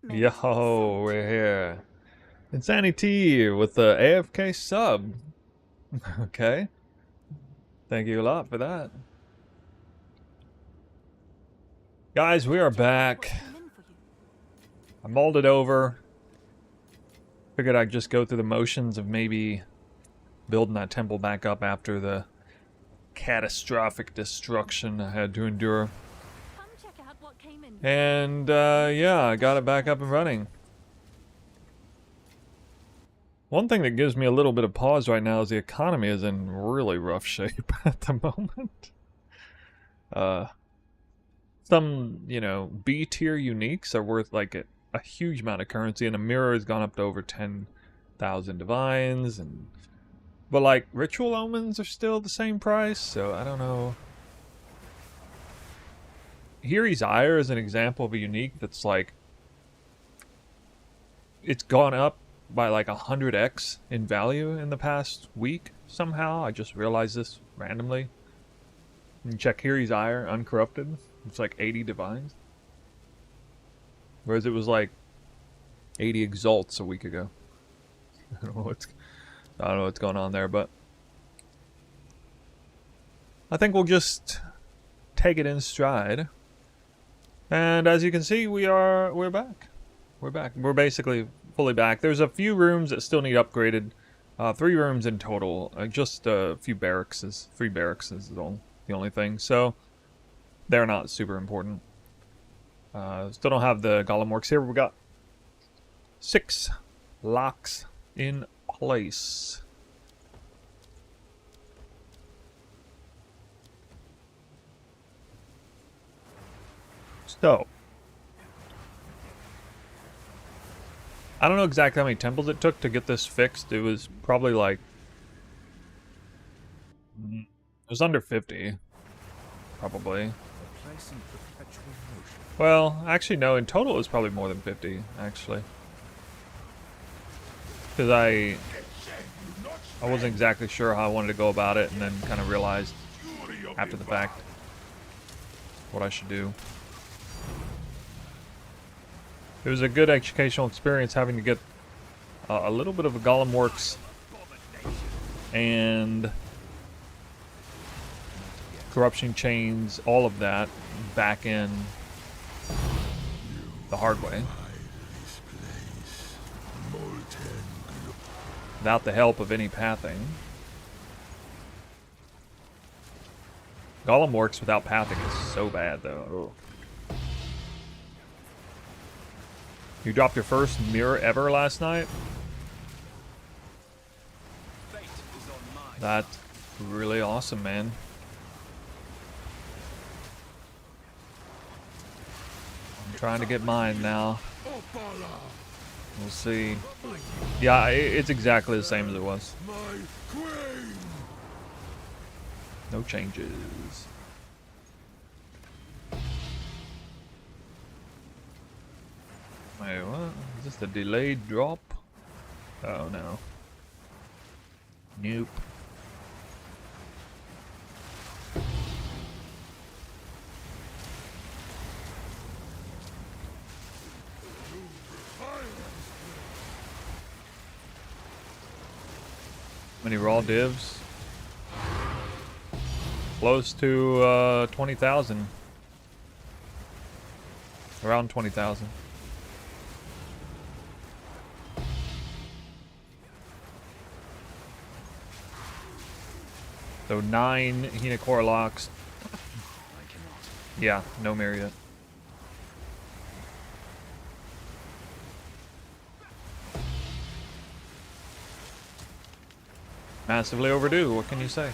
Yo, we're here. It's Annie T with the AFK sub. Okay. Thank you a lot for that. Guys, we are back. I mulled it over. Figured I'd just go through the motions of maybe building that temple back up after the catastrophic destruction I had to endure. And, yeah, I got it back up and running. One thing that gives me a little bit of pause right now is the economy is in really rough shape at the moment. Some, B tier uniques are worth like a huge amount of currency, and a mirror has gone up to over 10,000 divines, but like ritual omens are still the same price, so I don't know. Hiri's Ire is an example of a unique that's like, it's gone up by like 100x in value in the past week somehow. I just realized this randomly. You can check Hiri's Ire, uncorrupted. It's like 80 divines. Whereas it was like 80 exalts a week ago. I don't know what's going on there, but I think we'll just take it in stride. And as you can see, we're back. We're back. We're basically fully back. There's a few rooms that still need upgraded. 3 rooms in total. Just a few barracks. 3 barracks is the only thing. So they're not super important. Still don't have the golem works here. We got 6 locks in place. So I don't know exactly how many temples it took to get this fixed. It was probably like, it was under 50, probably. Well, actually no, in total it was probably more than 50, actually. Because I wasn't exactly sure how I wanted to go about it, and then kind of realized after the fact what I should do. It was a good educational experience having to get a little bit of a Golem Works and corruption chains, all of that, back in the hard way. Without the help of any pathing. Golem Works without pathing is so bad, though. Ugh. You dropped your first mirror ever last night? That's really awesome, man. I'm trying to get mine now. We'll see. Yeah, it's exactly the same as it was. No changes. Wait, what? Is this the delayed drop? Oh no. Nope. Many raw divs? Close to 20,000. Around 20,000. So 9 Hina locks. Yeah, no mirror yet. Massively overdue, what can you say?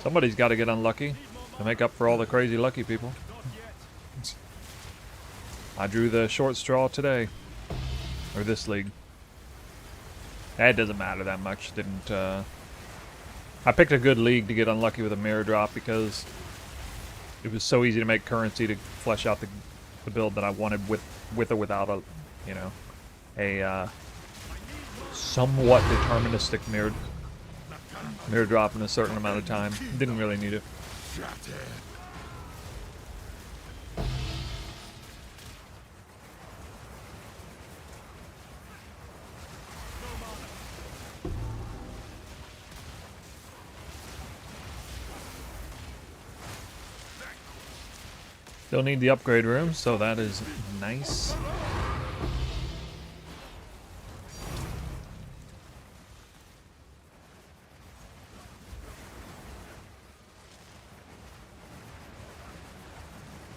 Somebody's got to get unlucky to make up for all the crazy lucky people. I drew the short straw today. Or this league. It doesn't matter that much. I picked a good league to get unlucky with a mirror drop because it was so easy to make currency to flesh out the build that I wanted with or without a somewhat deterministic mirror drop in a certain amount of time. Didn't really need it. Still need the upgrade room, so that is nice.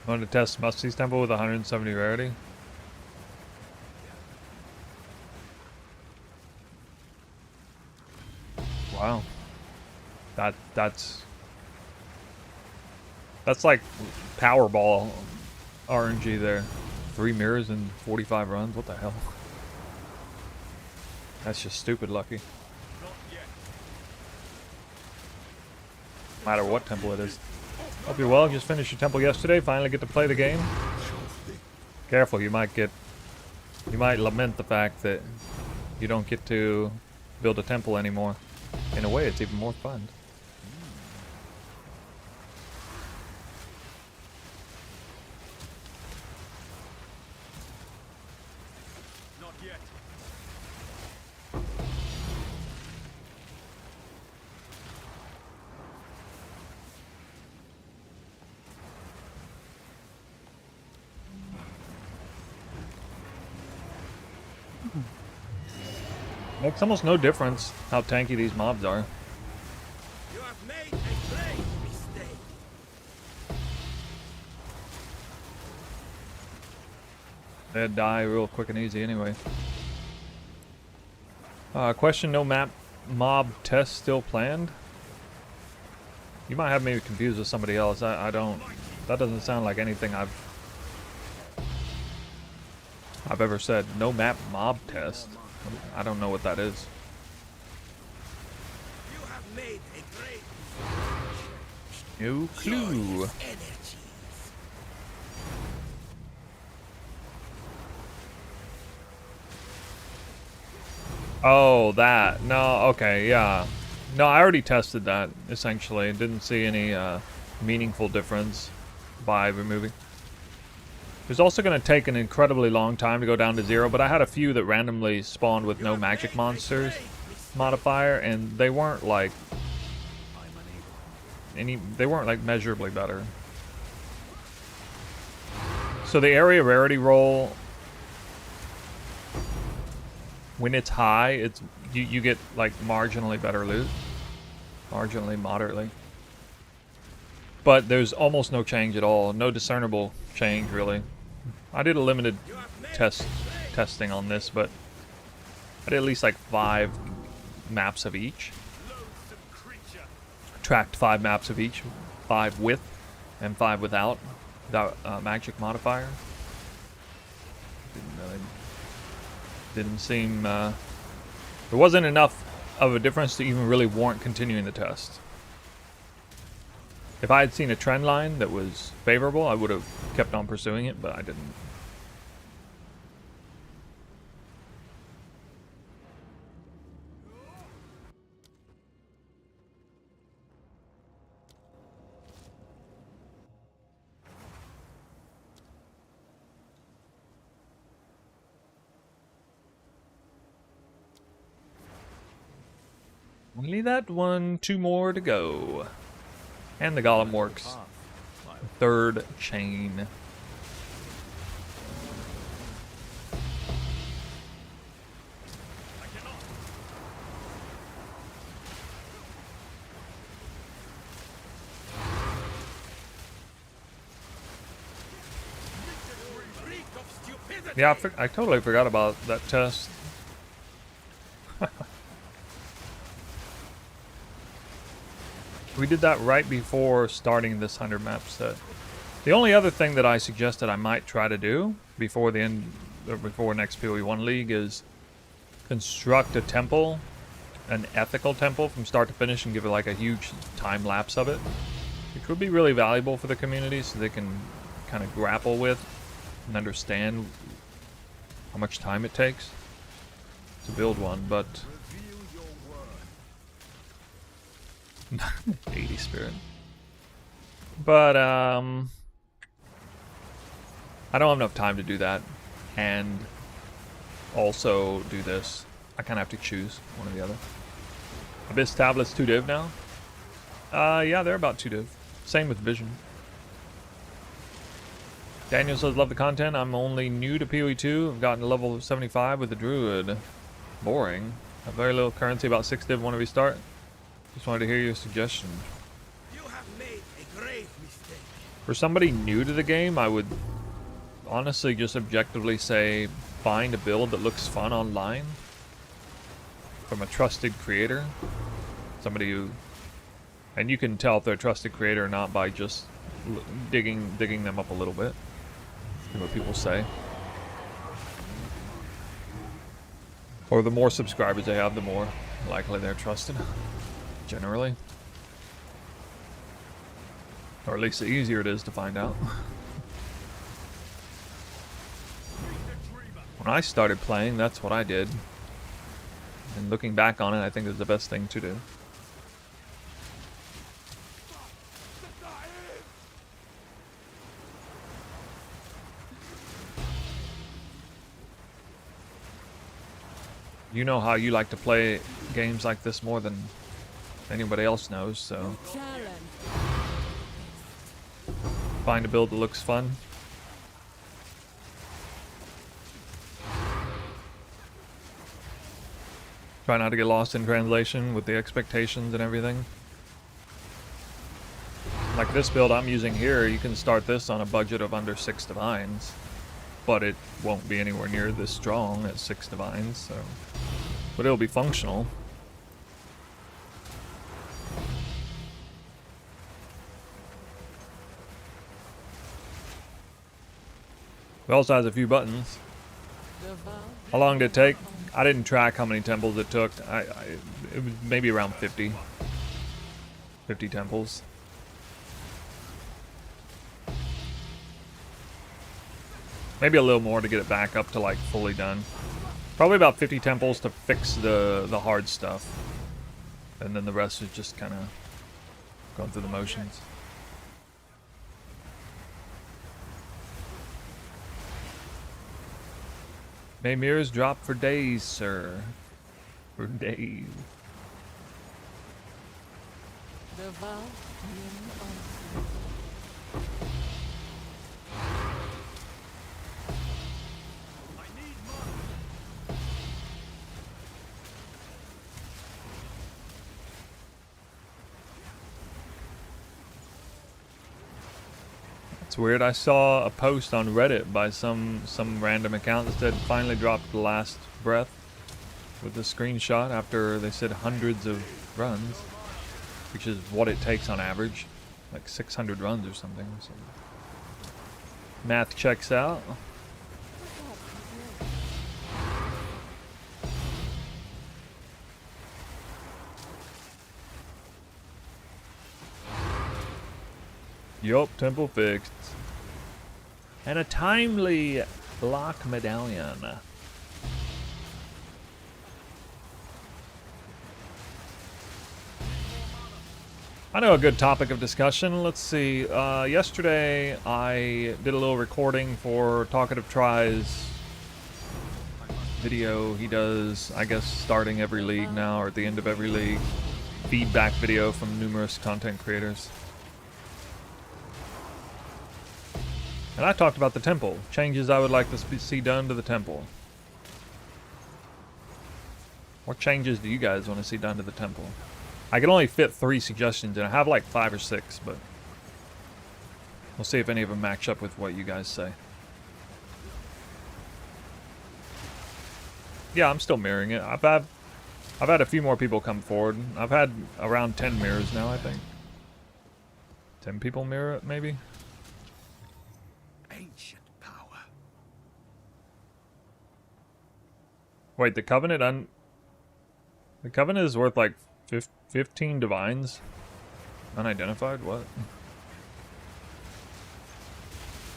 Want to test Musty's Temple with 170 rarity? Wow. That's like Powerball RNG there. 3 mirrors and 45 runs. What the hell? That's just stupid lucky. No matter what temple it is. Hope you're well. Just finished your temple yesterday. Finally get to play the game. Careful, you might lament the fact that you don't get to build a temple anymore. In a way, it's even more fun. Not yet. Makes almost no difference how tanky these mobs are. You have made a great mistake. They'd die real quick and easy anyway. Question, no map mob test still planned? You might have me confused with somebody else. I don't... That doesn't sound like anything I've ever said. No map mob test. I don't know what that is. You have made a great No clue. energies. Oh, that. No, okay, yeah. No, I already tested that, essentially. Didn't see any meaningful difference by removing. It was also going to take an incredibly long time to go down to 0, but I had a few that randomly spawned with no magic monsters modifier, and they weren't like they weren't like measurably better. So the area rarity roll, when it's high, it's you get like marginally better loot, marginally, moderately. But there's almost no change at all, no discernible change really. I did a limited testing on this, but I did at least like 5 maps of each. Tracked 5 maps of each, 5 with and 5 without magic modifier. Didn't seem there wasn't enough of a difference to even really warrant continuing the test. If I had seen a trend line that was favorable, I would have kept on pursuing it, but I didn't. Only that one, 2 more to go. And the golem works. 3rd chain. Yeah, I totally forgot about that test. We did that right before starting this 100 map set. The only other thing that I suggested I might try to do before the end, or before next PoE1 League, is construct a temple, an ethical temple from start to finish, and give it like a huge time lapse of it. It could be really valuable for the community, so they can kind of grapple with and understand how much time it takes to build one, but 80 spirit. But I don't have enough time to do that and also do this. I kind of have to choose one or the other. Abyss tablets 2 div now? Yeah, they're about 2 div. Same with Vision. Daniel says, love the content. I'm only new to PoE 2. I've gotten to level 75 with the druid. Boring. Have very little currency, about 6 div. Want to restart? Just wanted to hear your suggestion. You have made a grave mistake. For somebody new to the game, I would honestly just objectively say find a build that looks fun online from a trusted creator. Somebody who, and you can tell if they're a trusted creator or not by just digging them up a little bit. See what people say. Or the more subscribers they have, the more likely they're trusted, generally. Or at least the easier it is to find out. When I started playing, that's what I did. And looking back on it, I think it's the best thing to do. You know how you like to play games like this more than anybody else knows, so find a build that looks fun. Try not to get lost in translation with the expectations and everything. Like this build I'm using here, you can start this on a budget of under 6 divines, but it won't be anywhere near this strong at 6 divines, so... But it'll be functional. It also has a few buttons. How long did it take? I didn't track how many temples it took. It was maybe around 50. 50 temples. Maybe a little more to get it back up to like fully done. Probably about 50 temples to fix the hard stuff. And then the rest is just kind of going through the motions. May mirrors drop for days, sir. For days. It's weird. I saw a post on Reddit by some random account that said finally dropped the last breath with a screenshot after they said hundreds of runs, which is what it takes on average, like 600 runs or something. So math checks out. Yup, temple fixed. And a timely block medallion. I know a good topic of discussion. Let's see. Yesterday I did a little recording for Talkative Try's video. He does, I guess, starting every league now, or at the end of every league. Feedback video from numerous content creators. And I talked about the temple. Changes I would like to see done to the temple. What changes do you guys want to see done to the temple? I can only fit 3 suggestions, and I have like 5 or 6, but we'll see if any of them match up with what you guys say. Yeah, I'm still mirroring it. I've had a few more people come forward. I've had around 10 mirrors now, I think. 10 people mirror it, maybe? Ancient power. Wait, the Covenant the Covenant is worth like 15 divines? Unidentified? What?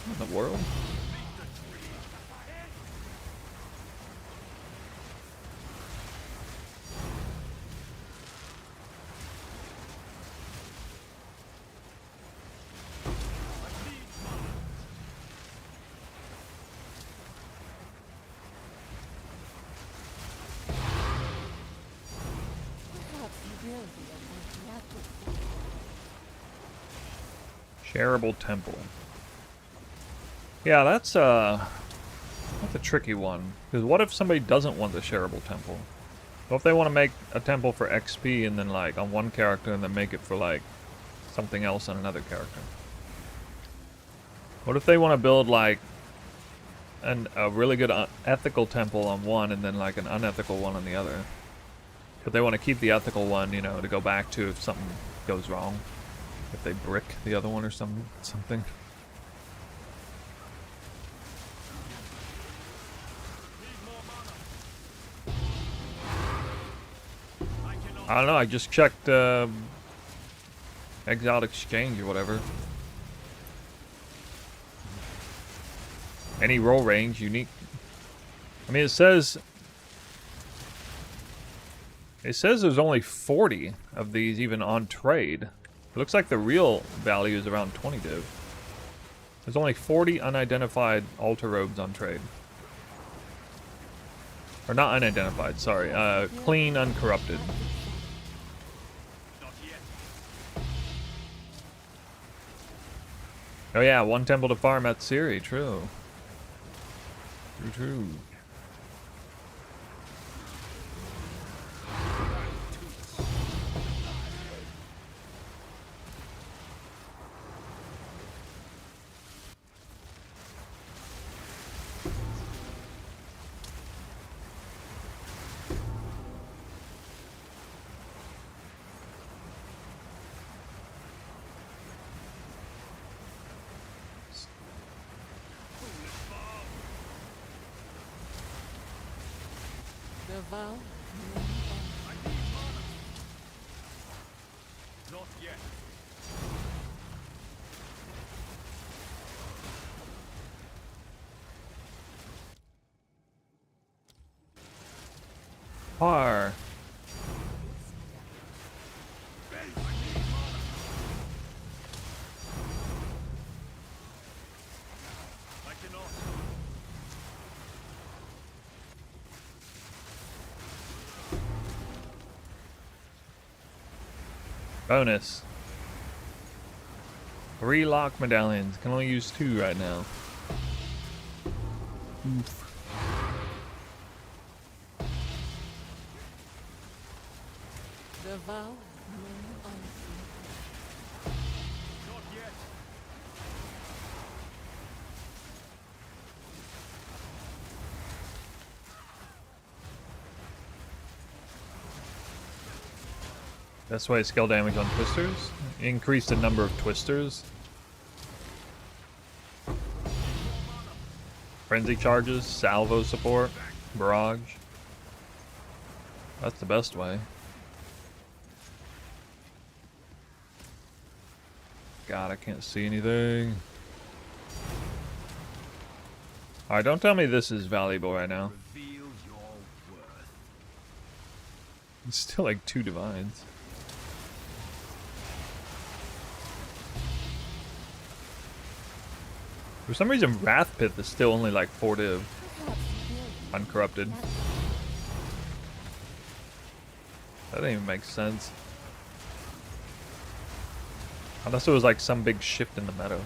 What in the world? Shareable temple. Yeah, that's a tricky one. Because what if somebody doesn't want the shareable temple? What if they want to make a temple for XP and then like on one character and then make it for like something else on another character? What if they want to build like a really good ethical temple on one and then like an unethical one on the other? But they want to keep the ethical one, you know, to go back to if something goes wrong. If they brick the other one or something. I don't know, I just checked Exiled Exchange or whatever. Any roll range, unique. I mean, it says there's only 40 of these even on trade. It looks like the real value is around 20 div. There's only 40 unidentified altar robes on trade. Or not unidentified, sorry. Clean, uncorrupted. Oh yeah, one temple to farm at Siri, true. True. Not yet. Par. I cannot. Bonus. 3 lock medallions. Can only use 2 right now. Oof. Not yet. Best way to scale damage on twisters. Increase the number of twisters. Frenzy charges, salvo support, barrage. That's the best way. God, I can't see anything. Alright, don't tell me this is valuable right now. Reveal your worth. It's still like 2 divines. For some reason, Wrath Pit is still only like 4 div. Uncorrupted. That doesn't even make sense. Unless it was like some big shift in the meta.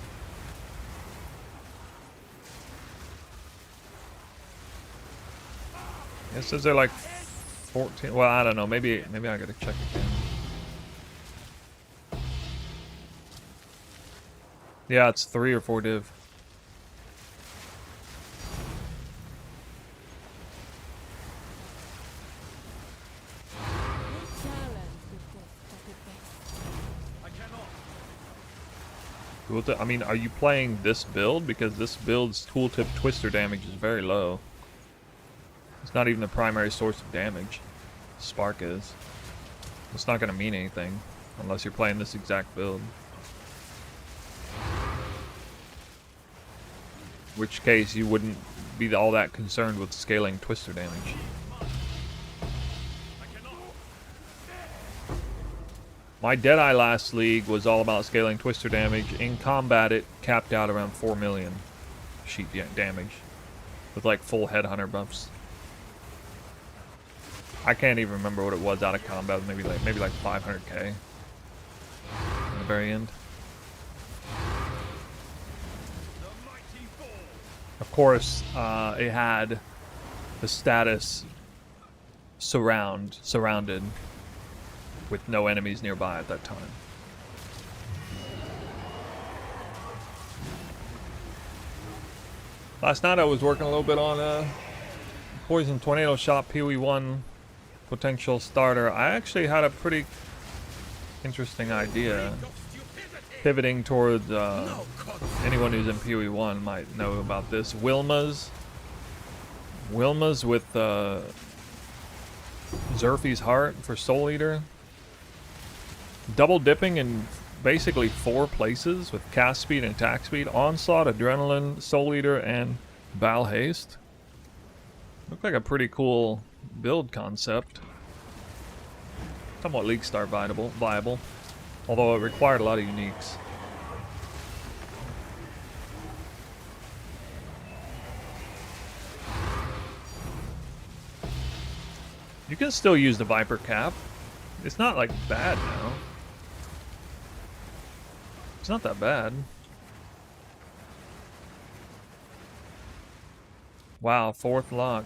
It says they're like 14. Well, I don't know. Maybe I gotta check again. Yeah, it's 3 or 4 div. I mean, are you playing this build? Because this build's tooltip twister damage is very low. It's not even the primary source of damage. Spark is. It's not going to mean anything unless you're playing this exact build. In which case, you wouldn't be all that concerned with scaling twister damage. My Deadeye last league was all about scaling twister damage. In combat, it capped out around 4 million sheet damage with like full headhunter buffs. I can't even remember what it was out of combat. Maybe like 500k in the very end. The mighty fall. Of course, it had the status surrounded, with no enemies nearby at that time. Last night I was working a little bit on Poison Tornado Shot PoE1 potential starter. I actually had a pretty interesting idea. Pivoting towards anyone who's in PoE1 might know about this. Wilmas with Zerfie's Heart for Soul Eater. Double dipping in basically 4 places with cast speed and attack speed. Onslaught, Adrenaline, Soul Eater, and Bal Haste. Looked like a pretty cool build concept. Somewhat League Star viable. Although it required a lot of uniques. You can still use the Viper Cap. It's not like bad now. It's not that bad. Wow, 4th lock.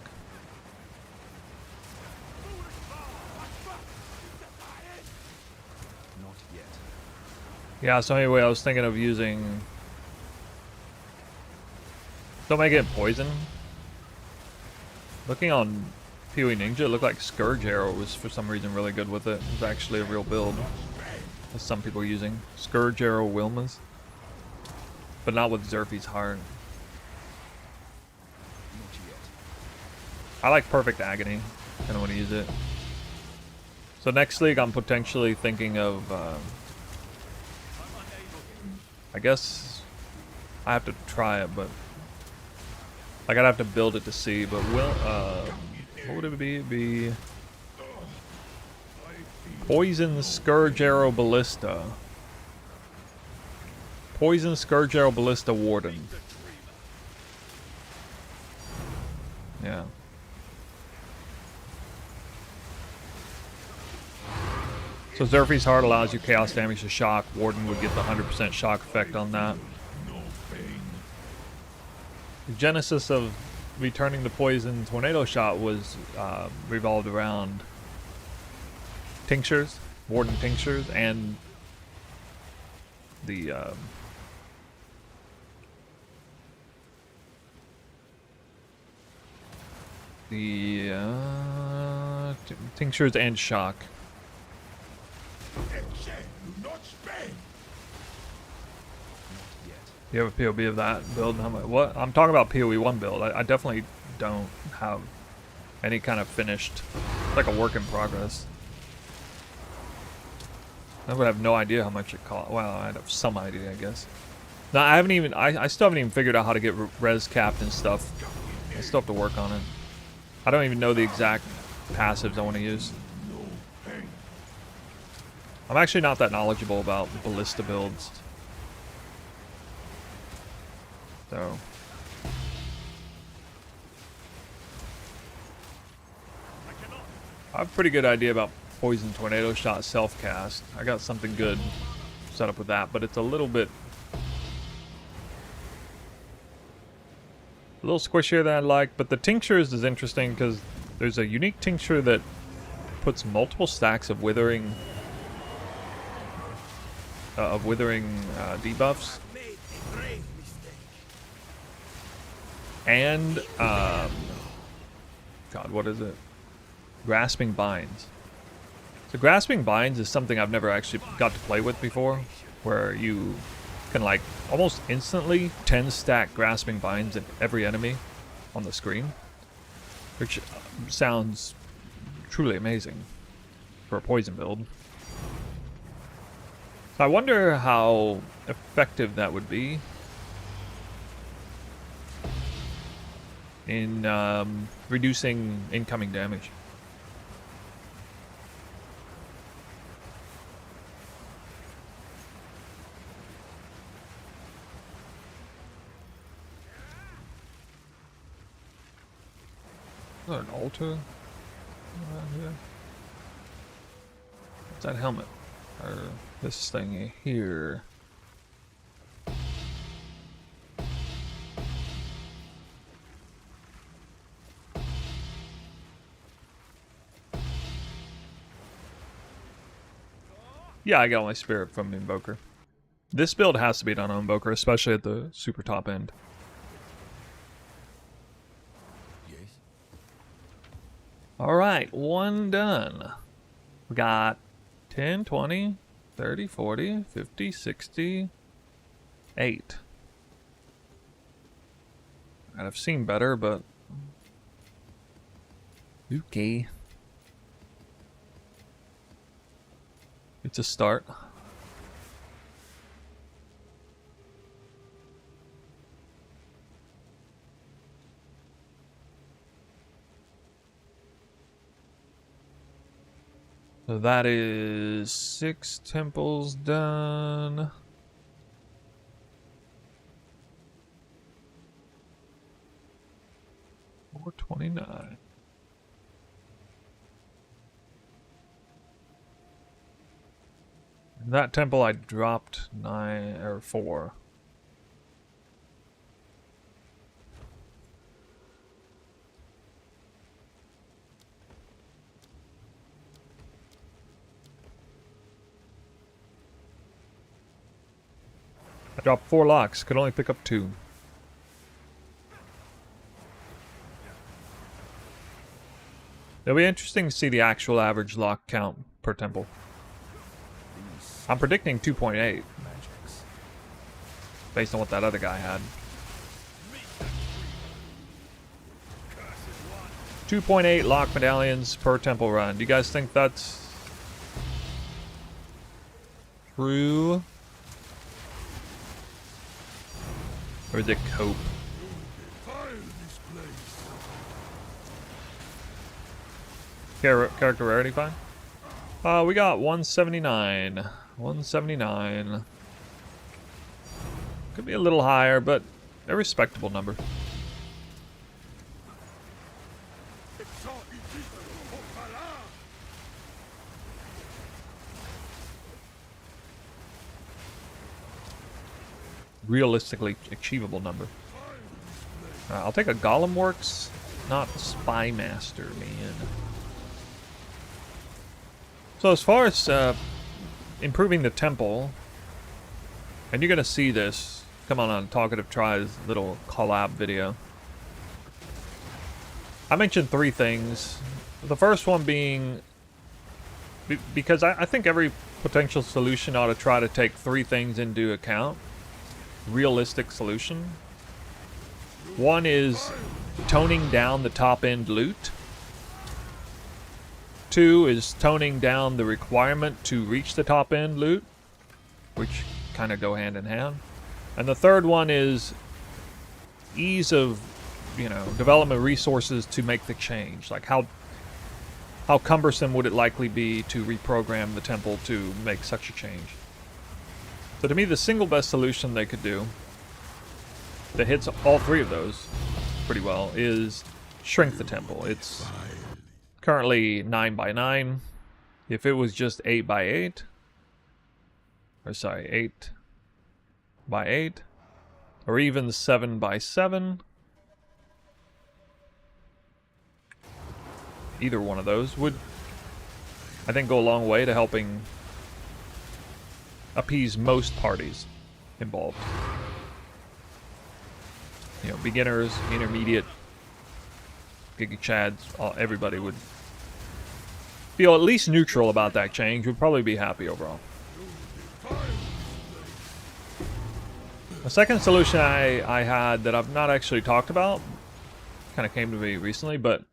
Not yet. Yeah, so anyway, I was thinking of using... Don't make it poison. Looking on PoE Ninja, it looked like Scourge Arrow was for some reason really good with it. It was actually a real build. As some people are using. Scourge Arrow Wilmas. But not with Zerfie's Heart. I like Perfect Agony. Kinda want to use it. So next league I'm potentially thinking of I guess I have to try it, but like I'd have to build it to see, but what would it be? It'd be Poison Scourge Arrow Ballista. Poison Scourge Arrow Ballista Warden. Yeah. So Zerfie's Heart allows you chaos damage to shock. Warden would get the 100% shock effect on that. The genesis of returning the Poison Tornado Shot was revolved around tinctures, Warden tinctures, and the tinctures and shock. You have a POB of that build? What? I'm talking about PoE1 build. I definitely don't have any kind of finished, like a work in progress. I would have no idea how much it cost. Well, I'd have some idea, I guess. No, I haven't even. I still haven't even figured out how to get res capped and stuff. I still have to work on it. I don't even know the exact passives I want to use. I'm actually not that knowledgeable about ballista builds. So. I have a pretty good idea about Poison Tornado Shot self-cast. I got something good set up with that, but it's a little squishier than I'd like. But the tinctures is interesting because there's a unique tincture that puts multiple stacks of withering debuffs. And God, what is it? Grasping Binds. So Grasping Binds is something I've never actually got to play with before, where you can like almost instantly 10 stack Grasping Binds at every enemy on the screen, which sounds truly amazing for a poison build. So I wonder how effective that would be in reducing incoming damage. Is that an altar around here? What's that helmet? Or this thing here? Yeah, I got my spirit from Invoker. This build has to be done on Invoker, especially at the super top end. Yes. Alright, one done. We got 10, 20, 30, 40, 50, 60, 8. I've seen better, but... okay. It's a start. So that is 6 temples done. $429. That temple I dropped 9 or 4. I dropped 4 locks, could only pick up 2. It'll be interesting to see the actual average lock count per temple. I'm predicting 2.8. Based on what that other guy had. 2.8 lock medallions per temple run. Do you guys think that's true? Or is it cope? Character rarity fine? We got 179. 179. Could be a little higher, but a respectable number. Realistically achievable number. I'll take a Golem Works, not Spy Master, man. So as far as improving the temple, and you're gonna see this come on Talkative Try's little collab video. I mentioned 3 things. The first one being because I think every potential solution ought to try to take 3 things into account. Realistic solution. One is toning down the top end loot. 2 is toning down the requirement to reach the top end loot, which kind of go hand in hand. And the third one is ease of, you know, development resources to make the change. Like how cumbersome would it likely be to reprogram the temple to make such a change? So to me, the single best solution they could do that hits all 3 of those pretty well is shrink the temple. It's currently 9 by 9. If it was just 8 by 8, or sorry, 8 by 8, or even 7 by 7, either one of those would, I think, go a long way to helping appease most parties involved. You know, beginners, intermediate, Giga Chads, everybody would feel at least neutral about that change, would probably be happy overall. The second solution I had that I've not actually talked about, kind of came to me recently, but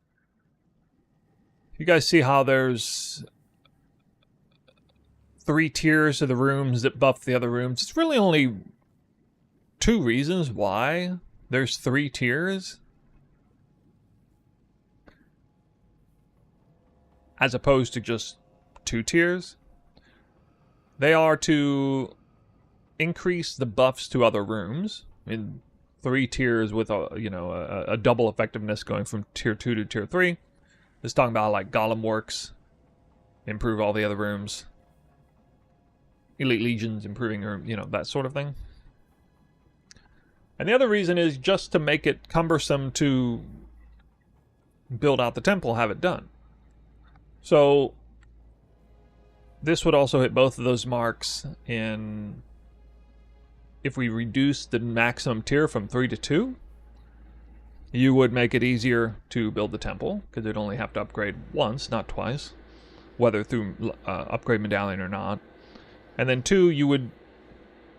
you guys see how there's 3 tiers of the rooms that buff the other rooms? It's really only 2 reasons why there's 3 tiers, as opposed to just 2 tiers. They are to increase the buffs to other rooms in 3 tiers with a double effectiveness going from tier 2 to tier 3. This is talking about like Golem Works, improve all the other rooms. Elite Legions improving, you know, that sort of thing. And the other reason is just to make it cumbersome to build out the temple, have it done. So This would also hit both of those marks in if we reduce the maximum tier from 3 to 2. You would make it easier to build the temple, because you'd only have to upgrade once, not twice, whether through upgrade medallion or not. And then 2, you would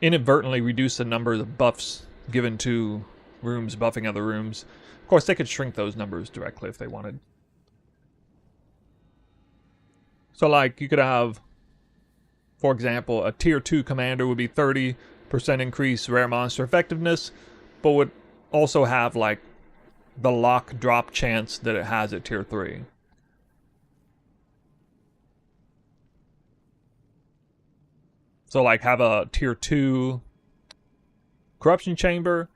inadvertently reduce the number of buffs given to rooms buffing other rooms. Of course, they could shrink those numbers directly if they wanted. So, like, you could have, for example, a tier 2 commander would be 30% increase rare monster effectiveness, but would also have, like, the lock drop chance that it has at tier 3. So, like, have a tier 2 corruption chamber.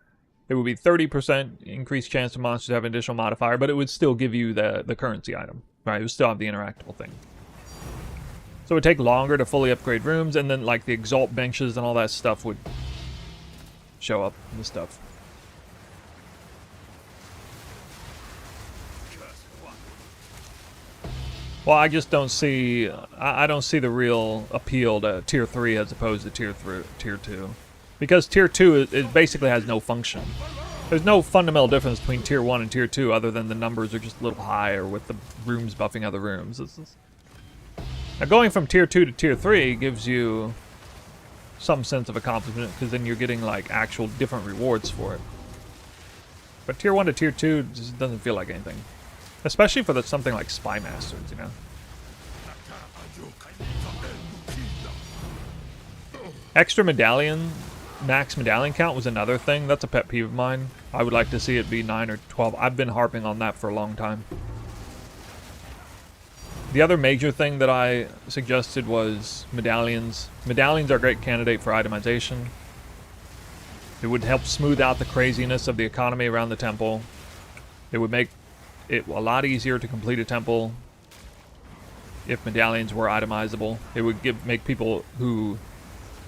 It would be 30% increased chance of monsters to have an additional modifier, but it would still give you the currency item, right? It would still have the interactable thing. So it would take longer to fully upgrade rooms, and then like the exalt benches and all that stuff would show up and stuff. Well, I just don't see, I don't see the real appeal to tier 3 as opposed to tier 2. Because tier 2 it basically has no function. There's no fundamental difference between tier 1 and tier 2 other than the numbers are just a little higher with the rooms buffing other rooms. Now going from tier 2 to tier 3 gives you some sense of accomplishment, because then you're getting like actual different rewards for it. But tier 1 to tier 2 just doesn't feel like anything. Especially for something like Spy Masters, you know. Extra medallion, max medallion count was another thing. That's a pet peeve of mine. I would like to see it be 9 or 12. I've been harping on that for a long time. The other major thing that I suggested was medallions. Medallions are a great candidate for itemization. It would help smooth out the craziness of the economy around the temple. It would make it a lot easier to complete a temple if medallions were itemizable. It would make people who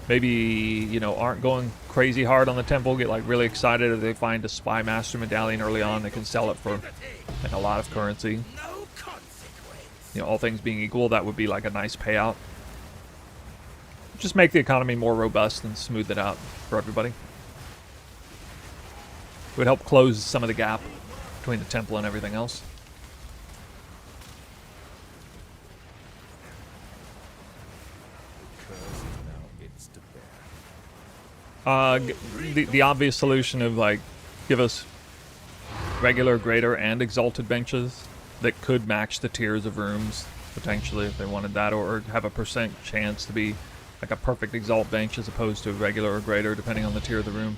maybe, you know, aren't going crazy hard on the temple get like really excited if they find a Spy Master medallion early on. They can sell it for like a lot of currency. You know, all things being equal, that would be like a nice payout. Just make the economy more robust and smooth it out for everybody. It would help close some of the gap between the temple and everything else. The obvious solution of like give us regular, greater, and exalted benches that could match the tiers of rooms potentially if they wanted that, or have a percent chance to be like a perfect exalt bench as opposed to regular or greater depending on the tier of the room.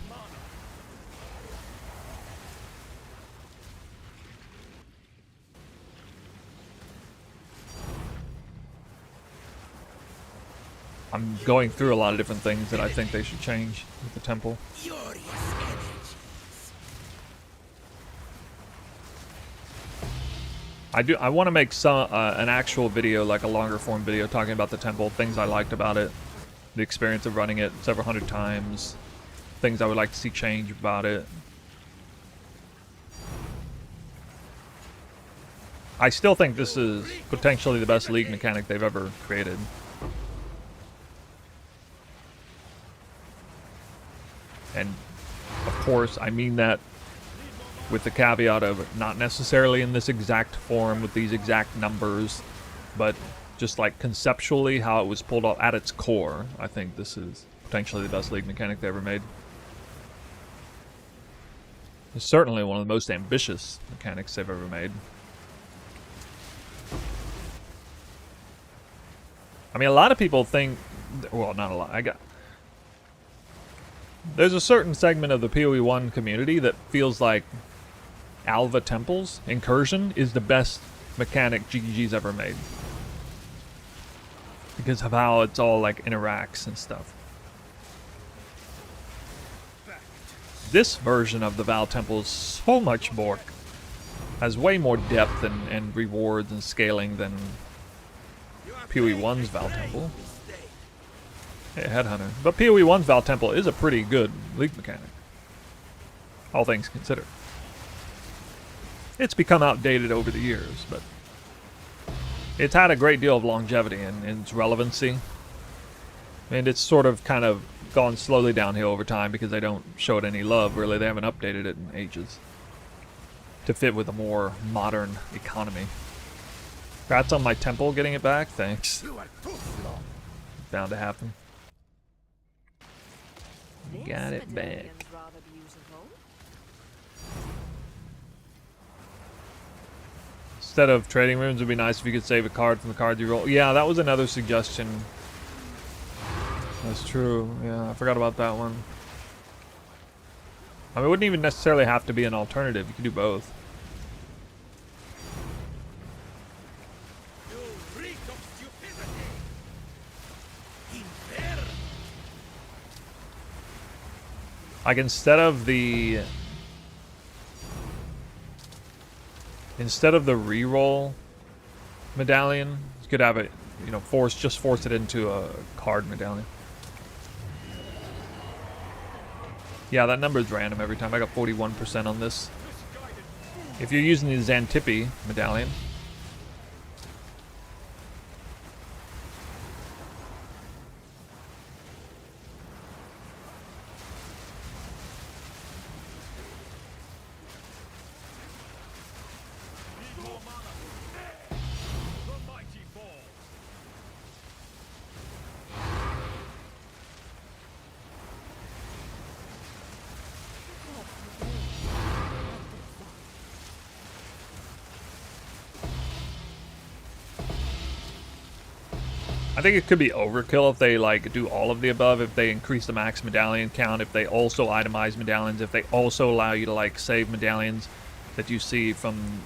I'm going through a lot of different things that I think they should change with the temple. I want to make an actual video, like a longer form video, talking about the temple, things I liked about it, the experience of running it several hundred times, things I would like to see change about it. I still think this is potentially the best league mechanic they've ever created. And of course, I mean that with the caveat of not necessarily in this exact form with these exact numbers, but just like conceptually how it was pulled off at its core. I think this is potentially the best league mechanic they ever made. It's certainly one of the most ambitious mechanics they've ever made. I mean, a lot of people think, well, not a lot, there's a certain segment of the PoE 1 community that feels like Alva Temples Incursion is the best mechanic GGG's ever made. Because of how it's all like interacts and stuff. This version of the Val Temple is so much more, has way more depth and rewards and scaling than PoE 1's Val Temple. Hey, Headhunter. But PoE 1's Val Temple is a pretty good league mechanic. All things considered. It's become outdated over the years, but it's had a great deal of longevity in its relevancy. And it's sort of kind of gone slowly downhill over time because they don't show it any love, really. They haven't updated it in ages to fit with a more modern economy. Congrats on my temple getting it back. Thanks. You are too slow. Bound to happen. Got it back. Instead of trading rooms, it would be nice if you could save a card from the cards you roll. Yeah, that was another suggestion. That's true. Yeah, I forgot about that one. I mean, it wouldn't even necessarily have to be an alternative. You could do both. You reek of stupidity. Infer. Like instead of the reroll medallion, you could have it, you know, force it into a card medallion. Yeah, that number is random every time. I got 41% on this. If you're using the Xantippe medallion, I think it could be overkill if they like do all of the above, if they increase the max medallion count, if they also itemize medallions, if they also allow you to like save medallions that you see from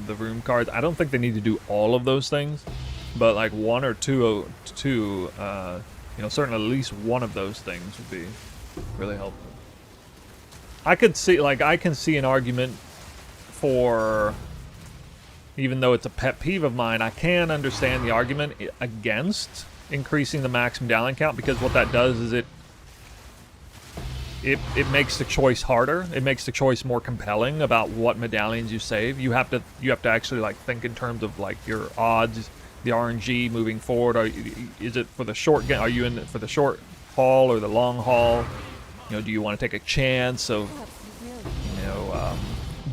the room cards. I don't think they need to do all of those things, but like one or two, you know, certainly at least one of those things would be really helpful. I can see an argument for, even though it's a pet peeve of mine, I can understand the argument against increasing the max medallion count, because what that does is it makes the choice harder. It makes the choice more compelling about what medallions you save. You have to actually like think in terms of like your odds, the RNG moving forward. Is it for the short game? Are you in it for the short haul or the long haul? You know, do you want to take a chance of, you know,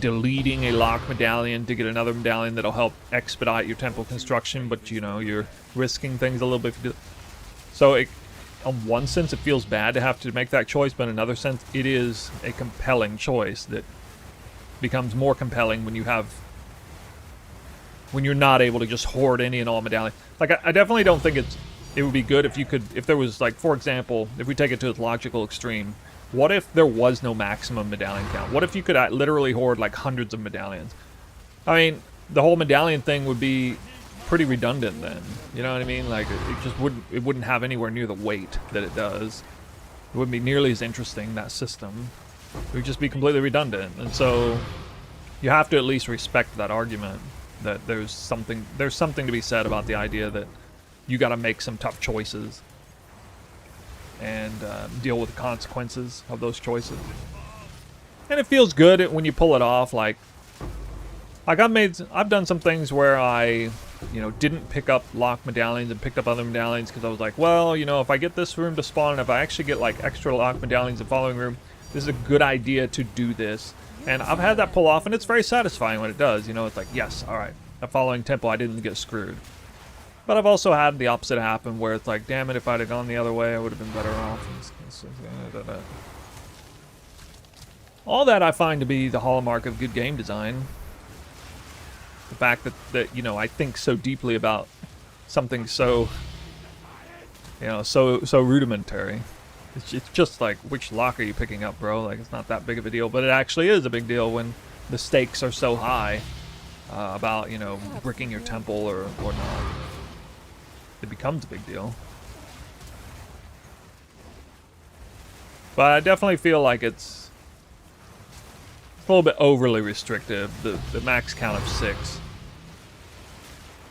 deleting a lock medallion to get another medallion that'll help expedite your temple construction, but you know, you're risking things a little bit if you do. So in one sense it feels bad to have to make that choice, but in another sense it is a compelling choice that becomes more compelling when you're not able to just hoard any and all medallions. Like I definitely don't think it would be good if there was, like, for example, if we take it to its logical extreme, what if there was no maximum medallion count? What if you could literally hoard like hundreds of medallions? I mean, the whole medallion thing would be pretty redundant then. You know what I mean? Like it wouldn't have anywhere near the weight that it does. It wouldn't be nearly as interesting, that system. It would just be completely redundant. And so you have to at least respect that argument, that there's something to be said about the idea that you got to make some tough choices and deal with the consequences of those choices. And it feels good when you pull it off. Like I've done some things where I, you know, didn't pick up lock medallions and picked up other medallions because I was like, well, you know, if I get this room to spawn and if I actually get like extra lock medallions in the following room, this is a good idea to do this. And I've had that pull off, and it's very satisfying when it does. You know, it's like, yes, all right, the following temple I didn't get screwed. But I've also had the opposite happen, where it's like, damn it, if I'd have gone the other way, I would have been better off. All that I find to be the hallmark of good game design. The fact that you know, I think so deeply about something so, you know, so rudimentary. It's just like, which lock are you picking up, bro? Like, it's not that big of a deal, but it actually is a big deal when the stakes are so high about, you know, bricking your temple or not. It becomes a big deal. But I definitely feel like it's a little bit overly restrictive, the max count of 6.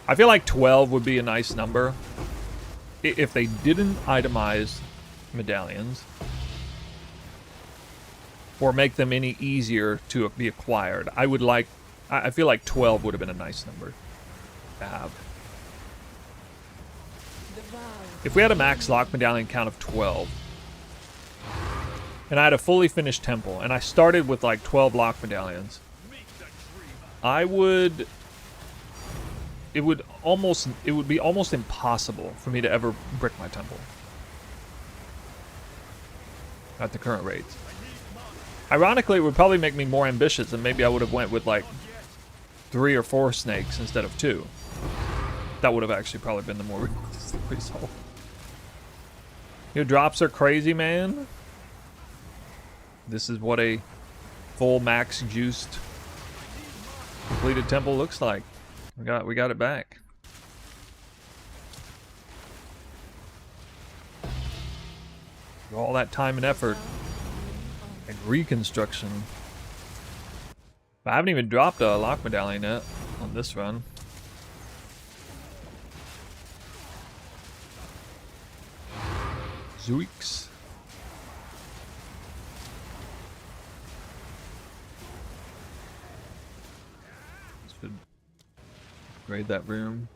I feel like 12 would be a nice number if they didn't itemize medallions or make them any easier to be acquired. I feel like 12 would have been a nice number to have. if we had a max lock medallion count of 12, and I had a fully finished temple, and I started with like 12 lock medallions, I would... It would be almost impossible for me to ever brick my temple at the current rates. Ironically, it would probably make me more ambitious, and maybe I would have went with like 3 or 4 snakes instead of 2. That would have actually probably been the more realistic result. Your drops are crazy, man. This is what a full max juiced completed temple looks like. We got it back. All that time and effort and reconstruction. I haven't even dropped a lock medallion yet on this run. Zoiks. Should upgrade that room.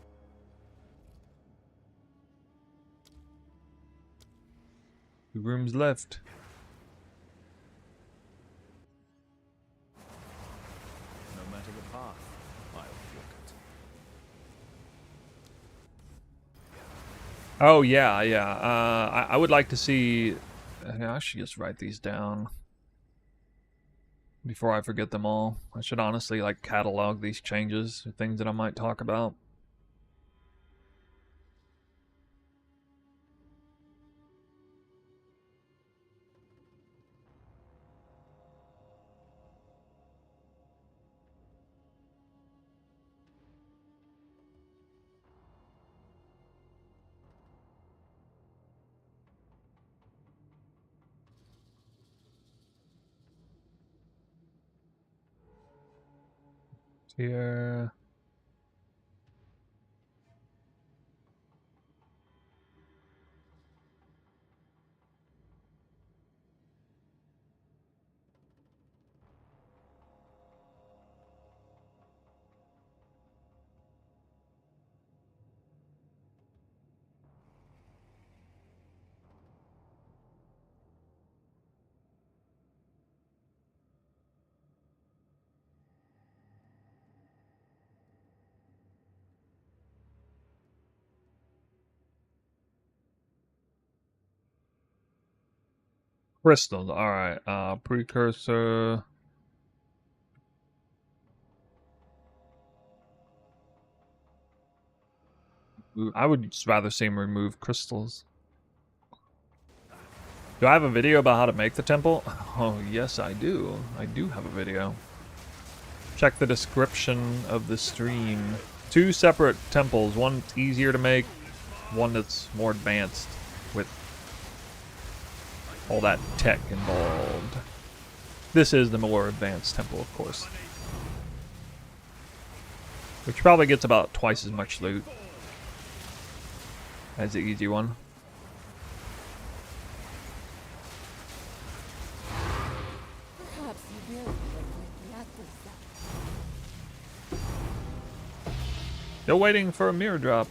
Two rooms left. No matter the path, I'll walk it. Oh yeah, yeah. I would like to see. I should just write these down before I forget them all. I should honestly like catalog these changes, or things that I might talk about. Here. Crystals, alright. Precursor. I would just rather see him remove crystals. Do I have a video about how to make the temple? Oh, yes, I do. I do have a video. Check the description of the stream. 2 separate temples. One easier to make, one that's more advanced with all that tech involved. This is the more advanced temple, of course. Which probably gets about twice as much loot as the easy one. Perhaps you will regret this. Still waiting for a mirror drop.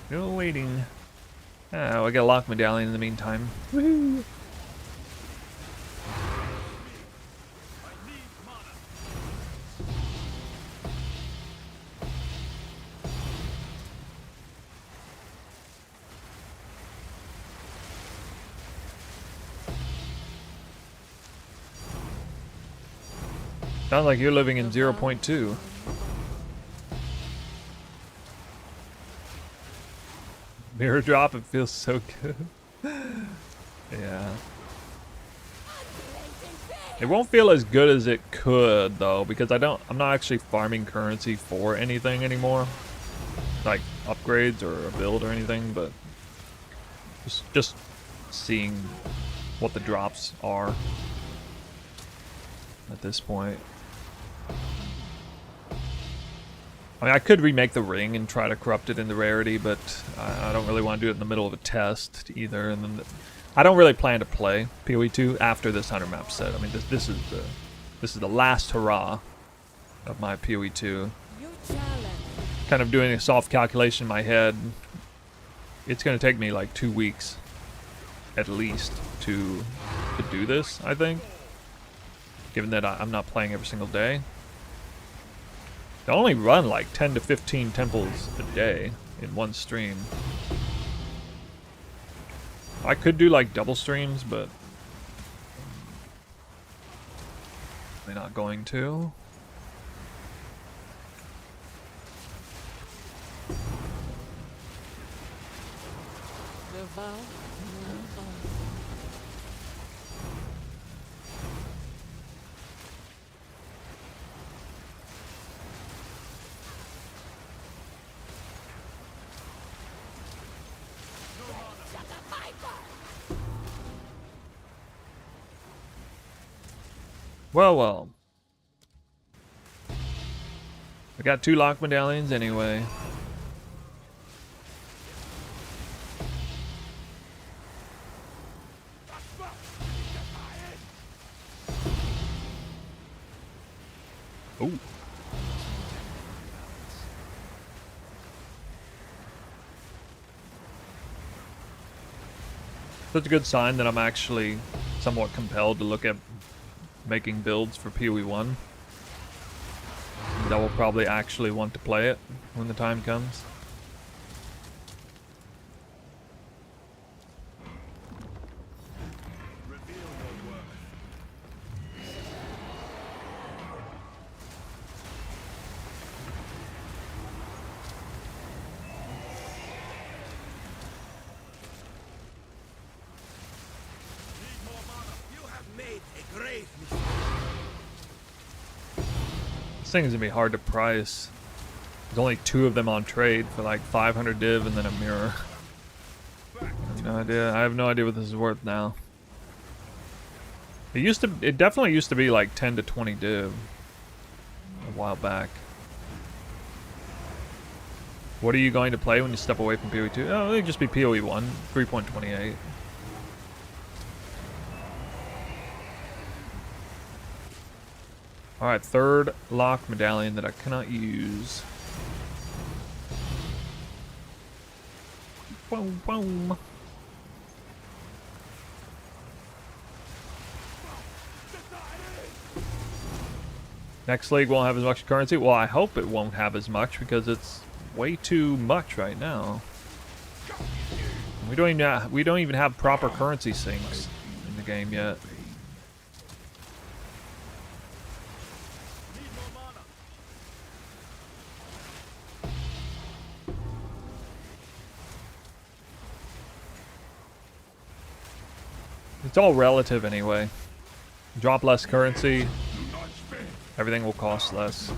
Still waiting. Oh, I got a lock medallion in the meantime. Woohoo! Sounds like you're living in 0.2. Mirror drop, it feels so good. Yeah. It won't feel as good as it could though, because I'm not actually farming currency for anything anymore. Like upgrades or a build or anything, but just seeing what the drops are at this point. I mean, I could remake the ring and try to corrupt it into rarity, but I don't really want to do it in the middle of a test either. And then I don't really plan to play PoE 2 after this 100 map set. I mean, this is the last hurrah of my PoE 2. You challenge. kind of doing a soft calculation in my head. It's going to take me like 2 weeks at least to do this, I think. Given that I'm not playing every single day. I only run like 10 to 15 temples a day in one stream. I could do like double streams, but they're not going to. Well, well. I got 2 lock medallions anyway. Ooh. Such a good sign that I'm actually somewhat compelled to look at making builds for PoE1. That will probably actually want to play it when the time comes. This thing is gonna be hard to price. There's only 2 of them on trade for like 500 div and then a mirror. No idea. I have no idea what this is worth now. It definitely used to be like 10 to 20 div a while back. What are you going to play when you step away from PoE2? Oh, it'll just be PoE1, 3.28. Alright, 3rd lock medallion that I cannot use. Boom, boom. Next league won't have as much currency. Well, I hope it won't have as much because it's way too much right now. We don't even have proper currency sinks in the game yet. It's all relative anyway. Drop less currency, everything will cost less.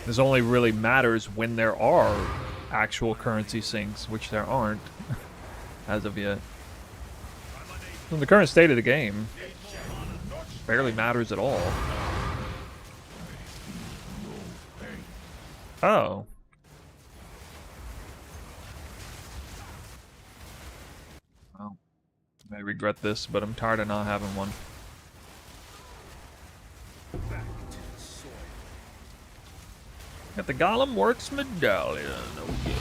This only really matters when there are actual currency sinks, which there aren't as of yet. In the current state of the game, barely matters at all. Oh. Well, I may regret this, but I'm tired of not having one. Got the Gollum Works medallion. Oh yeah.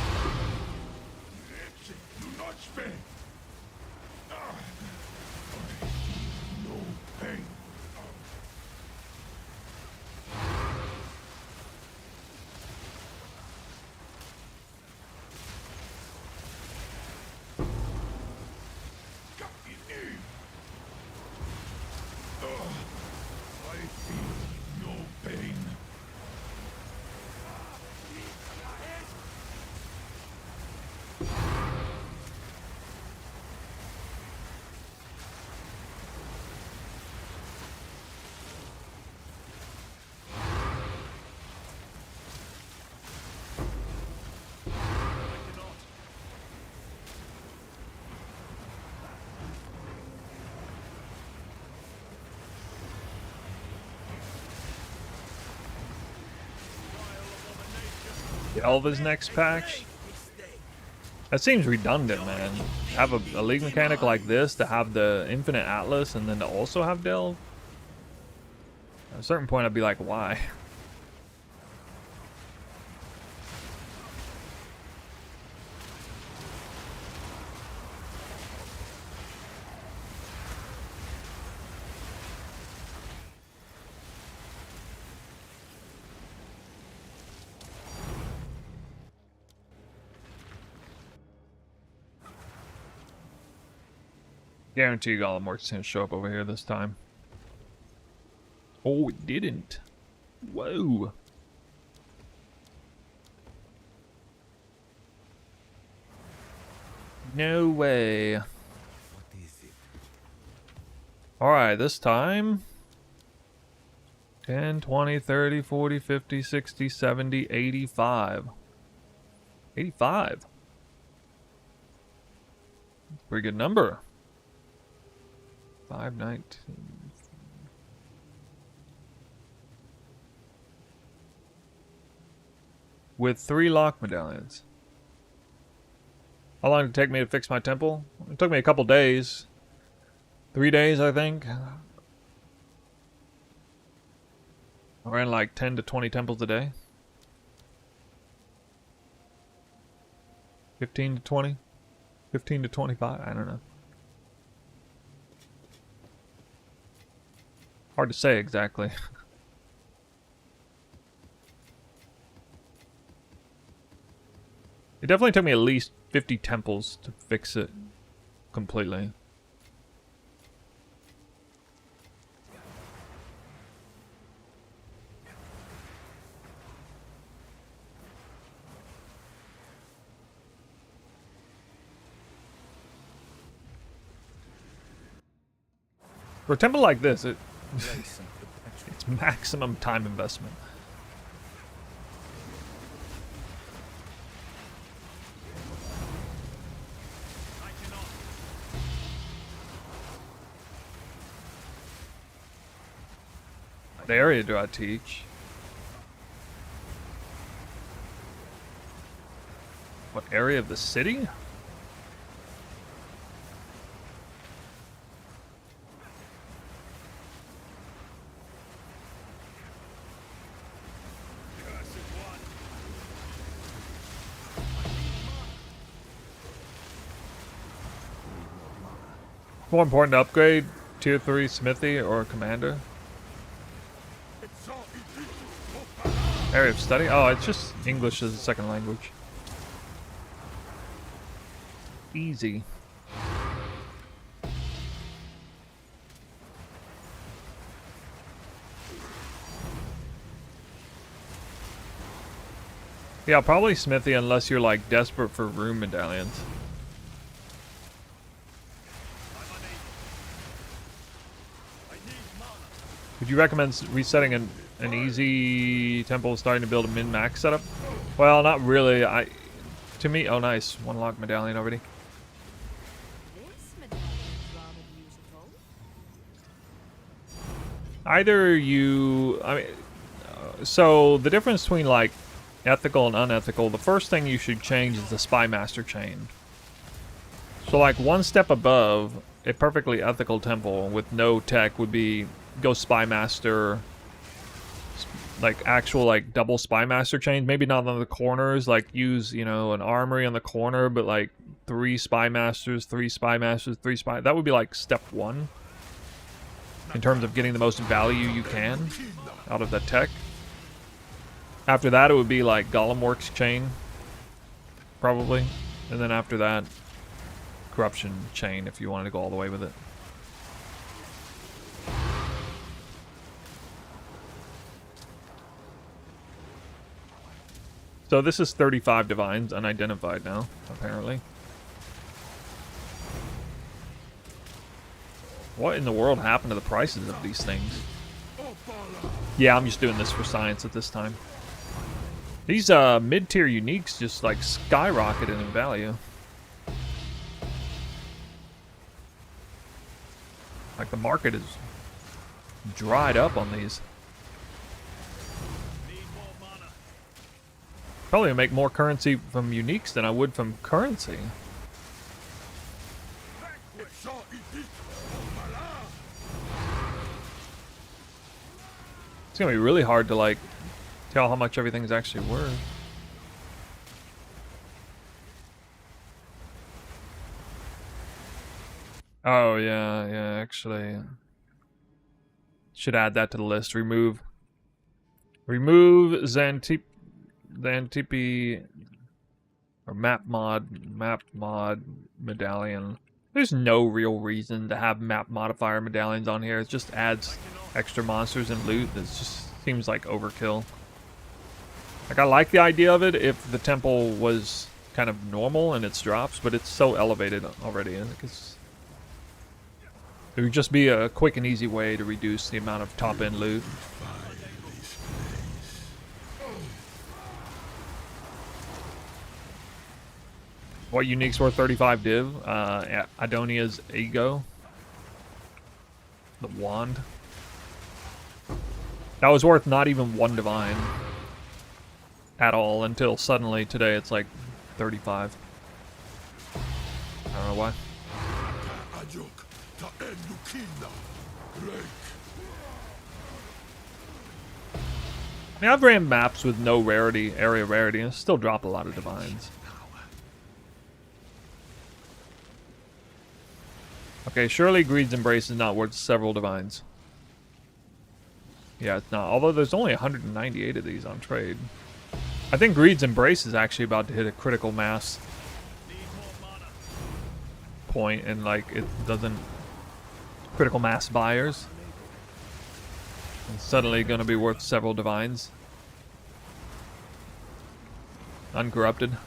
Do not spend. No pain. I feel no pain. Elva's next patch? That seems redundant, man. Have a league mechanic like this to have the infinite atlas and then to also have delve? At a certain point, I'd be like, why? Guarantee you Golemworks gonna show up over here this time. Oh, it didn't. Whoa. No way. What is it? Alright, this time 10, 20, 30, 40, 50, 60, 70, 85. 85. Pretty good number. 519. With 3 lock medallions. How long did it take me to fix my temple? It took me a couple days. 3 days, I think. I ran like 10 to 20 temples a day. 15 to 20? 15 to 25? I don't know. Hard to say exactly. It definitely took me at least 50 temples to fix it completely. For a temple like this, it's maximum time investment. What area do I teach? What area of the city? More important to upgrade tier 3 smithy or commander? Area of study? Oh, it's just English as a second language. Easy. Yeah, probably smithy unless you're like desperate for room medallions. Would you recommend resetting an easy temple starting to build a min-max setup? Well, not really. To me, oh nice, 1 lock medallion already. This medallion is rather beautiful. Either you, so the difference between like ethical and unethical, the first thing you should change is the spy master chain. So like 1 step above a perfectly ethical temple with no tech would be go spy master, like actual like double spy master chains, maybe not on the corners, like use, you know, an armory on the corner, but like 3 spy masters, 3 spy masters, 3 spy, that would be like step 1 in terms of getting the most value you can out of the tech. After that it would be like Golemworks chain probably, and then after that corruption chain if you wanted to go all the way with it. So this is 35 divines unidentified now, apparently. What in the world happened to the prices of these things? Yeah, I'm just doing this for science at this time. These mid-tier uniques just like skyrocketed in value. Like the market is dried up on these. Probably make more currency from uniques than I would from currency. It's gonna be really hard to like tell how much everything's actually worth. Oh yeah, actually should add that to the list. Remove Xantipi or map mod medallion. There's no real reason to have map modifier medallions on here. It just adds extra monsters and loot. It just seems like overkill. Like, I like the idea of it if the temple was kind of normal in its drops, but it's so elevated already. And it would just be a quick and easy way to reduce the amount of top-end loot. What unique's worth 35 div? Adonia's Ego. The wand. That was worth not even 1 divine. At all, until suddenly today it's like 35. I don't know why. I mean, I've ran maps with no rarity, area rarity, and still drop a lot of divines. Okay, surely Greed's Embrace is not worth several divines. Yeah, it's not. Although there's only 198 of these on trade. I think Greed's Embrace is actually about to hit a critical mass point, and like it doesn't critical mass buyers. It's suddenly going to be worth several divines. Uncorrupted. You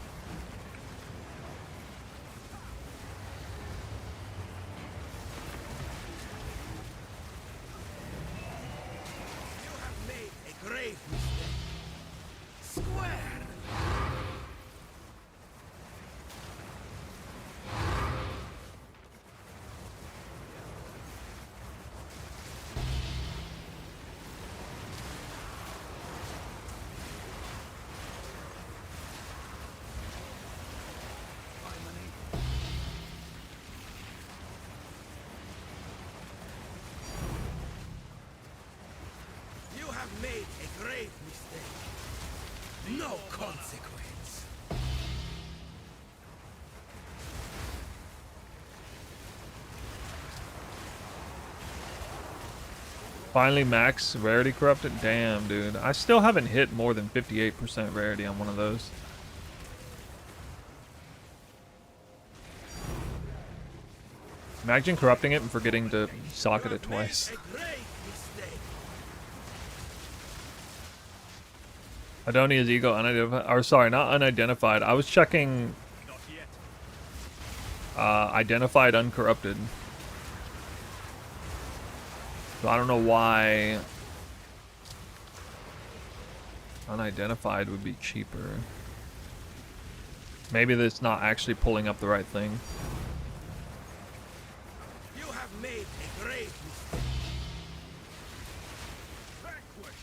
have made a grave mistake. Square. You have made a grave mistake. No consequence. Finally max rarity corrupted? Damn, dude. I still haven't hit more than 58% rarity on one of those. Imagine corrupting it and forgetting to socket it twice. A grave mistake. Adonia's Ego unidentified. Or sorry, not unidentified. I was checking Not yet. identified uncorrupted. So I don't know why unidentified would be cheaper. Maybe that's not actually pulling up the right thing. You have made a grave mistake. Vanquished.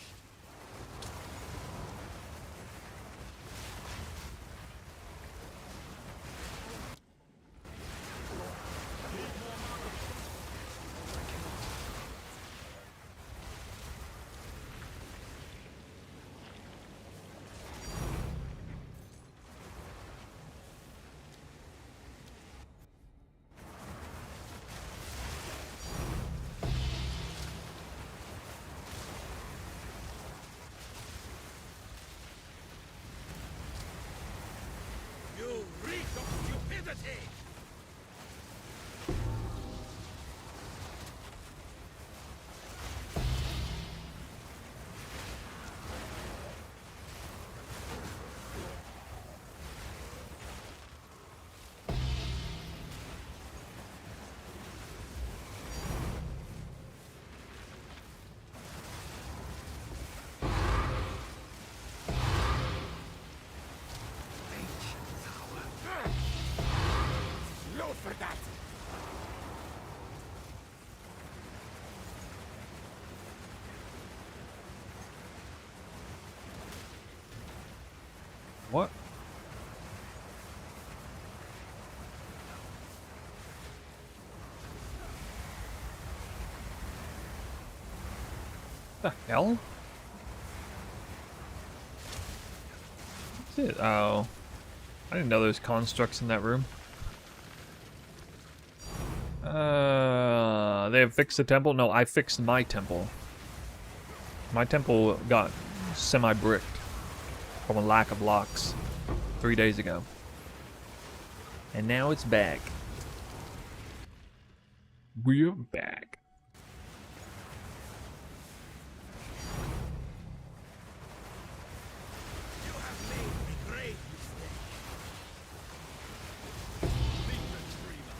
You reek of stupidity. Load for that. What? The hell? What's it? Oh. I didn't know there's constructs in that room. They have fixed the temple? No, I fixed my temple. My temple got semi-bricked from a lack of locks 3 days ago. And now it's back. We're back. You have made a great mistake. Leave the dreamer.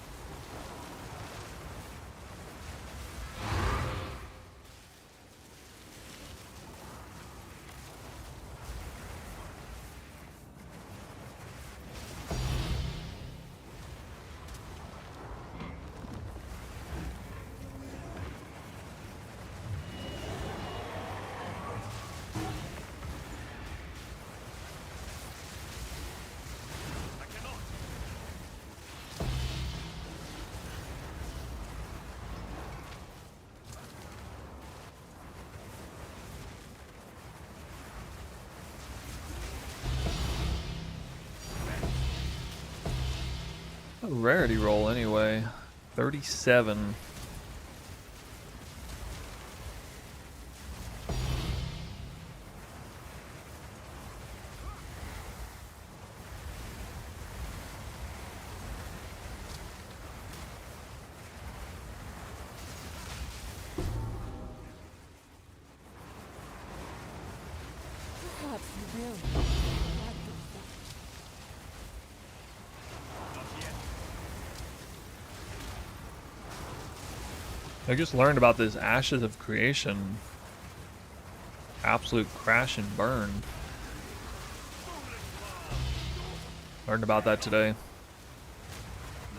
A rarity roll anyway. 37. Perhaps you will. I just learned about this Ashes of Creation. Absolute crash and burn. Learned about that today.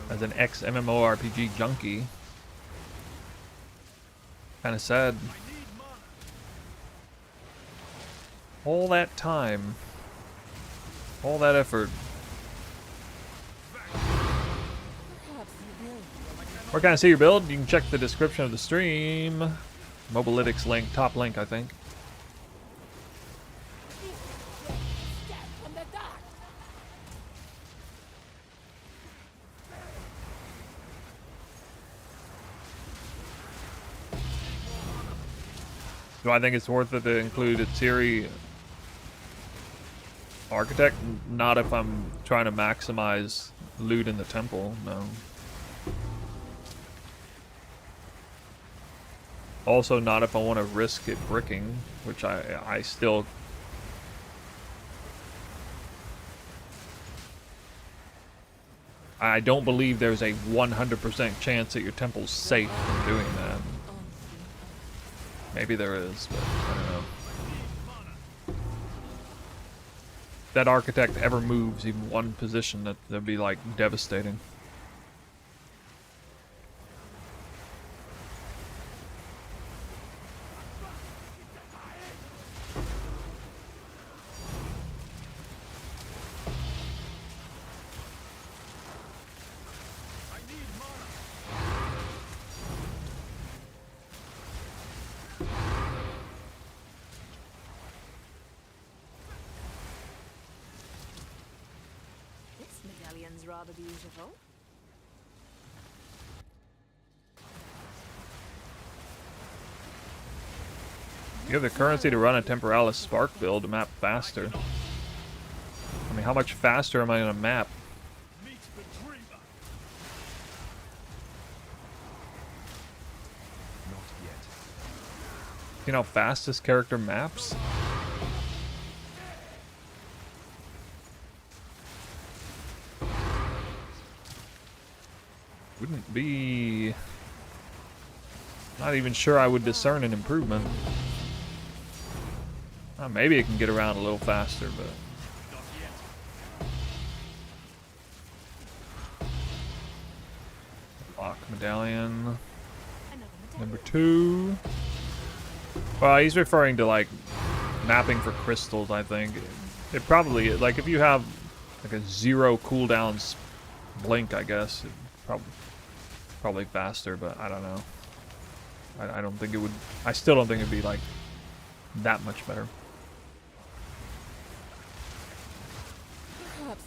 As an ex-MMORPG junkie. Kinda sad. All that time. All that effort. Where can I see your build? You can check the description of the stream. Mobalytics link, top link, I think. Do I think it's worth it to include a Ciri Architect? Not if I'm trying to maximize loot in the temple, no. Also not if I want to risk it bricking, which I still... I don't believe there's a 100% chance that your temple's safe from doing that. Maybe there is, but I don't know. If that architect ever moves even one position, that'd be like devastating. Rather beautiful. You have the currency to run a Temporalis Spark build to map faster. I mean, how much faster am I gonna map? Meet the dreamer. Not yet. You know how fast this character maps? Wouldn't be... Not even sure I would discern an improvement. Maybe it can get around a little faster, but... Not yet. Lock medallion. Another medallion. Number 2. Well, he's referring to, like, mapping for crystals, I think. It probably... Like, if you have, like, a 0 cooldown blink, I guess, it probably faster, but I don't know. I don't think it would... I still don't think it'd be, like, that much better.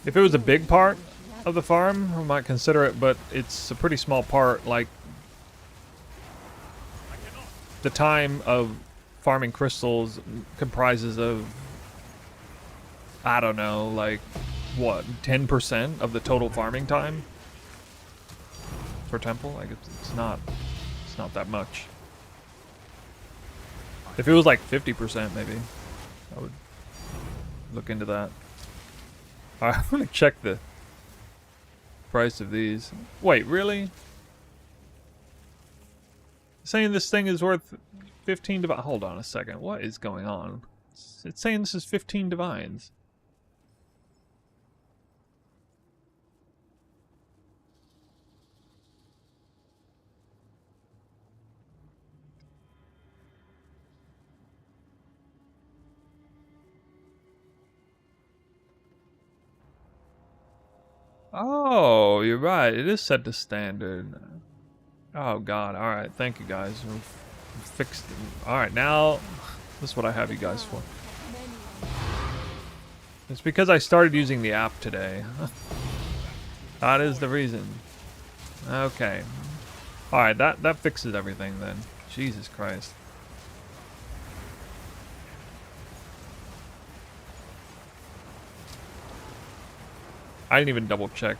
If it was a big part of the farm, I might consider it, but it's a pretty small part. Like, the time of farming crystals comprises of, I don't know, like, what, 10% of the total farming time for temple? Like, it's not that much. If it was like 50%, maybe I would look into that. Alright, I'm gonna check the price of these. Wait, really? Saying this thing is worth 15 divines. Hold on a second. What is going on? It's saying this is 15 divines. Oh, you're right. It is set to standard. Oh god. Alright, thank you guys. We've fixed it. Alright, now this is what I have you guys for. It's because I started using the app today. That is the reason. Okay. Alright, that fixes everything then. Jesus Christ. I didn't even double check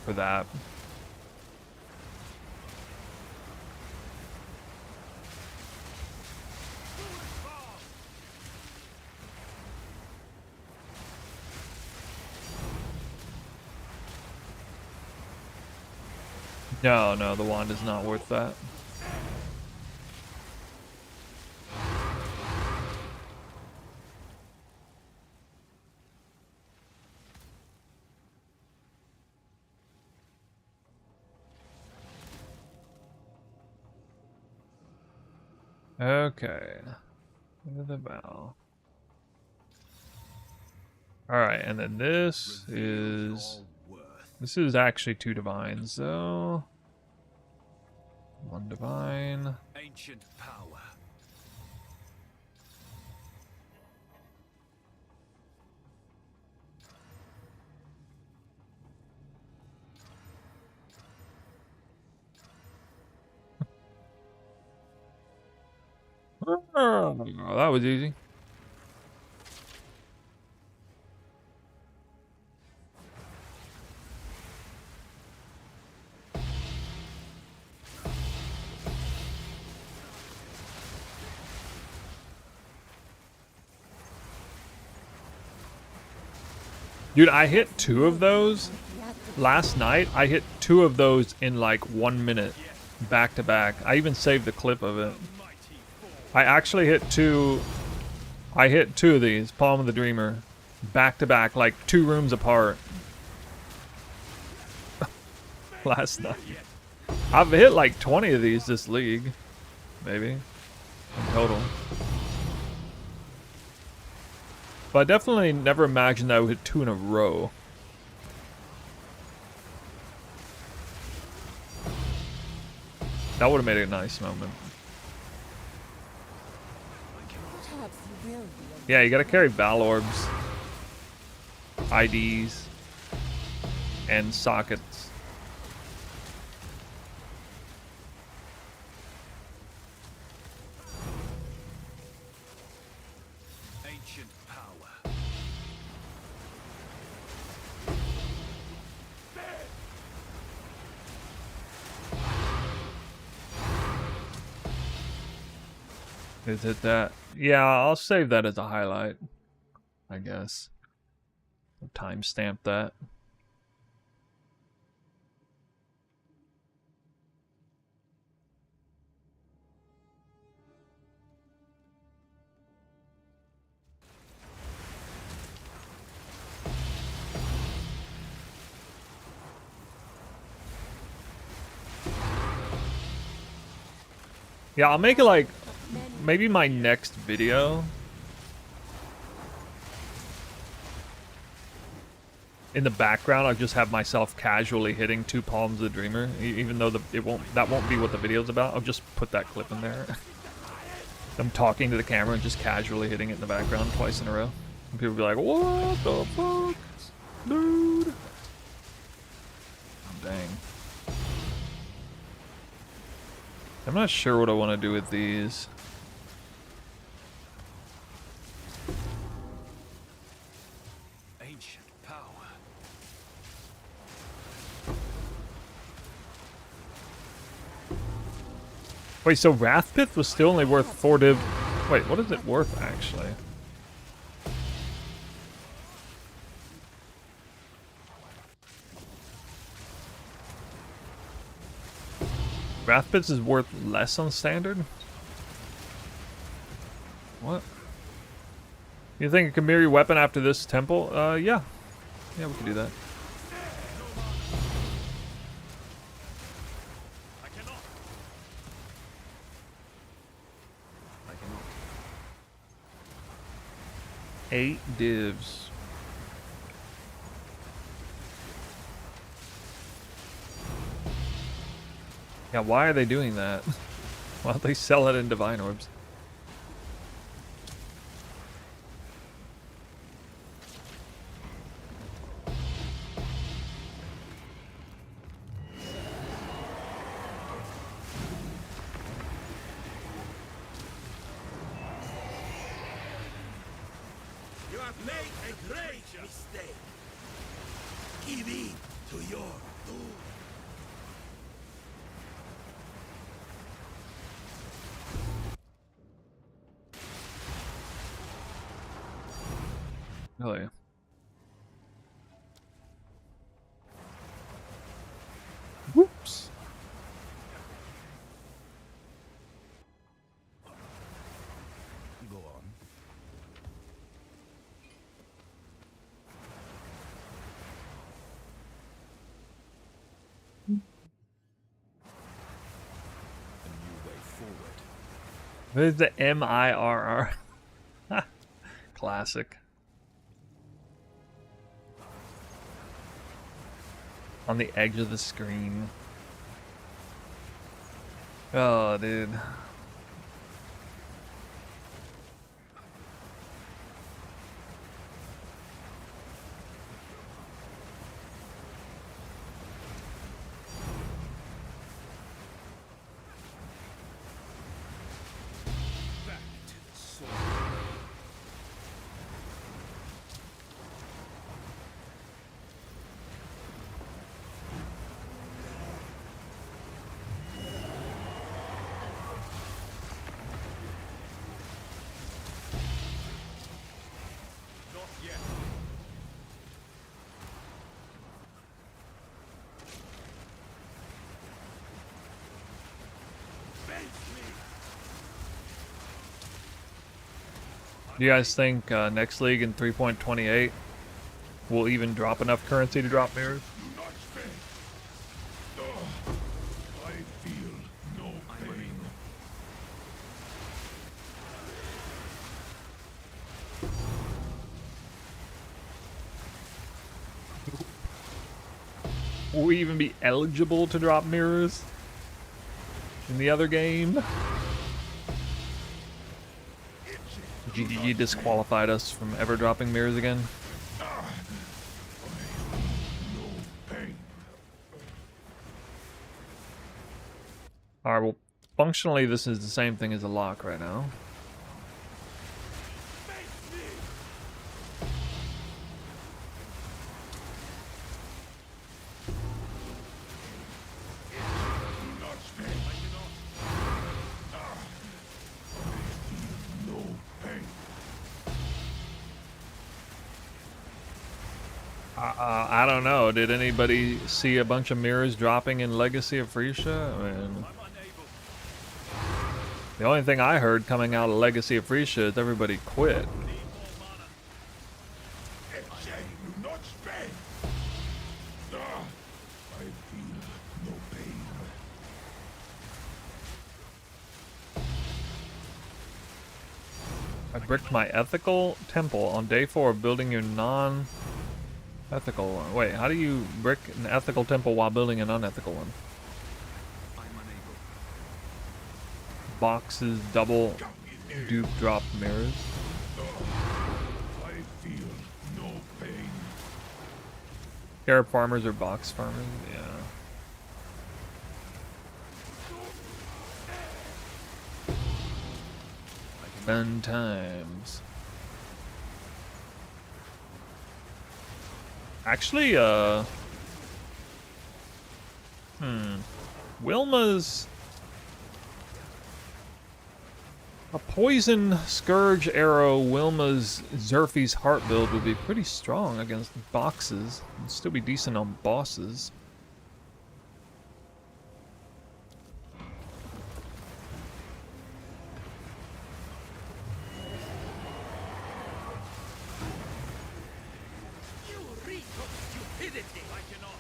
for that. No, the wand is not worth that. Okay. The bow. Alright, and then this is actually 2 divines, so 1 divine. Ancient power. Oh, that was easy. Dude, I hit 2 of those last night. I hit 2 of those in like 1 minute, back to back. I even saved the clip of it. I actually hit 2. I hit 2 of these, Palm of the Dreamer, back to back, like 2 rooms apart. Last night. I've hit like 20 of these this league, maybe, in total. But I definitely never imagined that I would hit 2 in a row. That would have made it a nice moment. Yeah, you gotta carry Valorbs, IDs, and sockets. Ancient power. Is it that? Yeah, I'll save that as a highlight, I guess. I'll timestamp that. Yeah, I'll make it like maybe my next video. In the background, I'll just have myself casually hitting 2 palms of the Dreamer, even though that won't be what the video's about. I'll just put that clip in there. I'm talking to the camera and just casually hitting it in the background twice in a row. And people will be like, "What the fuck?" Dude. Oh, dang. I'm not sure what I want to do with these. Ancient power. Wait, so Wrathpith was still only worth 4 div. Wait, what is it worth actually? Wrathpith is worth less on standard? What? You think it can mirror your weapon after this temple? Yeah. Yeah, we can do that. I cannot. I cannot. 8 divs. Yeah, why are they doing that? Why don't they sell it in Divine Orbs? You have made a great mistake. Give in to your doom. Really? Whoops. Go on. A new way forward. There's the MIRR. Classic. On the edge of the screen. Oh, dude. Back to the source. Not yet. Face me. Do you guys think next league in 3.28 will even drop enough currency to drop mirrors? Do not faint. I feel no pain. Will we even be eligible to drop mirrors in the other game? GGG disqualified us from ever dropping mirrors again. No pain. Alright, well, functionally this is the same thing as a lock right now. Face me. Do not faint. I cannot. I feel no pain. I don't know. Did anybody see a bunch of mirrors dropping in Legacy of Frisia? I mean, I'm unable. the only thing I heard coming out of Legacy of Frisia is everybody quit. Need more mana. Do not faint. I feel no pain. I bricked my ethical temple on day 4 of building your non-ethical one. Wait, how do you brick an ethical temple while building an unethical one? I'm unable. Boxes, double dupe drop mirrors. I feel no pain. Carrot farmers or box farmers? Yeah. Fun times. Actually, Wilma's... A poison scourge arrow Wilma's Zerfie's heart build would be pretty strong against boxes. It'd still be decent on bosses. You reek of stupidity! I cannot.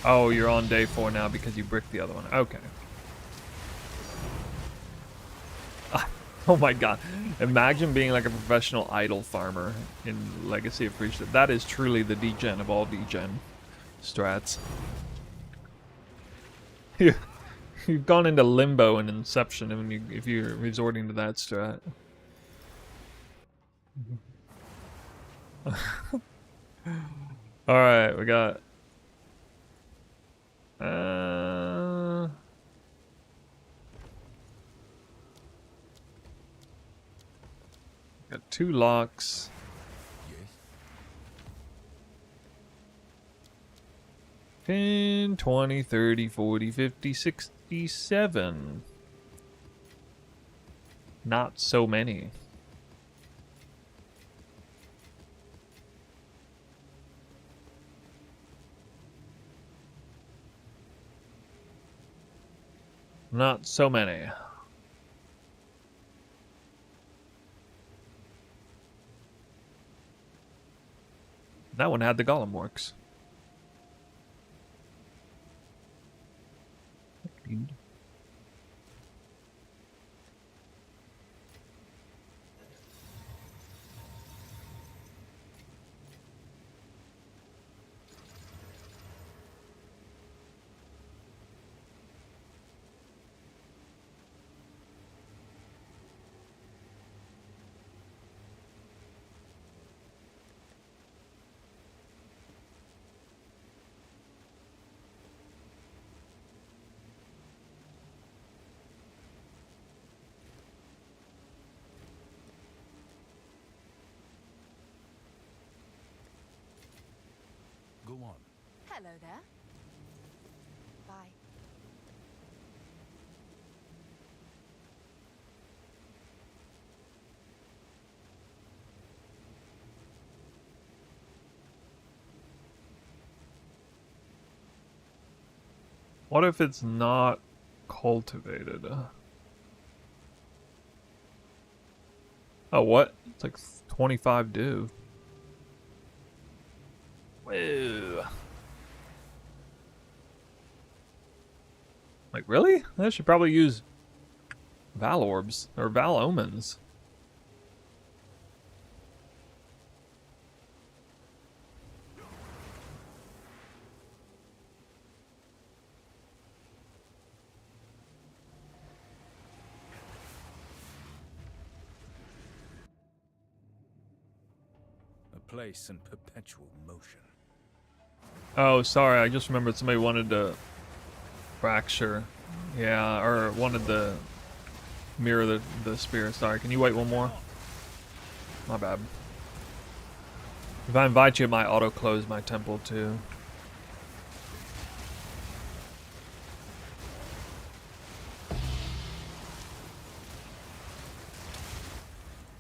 Oh, you're on day 4 now because you bricked the other one. Okay. Oh my god. Imagine being like a professional idol farmer in Legacy of Priesthood. That is truly the degen of all degen strats. You've gone into limbo in Inception if you're resorting to that strat. Alright, we got... got 2 locks. Yes. 10, 20, 30, 40, 50, 67. Not so many. Not so many. That one had the golem works. Go on. Hello there. Bye. What if it's not cultivated? Oh, what? It's like 25 dew. Whoa. Like, really? I should probably use Val Orbs, or Val Omens. A place in perpetual motion. Oh, sorry, I just remembered somebody wanted to fracture. Yeah, or wanted to mirror the spear. Sorry, can you wait one more? My bad. If I invite you, it might auto-close my temple too.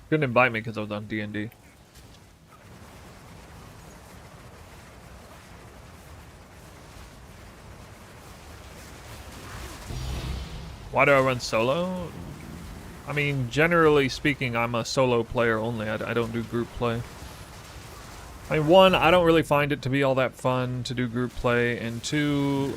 Couldn't invite me because I was on D&D. Why do I run solo? I mean, generally speaking, I'm a solo player only. I don't do group play. I mean, one, I don't really find it to be all that fun to do group play, and two,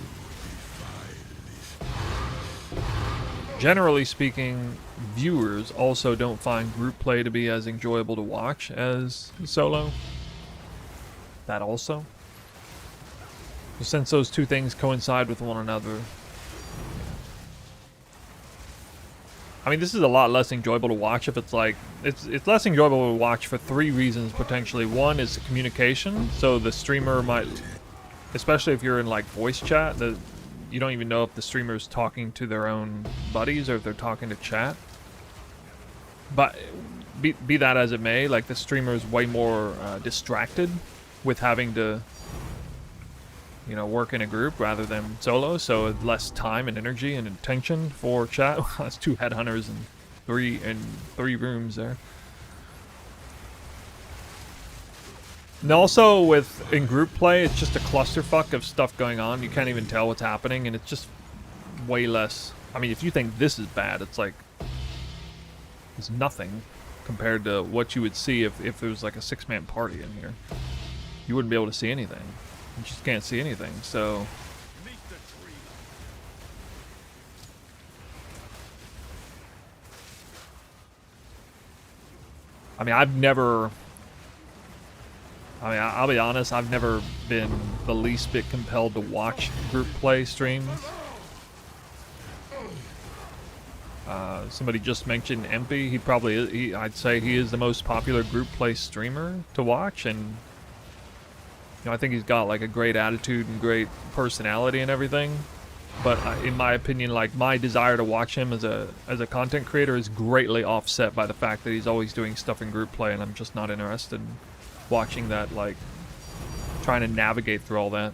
generally speaking, viewers also don't find group play to be as enjoyable to watch as solo. That also. Since those two things coincide with one another, I mean, this is a lot less enjoyable to watch if it's like it's less enjoyable to watch for 3 reasons potentially. One is the communication, so the streamer might, especially if you're in like voice chat, you don't even know if the streamer is talking to their own buddies or if they're talking to chat. But be that as it may, like the streamer is way more distracted with having to, you know, work in a group rather than solo, so less time and energy and attention for chat. That's 2 headhunters and three rooms there. And also with in group play, it's just a clusterfuck of stuff going on. You can't even tell what's happening, and it's just way less. I mean, if you think this is bad, it's like it's nothing compared to what you would see if there was like a 6-man party in here. You wouldn't be able to see anything. You just can't see anything, so... I mean, I'll be honest, I've never been the least bit compelled to watch group play streams. Somebody just mentioned Empy. He probably is, I'd say he is the most popular group play streamer to watch, and you know, I think he's got like a great attitude and great personality and everything. But in my opinion, like my desire to watch him as a content creator is greatly offset by the fact that he's always doing stuff in group play, and I'm just not interested in watching that, like trying to navigate through all that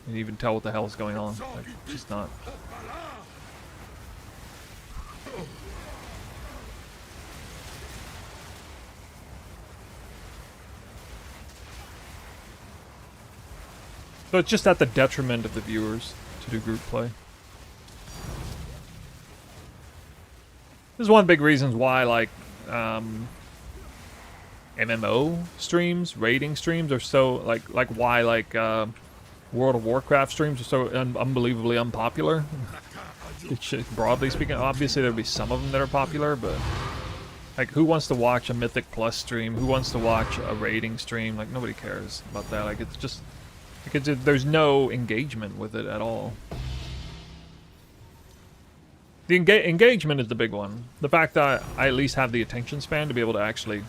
and even tell what the hell is going on. Like, just not. So it's just at the detriment of the viewers to do group play. This is one of the big reasons why, like, MMO streams, raiding streams are so, like why, like, World of Warcraft streams are so unbelievably unpopular. Broadly speaking, obviously there'll be some of them that are popular, but, like, who wants to watch a Mythic Plus stream? Who wants to watch a raiding stream? Like, nobody cares about that. Like, it's just... because there's no engagement with it at all. The engagement is the big one. The fact that I at least have the attention span to be able to actually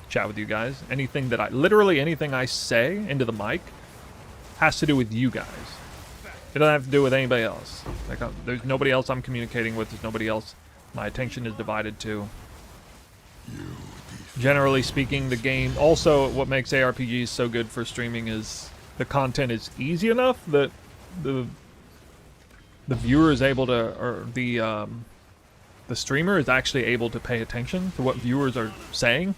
chat with you guys. Anything that literally anything I say into the mic has to do with you guys. It doesn't have to do with anybody else. Like, there's nobody else I'm communicating with. There's nobody else my attention is divided to. Generally speaking, the game... also, what makes ARPGs so good for streaming is... the content is easy enough that the viewer is able to, or the streamer is actually able to pay attention to what viewers are saying.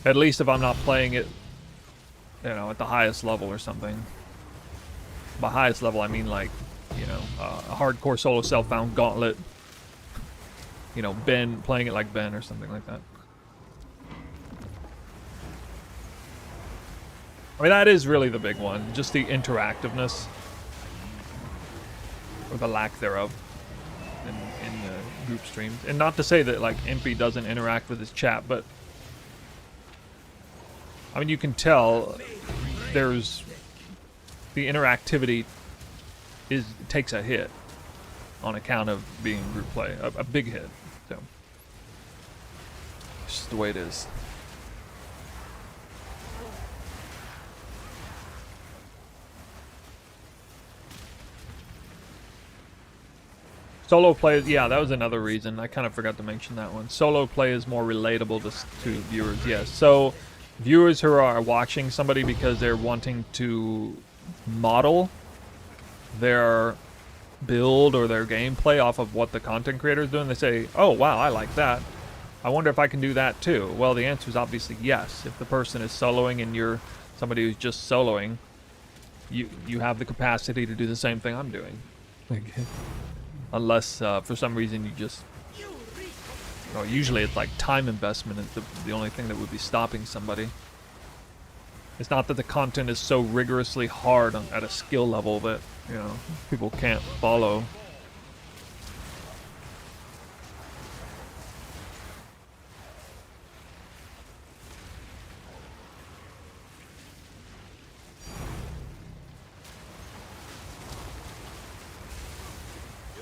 At least if I'm not playing it, you know, at the highest level or something. By highest level, I mean like, you know, a hardcore solo self-found gauntlet. You know, Ben, playing it like Ben or something like that. I mean, that is really the big one, just the interactiveness, or the lack thereof, in the group streams. And not to say that, like, Impy doesn't interact with his chat, but, I mean, you can tell there's, the interactivity takes a hit on account of being group play, a big hit, so. It's just the way it is. Solo play, yeah, that was another reason. I kind of forgot to mention that one. Solo play is more relatable to viewers, yes. So, viewers who are watching somebody because they're wanting to model their build or their gameplay off of what the content creator is doing, they say, oh, wow, I like that. I wonder if I can do that too. Well, the answer is obviously yes. If the person is soloing and you're somebody who's just soloing, you have the capacity to do the same thing I'm doing. Unless, for some reason, you just... well, usually it's like time investment is the only thing that would be stopping somebody. It's not that the content is so rigorously hard at a skill level that, you know, people can't follow.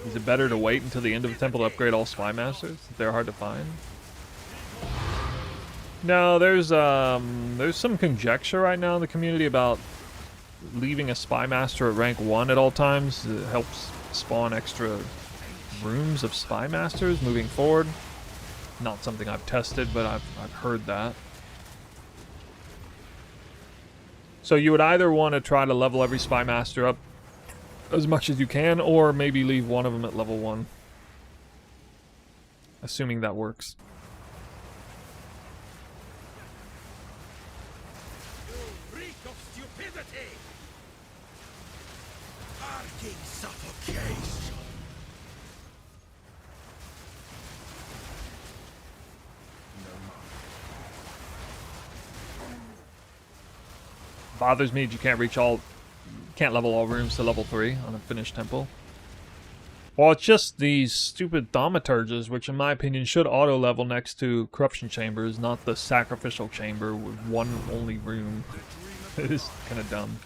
Is it better to wait until the end of the temple to upgrade all spy masters? They're hard to find. No, there's some conjecture right now in the community about leaving a spy master at rank 1 at all times. It helps spawn extra rooms of spy masters moving forward. Not something I've tested, but I've heard that. So you would either want to try to level every spy master up as much as you can, or maybe leave one of them at level 1. Assuming that works. You reek of stupidity! Arcing suffocation! Bothers me that you can't level all rooms to level 3 on a finished temple. Well, it's just these stupid thaumaturges, which in my opinion should auto-level next to corruption chambers, not the sacrificial chamber with one only room. It is kind of dumb.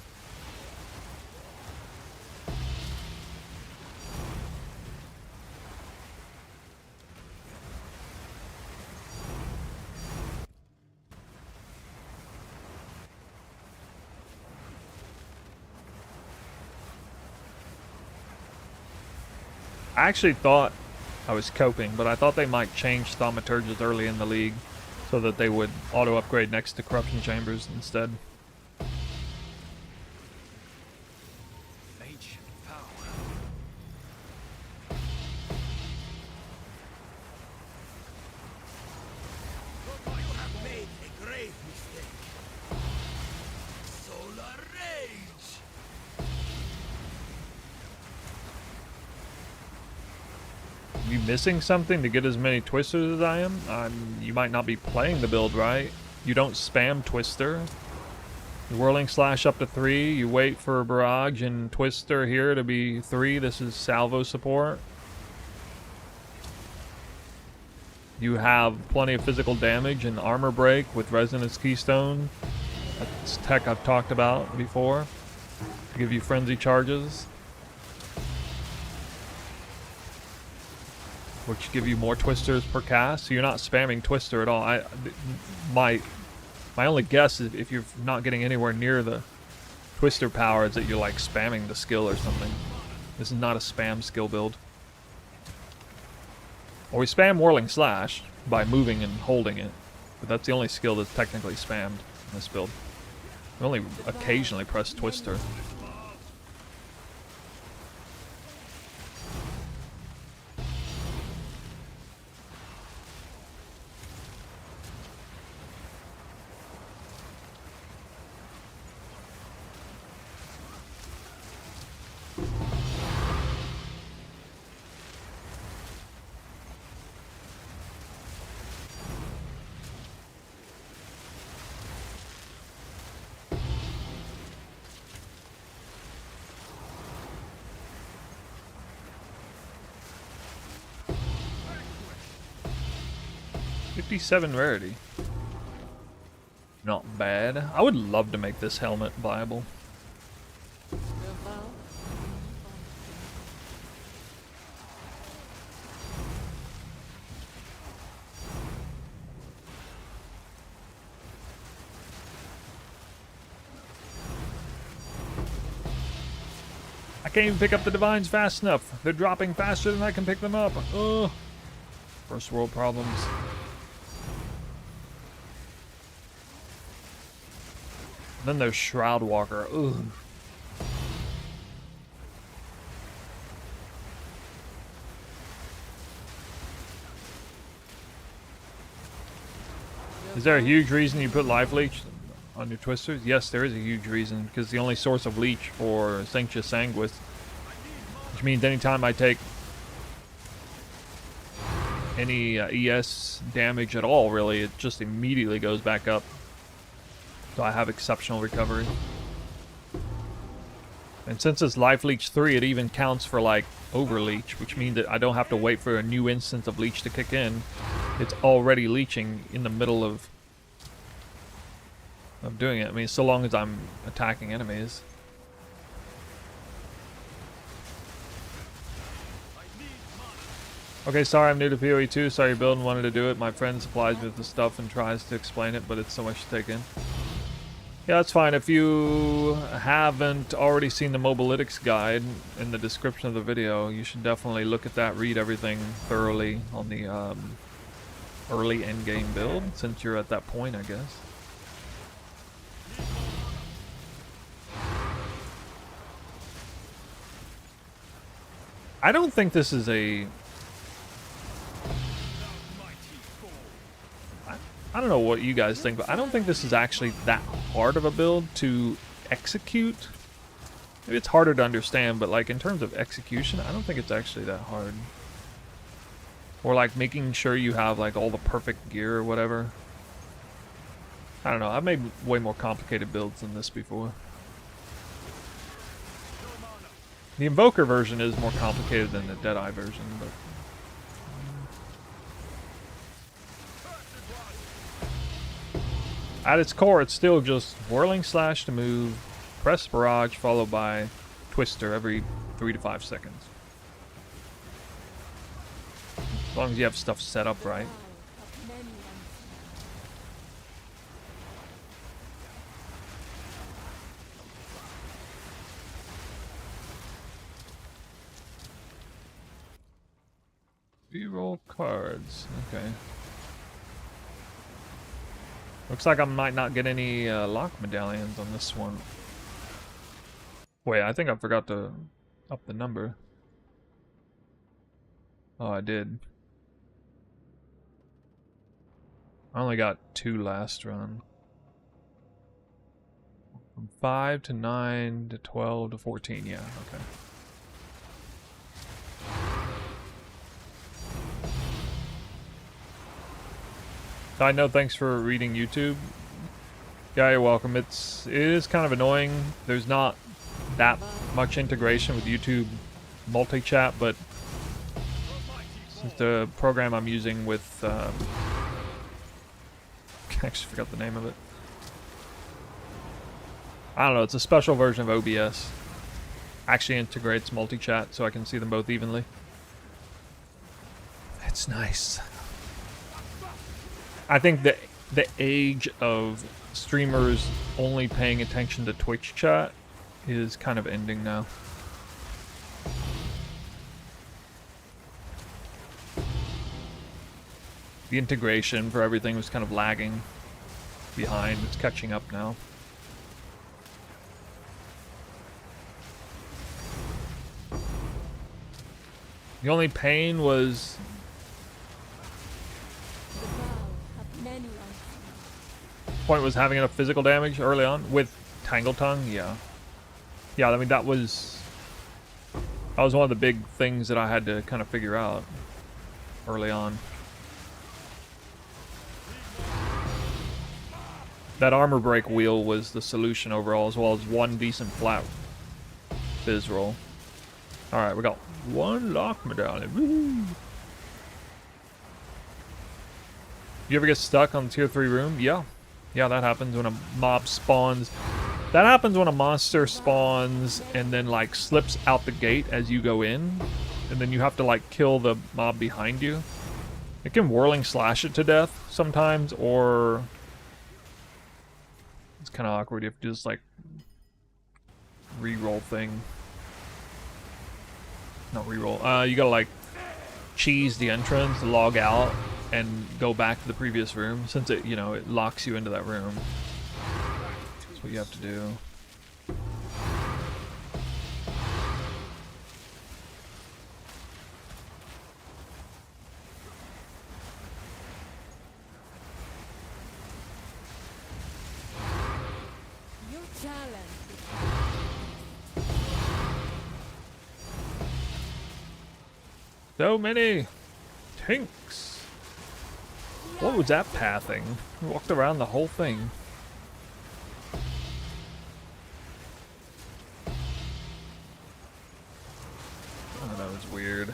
I actually thought I was coping, but I thought they might change thaumaturges early in the league so that they would auto-upgrade next to corruption chambers instead. Ancient power. You have made a grave mistake. Solar rage! You missing something to get as many twisters as I am? You might not be playing the build right. You don't spam twister. Whirling slash up to 3. You wait for barrage and twister here to be 3. This is salvo support. You have plenty of physical damage and armor break with resonance keystone. That's tech I've talked about before to give you frenzy charges, which give you more twisters per cast. So you're not spamming twister at all. My only guess is if you're not getting anywhere near the twister power is that you're like spamming the skill or something. This is not a spam skill build. Or we spam whirling slash by moving and holding it, but that's the only skill that's technically spammed in this build. We only occasionally press twister. $57 rarity. Not bad. I would love to make this helmet viable. I can't even pick up the divines fast enough. They're dropping faster than I can pick them up. Ugh. First world problems. Then there's Shroud Walker. Ugh. Is there a huge reason you put life leech on your twisters? Yes, there is a huge reason, because the only source of leech for Sanctus Sanguis, which means anytime I take any ES damage at all, really, it just immediately goes back up. So I have exceptional recovery. And since it's Life Leech 3, it even counts for like over leech, which means that I don't have to wait for a new instance of leech to kick in. It's already leeching in the middle of doing it. I mean, so long as I'm attacking enemies. Okay, sorry I'm new to PoE 2. Sorry you're building, wanted to do it. My friend supplies me with the stuff and tries to explain it, but it's so much to take in. Yeah, that's fine. If you haven't already seen the Mobalytics guide in the description of the video, you should definitely look at that, read everything thoroughly on the early endgame build, since you're at that point, I guess. I don't think this is a... I don't know what you guys think, but I don't think this is actually that hard of a build to execute. Maybe it's harder to understand, but like in terms of execution, I don't think it's actually that hard. Or like making sure you have like all the perfect gear or whatever. I don't know, I've made way more complicated builds than this before. The Invoker version is more complicated than the Deadeye version, but... At its core, it's still just whirling slash to move, press barrage followed by twister every 3 to 5 seconds. As long as you have stuff set up right. Reroll cards. Okay. Looks like I might not get any lock medallions on this one. Wait, I think I forgot to up the number. Oh, I did. I only got 2 last run. From 5 to 9 to 12 to 14, yeah, okay. I know, thanks for reading YouTube. Yeah, you're welcome. It is kind of annoying. There's not that much integration with YouTube multi-chat, but since the program I'm using with I actually forgot the name of it. I don't know, it's a special version of OBS. Actually integrates multi-chat so I can see them both evenly. It's nice. I think the age of streamers only paying attention to Twitch chat is kind of ending now. The integration for everything was kind of lagging behind. It's catching up now. The only pain was point was having enough physical damage early on with Tangle Tongue. Yeah, I mean that was one of the big things that I had to kind of figure out early on. That armor break wheel was the solution overall, as well as one decent flat fizz roll. All right, we got 1 lock medallion. Woo! You ever get stuck on the tier 3 room? Yeah. Yeah, that happens when a mob spawns. That happens when a monster spawns and then like slips out the gate as you go in. And then you have to like kill the mob behind you. It can whirling slash it to death sometimes, or it's kind of awkward. You have to just like re-roll thing. Not re-roll. You gotta like cheese the entrance, log out, and go back to the previous room, since it, you know, it locks you into that room. That's what you have to do. Your talent. So many tinks. What was that pathing? We walked around the whole thing. Oh, that was weird.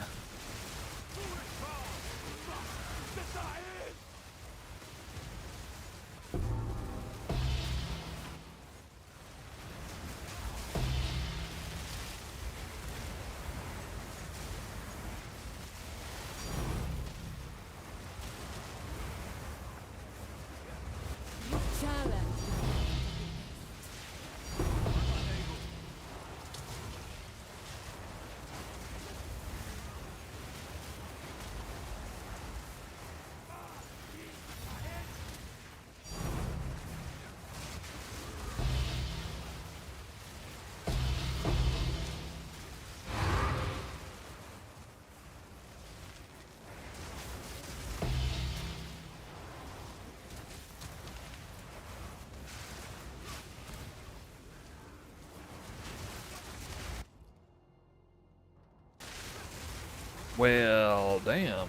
Well, damn.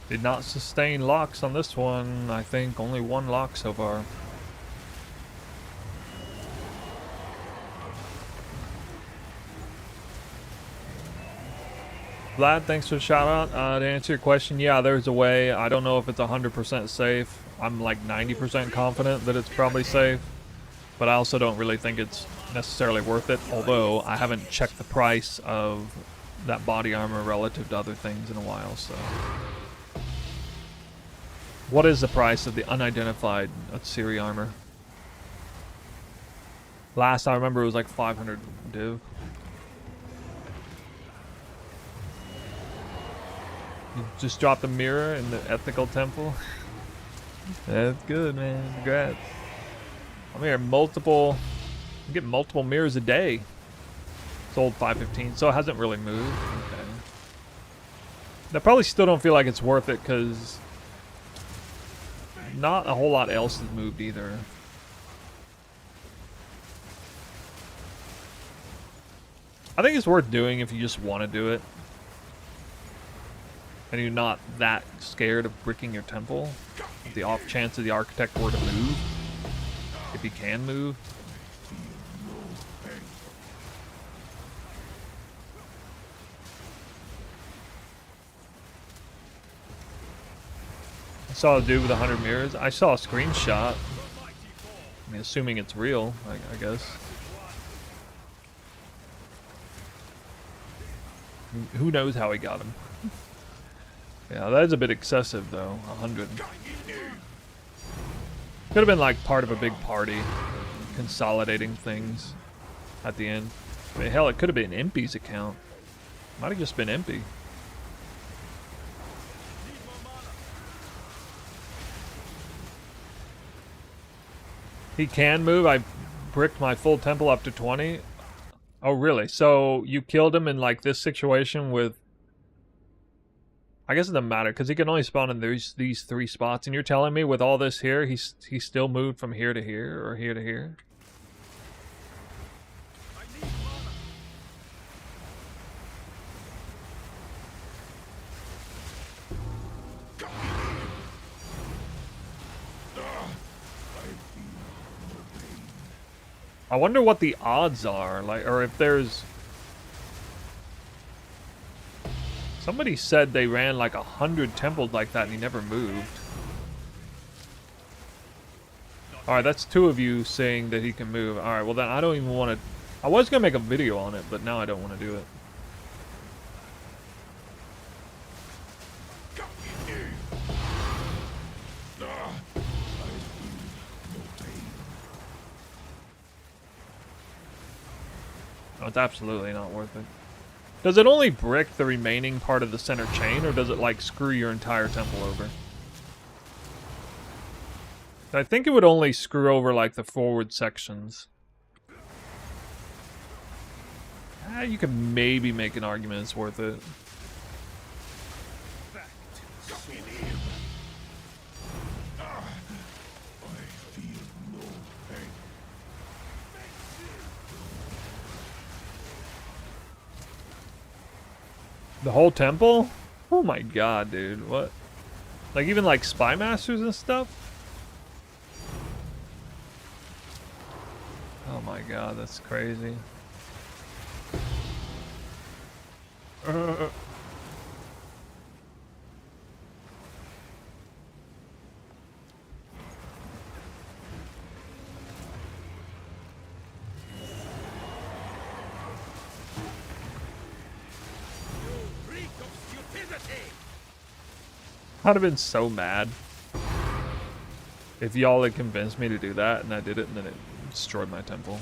Did not sustain locks on this one. I think only one lock so far. Vlad, thanks for the shout out. To answer your question, yeah, there's a way. I don't know if it's 100% safe. I'm like 90% confident that it's probably safe. But I also don't really think it's necessarily worth it. Although I haven't checked the price of that body armor relative to other things in a while, so. What is the price of the unidentified Atsiri armor? Last I remember it was like 500 div. You just dropped a mirror in the ethical temple. That's good, man. Congrats. I'm here multiple. I'm getting multiple mirrors a day. Sold 515, so it hasn't really moved. Okay. I probably still don't feel like it's worth it because not a whole lot else has moved either. I think it's worth doing if you just want to do it. And you're not that scared of bricking your temple. If the off chance of the architect were to move. If he can move. I saw a dude with 100 mirrors. I saw a screenshot. I mean, assuming it's real, I guess. Who knows how he got him. Yeah, that is a bit excessive though, 100. Could have been like part of a big party, consolidating things at the end. I mean, hell, it could have been Impy's account. Might have just been Impy. He can move. I bricked my full temple up to 20. Oh, really? So you killed him in like this situation with... I guess it doesn't matter because he can only spawn in these 3 spots, and you're telling me with all this here, he still moved from here to here or here to here. I wonder what the odds are, like, or if there's. Somebody said they ran like 100 temples like that and he never moved. Alright, that's 2 of you saying that he can move. Alright, well then I don't even want to... I was going to make a video on it, but now I don't want to do it. Oh, it's absolutely not worth it. Does it only brick the remaining part of the center chain, or does it like screw your entire temple over? I think it would only screw over like the forward sections. You could maybe make an argument it's worth it. The whole temple? Oh my god, dude. What? Like even like spy masters and stuff? Oh my god, that's crazy. I'd have been so mad if y'all had convinced me to do that and I did it and then it destroyed my temple.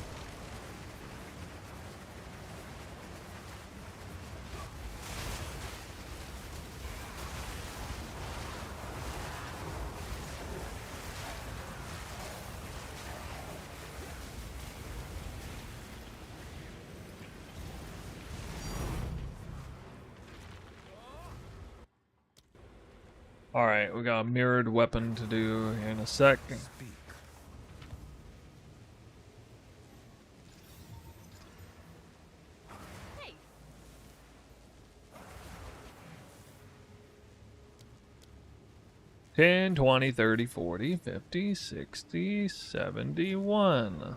Alright, we got a mirrored weapon to do here in a sec. 10, 20, 30, 40, 50, 60, 71.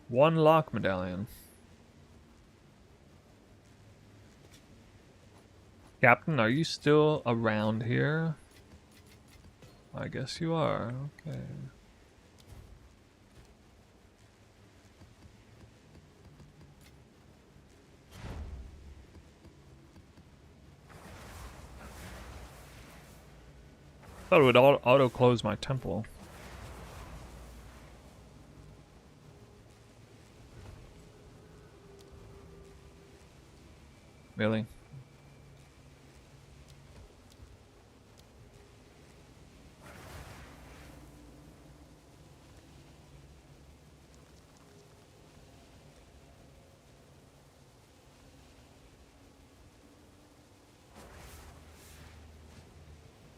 One lock medallion. Captain, are you still around here? I guess you are. Okay. Thought it would auto close my temple. Really?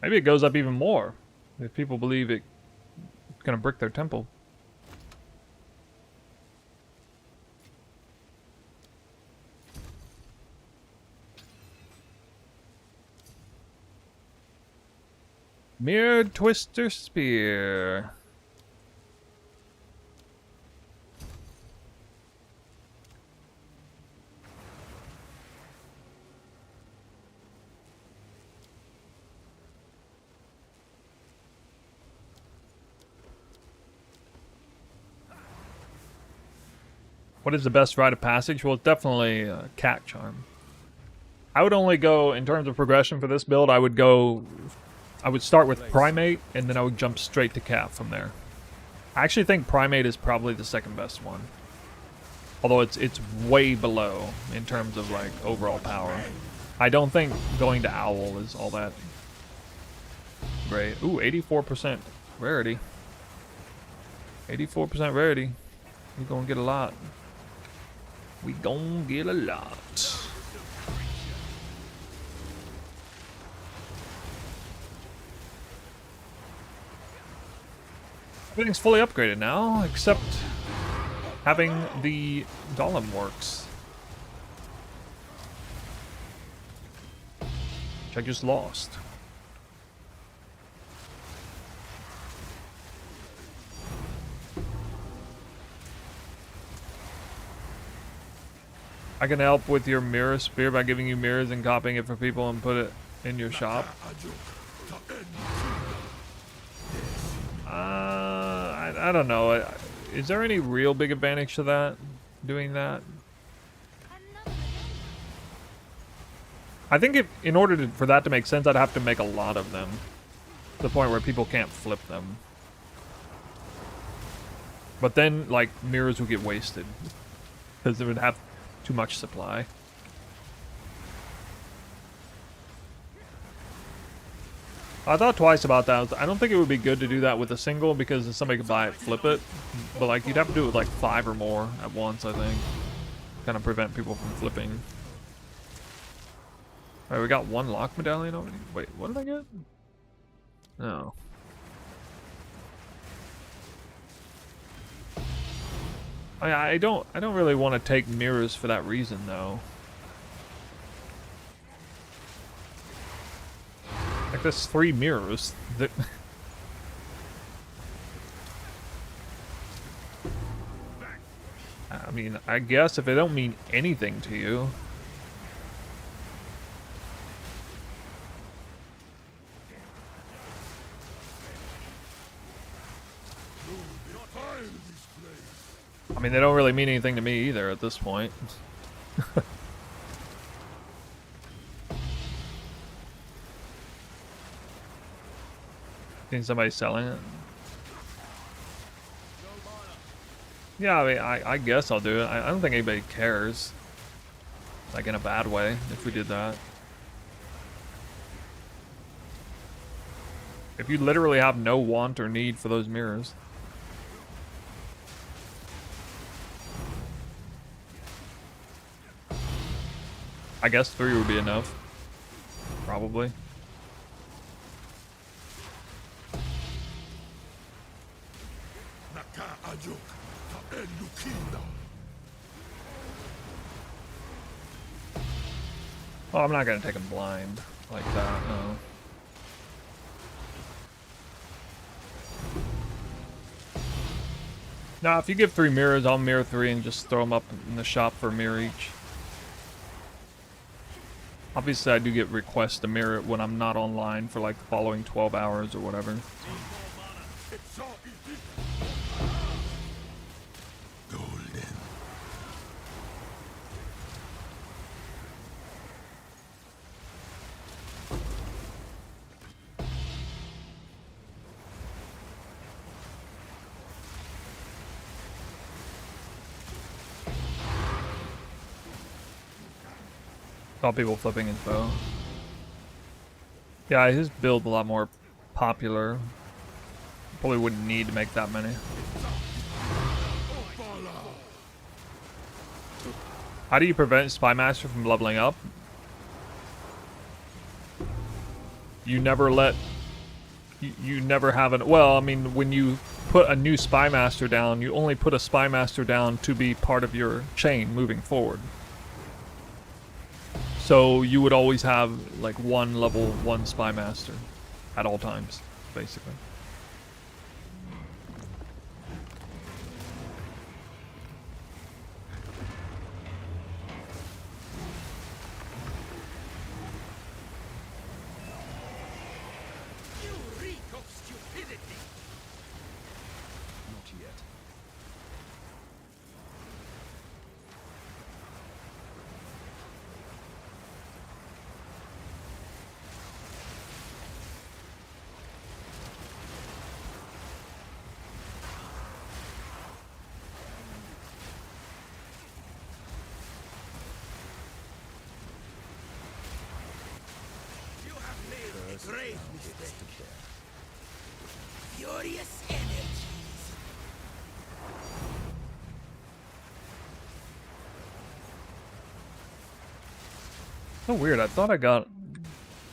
Maybe it goes up even more if people believe it's gonna brick their temple. Mirrored Twister Spear. What is the best rite of passage? Well, it's definitely Cat Charm. I would only go, in terms of progression for this build, I would start with Primate, and then I would jump straight to Cat from there. I actually think Primate is probably the second best one. Although it's way below in terms of like overall power. I don't think going to Owl is all that great. Ooh, 84% rarity. 84% rarity. We're gonna get a lot. We gonna get a lot. Everything's fully upgraded now, except having the Golem works. Which I just lost. I can help with your mirror spear by giving you mirrors and copying it for people and put it in your shop. I don't know. Is there any real big advantage to that? Doing that? I think in order for that to make sense, I'd have to make a lot of them. To the point where people can't flip them. But then, like, mirrors would get wasted. Because they would have too much supply. I thought twice about that. I don't think it would be good to do that with a single because somebody could buy it, flip it. But like you'd have to do it with like 5 or more at once, I think. Kind of prevent people from flipping. Alright, we got one lock medallion already. Wait, what did I get? No. I don't really want to take mirrors for that reason though. Like there's 3 mirrors that I mean, I guess if they don't mean anything to you. I mean, they don't really mean anything to me either at this point. Think somebody's selling it? Yeah, I mean, I guess I'll do it. I don't think anybody cares. Like, in a bad way, if we did that. If you literally have no want or need for those mirrors. I guess 3 would be enough. Probably. Oh, I'm not gonna take him blind like that, no. Now, if you give 3 mirrors, I'll mirror 3 and just throw them up in the shop for a mirror each. Obviously, I do get requests to mirror it when I'm not online for like the following 12 hours or whatever. Golden. Saw people flipping his bow. Yeah, his build a lot more popular. Probably wouldn't need to make that many. How do you prevent Spymaster from leveling up? You never let... You never have an... Well, I mean, when you put a new Spymaster down, you only put a Spymaster down to be part of your chain moving forward. So you would always have like one level 1 Spymaster at all times, basically. You reek of stupidity. Not yet. You have made a grave mistake. Furious energies. So weird, I thought I got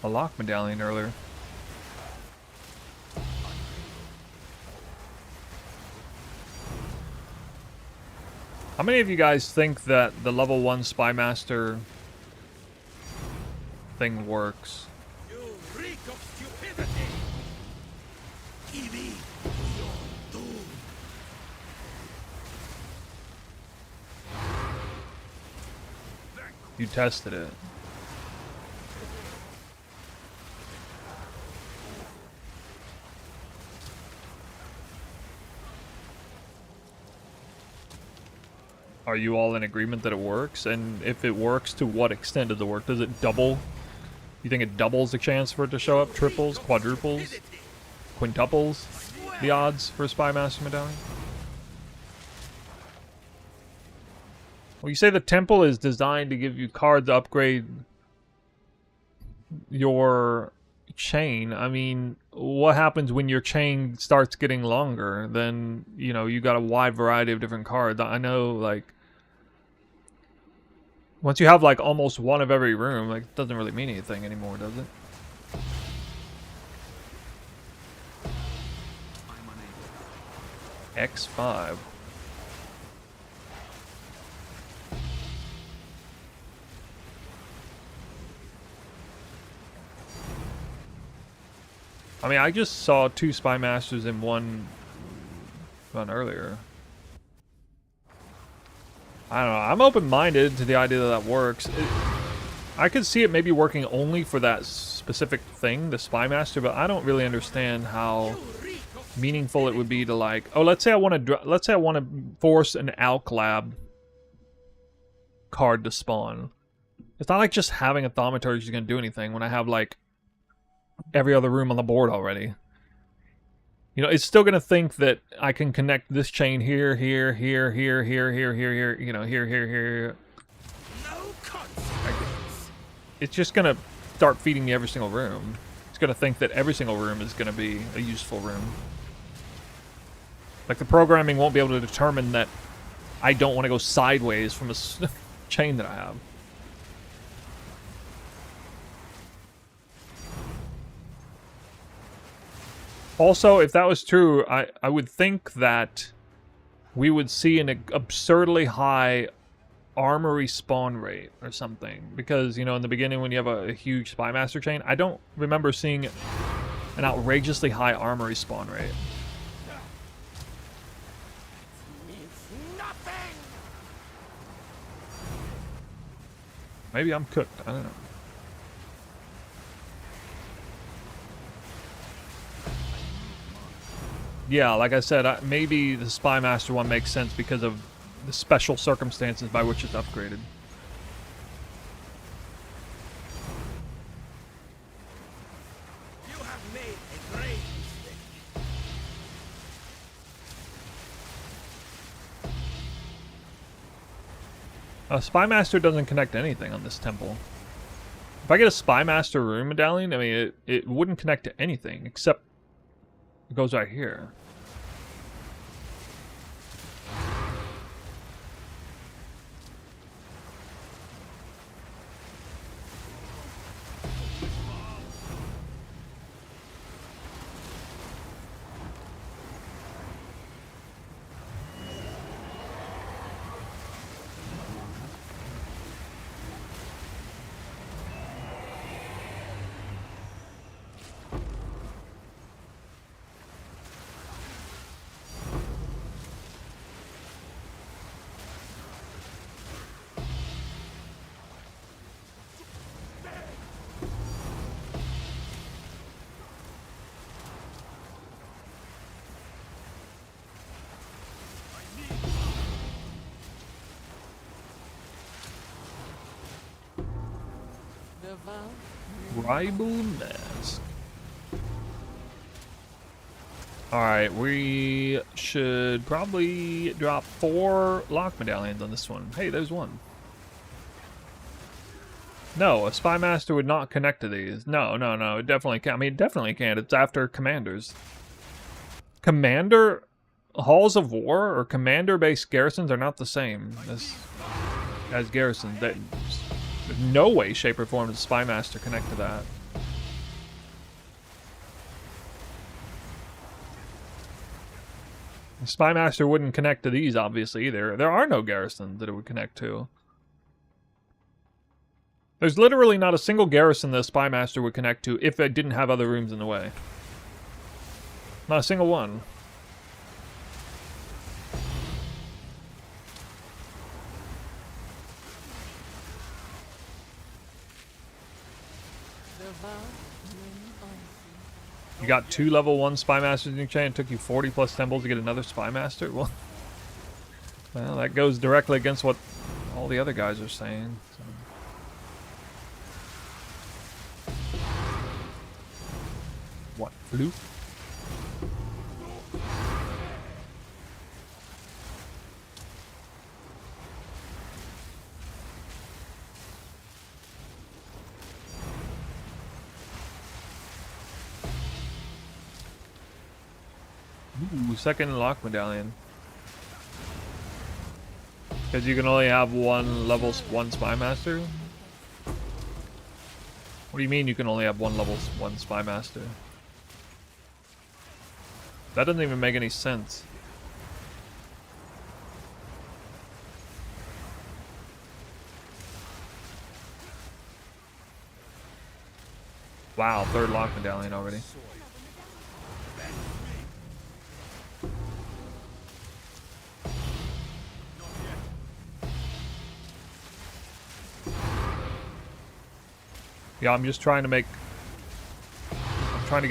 a lock medallion earlier. How many of you guys think that the level 1 Spymaster thing works? You reek of stupidity. Give in to your doom. You tested it. Are you all in agreement that it works? And if it works, to what extent does it work? Does it double? You think it doubles the chance for it to show up? Triples? Quadruples? Quintuples? The odds for a Spymaster medallion? Well, you say the temple is designed to give you cards to upgrade your chain. I mean, what happens when your chain starts getting longer? Then, you know, you got a wide variety of different cards. I know, like, once you have, like, almost one of every room, like, it doesn't really mean anything anymore, does it? I'm unable. X5. I mean, I just saw 2 Spymasters in one run earlier. I don't know. I'm open-minded to the idea that that works. I could see it maybe working only for that specific thing, the Spymaster, but I don't really understand how meaningful it would be to, like, oh, let's say I want to force an Alk Lab card to spawn. It's not like just having a Thaumaturge is going to do anything when I have, like, every other room on the board already. You know, it's still going to think that I can connect this chain here, here, here, here, here, here, here, here, you know, here, here, here. No consequence. It's just going to start feeding me every single room. It's going to think that every single room is going to be a useful room. Like, the programming won't be able to determine that I don't want to go sideways from a chain that I have. Also, if that was true, I would think that we would see an absurdly high armory spawn rate or something. Because, you know, in the beginning when you have a huge Spy Master chain, I don't remember seeing an outrageously high armory spawn rate. Means nothing. Maybe I'm cooked. I don't know. Yeah, like I said, maybe the Spy Master one makes sense because of the special circumstances by which it's upgraded. You have made a great mistake. Spy Master doesn't connect to anything on this temple. If I get a Spy Master rune medallion, I mean, it wouldn't connect to anything except it goes right here. Tribal Mask. Alright, we should probably drop 4 lock medallions on this one. Hey, there's one. No, a Spy Master would not connect to these. No, it definitely can't. I mean, it definitely can't. It's after Commanders. Commander Halls of War or Commander-based garrisons are not the same as garrisons. There's no way, shape, or form does Spy Master connect to that. The Spy Master wouldn't connect to these, obviously, either. There are no garrisons that it would connect to. There's literally not a single garrison that a Spy Master would connect to if it didn't have other rooms in the way. Not a single one. You got 2 level 1 Spy Masters in your chain. It took you 40 plus temples to get another Spy Master? Well, that goes directly against what all the other guys are saying. So. What, fluke? Ooh, second lock medallion. Because you can only have one level 1 Spy Master? What do you mean you can only have one level 1 Spy Master? That doesn't even make any sense. Wow, 3rd lock medallion already. Yeah, I'm just trying to get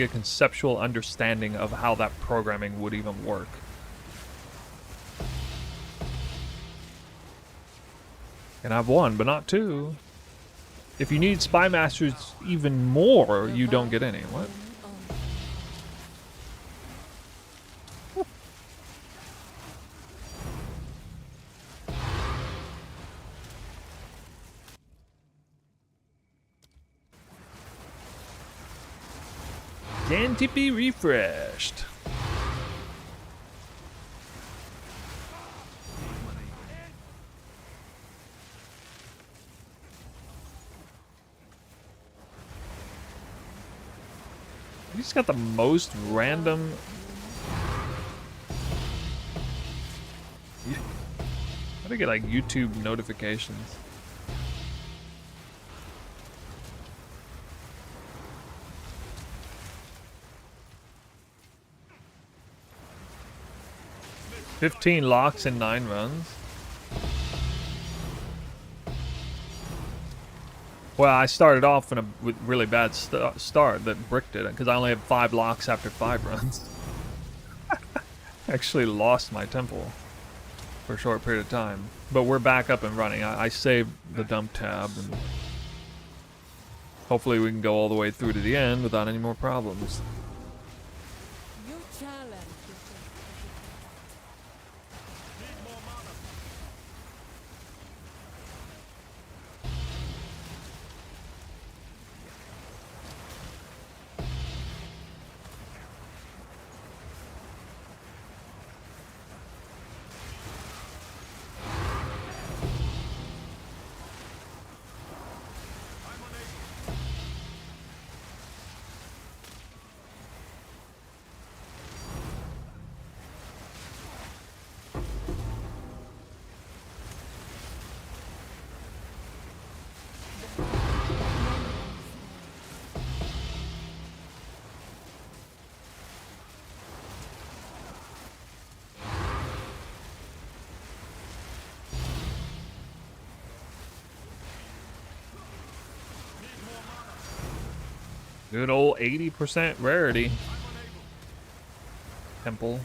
a conceptual understanding of how that programming would even work. Can have 1, but not 2. If you need Spy Masters even more, you don't get any. What? Can to be refreshed. You just got the most random How do I get like YouTube notifications? $15 locks in 9 runs. Well, I started off with really bad start that bricked it because I only had 5 locks after 5 runs. Actually lost my temple for a short period of time, but we're back up and running. I saved the dump tab, and hopefully we can go all the way through to the end without any more problems. You challenge yourself. Good old 80% rarity. Temple.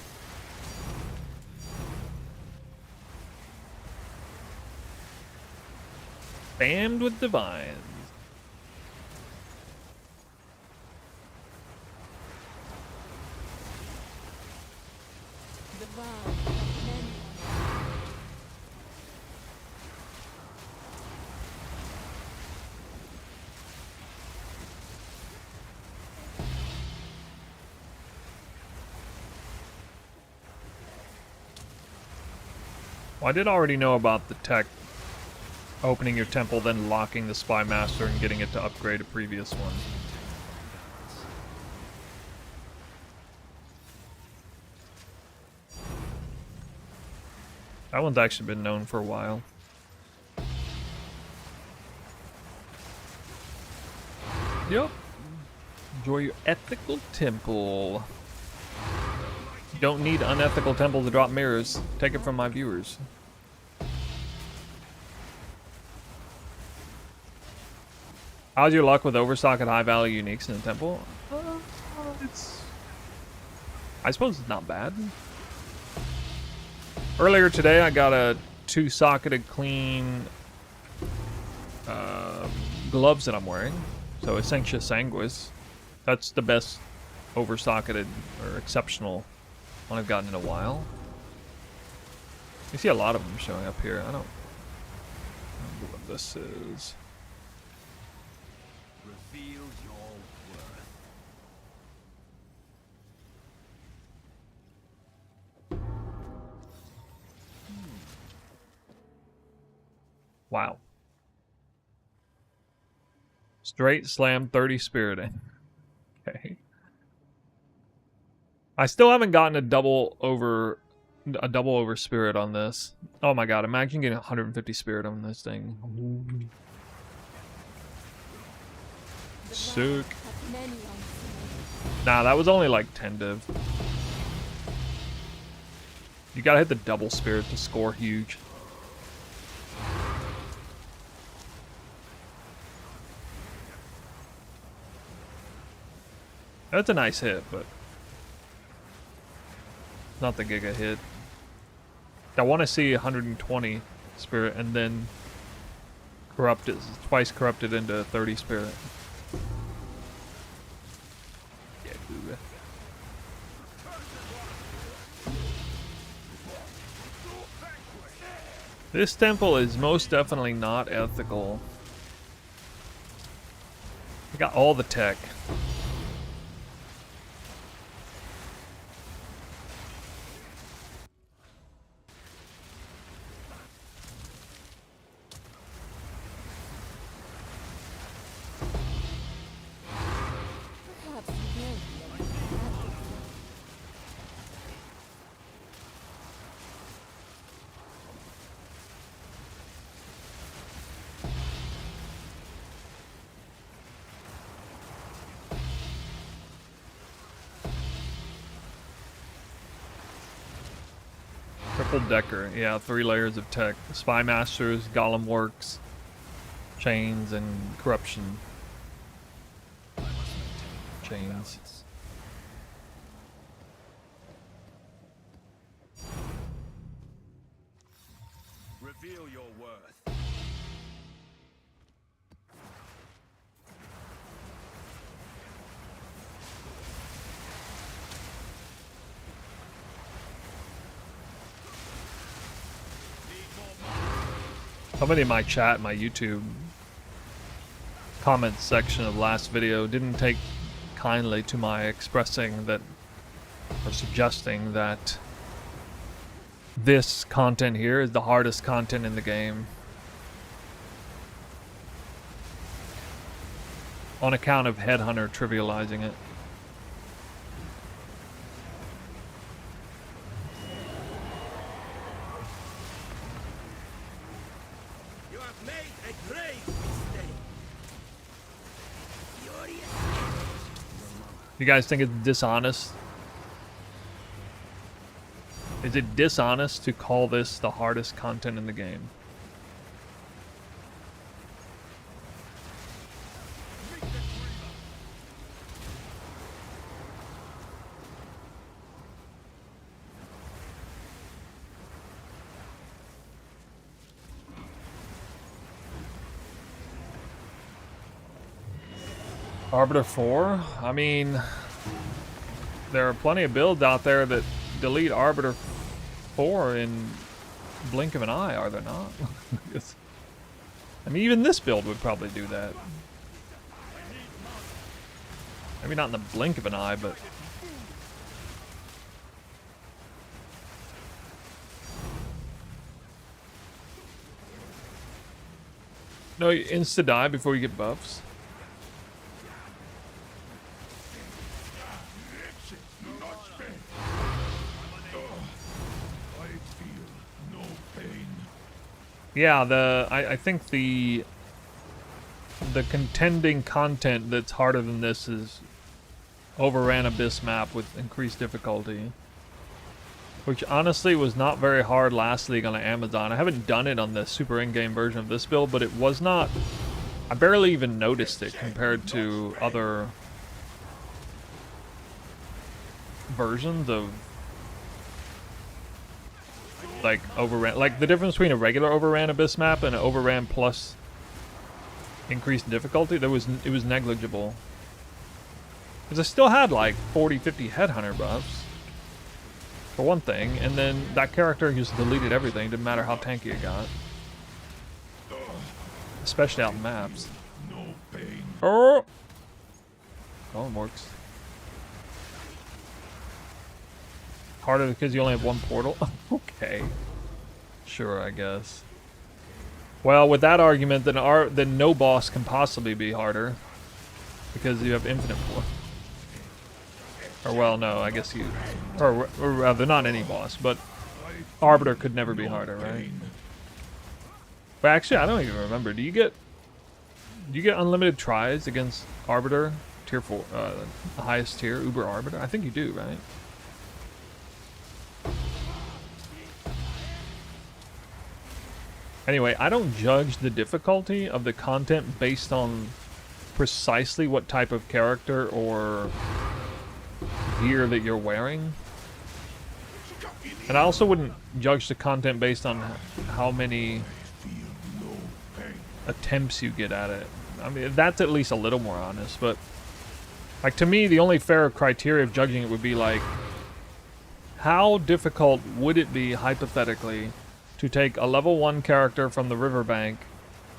Spammed with divines. Well, I did already know about the tech opening your temple, then locking the Spy Master and getting it to upgrade a previous one. That one's actually been known for a while. Yep. Enjoy your ethical temple. You don't need unethical temple to drop mirrors. Take it from my viewers. How's your luck with overstock at high value uniques in the temple? I suppose it's not bad. Earlier today, I got a 2-socketed clean gloves that I'm wearing. So Essentia Sanguis. That's the best over-socketed or exceptional one I've gotten in a while. You see a lot of them showing up here. I don't know what this is. Reveal your worth. Wow. Straight slam 30 spiriting. Okay. I still haven't gotten a double over spirit on this. Oh my god, imagine getting 150 spirit on this thing. Sick. Nah, that was only like 10 div. You gotta hit the double spirit to score huge. That's a nice hit, but not the giga hit. I want to see 120 spirit and then corrupt it, twice corrupted into 30 spirit. Yeah, Googa. This temple is most definitely not ethical. I got all the tech. Triple decker. Yeah, 3 layers of tech. Spy Masters, Golem Works, Chains, and Corruption. Chains. Reveal your worth. Somebody in my chat, my YouTube comments section of last video didn't take kindly to my expressing that, or suggesting that this content here is the hardest content in the game. On account of Headhunter trivializing it. You have made a grave mistake. Furious. You guys think it's dishonest? Is it dishonest to call this the hardest content in the game? Arbiter 4? I mean, there are plenty of builds out there that delete Arbiter 4 in blink of an eye, are there not? I mean, even this build would probably do that. Maybe not in the blink of an eye, but... No, you insta-die before you get buffs. Yeah, I think the contending content that's harder than this is Overran Abyss map with increased difficulty, which honestly was not very hard last league on Amazon. I haven't done it on the super in-game version of this build, but it was not. I barely even noticed it compared to other versions of like Overran. Like the difference between a regular Overran Abyss map and an Overran plus increased difficulty, it was negligible. Because I still had like 40-50 Headhunter buffs, for one thing, and then that character just deleted everything, didn't matter how tanky it got. Especially out in maps. Oh! Golem Works. Harder because you only have one portal? Okay. Sure, I guess. Well, with that argument, then no boss can possibly be harder. Because you have infinite portal. Or, well, no, I guess you... Or rather, not any boss, but Arbiter could never be harder, right? But actually, I don't even remember. Do you get unlimited tries against Arbiter? Tier 4, the highest tier, Uber Arbiter? I think you do, right? Anyway, I don't judge the difficulty of the content based on precisely what type of character or gear that you're wearing. And I also wouldn't judge the content based on how many attempts you get at it. I mean, that's at least a little more honest, but like to me, the only fair criteria of judging it would be like, how difficult would it be, hypothetically, to take a level 1 character from the riverbank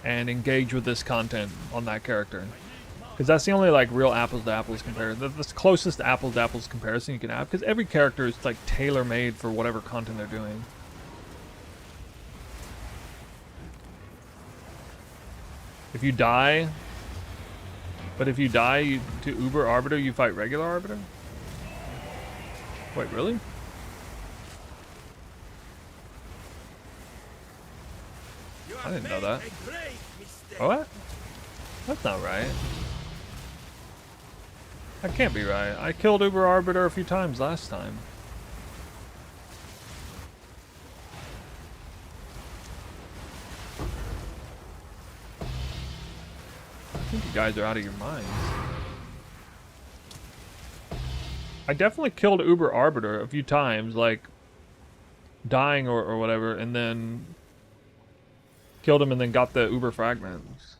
and engage with this content on that character? Because that's the only like real apples to apples comparison. That's the closest apples to apples comparison you can have, because every character is like tailor-made for whatever content they're doing. If you die, but if you die to Uber Arbiter, you fight regular Arbiter? Wait, really? I didn't know that. What? That's not right. That can't be right. I killed Uber Arbiter a few times last time. think you guys are out of your minds. I definitely killed Uber Arbiter a few times, like dying or whatever, and then killed him and then got the Uber fragments.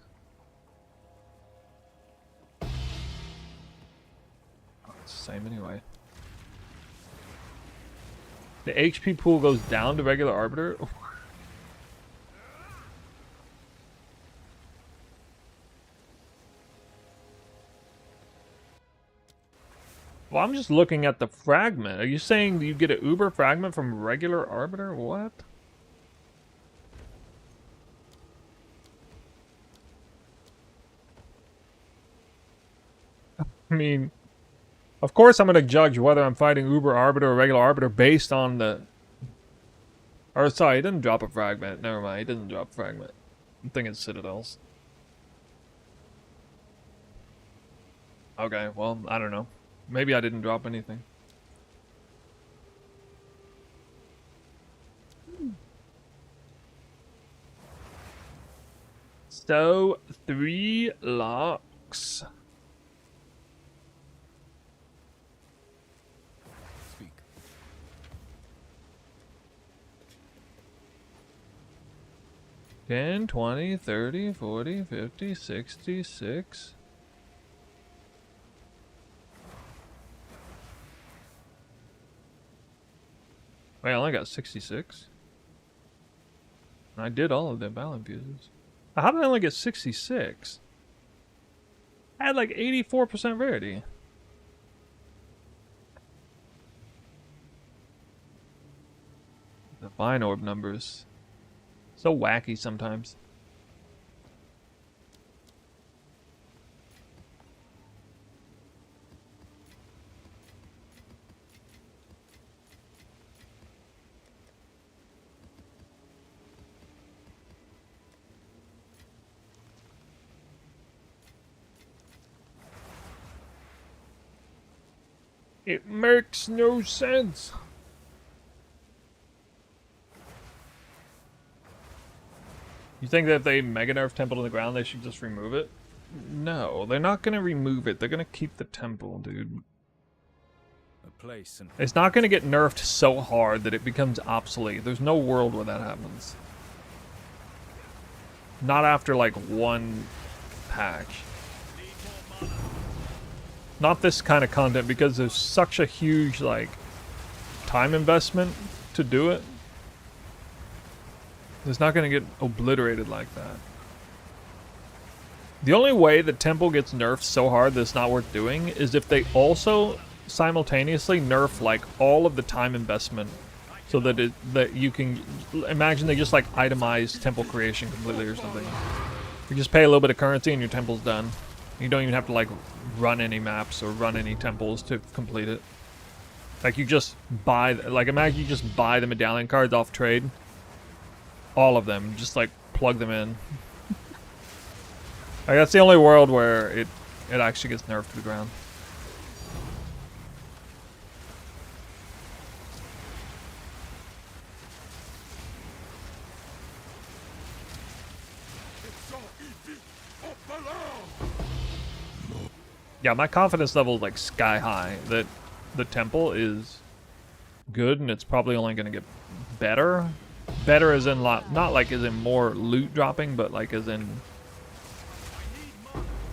Oh, it's the same anyway. The HP pool goes down to regular Arbiter? Well, I'm just looking at the fragment. Are you saying you get an Uber fragment from regular Arbiter? What? I mean, of course I'm going to judge whether I'm fighting Uber Arbiter or regular Arbiter based on the... Or, sorry, he didn't drop a fragment. Never mind, he didn't drop a fragment. I'm thinking Citadels. Okay, well, I don't know. Maybe I didn't drop anything. So, 3 locks. Speak. 10, 20, 30, 40, 50, 66. Wait, I only got 66. I did all of the balance fuses. How did I only get 66? I had like 84% rarity. The Vine Orb numbers. So wacky sometimes. It makes no sense. You think that if they Mega Nerf Temple to the ground, they should just remove it? No, they're not going to remove it. They're going to keep the temple, dude. A place and It's not going to get nerfed so hard that it becomes obsolete. There's no world where that happens. Not after, like, one patch. Not this kind of content, because there's such a huge, like, time investment to do it. It's not going to get obliterated like that. The only way the temple gets nerfed so hard that it's not worth doing is if they also simultaneously nerf, like, all of the time investment, so that you can imagine they just, like, itemize temple creation completely or something. You just pay a little bit of currency and your temple's done. You don't even have to, like, run any maps or run any temples to complete it. Like, you just buy, like, imagine you just buy the medallion cards off trade. All of them. Just, like, plug them in. Like, that's the only world where it actually gets nerfed to the ground. Yeah, my confidence level is like sky high that the temple is good, and it's probably only going to get better. Better as in not like as in more loot dropping, but like as in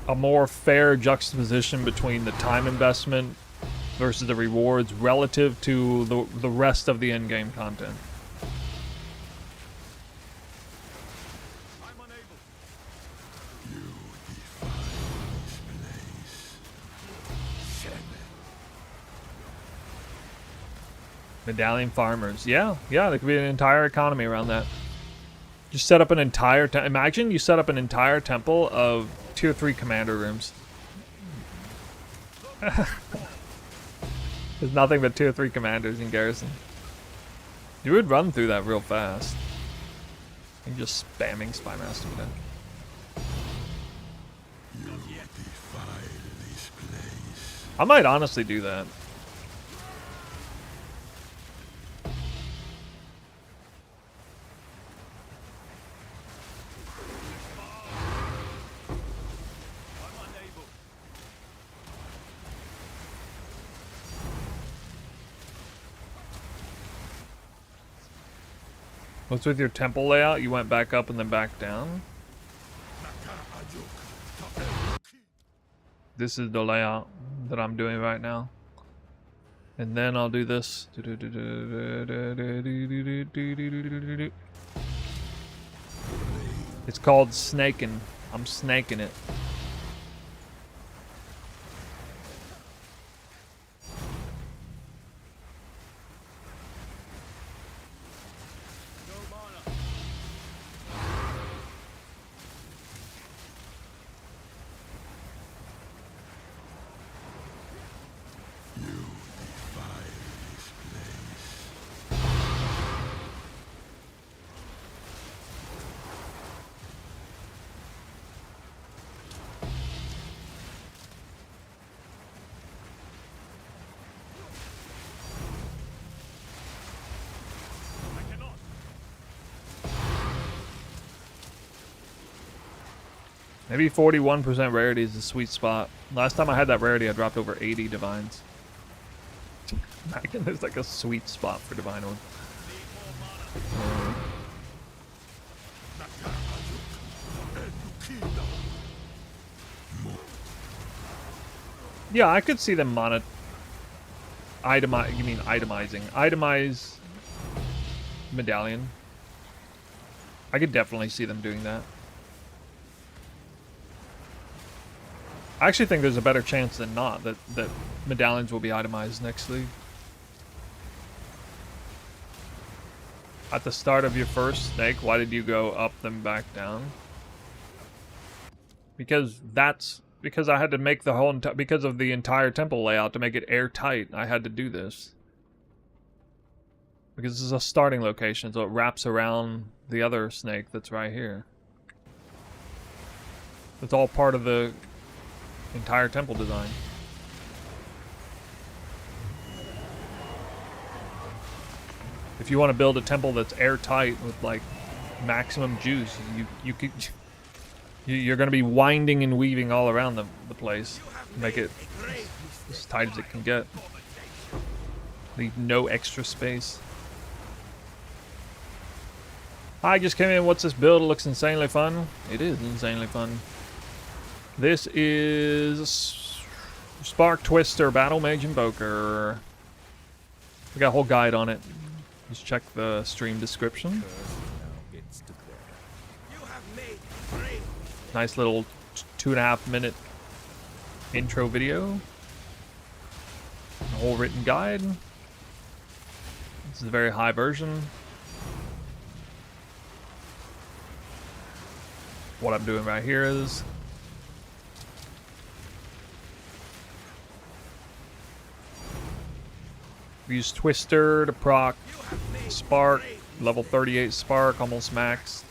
a more fair juxtaposition between the time investment versus the rewards relative to the rest of the in-game content. Medallion farmers. Yeah, there could be an entire economy around that. Just set up an entire... Imagine you set up an entire temple of tier 3 commander rooms. There's nothing but tier 3 commanders in Garrison. You would run through that real fast. And just spamming Spymaster with it. I might honestly do that. What's with your temple layout? You went back up and then back down? This is the layout that I'm doing right now. And then I'll do this. It's called snaking. I'm snaking it. Maybe 41% rarity is the sweet spot. Last time I had that rarity, I dropped over 80 divines. I reckon there's like a sweet spot for divine orb. Yeah, I could see them itemizing. Itemize medallion. I could definitely see them doing that. I actually think there's a better chance than not that medallions will be itemized next league. At the start of your first snake, why did you go up then back down? Because I had to make the whole because of the entire temple layout to make it airtight. I had to do this because this is a starting location, so it wraps around the other snake that's right here. It's all part of the entire temple design. If you want to build a temple that's airtight with like maximum juice, you're going to be winding and weaving all around the place to make it as tight as it can get. Leave no extra space. I just came in. What's this build? It looks insanely fun. It is insanely fun. This is Spark Twister Battle Mage Invoker. We got a whole guide on it. Just check the stream description. Nice little 2.5 minute intro video. A whole written guide. This is a very high version. What I'm doing right here is we use Twister to proc Spark, level 38 Spark, almost max.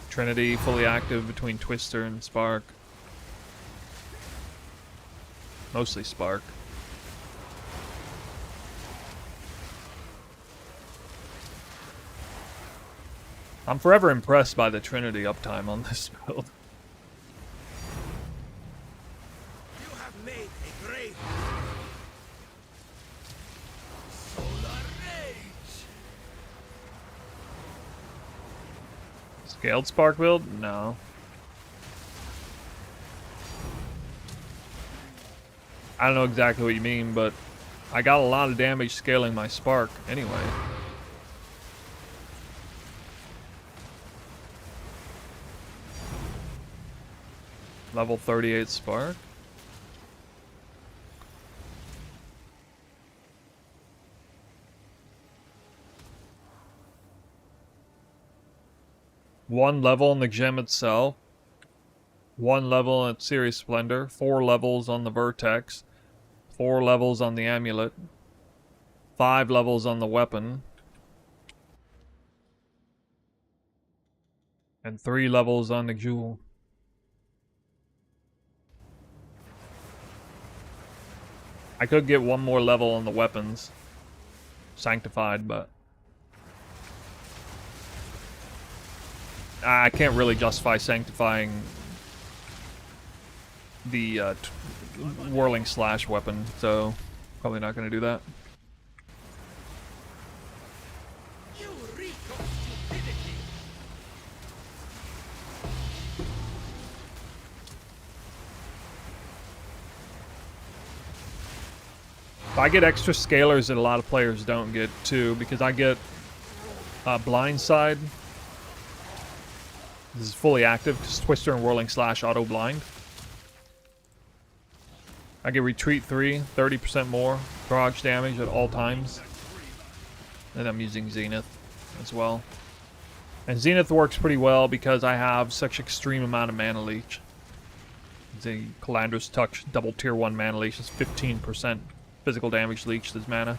Trinity, fully active between Twister and Spark. Mostly Spark. I'm forever impressed by the Trinity uptime on this build. You have made a grave. Solar rage. Scaled Spark build? No. I don't know exactly what you mean, but I got a lot of damage scaling my Spark anyway. Level 38 Spark. One level on the gem itself. One level at Serious Splendor. 4 levels on the Vertex. 4 levels on the Amulet. 5 levels on the weapon. And 3 levels on the Jewel. I could get 1 more level on the weapons. Sanctified, but I can't really justify sanctifying the Whirling Slash weapon, so probably not going to do that. You reconstruct stupidity. I get extra scalars that a lot of players don't get too, because I get blindside. This is fully active because Twister and Whirling Slash auto blind. I get retreat 3, 30% more barrage damage at all times. And I'm using Zenith as well. And Zenith works pretty well because I have such extreme amount of mana leech. The Calandra's Touch double tier 1 mana leech is 15% physical damage leech this mana.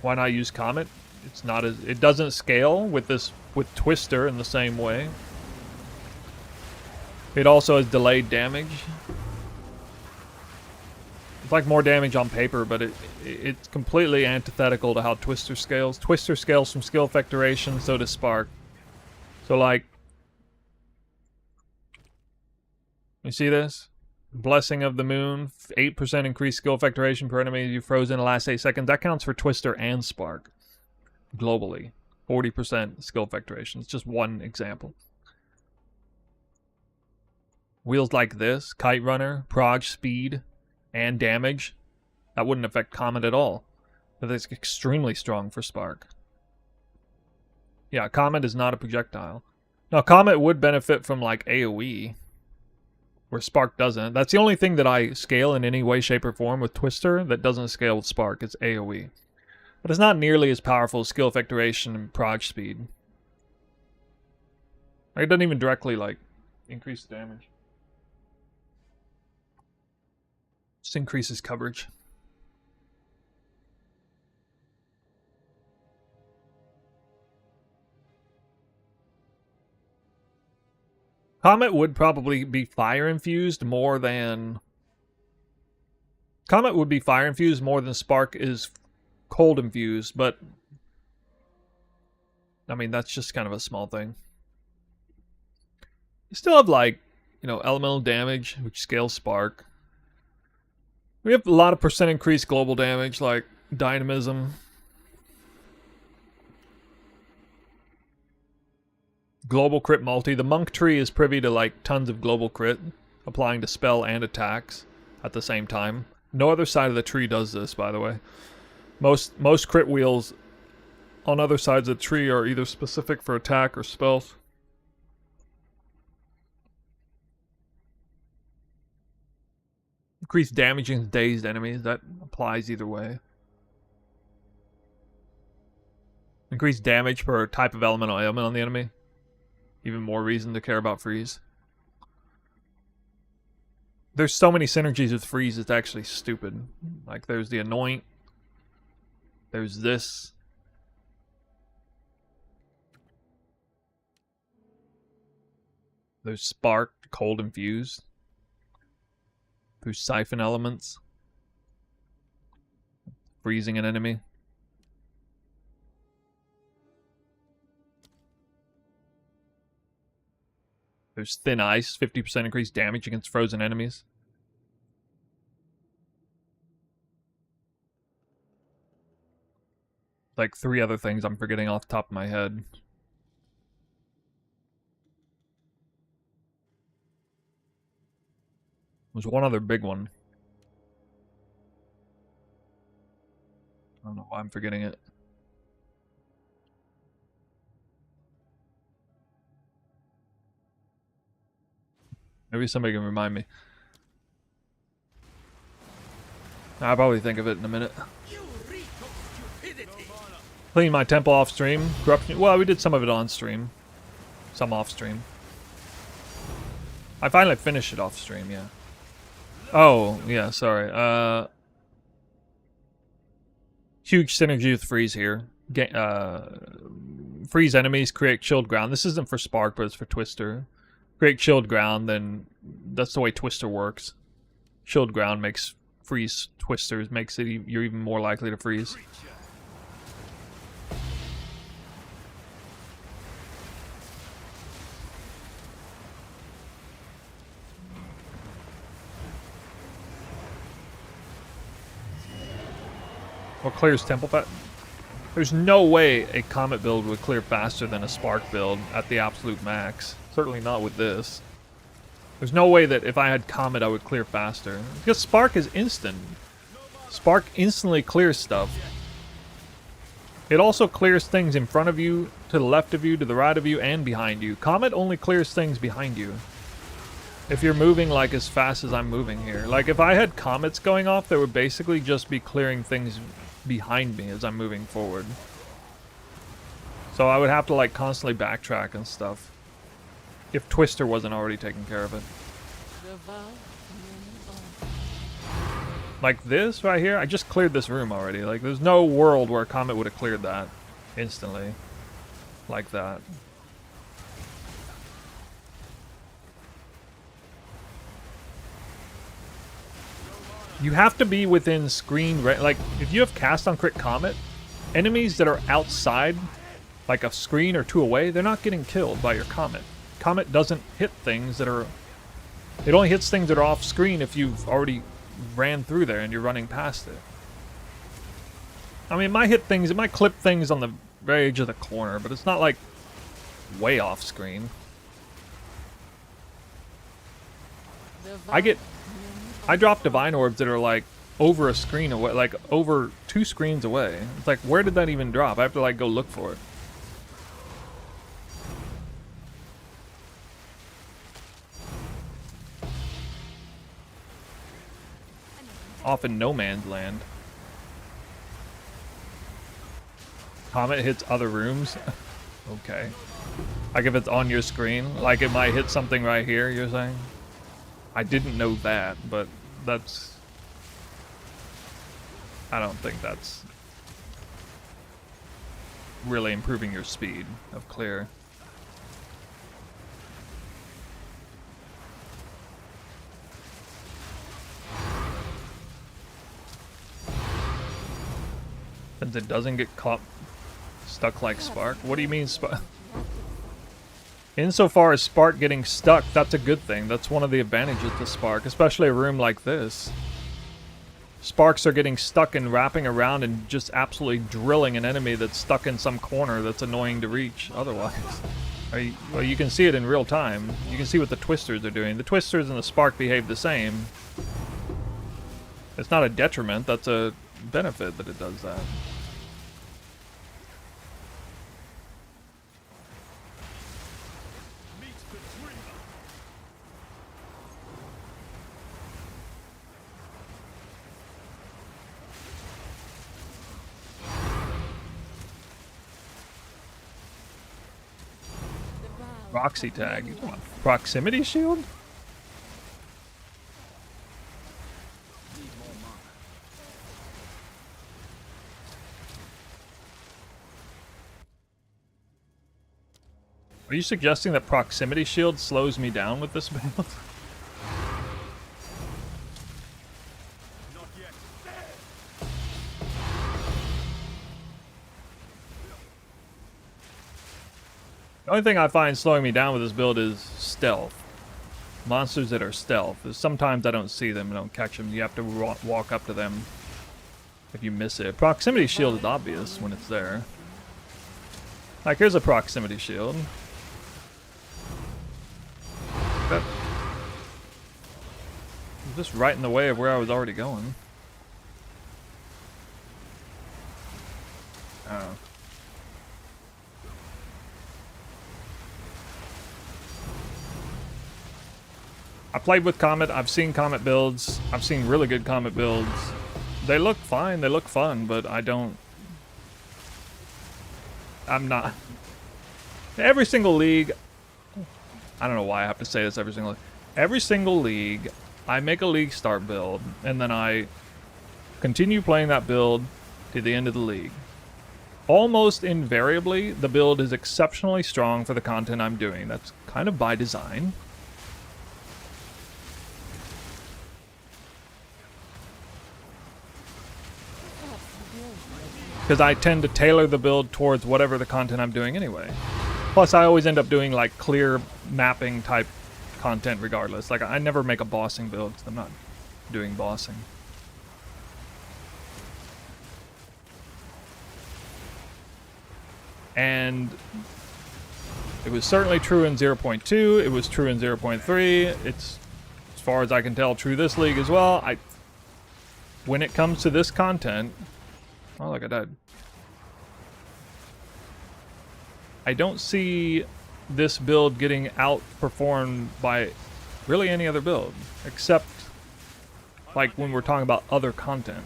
Why not use Comet? It's not as it doesn't scale with Twister in the same way. It also has delayed damage. It's like more damage on paper, but it's completely antithetical to how Twister scales. Twister scales from skill effect duration, so does Spark. So like, you see this? Blessing of the Moon, 8% increased skill effect duration per enemy you froze in the last 8 seconds. That counts for Twister and Spark. Globally. 40% skill effect duration. It's just one example. Wheels like this, Kite Runner, Prog Speed, and damage, that wouldn't affect Comet at all. But it's extremely strong for Spark. Yeah, Comet is not a projectile. Now, Comet would benefit from like AoE, where Spark doesn't. That's the only thing that I scale in any way, shape, or form with Twister that doesn't scale with Spark. It's AoE. But it's not nearly as powerful as skill effect duration and prog speed. Like, it doesn't even directly, like, increase the damage. Just increases coverage. Comet would probably be fire infused more than... Comet would be fire infused more than Spark is cold infused, but... I mean, that's just kind of a small thing. You still have, like, you know, elemental damage, which scales Spark. We have a lot of percent increased global damage, like Dynamism. Global crit multi. The monk tree is privy to like tons of global crit, applying to spell and attacks at the same time. No other side of the tree does this, by the way. Most crit wheels on other sides of the tree are either specific for attack or spells. Increased damage against dazed enemies, that applies either way. Increased damage per type of elemental ailment on the enemy. Even more reason to care about freeze. There's so many synergies with freeze, it's actually stupid. Like, there's the anoint. There's this. There's spark, cold infused. There's siphon elements. Freezing an enemy. There's thin ice, 50% increased damage against frozen enemies. Like 3 other things I'm forgetting off the top of my head. There's one other big one. I don't know why I'm forgetting it. Maybe somebody can remind me. I'll probably think of it in a minute. You reek of stupidity. Clean my temple off stream. Corruption. Well, we did some of it on stream. Some off stream. I finally finished it off stream, yeah. Oh, yeah, sorry. Huge synergy with freeze here. Freeze enemies, create chilled ground. This isn't for Spark, but it's for Twister. Create chilled ground, then that's the way Twister works. Chilled ground makes freeze Twisters, makes it you're even more likely to freeze. Or clears temple fast. There's no way a Comet build would clear faster than a Spark build at the absolute max. Certainly not with this. There's no way that if I had Comet I would clear faster. Because Spark is instant. Spark instantly clears stuff. It also clears things in front of you, to the left of you, to the right of you, and behind you. Comet only clears things behind you. If you're moving like as fast as I'm moving here. Like if I had comets going off, they would basically just be clearing things behind me as I'm moving forward. So I would have to like constantly backtrack and stuff. If Twister wasn't already taking care of it. Like this right here, I just cleared this room already. Like there's no world where a comet would have cleared that instantly. Like that. You have to be within screen, like, if you have cast on crit comet, enemies that are outside, like a screen or two away, they're not getting killed by your comet. Comet doesn't hit things that are... It only hits things that are off screen if you've already ran through there and you're running past it. I mean, it might hit things, it might clip things on the very edge of the corner, but it's not, like, way off screen. I drop divine orbs that are like over a screen away, like over 2 screens away. It's like, where did that even drop? I have to like go look for it. Off in no man's land. Comet hits other rooms? Okay. Like if it's on your screen, like it might hit something right here, you're saying? I didn't know that, but that's... I don't think that's really improving your speed of clear. Since it doesn't get caught stuck like Spark. What do you mean Spark? Insofar as Spark getting stuck, that's a good thing. That's one of the advantages to Spark, especially a room like this. Sparks are getting stuck and wrapping around and just absolutely drilling an enemy that's stuck in some corner that's annoying to reach otherwise. Well, you can see it in real time. You can see what the Twisters are doing. The Twisters and the Spark behave the same. It's not a detriment, that's a benefit that it does that. Proxy tag. Proximity shield? Are you suggesting that proximity shield slows me down with this build? The only thing I find slowing me down with this build is stealth. Monsters that are stealth. Sometimes I don't see them and don't catch them. You have to walk up to them if you miss it. Proximity shield is obvious when it's there. Like, here's a proximity shield. That was just right in the way of where I was already going. Oh. I played with Comet, I've seen Comet builds, I've seen really good Comet builds. They look fine, they look fun, but I'm not. Every single league, I don't know why I have to say this every single league, I make a league start build, and then I continue playing that build to the end of the league. Almost invariably, the build is exceptionally strong for the content I'm doing. That's kind of by design. Because I tend to tailor the build towards whatever the content I'm doing anyway. Plus, I always end up doing like clear mapping type content regardless. Like, I never make a bossing build because I'm not doing bossing. And it was certainly true in 0.2. It was true in 0.3. It's, as far as I can tell, true this league as well. When it comes to this content... Oh, look, I died. I don't see this build getting outperformed by really any other build, except like when we're talking about other content.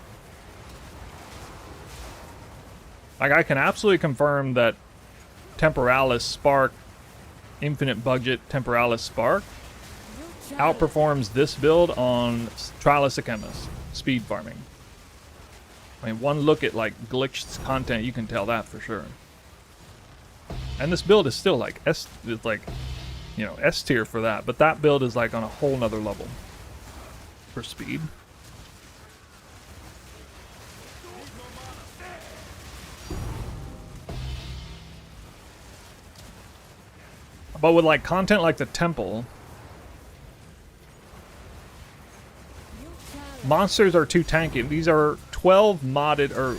Like, I can absolutely confirm that Temporalis Spark, infinite budget Temporalis Spark, outperforms this build on Trialis Achemis speed farming. I mean, one look at like glitched content, you can tell that for sure. And this build is still like S tier for that, but that build is like on a whole nother level for speed. But with like content like the temple, monsters are too tanky. These are 12 modded, or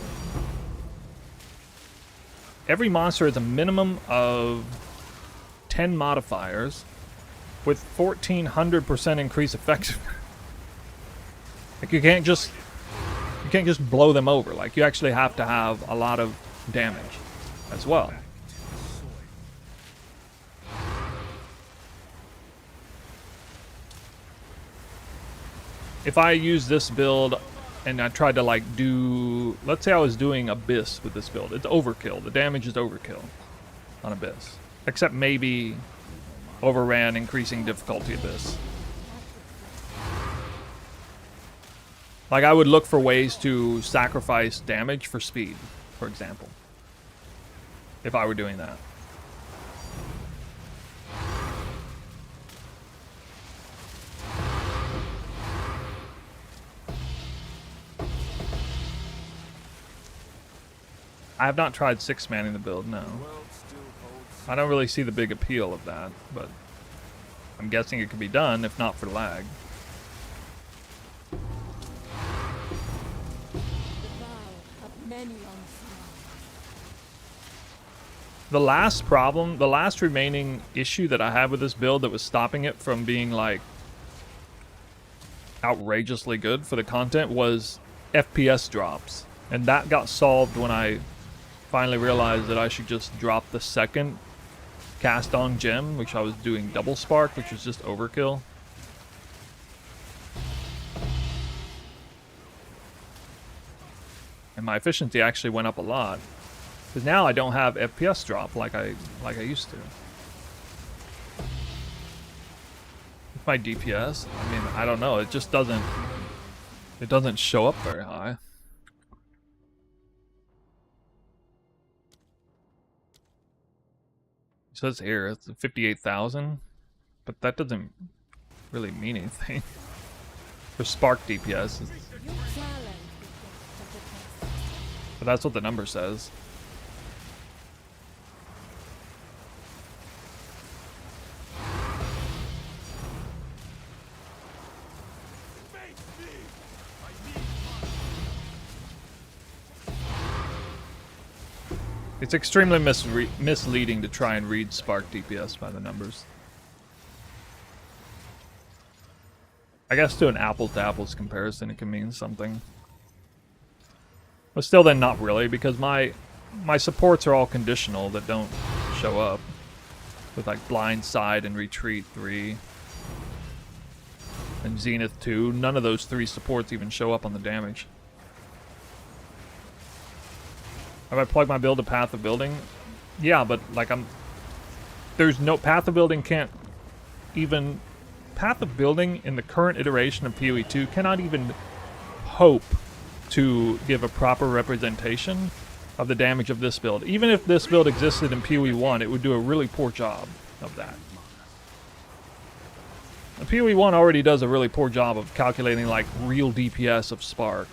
every monster has a minimum of 10 modifiers with 1400% increased effectiveness. Like, you can't just blow them over. Like, you actually have to have a lot of damage as well. If I use this build and I tried to like do, let's say I was doing Abyss with this build, it's overkill. The damage is overkill on Abyss. Except maybe overran increasing difficulty Abyss. Like, I would look for ways to sacrifice damage for speed, for example. If I were doing that. I have not tried 6-manning the build, no. I don't really see the big appeal of that, but I'm guessing it could be done, if not for lag. The last remaining issue that I had with this build that was stopping it from being like outrageously good for the content was FPS drops. And that got solved when I finally realized that I should just drop the second cast on gem, which I was doing double spark, which was just overkill. And my efficiency actually went up a lot. Because now I don't have FPS drop like I used to. With my DPS, I mean, I don't know, it just doesn't show up very high. It says here it's 58,000, but that doesn't really mean anything. For Spark DPS, but that's what the number says. It's extremely misleading to try and read Spark DPS by the numbers. I guess to an apples-to-apples comparison it can mean something. But still then not really, because my supports are all conditional that don't show up. With like Blind Side and Retreat 3. And Zenith 2. None of those 3 supports even show up on the damage. Have I plugged my build to Path of Building? Yeah, but like there's no Path of Building can't even Path of Building in the current iteration of PoE 2 cannot even hope to give a proper representation of the damage of this build. Even if this build existed in PoE 1, it would do a really poor job of that. The PoE 1 already does a really poor job of calculating like real DPS of Spark.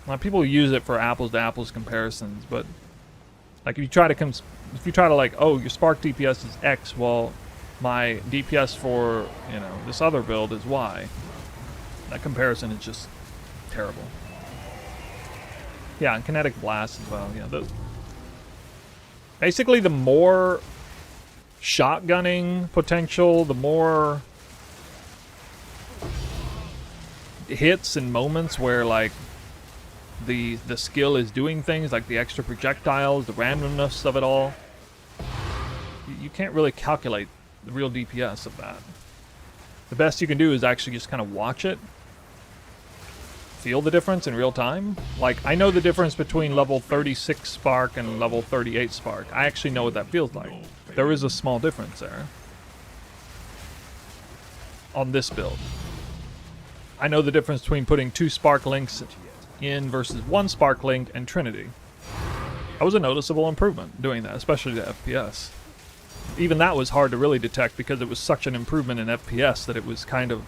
Well, people use it for apples-to-apples comparisons, but like if you try to like, oh, your Spark DPS is X, well, my DPS for, you know, this other build is Y. That comparison is just terrible. Yeah, and kinetic blast as well. Yeah, basically the more shotgunning potential, the more hits and moments where like the skill is doing things, like the extra projectiles, the randomness of it all. You can't really calculate the real DPS of that. The best you can do is actually just kind of watch it, feel the difference in real time. Like, I know the difference between level 36 Spark and level 38 Spark. I actually know what that feels like. There is a small difference there on this build. I know the difference between putting 2 Spark Links in versus 1 Spark Link and Trinity. That was a noticeable improvement doing that, especially to FPS. Even that was hard to really detect because it was such an improvement in FPS that it was kind of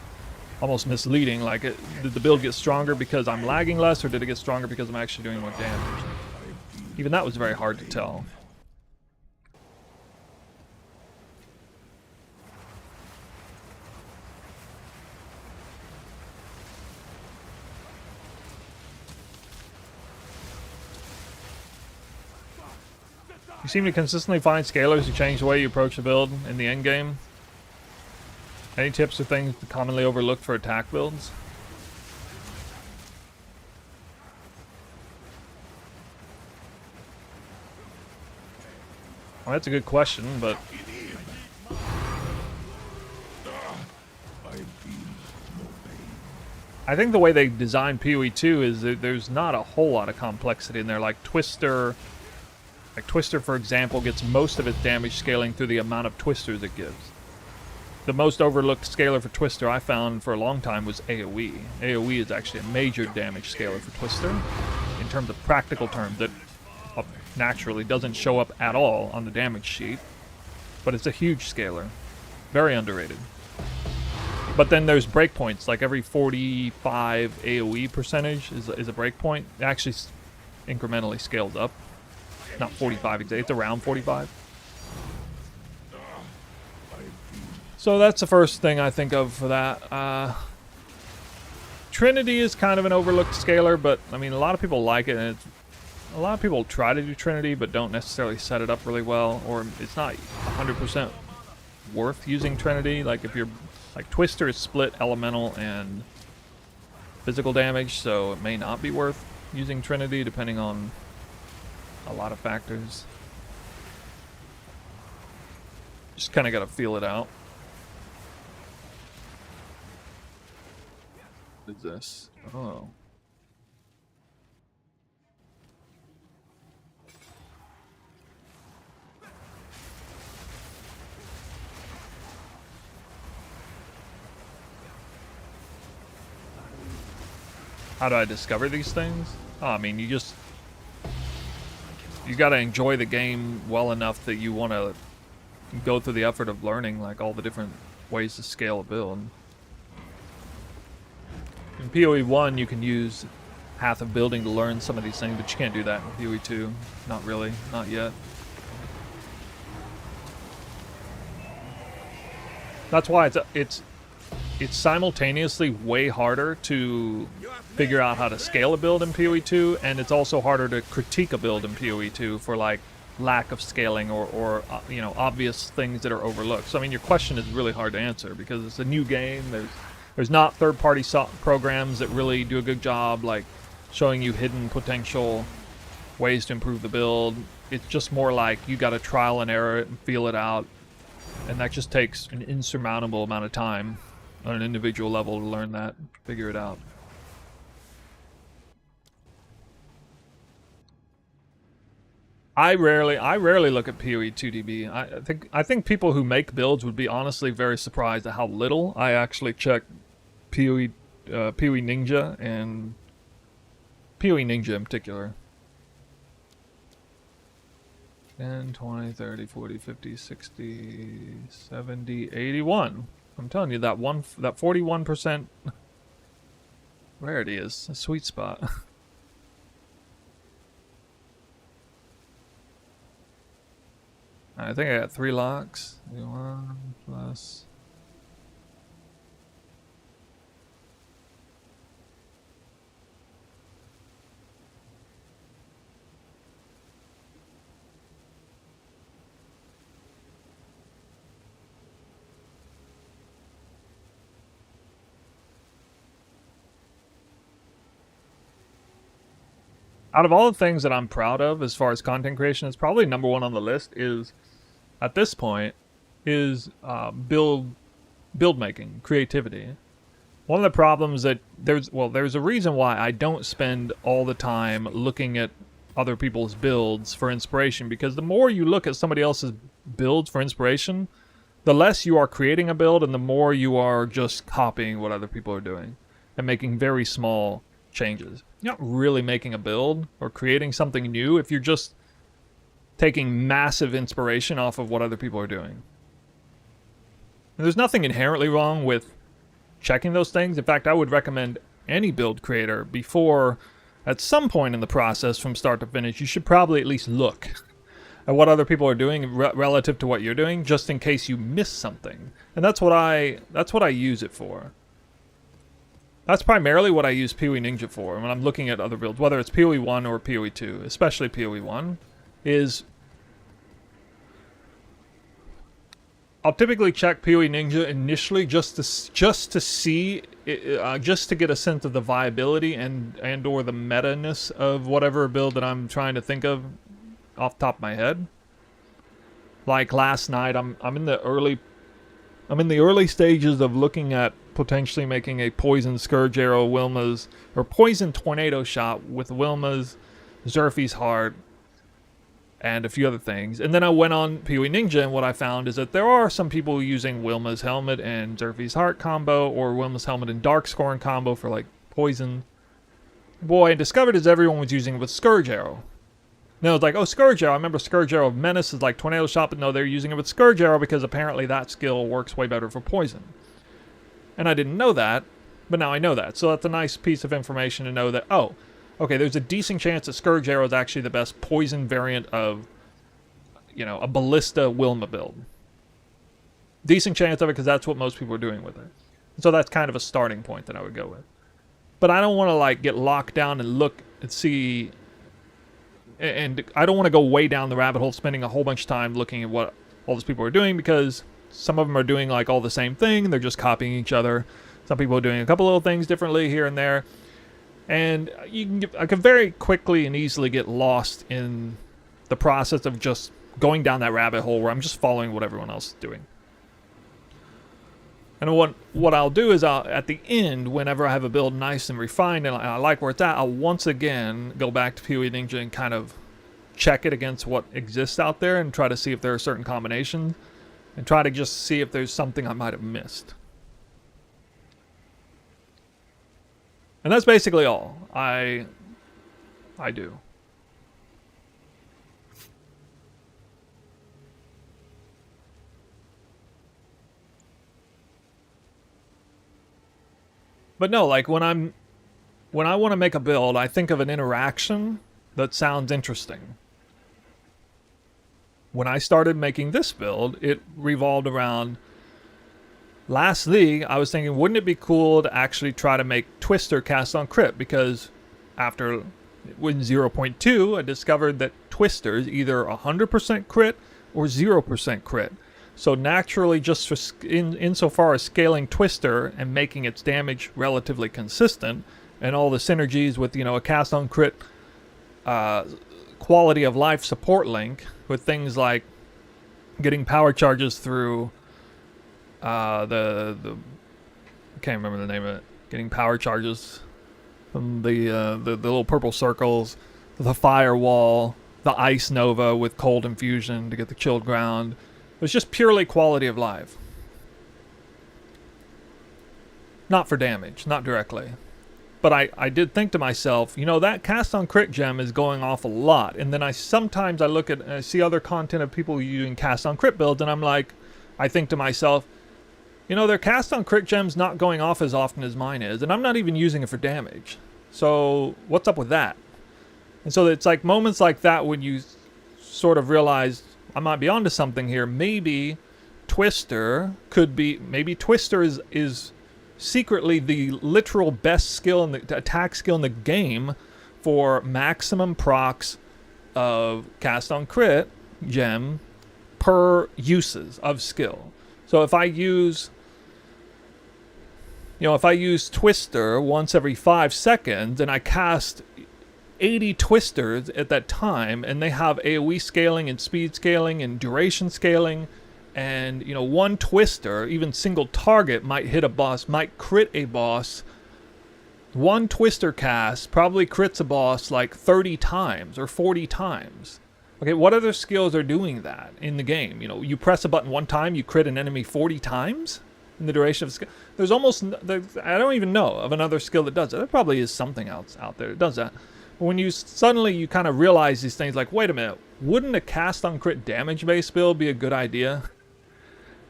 almost misleading. Like, did the build get stronger because I'm lagging less, or did it get stronger because I'm actually doing more damage? Even that was very hard to tell. You seem to consistently find scalers who change the way you approach the build in the end game. Any tips or things commonly overlooked for attack builds? Well, that's a good question, but I think the way they designed PoE 2 is that there's not a whole lot of complexity in there. Like Twister, for example, gets most of its damage scaling through the amount of twisters it gives. The most overlooked scaler for Twister I found for a long time was AoE. AoE is actually a major damage scaler for Twister in terms of practical terms. That naturally doesn't show up at all on the damage sheet, but it's a huge scaler. Very underrated. But then there's breakpoints, like every 45 AoE percentage is a breakpoint. It actually incrementally scales up. Not 45 exactly, it's around 45. So that's the first thing I think of for that. Trinity is kind of an overlooked scaler, but I mean, a lot of people like it, and a lot of people try to do Trinity but don't necessarily set it up really well, or it's not 100% worth using Trinity. Like, if you're like, Twister is split elemental and physical damage, so it may not be worth using Trinity depending on a lot of factors. Just kind of got to feel it out. What is this? Oh. How do I discover these things? Oh, I mean, you gotta enjoy the game well enough that you want to go through the effort of learning, like, all the different ways to scale a build. In PoE 1, you can use Path of Building to learn some of these things, but you can't do that in PoE 2. Not really. Not yet. That's why it's simultaneously way harder to figure out how to scale a build in PoE 2, and it's also harder to critique a build in PoE 2 for, like, lack of scaling or you know, obvious things that are overlooked. So I mean, your question is really hard to answer because it's a new game. There's not third-party programs that really do a good job, like, showing you hidden potential ways to improve the build. It's just more like you got to trial and error it and feel it out, and that just takes an insurmountable amount of time on an individual level to learn that, figure it out. I rarely look at PoE 2DB. I think people who make builds would be honestly very surprised at how little I actually check PoE Ninja, and PoE Ninja in particular. 10, 20, 30, 40, 50, 60, 70, 81. I'm telling you, that 41% rarity is a sweet spot. I think I got 3 locks. 1 plus. out of all the things that I'm proud of as far as content creation, it's probably number one on the list is, at this point, is build making, creativity. One of the problems that there's a reason why I don't spend all the time looking at other people's builds for inspiration, because the more you look at somebody else's builds for inspiration, the less you are creating a build and the more you are just copying what other people are doing and making very small changes. You're not really making a build or creating something new if you're just taking massive inspiration off of what other people are doing. And there's nothing inherently wrong with checking those things. In fact, I would recommend any build creator before, at some point in the process from start to finish, you should probably at least look at what other people are doing relative to what you're doing, just in case you miss something. And that's what I use it for. That's primarily what I use PoE Ninja for when I'm looking at other builds, whether it's PoE 1 or PoE 2, especially PoE 1, is I'll typically check PoE Ninja initially just to see, just to get a sense of the viability and or the meta-ness of whatever build that I'm trying to think of off the top of my head. Like last night, I'm in the early stages of looking at potentially making a poison Scourge Arrow Wilma's or poison Tornado Shot with Wilma's, Zerfie's Heart, and a few other things. And then I went on PoE Ninja, and what I found is that there are some people using Wilma's Helmet and Zerfie's Heart combo, or Wilma's Helmet and Darkscorn combo for like poison. Boy, I discovered is everyone was using it with Scourge Arrow. No, it's like, oh, Scourge Arrow. I remember Scourge Arrow of Menace is like Tornado Shot, but no, they're using it with Scourge Arrow because apparently that skill works way better for poison. And I didn't know that, but now I know that. So that's a nice piece of information to know that, oh, okay, there's a decent chance that Scourge Arrow is actually the best poison variant of, you know, a Ballista Wilma build. Decent chance of it because that's what most people are doing with it. So that's kind of a starting point that I would go with. But I don't want to, like, get locked down and look and see... And I don't want to go way down the rabbit hole spending a whole bunch of time looking at what all those people are doing, because some of them are doing like all the same thing. They're just copying each other. Some people are doing a couple little things differently here and there. And I can very quickly and easily get lost in the process of just going down that rabbit hole where I'm just following what everyone else is doing. And what I'll do is at the end, whenever I have a build nice and refined and I like where it's at, I'll once again go back to PoE Ninja and kind of check it against what exists out there and try to see if there are certain combinations and try to just see if there's something I might have missed. And that's basically all I do. But no, like when I want to make a build, I think of an interaction that sounds interesting. When I started making this build, it revolved around... Last league, I was thinking, wouldn't it be cool to actually try to make Twister cast on crit? Because after win 0.2, I discovered that Twister is either 100% crit or 0% crit. So naturally, just for insofar as scaling Twister and making its damage relatively consistent, and all the synergies with, you know, a cast on crit quality of life support link with things like getting power charges through I can't remember the name of it. Getting power charges from the little purple circles, the firewall, the ice nova with cold infusion to get the chilled ground. It was just purely quality of life. Not for damage, not directly. But I did think to myself, you know, that cast on crit gem is going off a lot. And then I look at, I see other content of people using cast on crit builds, and I'm like, I think to myself, you know, their cast on crit gem's not going off as often as mine is, and I'm not even using it for damage. So what's up with that? And so it's like moments like that when you sort of realize I might be onto something here. Maybe Twister is secretly the literal best skill in the attack skill in the game for maximum procs of cast on crit gem per uses of skill. So if I use Twister once every 5 seconds and I cast 80 twisters at that time, and they have AoE scaling and speed scaling and duration scaling, and you know, one twister, even single target, might hit a boss, might crit a boss. One twister cast probably crits a boss like 30 times or 40 times. Okay, what other skills are doing that in the game? You know, you press a button one time, you crit an enemy 40 times in the duration of the skill. There's almost, I don't even know of another skill that does that. There probably is something else out there that does that. But when you suddenly you kind of realize these things, like, wait a minute, wouldn't a cast on crit damage based build be a good idea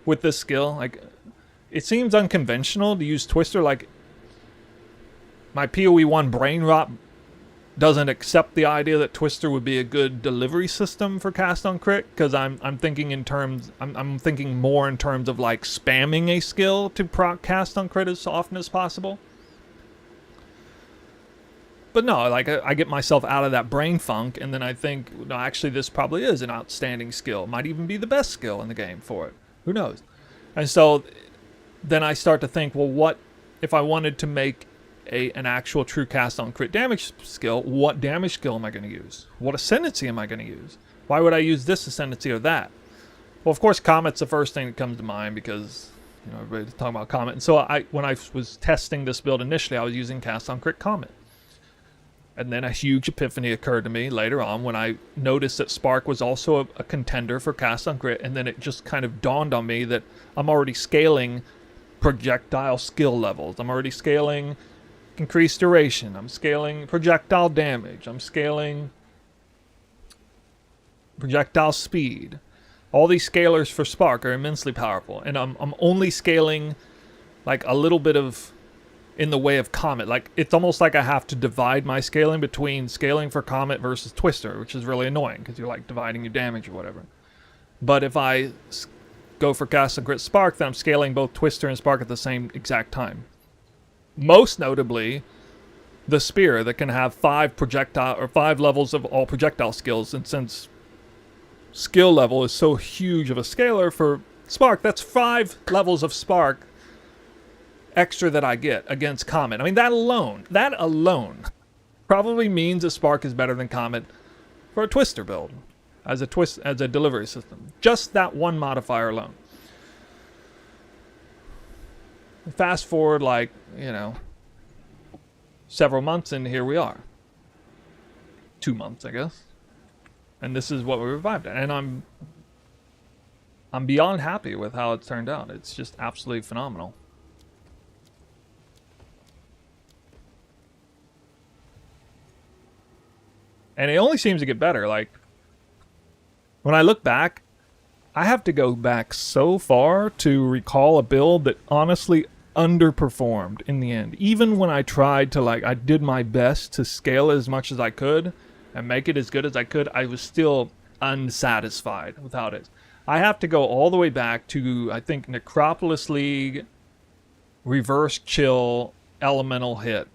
with this skill? Like, it seems unconventional to use Twister. Like, my PoE 1 brain rot doesn't accept the idea that Twister would be a good delivery system for cast on crit, because I'm thinking in terms, I'm thinking more in terms of like spamming a skill to proc cast on crit as often as possible. But no, like I get myself out of that brain funk, and then I think, no, actually this probably is an outstanding skill. Might even be the best skill in the game for it. Who knows? And so then I start to think, well, what if I wanted to make an actual true cast on crit damage skill? What damage skill am I going to use? What ascendancy am I going to use? Why would I use this ascendancy or that? Well, of course, Comet's the first thing that comes to mind, because you know, everybody's talking about Comet. And so when I was testing this build initially, I was using cast on crit Comet. And then a huge epiphany occurred to me later on when I noticed that Spark was also a contender for cast on crit, and then it just kind of dawned on me that I'm already scaling projectile skill levels. I'm already scaling increased duration. I'm scaling projectile damage. I'm scaling projectile speed. All these scalars for Spark are immensely powerful, and I'm only scaling like a little bit of in the way of Comet. Like, it's almost like I have to divide my scaling between scaling for Comet versus Twister, which is really annoying because you're like dividing your damage or whatever. But if I go for cast and crit Spark, then I'm scaling both Twister and Spark at the same exact time. Most notably, the spear that can have 5 levels of all projectile skills, and since skill level is so huge of a scalar for Spark, that's 5 levels of Spark extra that I get against Comet. I mean, that alone probably means that Spark is better than Comet for a Twister build as a delivery system. Just that one modifier alone. Fast forward, like, you know, several months, and here we are. 2 months, I guess. And this is what we revived at. And I'm beyond happy with how it's turned out. It's just absolutely phenomenal. And it only seems to get better. Like, when I look back, I have to go back so far to recall a build that honestly underperformed in the end. Even when I tried to, like, I did my best to scale as much as I could and make it as good as I could, I was still unsatisfied without it. I have to go all the way back to, I think, Necropolis League, Reverse Chill, Elemental Hit.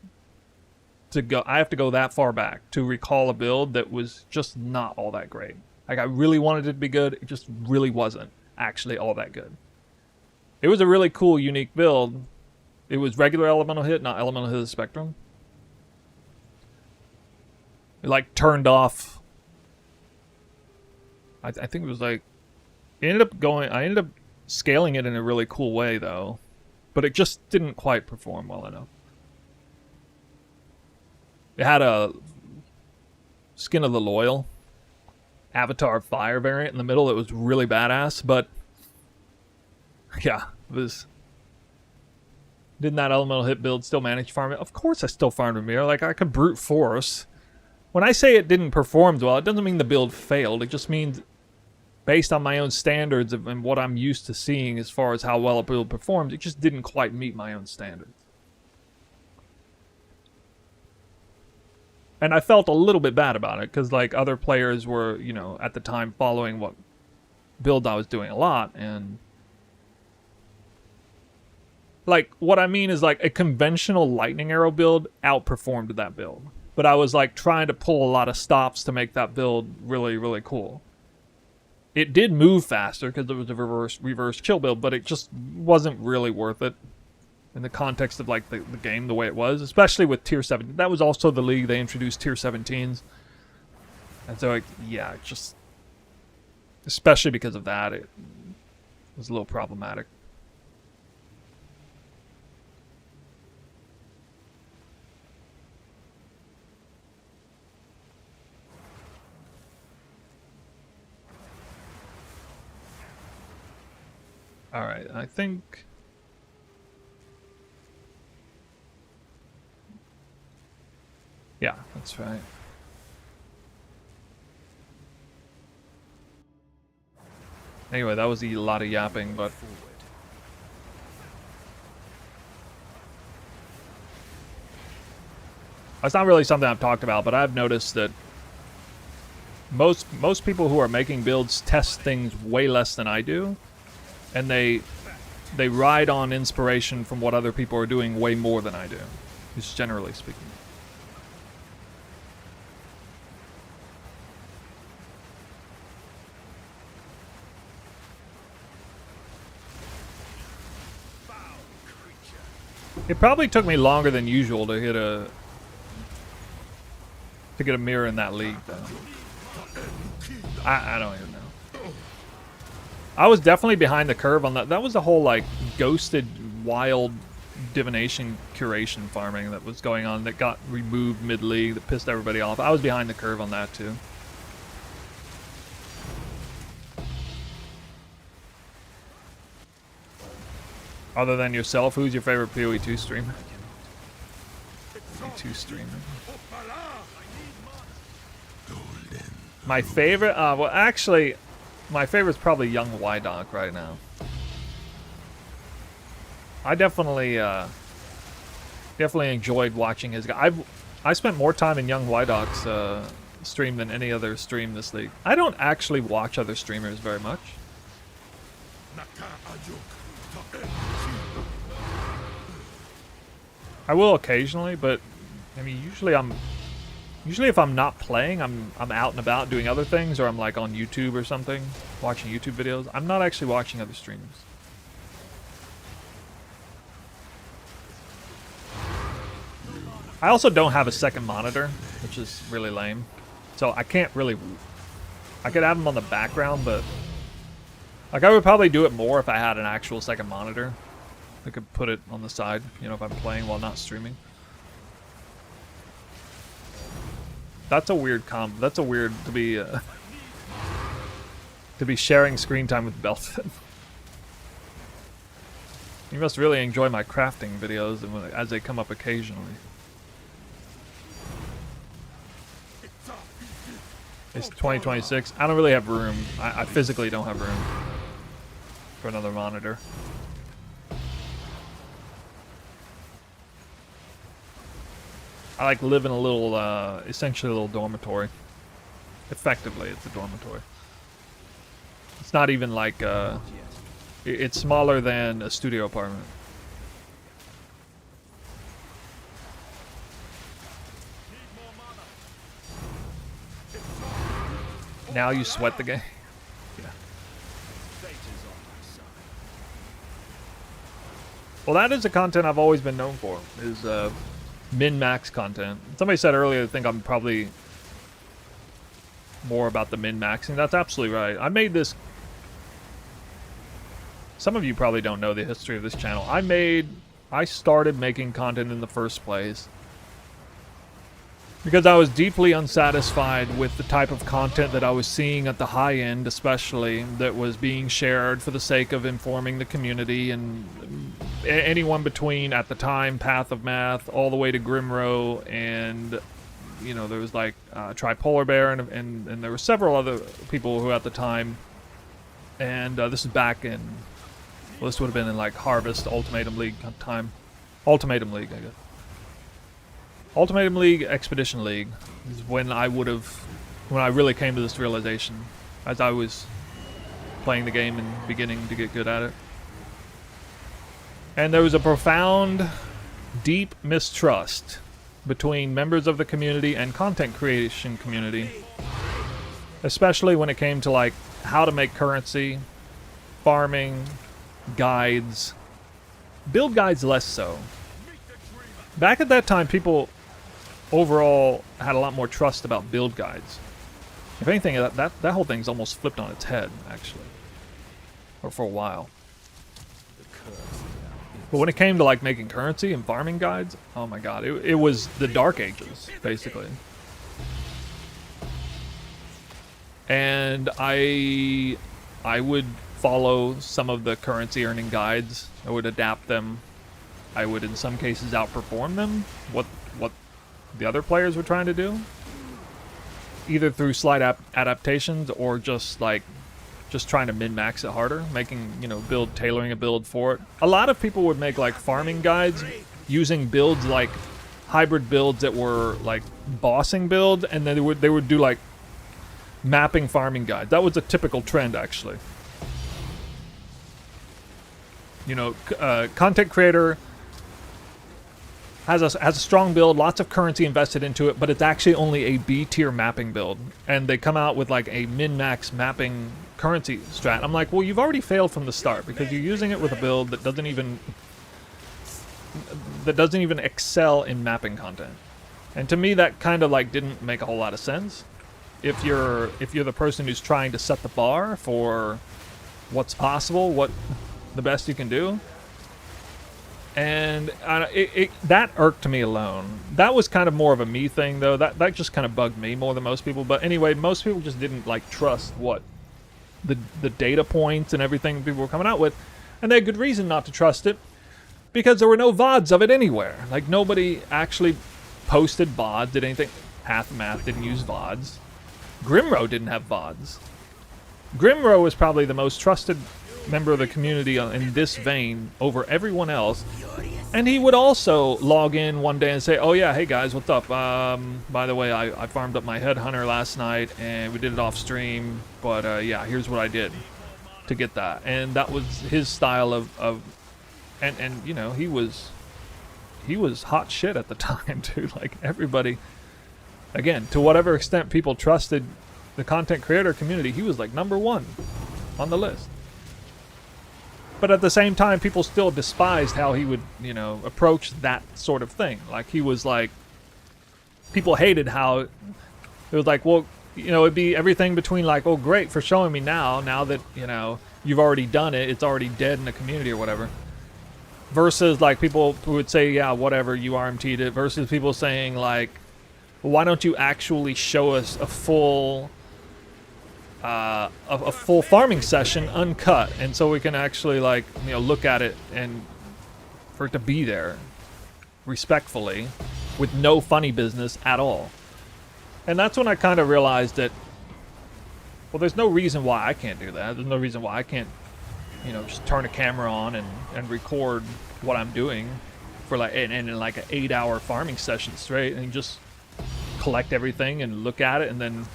I have to go that far back to recall a build that was just not all that great. Like, I really wanted it to be good, it just really wasn't actually all that good. It was a really cool, unique build. It was regular Elemental Hit, not Elemental Hit of the Spectrum. It, like, turned off. I think it was like... I ended up scaling it in a really cool way, though. But it just didn't quite perform well enough. It had a Skin of the Loyal Avatar of Fire variant in the middle that was really badass, but yeah, it was... Didn't that Elemental Hit build still manage to farm it? Of course I still farmed Mirror. Like, I could brute force. When I say it didn't perform well, it doesn't mean the build failed. It just means, based on my own standards and what I'm used to seeing as far as how well a build performs, it just didn't quite meet my own standards. And I felt a little bit bad about it, because, like, other players were, you know, at the time following what build I was doing a lot, and... Like, what I mean is, like, a conventional lightning arrow build outperformed that build. But I was, like, trying to pull a lot of stops to make that build really, really cool. It did move faster, because it was a reverse chill build, but it just wasn't really worth it. in the context of like the game the way it was, especially with tier 7. That was also the league they introduced tier 17s, and so yeah, just especially because of that, it was a little problematic. All right, I think. Yeah, that's right. Anyway, that was a lot of yapping, but that's not really something I've talked about, but I've noticed that most people who are making builds test things way less than I do, and they ride on inspiration from what other people are doing way more than I do, just generally speaking. It probably took me longer than usual to get a mirror in that league, though. I don't even know. I was definitely behind the curve on that. That was the whole like ghosted wild divination curation farming that was going on that got removed mid-league that pissed everybody off. I was behind the curve on that too. Other than yourself, who's your favorite PoE2 streamer? PoE2 streamer. My favorite? Well, actually, my favorite's probably Young Wydock right now. I definitely enjoyed watching his guy. I spent more time in Young Wydock's stream than any other stream this league. I don't actually watch other streamers very much. I will occasionally, but I mean, usually if I'm not playing, I'm out and about doing other things, or I'm like on YouTube or something, watching YouTube videos. I'm not actually watching other streamers. I also don't have a second monitor, which is really lame. So I can't really... I could have them on the background, but... Like, I would probably do it more if I had an actual second monitor. I could put it on the side, you know, if I'm playing while not streaming. That's a weird comp. That's a weird to be sharing screen time with Belton. You must really enjoy my crafting videos as they come up occasionally. It's 2026. I don't really have room. I physically don't have room for another monitor. I like live in a little, essentially a little dormitory. Effectively, it's a dormitory. It's not even like, it's smaller than a studio apartment. Now you sweat the game? Yeah. Well, that is the content I've always been known for, is, min-max content. Somebody said earlier, I think I'm probably more about the min-maxing. That's absolutely right. I made this... Some of you probably don't know the history of this channel. I started making content in the first place because I was deeply unsatisfied with the type of content that I was seeing at the high end, especially, that was being shared for the sake of informing the community, and anyone between, at the time, Path of Math, all the way to Grimrow, and, you know, there was like Tripolar Bear, and there were several other people who at the time, and this is back in, well, this would have been in like Harvest, Ultimatum League time. Ultimatum League, I guess. Ultimatum League, Expedition League is when I really came to this realization as I was playing the game and beginning to get good at it. And there was a profound, deep mistrust between members of the community and content creation community, especially when it came to like how to make currency, farming, guides, Build guides less so. Back at that time, people overall had a lot more trust about build guides. If anything, that whole thing's almost flipped on its head, actually. Or for a while. But when it came to like making currency and farming guides, oh my god, it was the Dark Ages, basically. And I would follow some of the currency earning guides. I would adapt them. I would in some cases outperform them, what the other players were trying to do. Either through slight adaptations or just trying to min-max it harder, making, you know, tailoring a build for it. A lot of people would make like farming guides using builds like hybrid builds that were like bossing builds, and then they would do like mapping farming guides. That was a typical trend, actually. You know, content creator has a strong build, lots of currency invested into it, but it's actually only a B tier mapping build, and they come out with like a min-max mapping currency strat. I'm like, well, you've already failed from the start because you're using it with a build that doesn't even excel in mapping content. And to me, that kind of like didn't make a whole lot of sense. If you're the person who's trying to set the bar for what's possible, what the best you can do. And that irked me alone. That was kind of more of a me thing, though. That just kind of bugged me more than most people. But anyway, most people just didn't like trust what the data points and everything people were coming out with, and they had good reason not to trust it because there were no VODs of it anywhere. Like nobody actually posted VODs, did anything. Math didn't use VODs. Grimro didn't have VODs. Grimro was probably the most trusted member of the community in this vein over everyone else, and he would also log in one day and say, oh yeah, hey guys, what's up, by the way, I farmed up my headhunter last night and we did it off stream, but yeah, here's what I did to get that. And that was his style of and you know, he was hot shit at the time, dude. Like everybody, again, to whatever extent people trusted the content creator community, he was like #1 on the list. But at the same time, people still despised how he would, you know, approach that sort of thing. Like, he was like, people hated how it was like, well, you know, it'd be everything between like, oh, great for showing me now that, you know, you've already done it, it's already dead in the community or whatever. Versus like people who would say, yeah, whatever, you RMT'd it. Versus people saying like, well, why don't you actually show us a full farming session uncut, and so we can actually like, you know, look at it and for it to be there respectfully with no funny business at all. And that's when I kind of realized that, well, there's no reason why I can't do that. There's no reason why I can't, you know, just turn a camera on and record what I'm doing for like in like an 8-hour farming session straight, and just collect everything and look at it, and then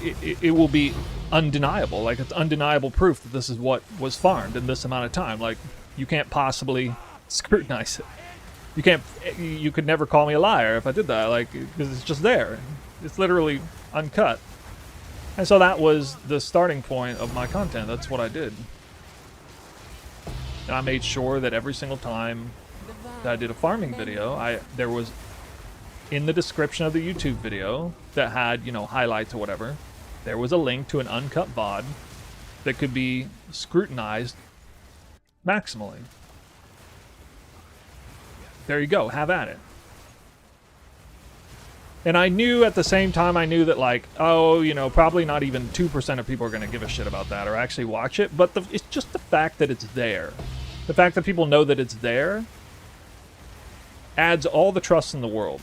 it will be undeniable. Like, it's undeniable proof that this is what was farmed in this amount of time. Like, you can't possibly scrutinize it. You could never call me a liar if I did that, like, because it's just there. It's literally uncut. And so that was the starting point of my content. That's what I did. And I made sure that every single time that I did a farming video, there was in the description of the YouTube video that had, you know, highlights or whatever, there was a link to an uncut VOD that could be scrutinized maximally. There you go, have at it. And I knew at the same time, I knew that like, oh, you know, probably not even 2% of people are going to give a shit about that or actually watch it, but it's just the fact that it's there. The fact that people know that it's there adds all the trust in the world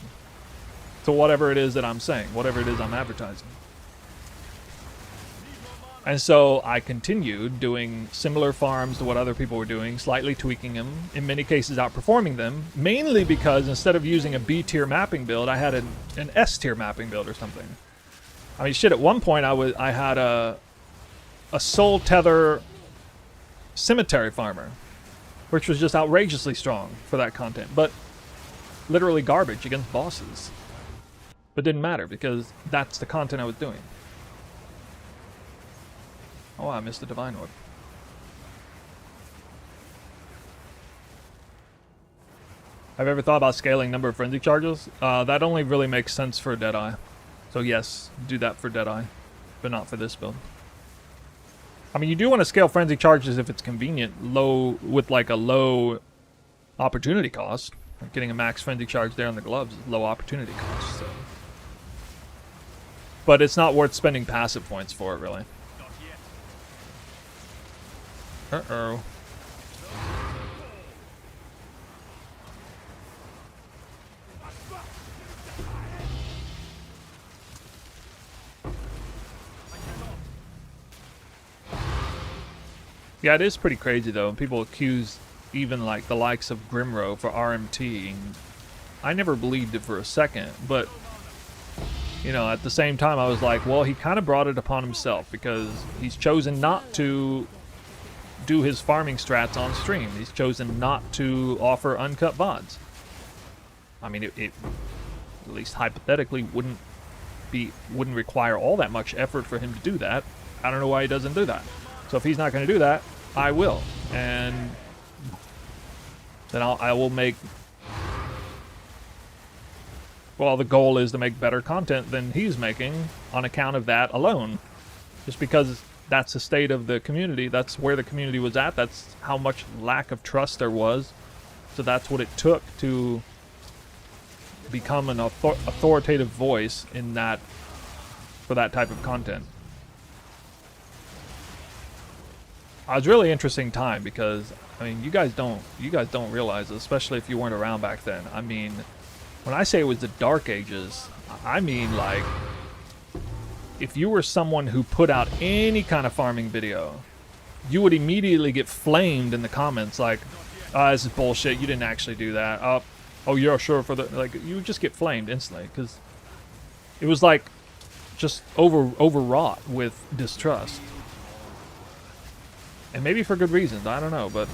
to whatever it is that I'm saying, whatever it is I'm advertising. And so I continued doing similar farms to what other people were doing, slightly tweaking them, in many cases outperforming them, mainly because instead of using a B tier mapping build, I had an S tier mapping build or something. I mean, shit, at one point I had a soul tether cemetery farmer, which was just outrageously strong for that content, but literally garbage against bosses. But didn't matter because that's the content I was doing. Oh, I missed the Divine Orb. Have you ever thought about scaling number of frenzy charges? That only really makes sense for Deadeye. So yes, do that for Deadeye, but not for this build. I mean, you do want to scale frenzy charges if it's convenient, low with like a low opportunity cost. Like getting a max frenzy charge there on the gloves is low opportunity cost. So. But it's not worth spending passive points for it, really. Uh-oh. Yeah, it is pretty crazy though. People accuse even like the likes of Grimro for RMT. I never believed it for a second, but you know, at the same time I was like, well, he kind of brought it upon himself because he's chosen not to do his farming strats on stream. He's chosen not to offer uncut VODs. I mean, it at least hypothetically wouldn't require all that much effort for him to do that. I don't know why he doesn't do that. So if he's not going to do that, I will, and then I will make. Well, the goal is to make better content than he's making on account of that alone, just because that's the state of the community. That's where the community was at. That's how much lack of trust there was. So that's what it took to become an authoritative voice in that for that type of content. It was a really interesting time because I mean you guys don't realize, especially if you weren't around back then. I mean, when I say it was the dark ages, I mean like if you were someone who put out any kind of farming video, you would immediately get flamed in the comments like, this is bullshit, you didn't actually do that. Oh, you're sure for the, like, you would just get flamed instantly because it was like just overwrought with distrust. And maybe for good reasons, I don't know, but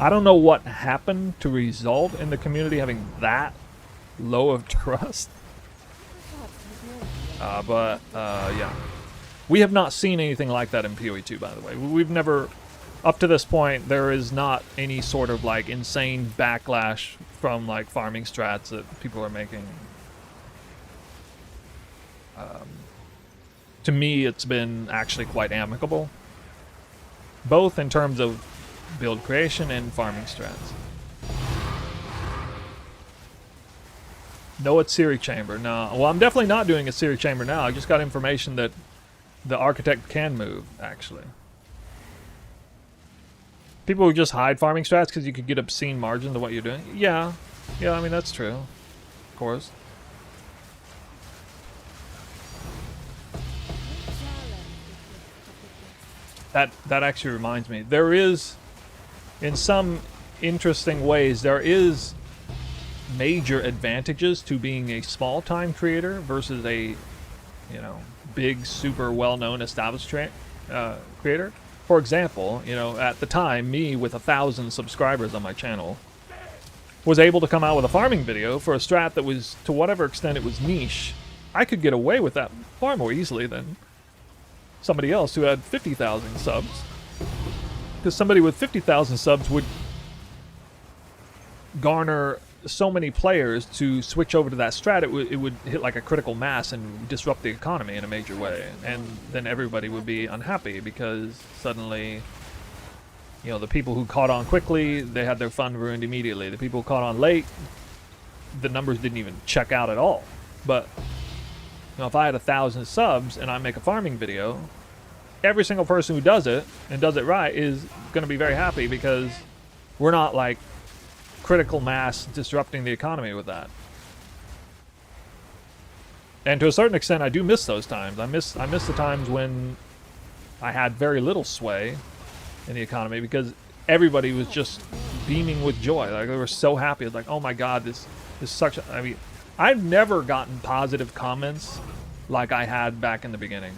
I don't know what happened to result in the community having that low of trust. Yeah. We have not seen anything like that in PoE 2, by the way. We've never, up to this point, there is not any sort of like insane backlash from like farming strats that people are making. To me, it's been actually quite amicable. Both in terms of build creation and farming strats. No, it's Siri Chamber. No. Well, I'm definitely not doing a Siri Chamber now. I just got information that the architect can move, actually. People would just hide farming strats because you could get obscene margin to what you're doing. Yeah. Yeah, I mean, that's true. Of course. That actually reminds me. There is, in some interesting ways, there is major advantages to being a small-time creator versus a, you know, big, super well-known established creator. For example, you know, at the time, me with 1,000 subscribers on my channel was able to come out with a farming video for a strat that was, to whatever extent it was niche. I could get away with that far more easily than somebody else who had 50,000 subs. Because somebody with 50,000 subs would garner so many players to switch over to that strat, it would hit like a critical mass and disrupt the economy in a major way. And then everybody would be unhappy because suddenly, you know, the people who caught on quickly, they had their fun ruined immediately. The people who caught on late, the numbers didn't even check out at all. But you know, if I had 1,000 subs and I make a farming video, every single person who does it and does it right is going to be very happy because we're not like critical mass disrupting the economy with that. And to a certain extent, I do miss those times. I miss the times when I had very little sway in the economy because everybody was just beaming with joy. Like they were so happy. It's like, oh my God, this is such a, I mean, I've never gotten positive comments like I had back in the beginning.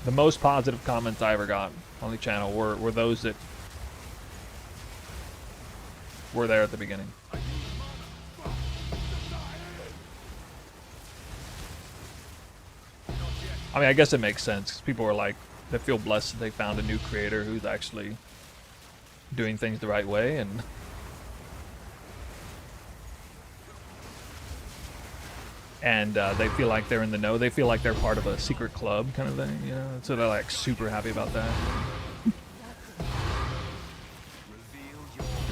The most positive comments I ever got on the channel were those that were there at the beginning. I mean, I guess it makes sense because people are like, they feel blessed that they found a new creator who's actually doing things the right way, and and they feel like they're in the know. They feel like they're part of a secret club kind of thing, you know? So they're like super happy about that.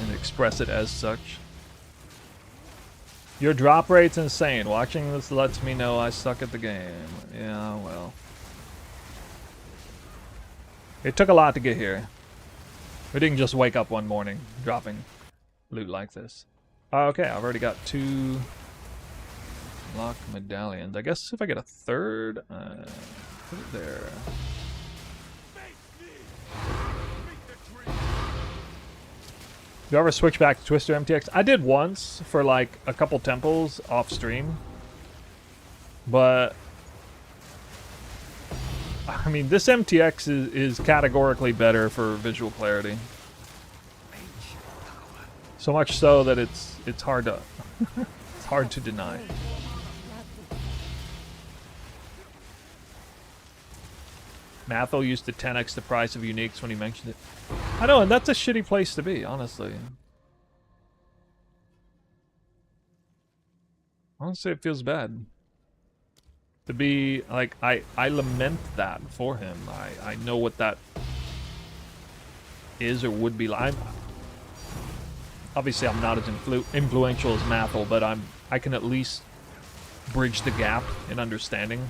And express it as such. Your drop rate's insane. Watching this lets me know I suck at the game. Yeah, well. It took a lot to get here. We didn't just wake up one morning dropping loot like this. Okay, I've already got 2 lock medallions. I guess if I get a third, put it there. You ever switch back to Twister MTX? I did once for like a couple temples off stream. But I mean, this MTX is categorically better for visual clarity. So much so that it's hard to it's hard to deny. Mathel used to 10x the price of uniques when he mentioned it. I know, and that's a shitty place to be, honestly. Honestly, it feels bad. To be, like, I lament that for him. I know what that is or would be like. Obviously, I'm not as influential as Mathel, but I can at least bridge the gap in understanding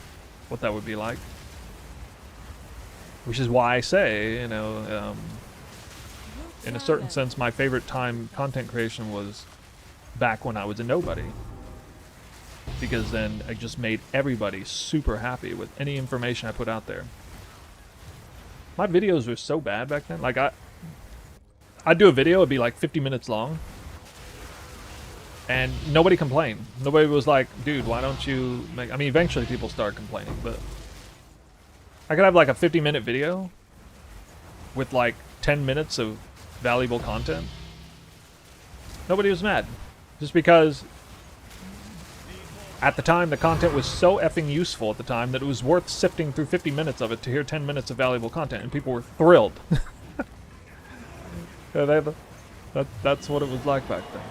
what that would be like. Which is why I say, you know, in a certain sense, my favorite time content creation was back when I was a nobody. Because then I just made everybody super happy with any information I put out there. My videos were so bad back then. Like, I'd do a video, it'd be like 50 minutes long. And nobody complained. Nobody was like, dude, why don't you make... I mean, eventually people started complaining, but... I could have like a 50-minute video with like 10 minutes of valuable content. Nobody was mad. Just because at the time the content was so effing useful at the time that it was worth sifting through 50 minutes of it to hear 10 minutes of valuable content, and people were thrilled. Yeah, that's what it was like back then.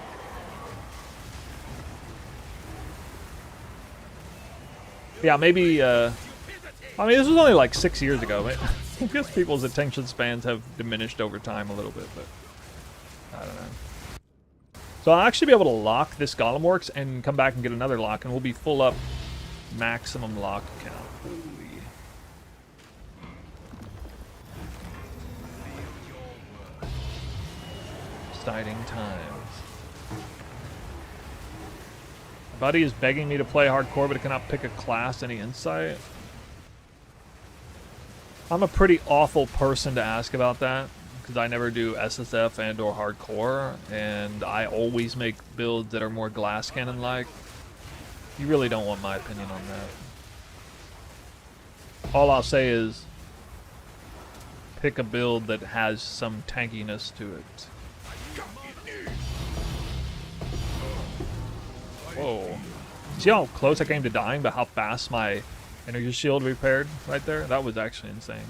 Yeah, maybe... I mean, this was only like 6 years ago. I guess people's attention spans have diminished over time a little bit, but I don't know. So I'll actually be able to lock this Golem Works and come back and get another lock, and we'll be full up maximum lock count. Holy. Exciting times. Buddy is begging me to play hardcore, but it cannot pick a class. Any insight? I'm a pretty awful person to ask about that, because I never do SSF and or hardcore, and I always make builds that are more glass cannon-like. You really don't want my opinion on that. All I'll say is, pick a build that has some tankiness to it. Whoa. See how close I came to dying, but how fast my energy shield repaired right there? That was actually insane.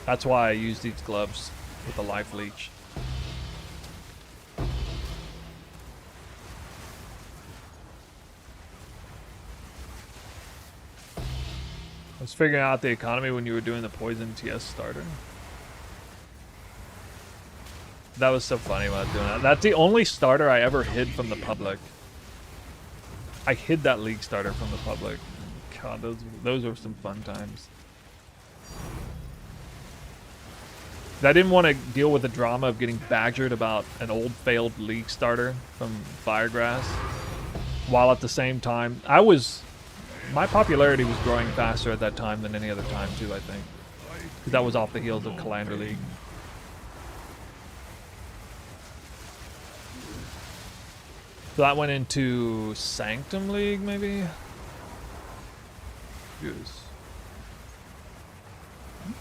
That's why I use these gloves with the life leech. I was figuring out the economy when you were doing the Poison TS starter. That was so funny when I was doing that. That's the only starter I ever hid from the public. I hid that league starter from the public. God, those were some fun times. I didn't want to deal with the drama of getting badgered about an old failed league starter from Firegrass, while at the same time my popularity was growing faster at that time than any other time too, I think. Because that was off the heels of Calandra League. So that went into Sanctum League, maybe?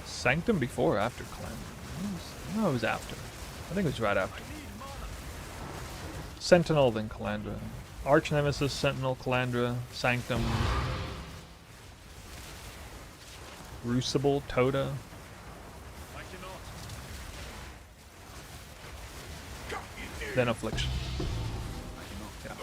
Sanctum before or after Calandra? No, it was after. I think it was right after. Sentinel, then Calandra. Arch Nemesis, Sentinel, Calandra, Sanctum. Crucible, Toda. Then Affliction. Yeah.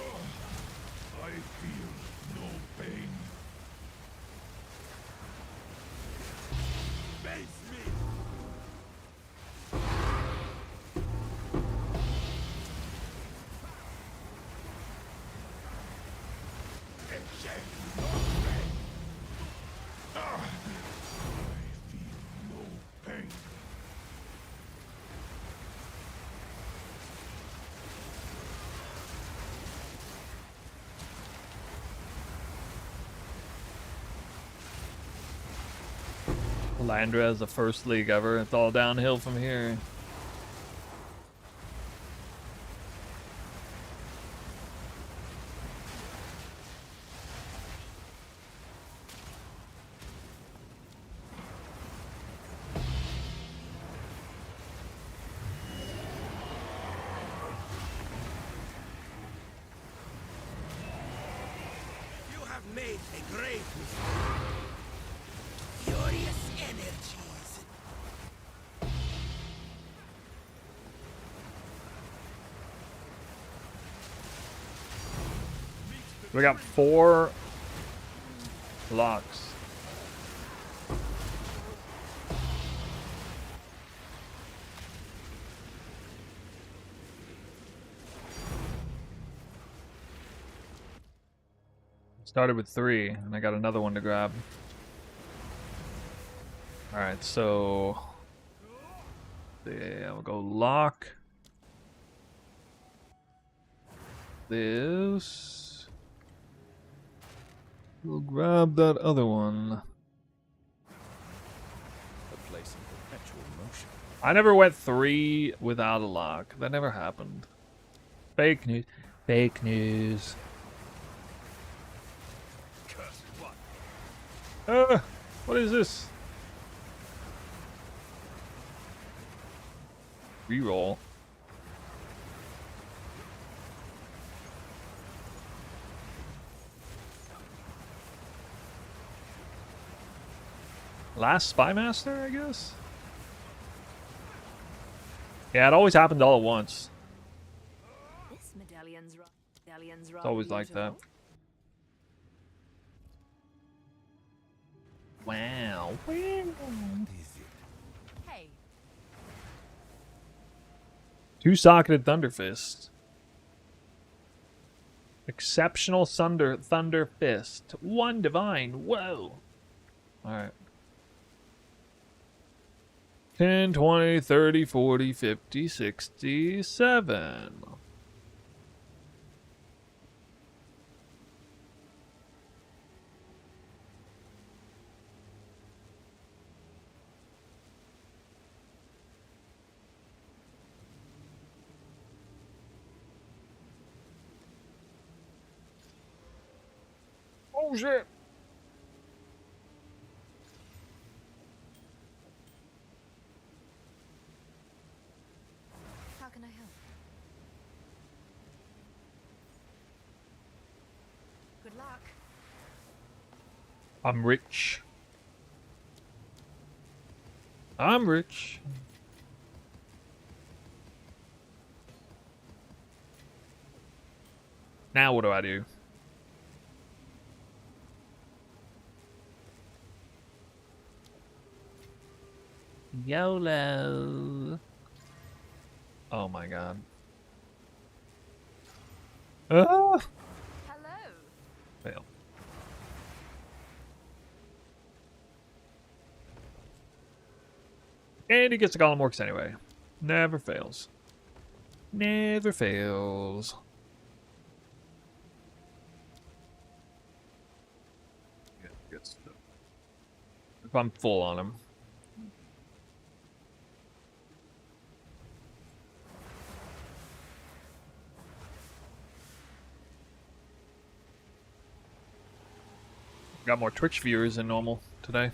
Landra is the first league ever. It's all downhill from here. You have made a great mistake. Furious energies. We got 4 locks. Started with 3, and I got another one to grab. Alright, so... yeah, we'll go lock. This. We'll grab that other one. A place in perpetual motion. I never went 3 without a lock. That never happened. Fake news. Fake news. Curse what? What is this? Reroll. Last Spy Master, I guess? Yeah, it always happened all at once. This medallion's It's always like that. Wow. Hey, Two-socketed Thunder Fist. Exceptional Thunder Fist. 1 divine. Whoa. Alright. 10, 20, 30, 40, 50, 60, 7. Oh shit. how can I help? Good luck. I'm rich. I'm rich. Now what do I do? YOLO. Oh my god. Ah! Hello. Fail. And he gets the Golem Orcs anyway. Never fails. Never fails. Good stuff. If I'm full on him. Got more Twitch viewers than normal today.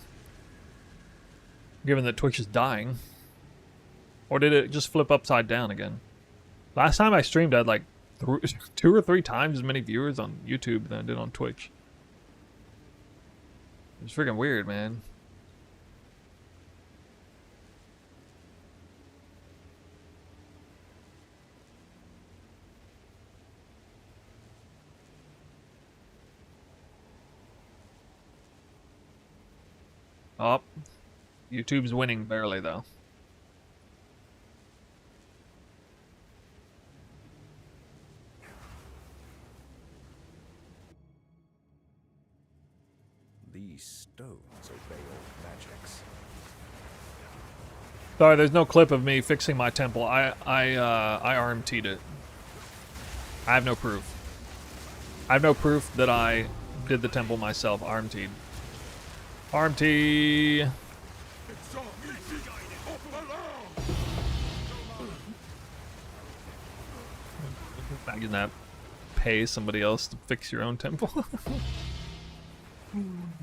Given that Twitch is dying. Or did it just flip upside down again? Last time I streamed I had like 2 or 3 times as many viewers on YouTube than I did on Twitch. It's freaking weird, man. Oh, YouTube's winning barely though. These stones obey old magics. Sorry, there's no clip of me fixing my temple. I RMT'd it. I have no proof. I have no proof that I did the temple myself. RMT'd. RMT. Imagine that. Pay somebody else to fix your own temple.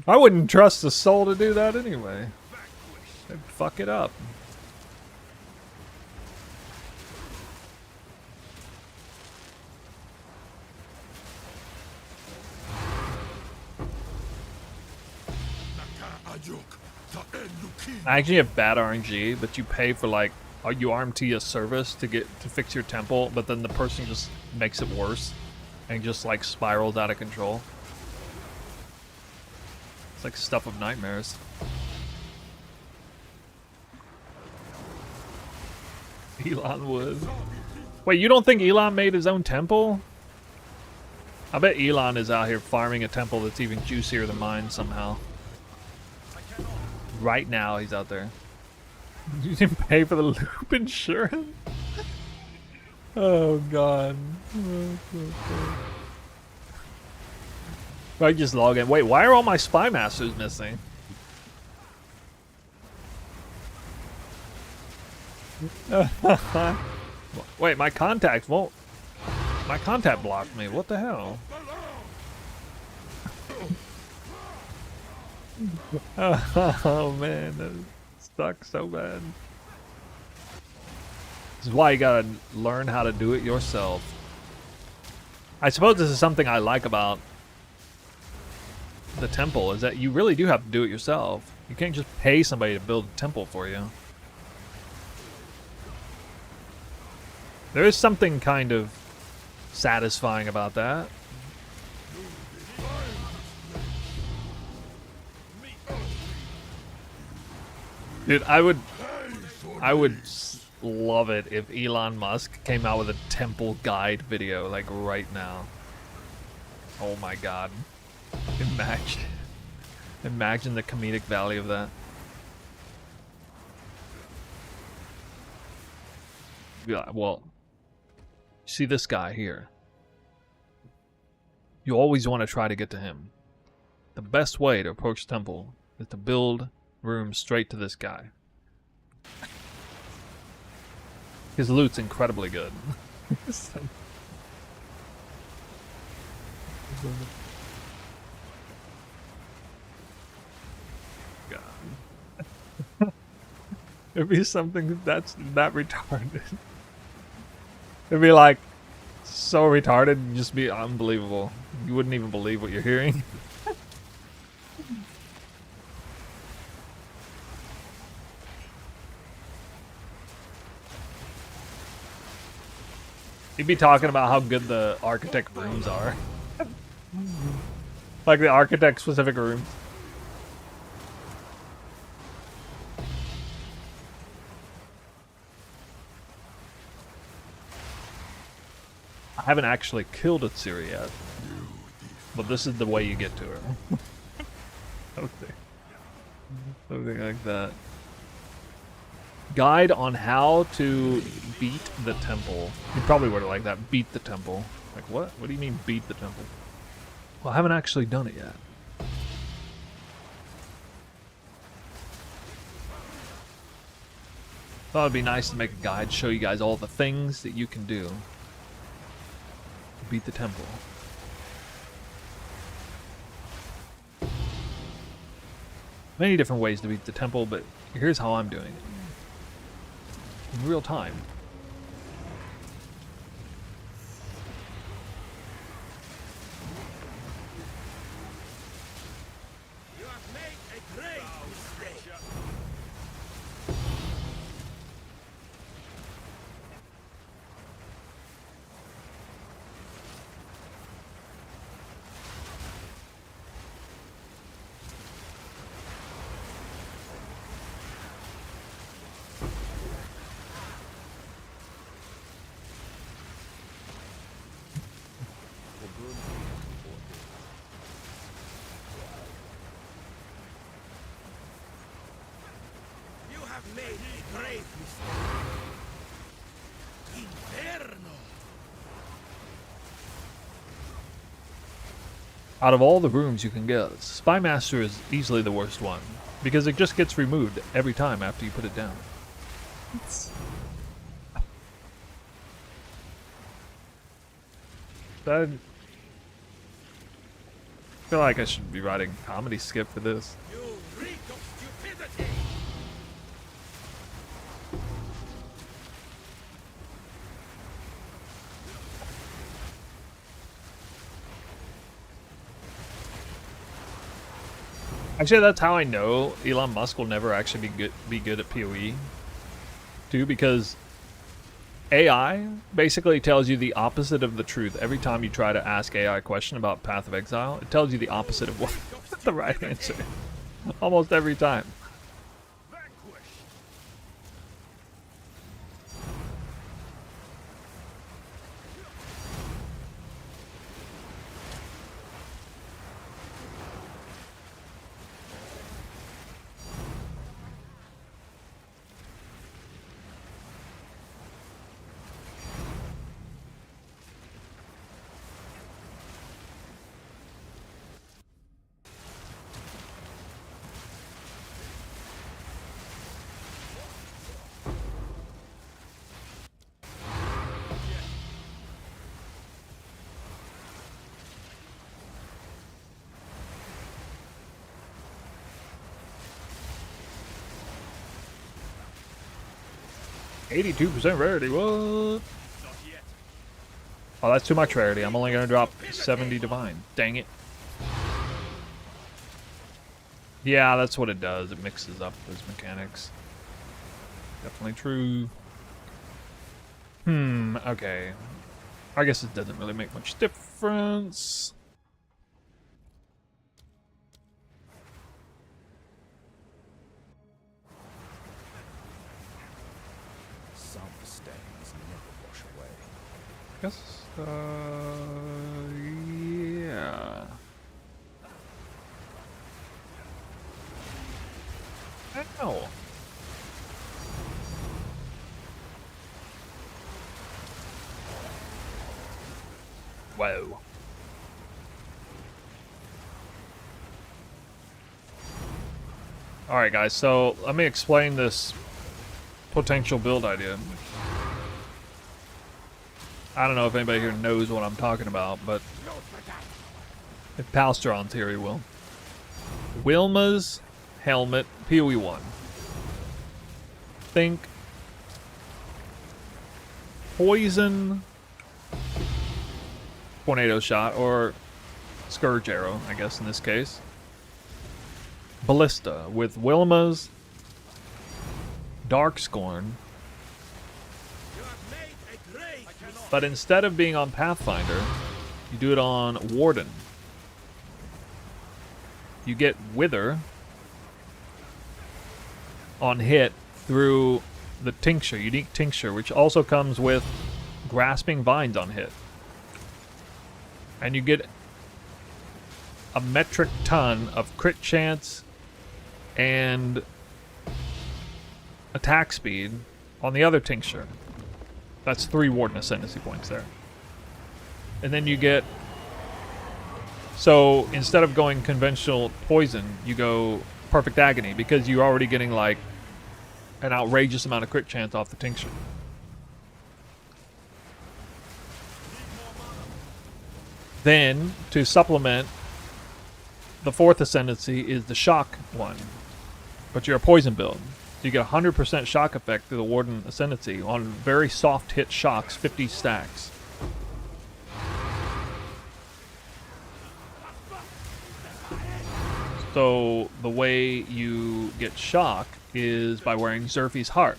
I wouldn't trust a soul to do that anyway. They'd fuck it up. I actually have bad RNG, but you pay for like you RMT a service to fix your temple, but then the person just makes it worse and just like spirals out of control. It's like stuff of nightmares. Elon would. Wait, you don't think Elon made his own temple? I bet Elon is out here farming a temple that's even juicier than mine somehow. Right now, he's out there. You didn't pay for the loop insurance? Oh, God. I just log in. Wait, why are all my spy masters missing? Wait, my contact won't. My contact blocked me. What the hell? Oh man, that sucks so bad. This is why you gotta learn how to do it yourself. I suppose this is something I like about the temple, is that you really do have to do it yourself. You can't just pay somebody to build a temple for you. There is something kind of satisfying about that. Dude, I would love it if Elon Musk came out with a temple guide video, like right now. Oh my god. Imagine the comedic value of that. Yeah, well, see this guy here. You always want to try to get to him. The best way to approach the temple is to build rooms straight to this guy. His loot's incredibly good. God. It'd be something that's that retarded. It'd be like so retarded and just be unbelievable. You wouldn't even believe what you're hearing. He'd be talking about how good the architect rooms are. Like the architect specific rooms. I haven't actually killed a Tsiri yet, but this is the way you get to her. Something like that. Guide on how to beat the temple. You probably word it like that. Beat the temple. Like what? What do you mean beat the temple? Well, I haven't actually done it yet. Thought it'd be nice to make a guide, show you guys all the things that you can do to beat the temple. Many different ways to beat the temple, but here's how I'm doing it. In real time. You have made a great mistake. You have made a grave mistake. Inferno! Out of all the rooms you can get, Spy Master is easily the worst one, because it just gets removed every time after you put it down. I feel like I should be writing comedy skip for this. You reek of stupidity! Actually, that's how I know Elon Musk will never actually be good at PoE. Too, because AI basically tells you the opposite of the truth. Every time you try to ask AI a question about Path of Exile, it tells you the opposite of what the right answer. Almost every time. Vanquish! 82% rarity, what? Not yet. Oh, that's too much rarity. I'm only gonna drop 70 divine. Dang it. Yeah, that's what it does. It mixes up those mechanics. Definitely true. Okay. I guess it doesn't really make much difference. Some stains never wash away. Guess, yeah. Ow. Whoa. Alright guys, so let me explain this potential build idea. I don't know if anybody here knows what I'm talking about, but if Palstron's here, he will. Wilma's helmet, PoE 1. Think poison tornado shot, or scourge arrow, I guess in this case. Ballista with Wilma's Dark Scorn, You have made a great mistake. but instead of being on Pathfinder, you do it on Warden. You get Wither on hit through the tincture, unique tincture, which also comes with Grasping Vines on hit. And you get a metric ton of crit chance and attack speed on the other tincture. That's 3 Warden Ascendancy points there. And then you get... So, instead of going conventional poison, you go Perfect Agony, because you're already getting, like, an outrageous amount of crit chance off the tincture. Then, to supplement, the 4th Ascendancy is the Shock one. But you're a poison build. So you get 100% shock effect through the Warden Ascendancy on very soft hit shocks, 50 stacks. So the way you get shock is by wearing Xerfe's Heart.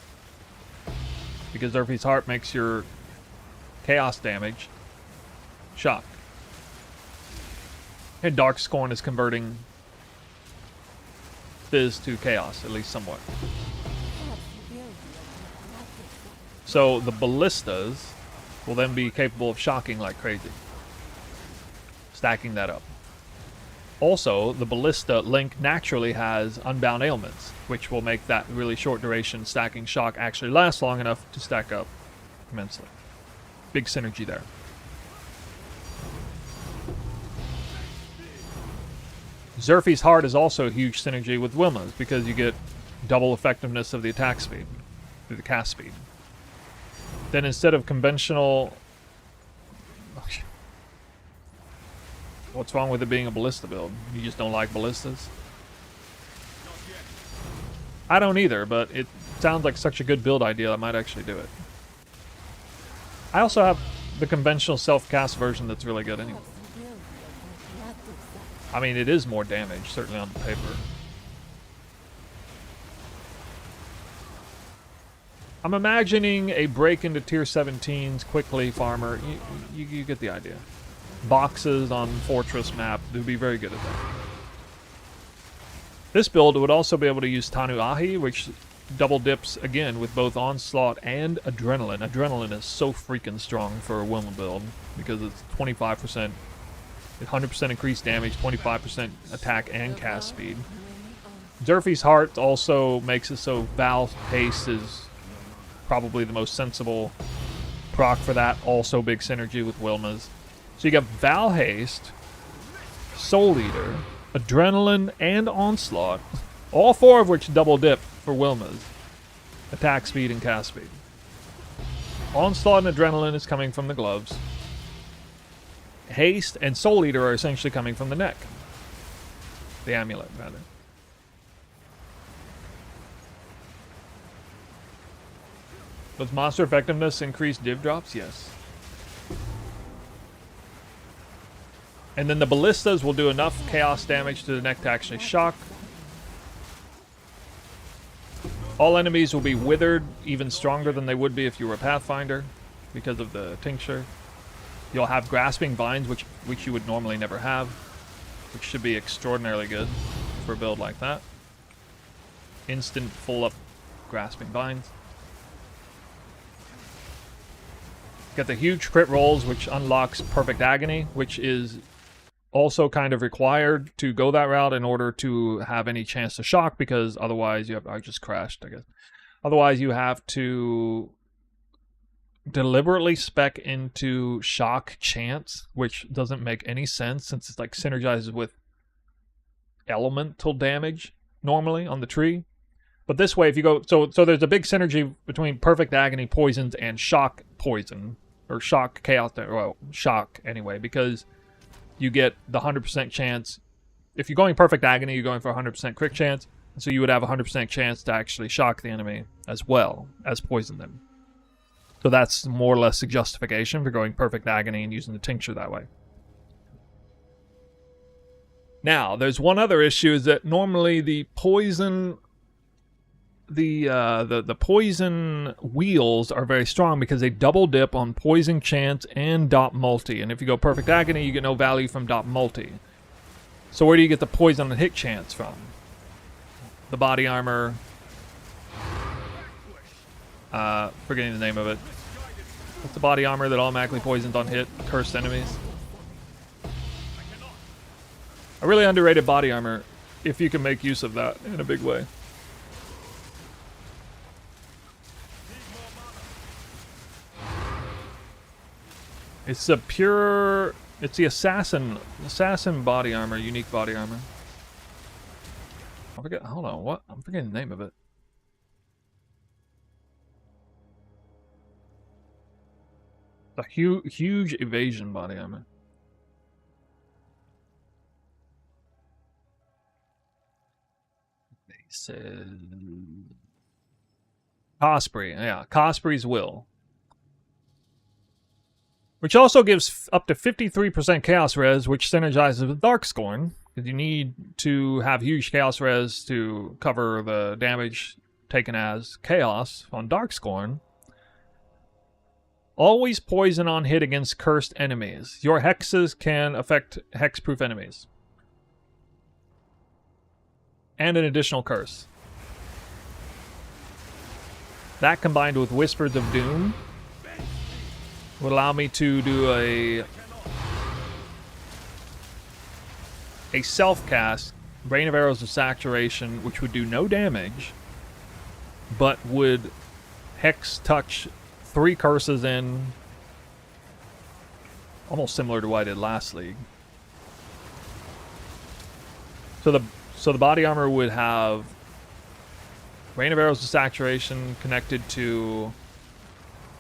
Because Xerfe's Heart makes your chaos damage shock. And Dark Scorn is converting Fizz to chaos, at least somewhat. So the ballistas will then be capable of shocking like crazy. Stacking that up. Also, the ballista link naturally has Unbound Ailments, which will make that really short duration stacking shock actually last long enough to stack up immensely. Big synergy there. Xerfe's Heart is also a huge synergy with Wilma's because you get double effectiveness of the attack speed through the cast speed. Then instead of conventional... What's wrong with it being a ballista build? You just don't like ballistas? I don't either, but it sounds like such a good build idea I might actually do it. I also have the conventional self-cast version that's really good anyway. I mean, it is more damage, certainly on the paper. I'm imagining a break into tier 17s quickly, farmer. You get the idea. Boxes on Fortress map, they'd be very good at that. This build would also be able to use Tanu Ahi, which double dips again with both Onslaught and Adrenaline. Adrenaline is so freaking strong for a Wilma build because it's 25%, 100% increased damage, 25% attack and cast speed. Zerfie's Heart also makes it so Val Haste is probably the most sensible proc for that. Also big synergy with Wilma's. So you got Val Haste, Soul Eater, Adrenaline, and Onslaught. All four of which double dip for Wilma's attack speed and cast speed. Onslaught and Adrenaline is coming from the gloves. Haste and Soul Eater are essentially coming from the neck. The amulet, rather. Does monster effectiveness increase div drops? Yes. And then the ballistas will do enough chaos damage to the neck to actually shock. All enemies will be withered even stronger than they would be if you were a Pathfinder because of the tincture. You'll have grasping vines, which you would normally never have, which should be extraordinarily good for a build like that. Instant full up grasping vines. Got the huge crit rolls, which unlocks Perfect Agony, which is also kind of required to go that route in order to have any chance to shock, because otherwise you have... I just crashed, I guess. Otherwise you have to deliberately spec into shock chance, which doesn't make any sense since it's like synergizes with elemental damage normally on the tree. But this way, if you go... So there's a big synergy between Perfect Agony poisons and shock poison. Or shock chaos... Well, shock anyway, because you get the 100% chance. If you're going Perfect Agony, you're going for 100% crit chance. So you would have a 100% chance to actually shock the enemy as well as poison them. So that's more or less the justification for going Perfect Agony and using the tincture that way. Now, there's one other issue, is that normally the poison... The poison wheels are very strong because they double dip on poison chance and dot multi, and if you go Perfect Agony you get no value from dot multi. So where do you get the poison and hit chance from? The body armor, forgetting the name of it. What's the body armor that automatically poisons on hit cursed enemies? A really underrated body armor if you can make use of that in a big way. It's a pure... It's the assassin body armor, unique body armor. I forget... Hold on, what? I'm forgetting the name of it. A huge evasion body armor. They said... Osprey, yeah. Osprey's Will. Which also gives up to 53% Chaos Res, which synergizes with Darkscorn, because you need to have huge Chaos Res to cover the damage taken as Chaos on Darkscorn. Always poison on hit against cursed enemies. Your hexes can affect hex-proof enemies. And an additional curse. That combined with Whispers of Doom would allow me to do a self-cast, Rain of Arrows of Saturation, which would do no damage, but would hex touch 3 curses in, almost similar to what I did last league. So the body armor would have Rain of Arrows of Saturation connected to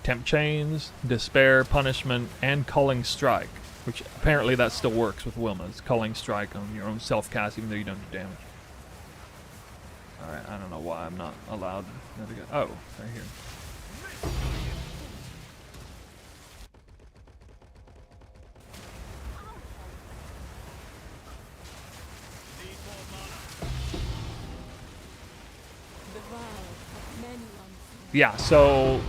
Temp Chains, Despair, Punishment, and Culling Strike. Which apparently that still works with Wilma's. Culling Strike on your own self-cast even though you don't do damage. Alright, I don't know why I'm not allowed to go. Oh, right here. The vow of many unseen. Yeah, so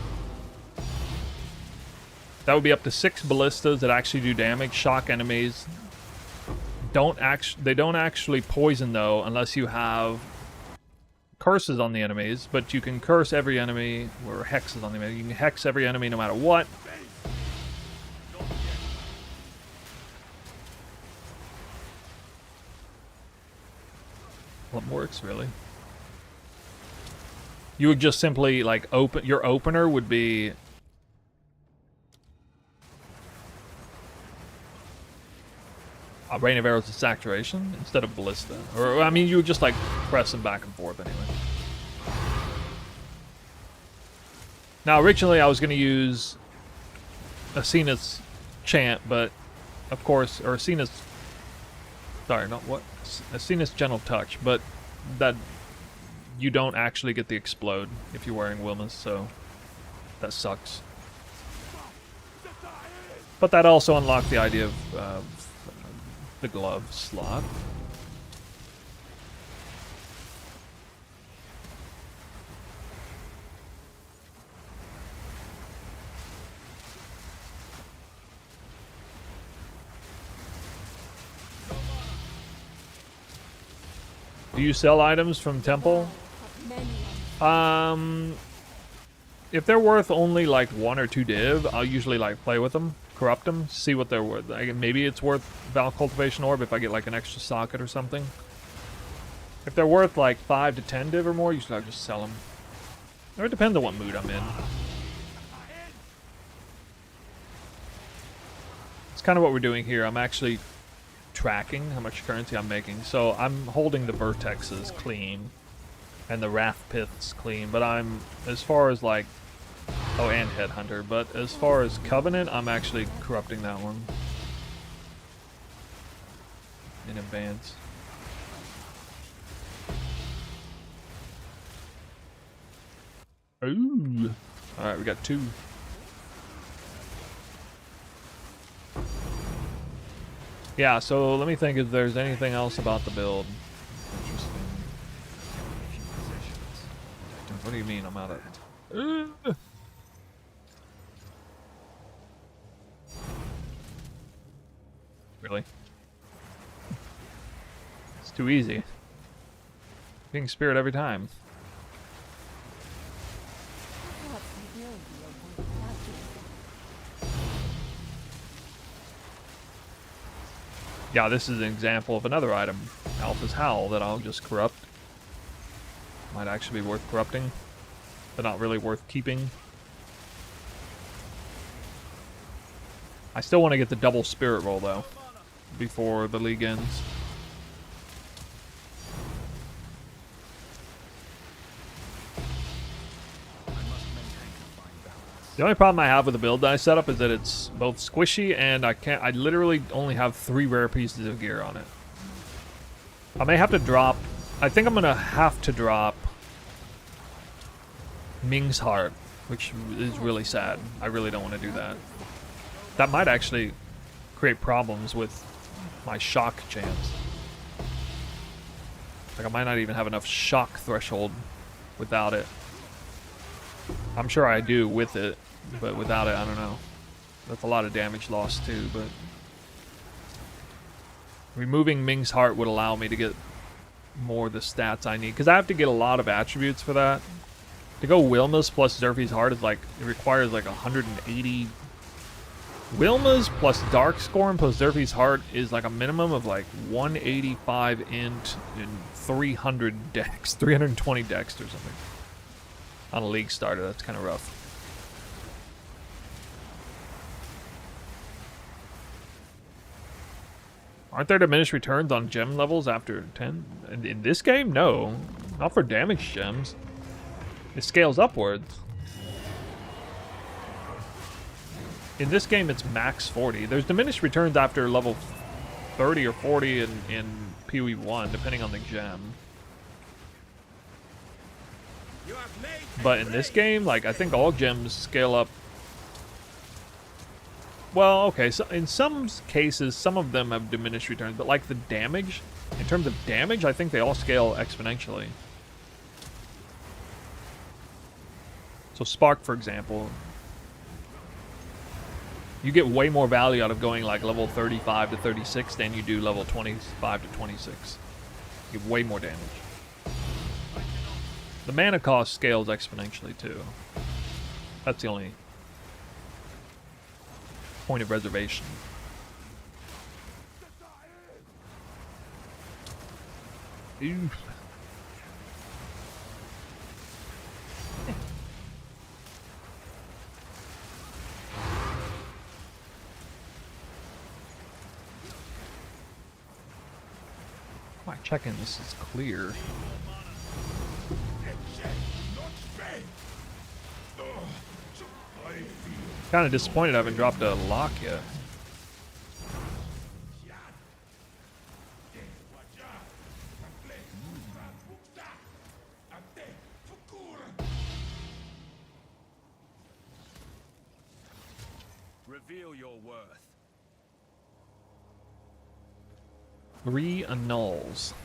that would be up to 6 ballistas that actually do damage. Shock enemies. They don't actually poison though unless you have curses on the enemies, but you can curse every enemy, or hexes on the enemy. You can hex every enemy no matter what. What works, really? You would just simply, like, open... Your opener would be... a rain of arrows to saturation instead of ballista. Or, I mean, you would just, like, press them back and forth anyway. Now, originally I was going to use Asena's chant, but, of course, or Asena's... Sorry, not what? Asena's gentle touch, but that... You don't actually get the explode if you're wearing Wilma's, so that sucks. But that also unlocked the idea of the glove slot. Do you sell items from Temple? Of many unseen. If they're worth only like 1 or 2 div, I'll usually like play with them, corrupt them, see what they're worth. Maybe it's worth Val Cultivation Orb if I get like an extra socket or something. If they're worth like 5 to 10 div or more, usually I'll just sell them. Or it depends on what mood I'm in. It's kind of what we're doing here. I'm actually tracking how much currency I'm making. So I'm holding the vertexes clean and the wrath piths clean, but I'm, as far as like, oh, and Headhunter, but as far as Covenant, I'm actually corrupting that one in advance. Ooh. Alright, we got 2. Yeah, so let me think if there's anything else about the build. Interesting. What do you mean I'm out of... Really? It's too easy. Being Spirit every time. Perhaps you will be able to catch it. Yeah, this is an example of another item, Alpha's Howl, that I'll just corrupt. Might actually be worth corrupting, but not really worth keeping. I still want to get the double spirit roll, though, before the league ends. The only problem I have with the build that I set up is that it's both squishy and I literally only have 3 rare pieces of gear on it. I may have to drop, I think I'm gonna have to drop Ming's Heart, which is really sad. I really don't want to do that. That might actually create problems with my shock chance. Like I might not even have enough shock threshold without it. I'm sure I do with it, but without it, I don't know. That's a lot of damage lost too, but... Removing Ming's Heart would allow me to get more of the stats I need, because I have to get a lot of attributes for that. To go Wilma's plus Zerfi's Heart is like, it requires like 180... Wilma's plus Darkscorn plus Zerfi's Heart is like a minimum of like 185 int and 300 dex, 320 dex or something. On a league starter, that's kind of rough. Aren't there diminished returns on gem levels after 10? In this game? No. Not for damage gems. It scales upwards. In this game, it's max 40. There's diminished returns after level 30 or 40 in PoE 1, depending on the gem. You have made But in this game, like, I think all gems scale up. Well, okay, so in some cases, some of them have diminished returns, but like the damage, in terms of damage, I think they all scale exponentially. So Spark, for example, you get way more value out of going like level 35 to 36 than you do level 25 to 26. You get way more damage. The mana cost scales exponentially too. That's the only point of reservation. Ooh. Am I checking this is clear? Kind of disappointed I haven't dropped a lock yet. Reveal your worth. 3 annuls.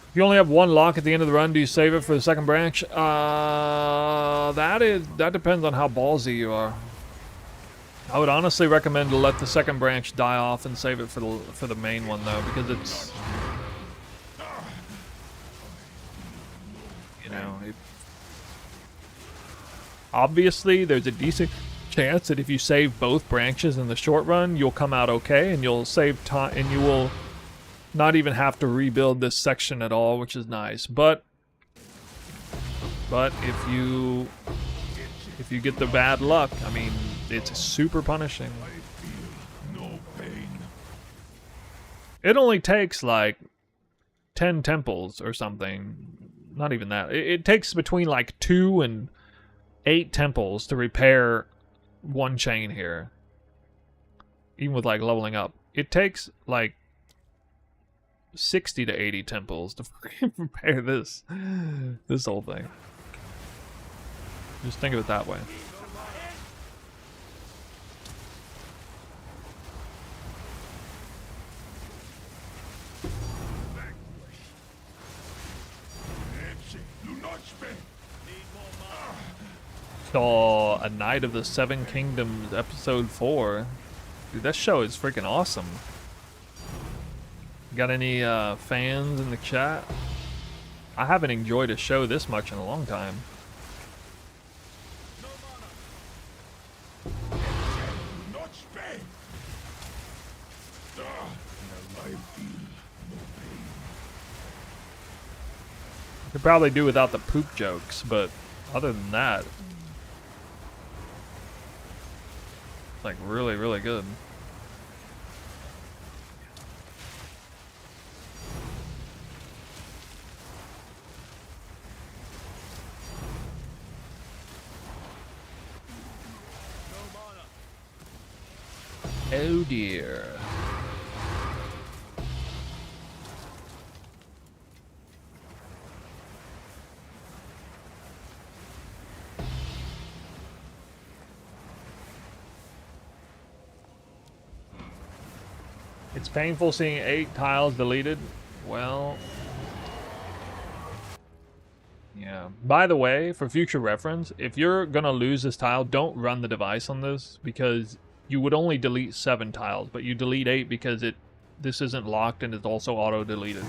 If you only have 1 lock at the end of the run, do you save it for the second branch? That depends on how ballsy you are. I would honestly recommend to let the second branch die off and save it for the main one though, because it's, you know, obviously there's a decent chance that if you save both branches in the short run, you'll come out okay and you'll save time and you will not even have to rebuild this section at all, which is nice. But if you get the bad luck, I mean, it's super punishing. It only takes like 10 temples or something. Not even that. It takes between like 2 and 8 temples to repair 1 chain here. Even with like leveling up. It takes like 60 to 80 temples to repair this whole thing. Just think of it that way. Saw A Knight of the Seven Kingdoms, episode 4. Dude, that show is freaking awesome. Got any fans in the chat? I haven't enjoyed a show this much in a long time. Could probably do without the poop jokes, but other than that, it's like really, really good. Oh dear. It's painful seeing 8 tiles deleted. Well, yeah. By the way, for future reference, if you're gonna lose this tile, don't run the device on this, because you would only delete 7 tiles, but you delete 8 because this isn't locked and it's also auto-deleted.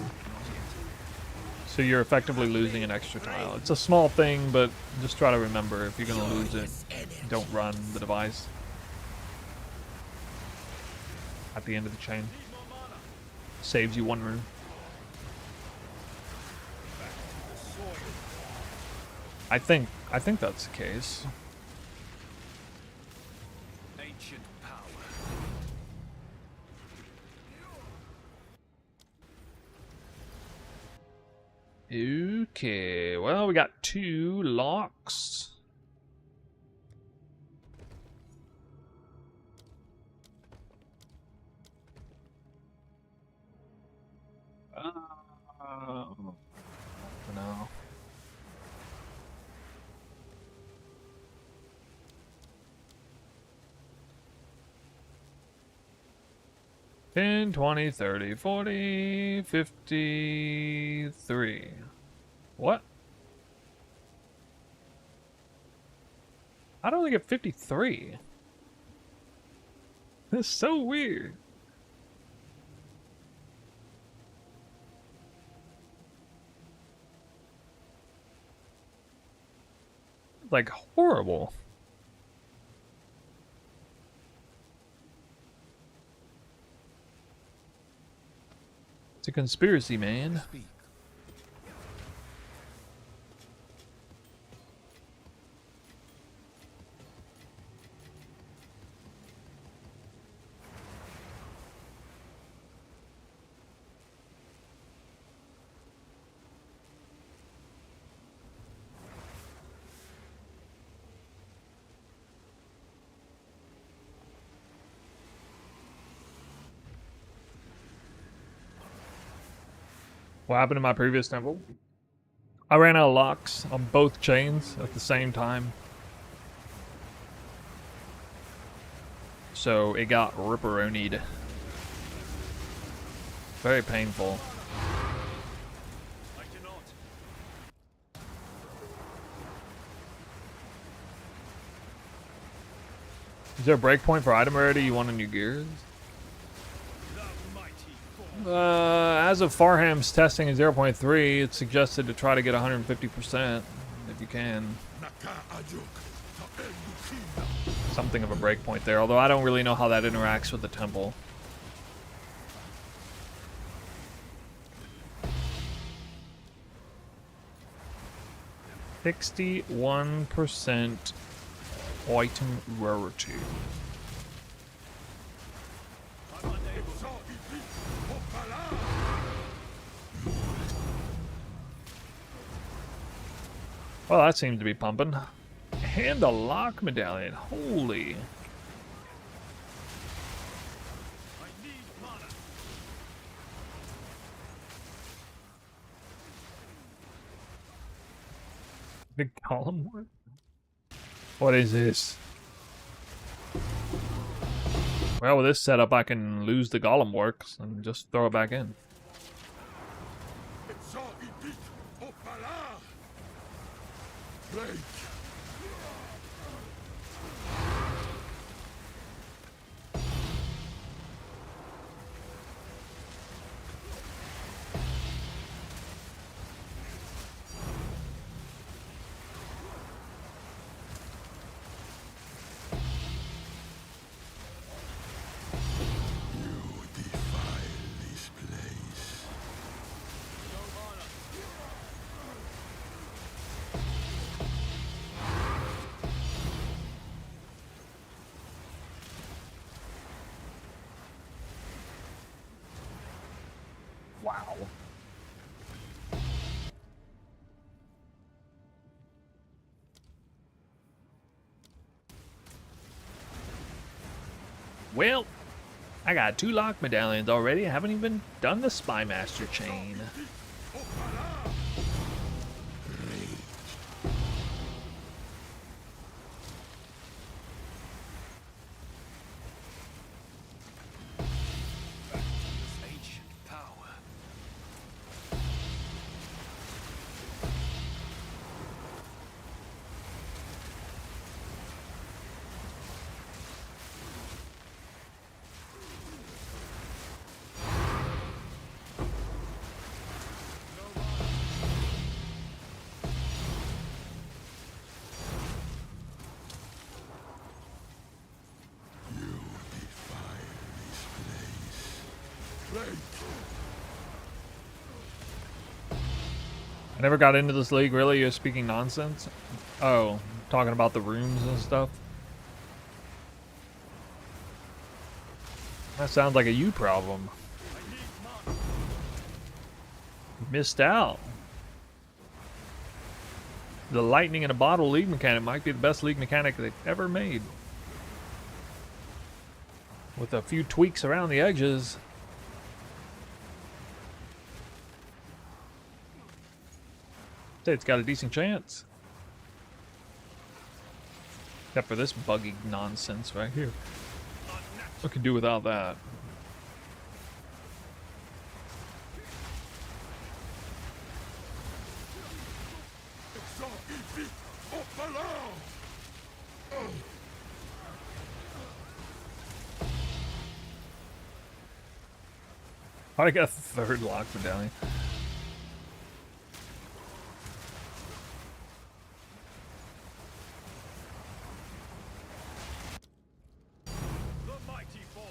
So you're effectively losing an extra tile. It's a small thing, but just try to remember, if you're gonna lose it, don't run the device at the end of the chain. Saves you 1 room. I think that's the case. Ancient power. Okay, well, we got 2 locks. 10, 20, 30, 40, 53. What? I don't think get 53. That's so weird. Like horrible. It's a conspiracy, man. Speak. What happened to my previous temple? I ran out of locks on both chains at the same time. So it got ripperonied. Very painful. I cannot. Is there a breakpoint for item rarity you want in your gears? The mighty form. As of Farham's testing at 0.3, it's suggested to try to get 150% if you can. Naka ajuk. Ta elukina. Something of a breakpoint there, although I don't really know how that interacts with the temple. $61% item rarity. I'm unable. So it is. Hopala. Well, that seems to be pumping. And a lock medallion. Holy. I need mana. Big column work? What is this? Well, with this setup, I can lose the golem works and just throw it back in. So it is. Hopala. Blake. You defile this place. Wow. Well, I got 2 lock medallions already. I haven't even done the Spy Master chain. Ancient power. You defile this place. Blake. I never got into this league, really. You're speaking nonsense? Oh, talking about the rooms and stuff? That sounds like a you problem. Missed out. The lightning in a bottle league mechanic might be the best league mechanic they've ever made. With a few tweaks around the edges. Say it's got a decent chance. Except for this buggy nonsense right here. I could do without that. I got a third lock medallion. The mighty fall.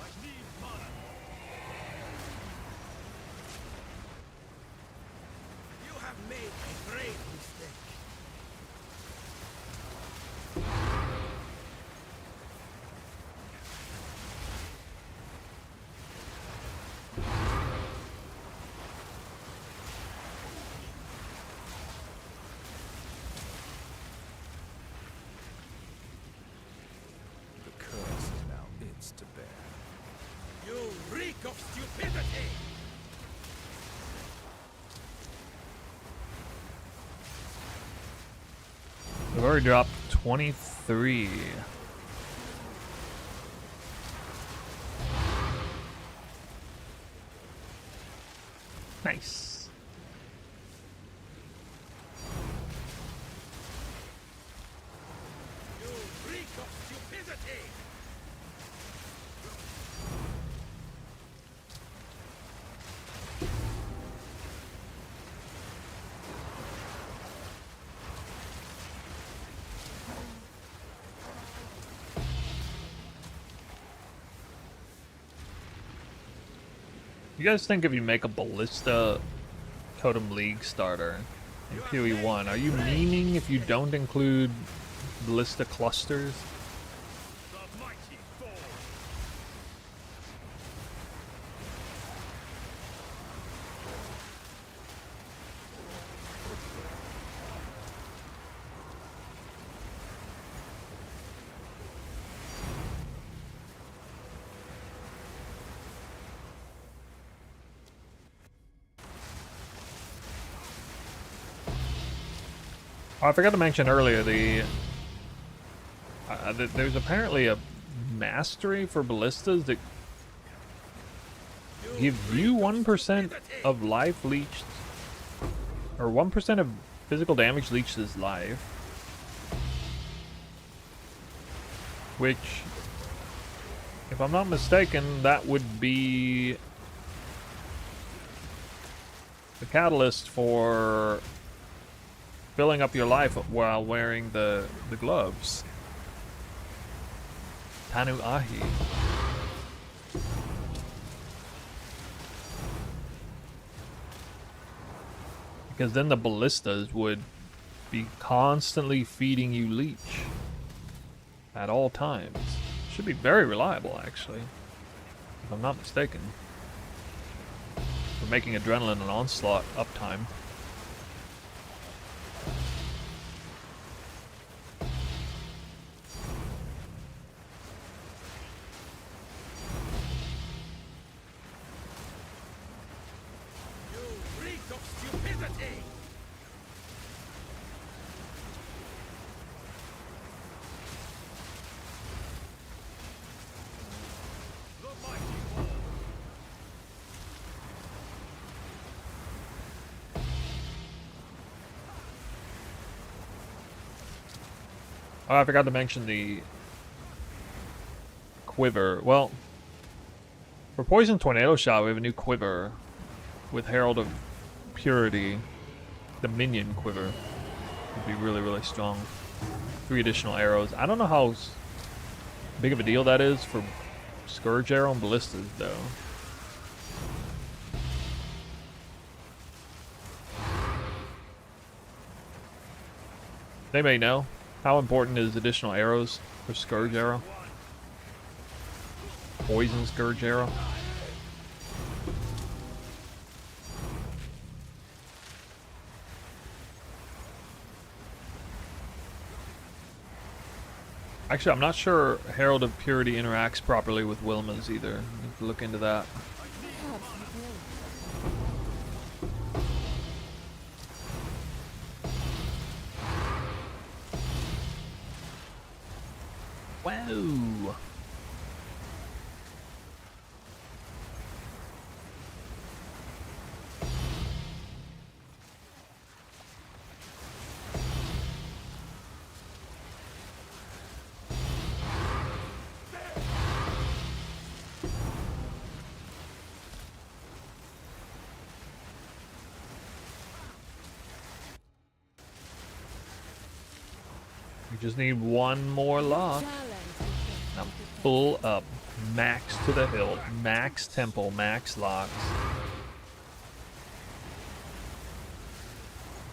I need mana. You have made a grave mistake. The curse is now its to bear. You reek of stupidity. We've already dropped 23. Nice. You reek of stupidity. You guys think if you make a ballista totem league starter in PoE 1, are you meaning if you don't include ballista clusters? The mighty fall. Oh, I forgot to mention earlier there's apparently a mastery for ballistas that gives you 1% of life leached, or 1% of physical damage leached as life, which, if I'm not mistaken, that would be the catalyst for filling up your life while wearing the gloves. Tanu Ahi. Because then the ballistas would be constantly feeding you leech at all times. Should be very reliable, actually, if I'm not mistaken, for making adrenaline and onslaught uptime. You reek of stupidity. The mighty fall. Oh, I forgot to mention the quiver. Well, for Poison Tornado Shot, we have a new quiver with Herald of Purity. The minion quiver would be really, really strong. 3 additional arrows. I don't know how big of a deal that is for Scourge Arrow and Ballistas, though. They may know. How important is additional arrows for Scourge Arrow? Poison Scourge Arrow? Actually, I'm not sure Herald of Purity interacts properly with Wilma's either. Need to look into that. Perhaps you will. Wow. Just need one more lock. Challenge I'm full up. Max to the hilt. Max temple. Max locks.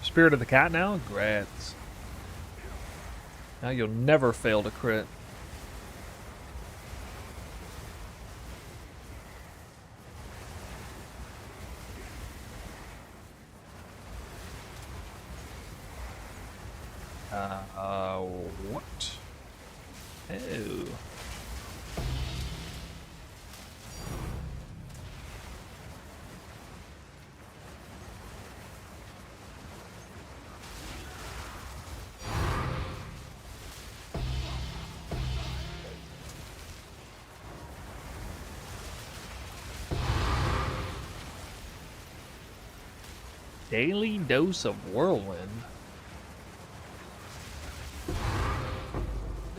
Spirit of the cat now? Grats. Now you'll never fail to crit. What? Oh. Daily dose of whirlwind.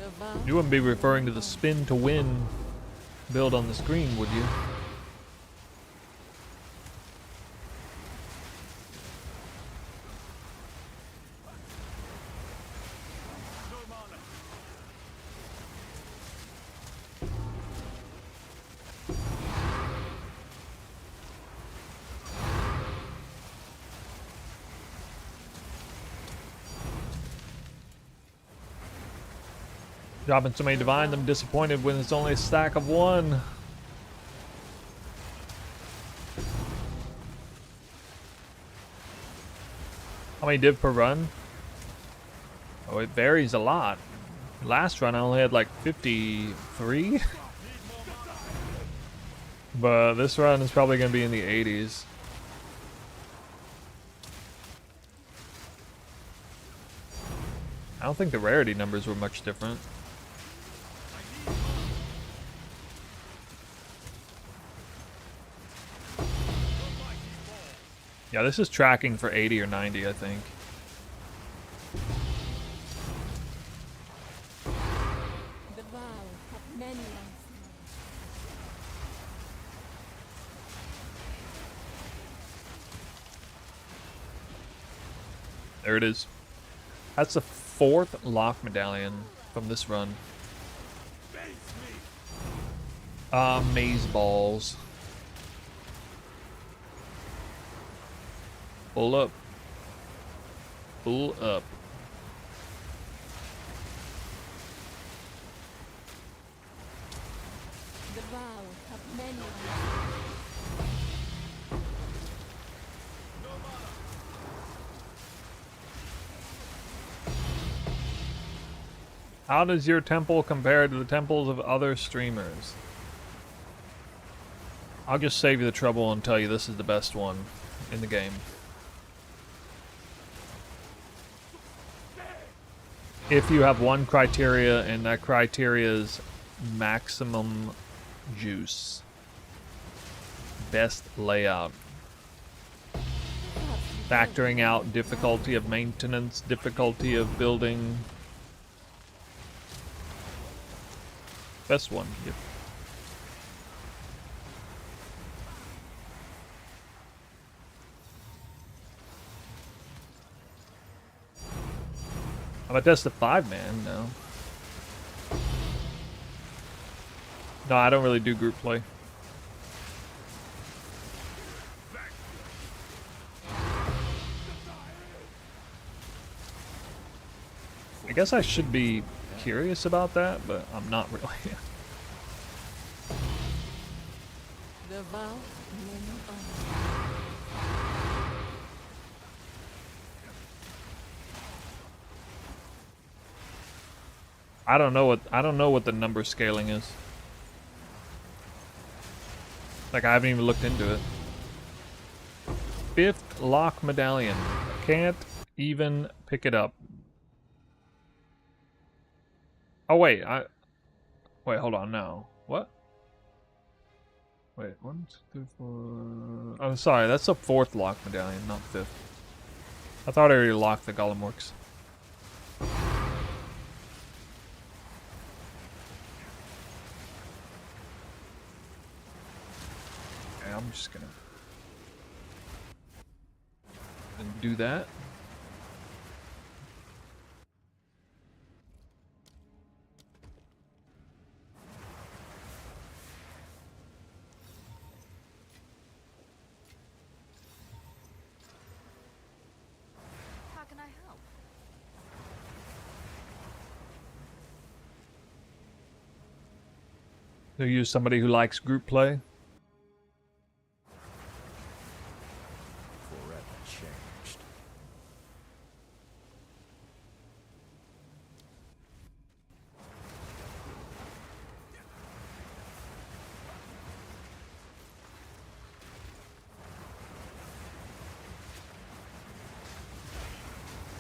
the vow. You wouldn't be referring to the spin to win build on the screen, would you? Dropping so many divine, I'm disappointed when it's only a stack of one. How many div per run? Oh, it varies a lot. Last run I only had like 53. But this run is probably going to be in the 80s. I don't think the rarity numbers were much different. Yeah, this is tracking for 80 or 90, I think. The vow of many lives. There it is. That's the 4th lock medallion from this run. Maze balls. Pull up. Pull up. The vow of many lives. How does your temple compare to the temples of other streamers? I'll just save you the trouble and tell you this is the best one in the game. If you have one criteria, and that criteria is maximum juice. Best layout. Factoring out difficulty of maintenance, difficulty of building. Best one. Yep. How about that's the 5-man? No. No, I don't really do group play. I guess I should be curious about that, but I'm not really. The vow of many honors. I don't know what the number scaling is. Like, I haven't even looked into it. 5th lock medallion. Can't even pick it up. Oh wait, wait, hold on, no. What? Wait, 1, 2, 3, 4. Oh, sorry, that's the 4th lock medallion, not 5th. I thought I already locked the Golem Works. Okay, I'm just gonna do that. So you somebody who likes group play? Forever changed.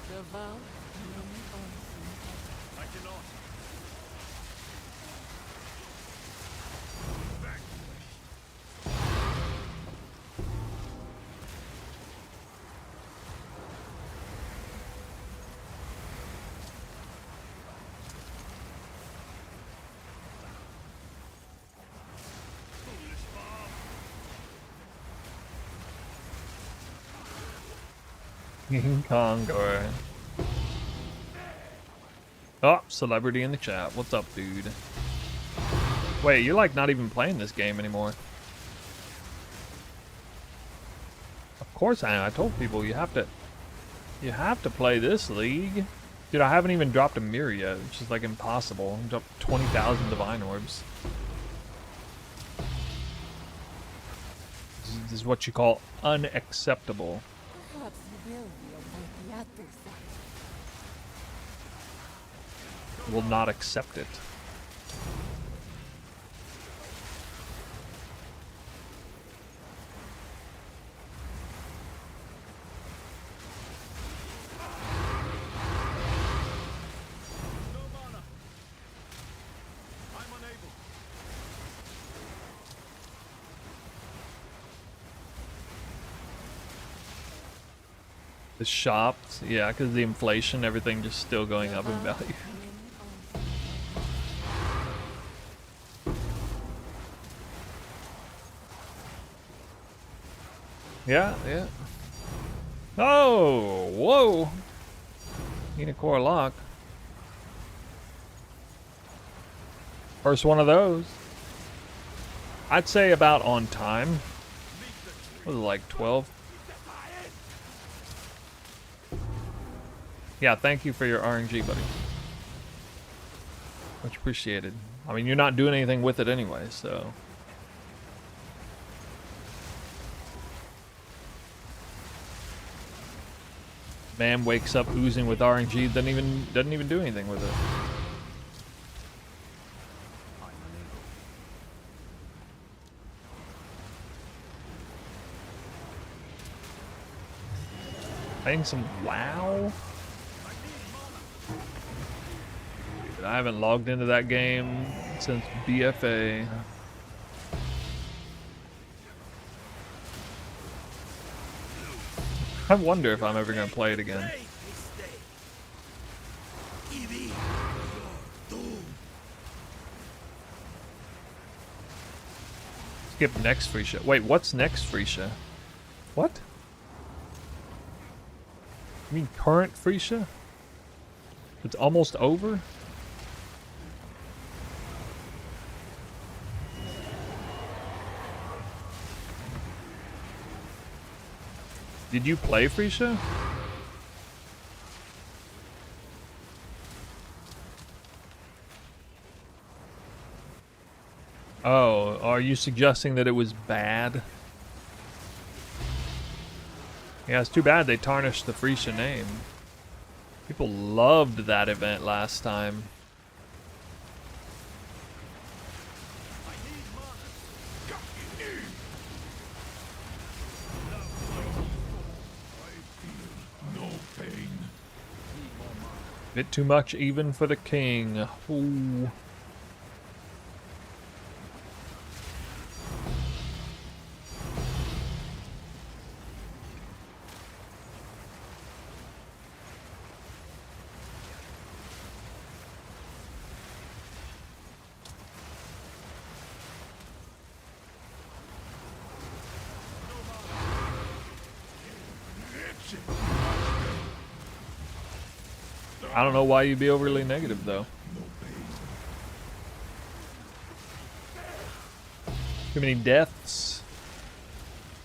Devout many unseen. I cannot. Foolish mob. King Kong or... Oh, celebrity in the chat. What's up, dude? Wait, you're like not even playing this game anymore. Of course I am. I told people you have to play this league. Dude, I haven't even dropped a mirror yet, which is like impossible. I dropped 20,000 divine orbs. This is what you call unacceptable. Perhaps you will realize the after side. Will not accept it. No mana. I'm unable. The shops, yeah, because the inflation, everything just still going up in value. Many unseen. Yeah, yeah. Oh, whoa! Need a core lock. First one of those. I'd say about on time. What was it, like 12? Yeah, thank you for your RNG, buddy. Much appreciated. I mean, you're not doing anything with it anyway, so... Man wakes up oozing with RNG, doesn't even do anything with it. I'm unable. Playing some WoW? Dude, I haven't logged into that game since BFA. I wonder if I'm ever gonna play it again. Great mistake. Give in to your doom. Skip next Freesia. Wait, what's next Freesia? What? You mean current Freesia? It's almost over? Did you play Freesia? Oh, are you suggesting that it was bad? Yeah, it's too bad they tarnished the Freesia name. People loved that event last time. I need mana. No pain. Bit too much even for the king. Ooh. I don't know why you'd be overly negative though. Too many deaths.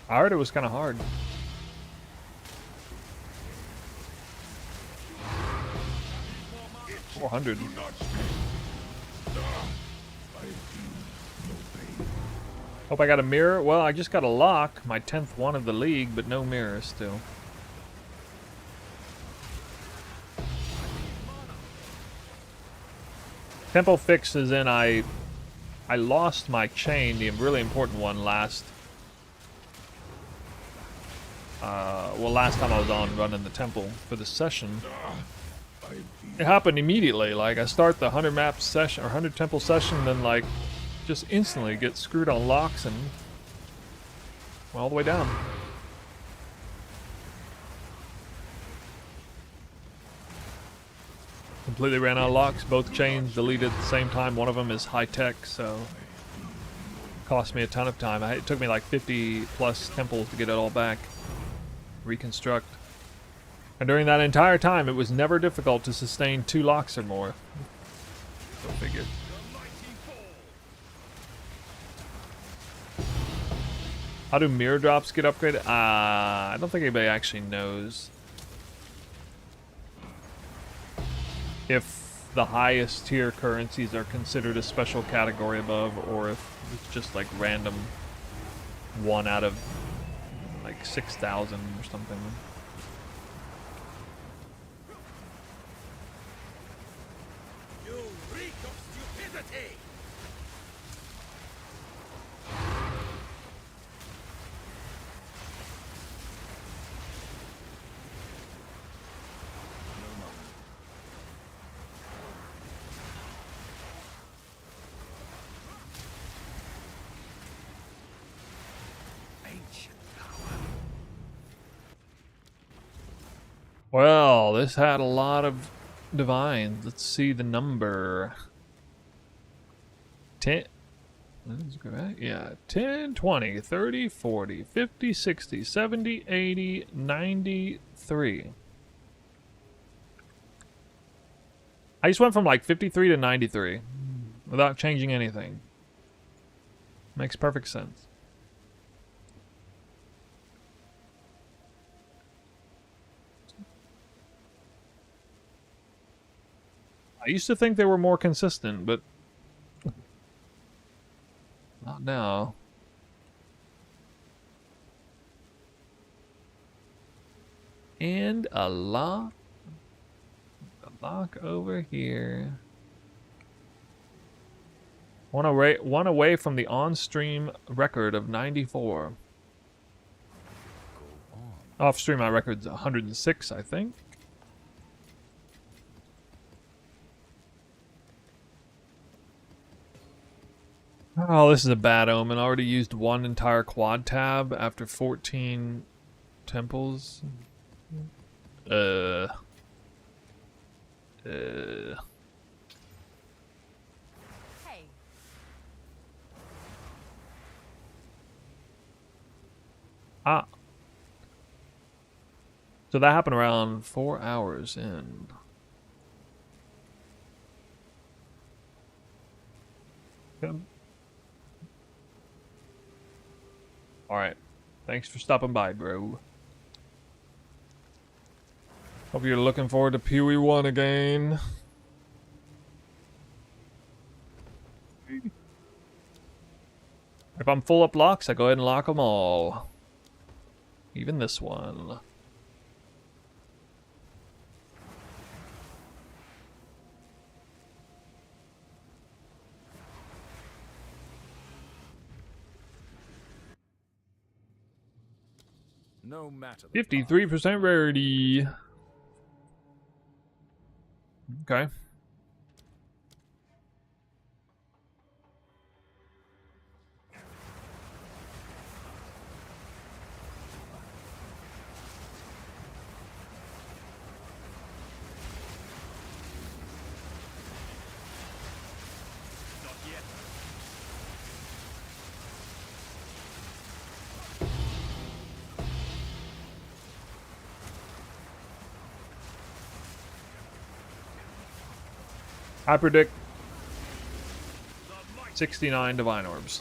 I heard it was kind of hard. $400. Hope I got a mirror. Well, I just got a lock, my 10th one of the league, but no mirror still. Tempo fix is in I lost my chain, the really important one last last time I was on running the temple for the session. It happened immediately. Like I start the 100 map session or 100 temple session, then like just instantly get screwed on locks and all the way down. Completely ran out of locks. Both chains deleted at the same time. One of them is high tech, so cost me a ton of time. It took me like 50 plus temples to get it all back, reconstruct. And during that entire time, it was never difficult to sustain 2 locks or more. Go figure. How do mirror drops get upgraded? I don't think anybody actually knows. If the highest tier currencies are considered a special category above, or if it's just like random 1 out of like 6,000 or something. You reek of stupidity! Well, this had a lot of divines. Let's see the number. 10. Let's go back. Yeah, 10, 20, 30, 40, 50, 60, 70, 80, 93. I just went from like 53 to 93 without changing anything. Makes perfect sense. I used to think they were more consistent, but not now. And a lock over here. One away from the on-stream record of 94. Off-stream, my record's 106, I think. Oh, this is a bad omen. Already used 1 entire quad tab after 14 temples. Hey. Ah. So that happened around 4 hours in. Good. Alright. Thanks for stopping by, bro. Hope you're looking forward to Pewee 1 again. If I'm full up locks, I go ahead and lock them all. Even this one. No matter. 53% rarity. Okay. Not yet. I predict 69 divine orbs.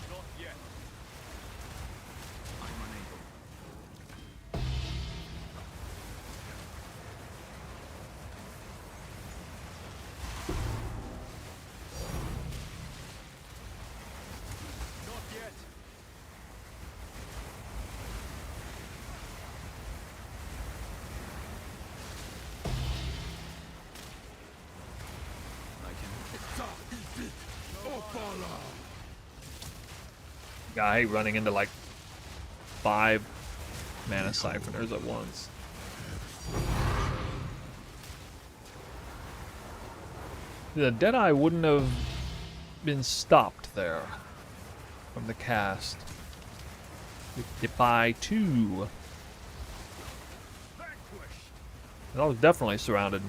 Not yet. I'm unable. Not yet. I can. God, I hate running into like 5 mana siphoners at once. The Deadeye wouldn't have been stopped there from the cast. By 2. I was definitely surrounded.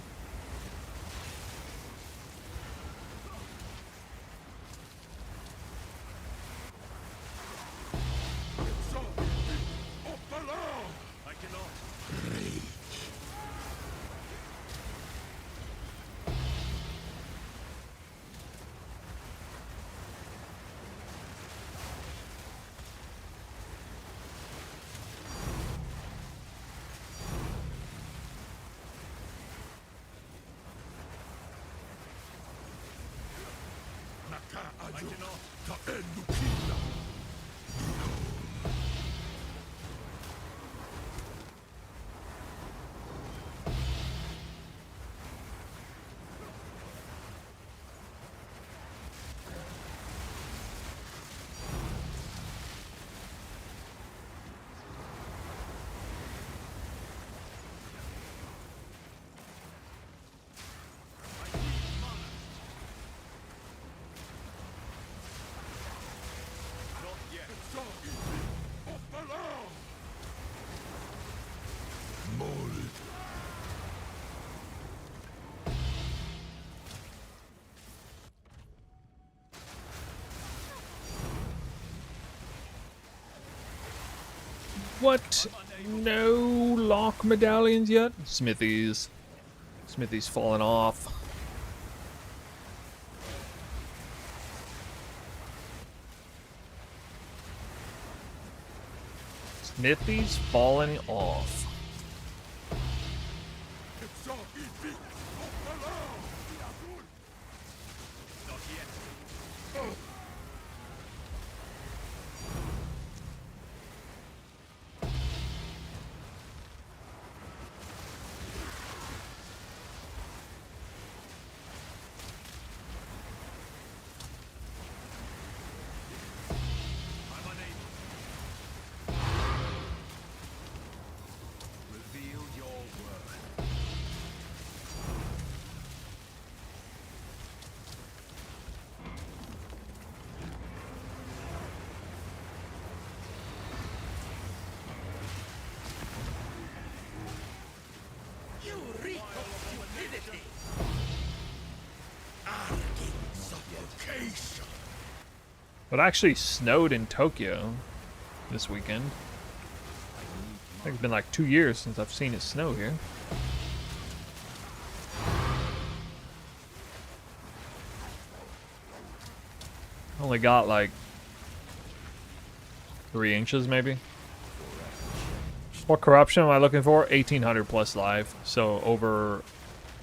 I cannot. I cannot. Not yet. What? No lock medallions yet? Smithies. Smithies falling off. Smithies falling off. Not yet. I'm unable. Reveal your worth. You reek of stupidity. Arcing suffocation. It actually snowed in Tokyo this weekend. I think it's been like 2 years since I've seen it snow here. Only got like 3 inches maybe. What corruption am I looking for? 1800 plus life, so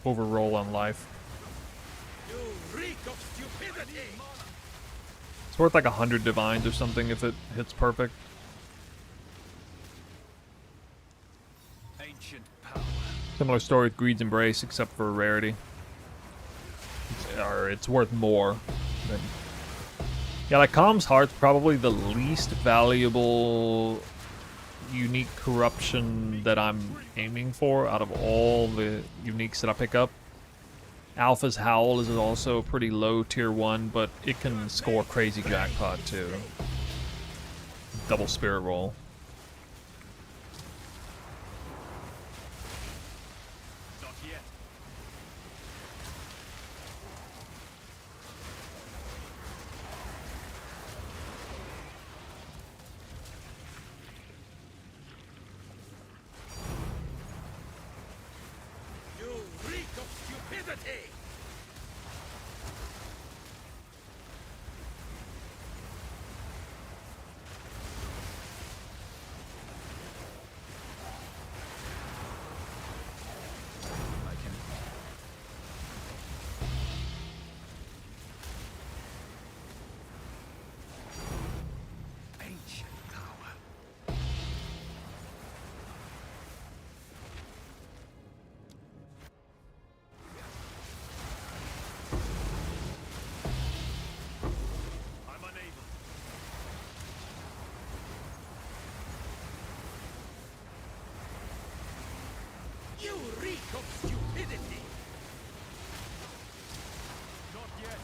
overroll on life. You reek of stupidity. It's worth like 100 divines or something if it hits perfect. Ancient power. Similar story with Greed's Embrace, except for rarity. It's worth more. Than... Yeah, like Calm's Heart's probably the least valuable unique corruption that I'm aiming for out of all the uniques that I pick up. Alpha's Howl is also pretty low tier 1, but it can score crazy jackpot too. Double spirit roll. Not yet. chastity! I can. Ancient power. I'm unable. You reek of stupidity! Not yet.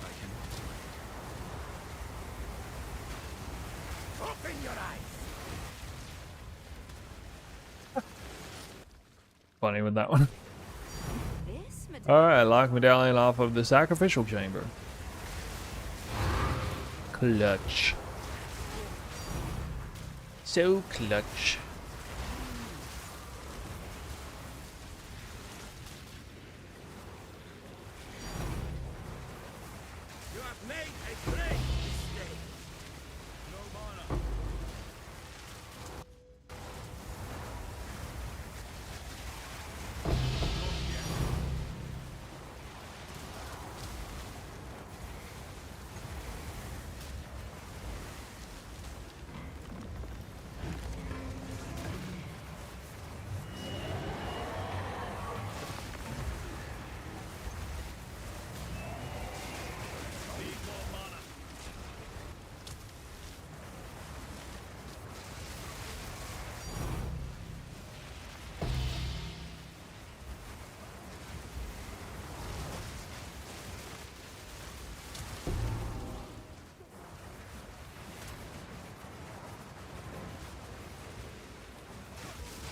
I can. Open your eyes! Funny with that one. This medallion. Alright, lock medallion off of the sacrificial chamber. Clutch. So clutch. You have made a great mistake. No mana. Need more mana.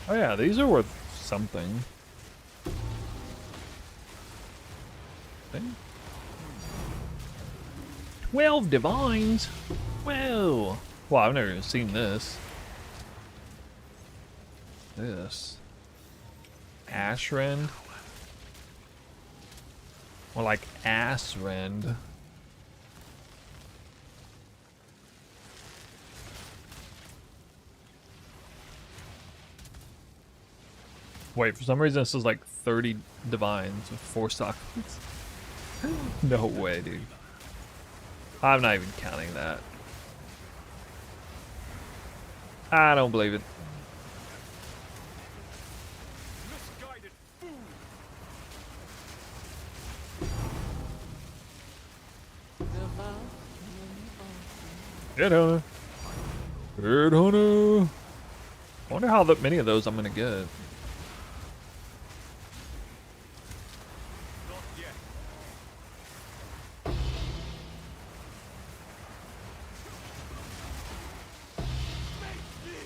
Oh yeah, these are worth something. Thing? 12 divines? Whoa! Well, I've never even seen this. This. Ashrend? More like Assrend. Wait, for some reason this is like 30 divines with 4 sockets. No way, dude. I'm not even counting that. I don't believe it. Misguided fool! Head hunter. Head hunter. I wonder how many of those I'm gonna get. Not yet. Make me!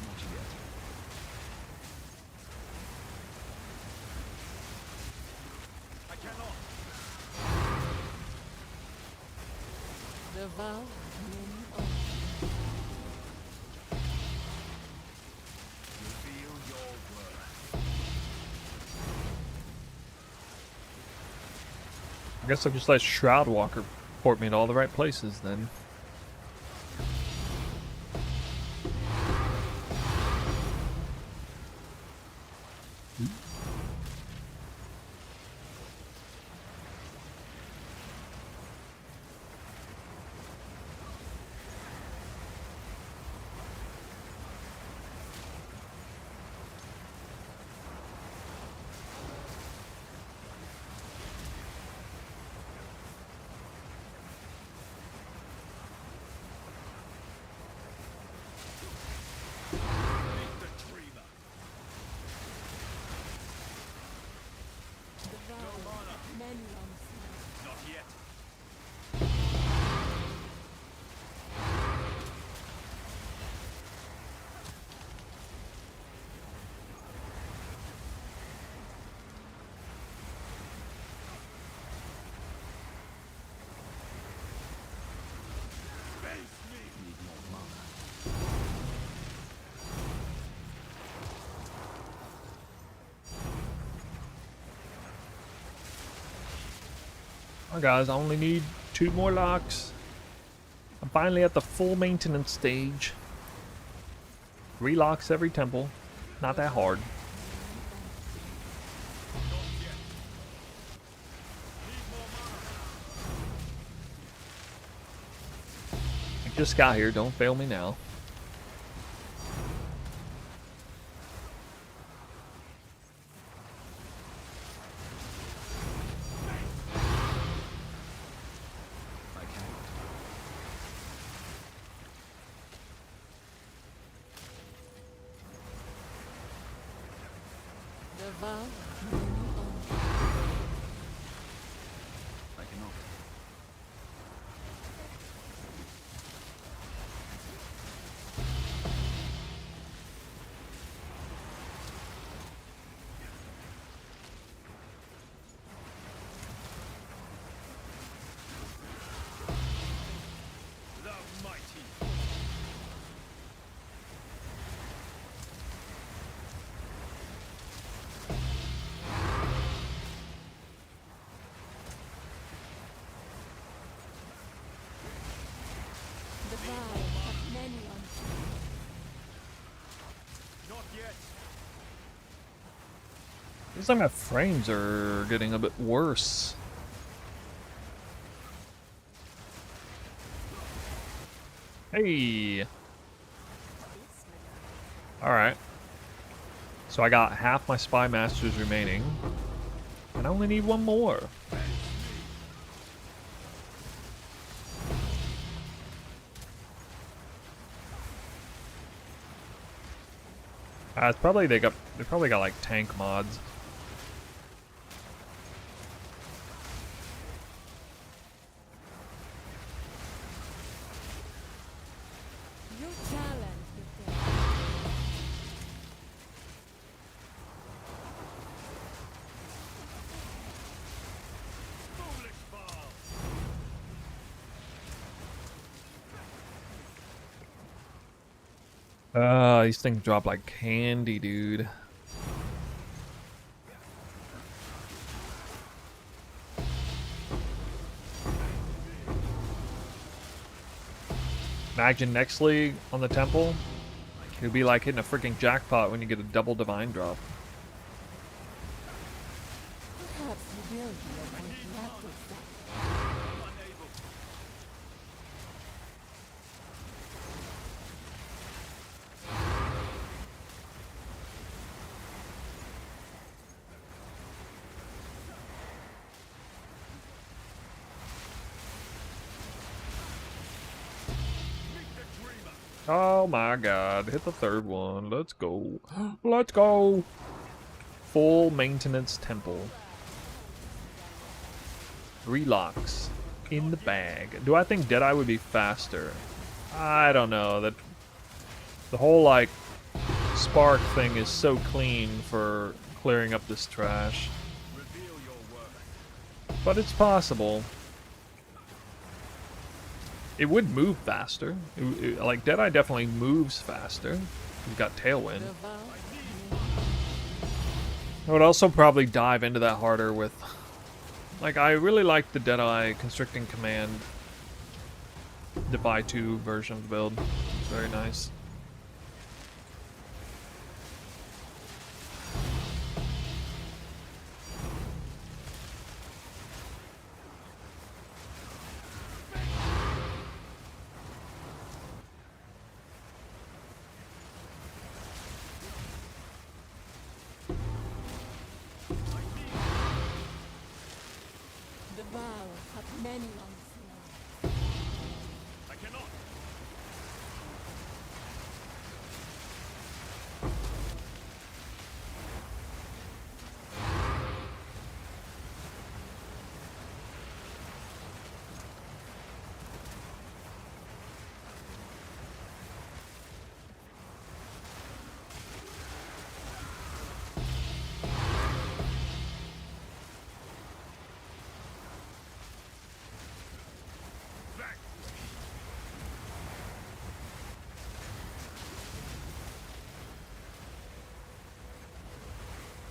Not yet. I cannot. The vow Reveal your worth. I guess I'll just let Shroudwalker port me to all the right places then. many long snow. Not yet. Face me. Need more mana. Oh, guys, I only need 2 more locks. I'm finally at the full maintenance stage. 3 locks every temple. Not that hard. I just got here. Don't fail me now. I cannot. The vow of many arms. I cannot. The mighty. The vow of many arms. Not yet. Feels like my frames are getting a bit worse. Hey! Alright. So I got half my Spy Masters remaining. And I only need 1 more. It's probably they probably got like tank mods. You challenge the dead. Foolish ball. These things drop like candy, dude. Imagine next league on the temple. It'd be like hitting a freaking jackpot when you get a double divine drop. Perhaps you will be able to practice that. Unable. Meet the dreamer. Oh my god, hit the 3rd one. Let's go. Let's go. Full maintenance temple. 3 locks in the bag. Do I think Deadeye would be faster? I don't know. That the whole like spark thing is so clean for clearing up this trash. Reveal your worth. But it's possible. It would move faster. Like Deadeye definitely moves faster. You've got Tailwind. The vow I would also probably dive into that harder with... Like, I really like the Deadeye Constricting Command Defy 2 version of the build. It's very nice. the vow of many long snow. I cannot.